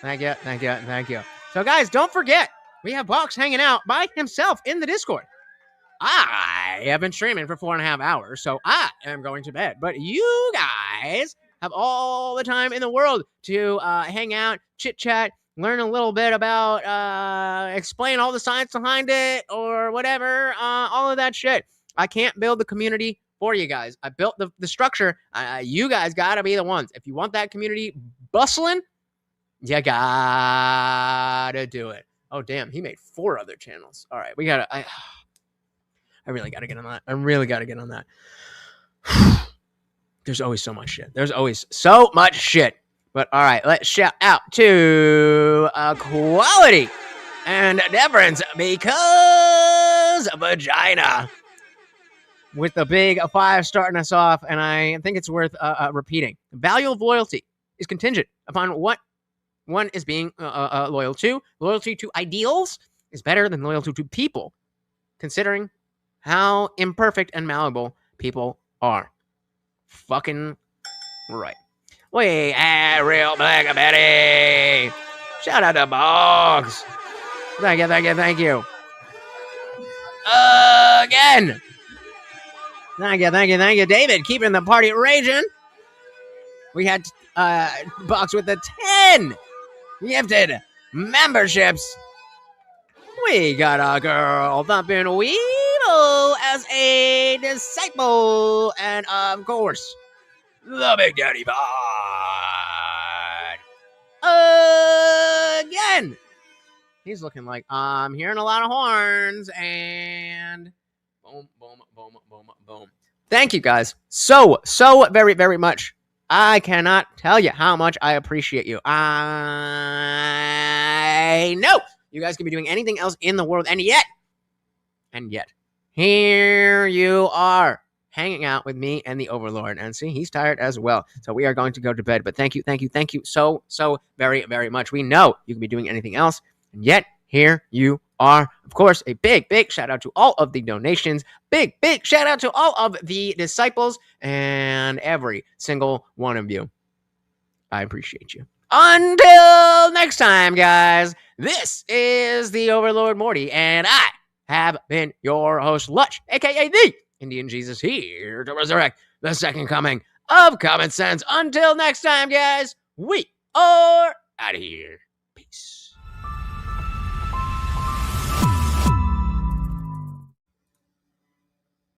Thank you. Thank you. Thank you. So, guys, don't forget, we have Box hanging out by himself in the Discord. I have been streaming for 4.5 hours, so I am going to bed. But you guys have all the time in the world to hang out, chit chat, learn a little bit about, explain all the science behind it or whatever, all of that shit. I can't build the community for you guys. I built the structure. You guys got to be the ones. If you want that community bustling, you got to do it. Oh, damn. He made 4 other channels. All right. We got to... I really got to get on that. I really got to get on that. There's always so much shit. There's always so much shit. But all right, let's shout out to Quality and Deference because vagina. With the big 5 starting us off, and I think it's worth repeating. Value of loyalty is contingent upon what one is being loyal to. Loyalty to ideals is better than loyalty to people, considering how imperfect and malleable people are. Fucking right. We had real Black Betty. Shout out to Boggs. Thank you, thank you, thank you. Again. Thank you, thank you, thank you, David. Keeping the party raging. We had Boggs with the 10 gifted memberships. We got a girl thumping Weevil as a disciple. And of course, the Big Daddy Bod. Again. He's looking like I'm hearing a lot of horns. And boom, boom, boom, boom, boom. Thank you guys so very, very much. I cannot tell you how much I appreciate you. I know you guys could be doing anything else in the world, and yet, here you are, hanging out with me and the Overlord. And see, he's tired as well. So we are going to go to bed. But thank you so very, very much. We know you can be doing anything else, and yet, here you are. Of course, a big shout out to all of the donations. Big shout out to all of the disciples and every single one of you. I appreciate you. Until next time, guys, this is the Overlord Morty, and I have been your host, Lutch, aka the Indian Jesus, here to resurrect the second coming of common sense. Until next time, guys, we are out of here.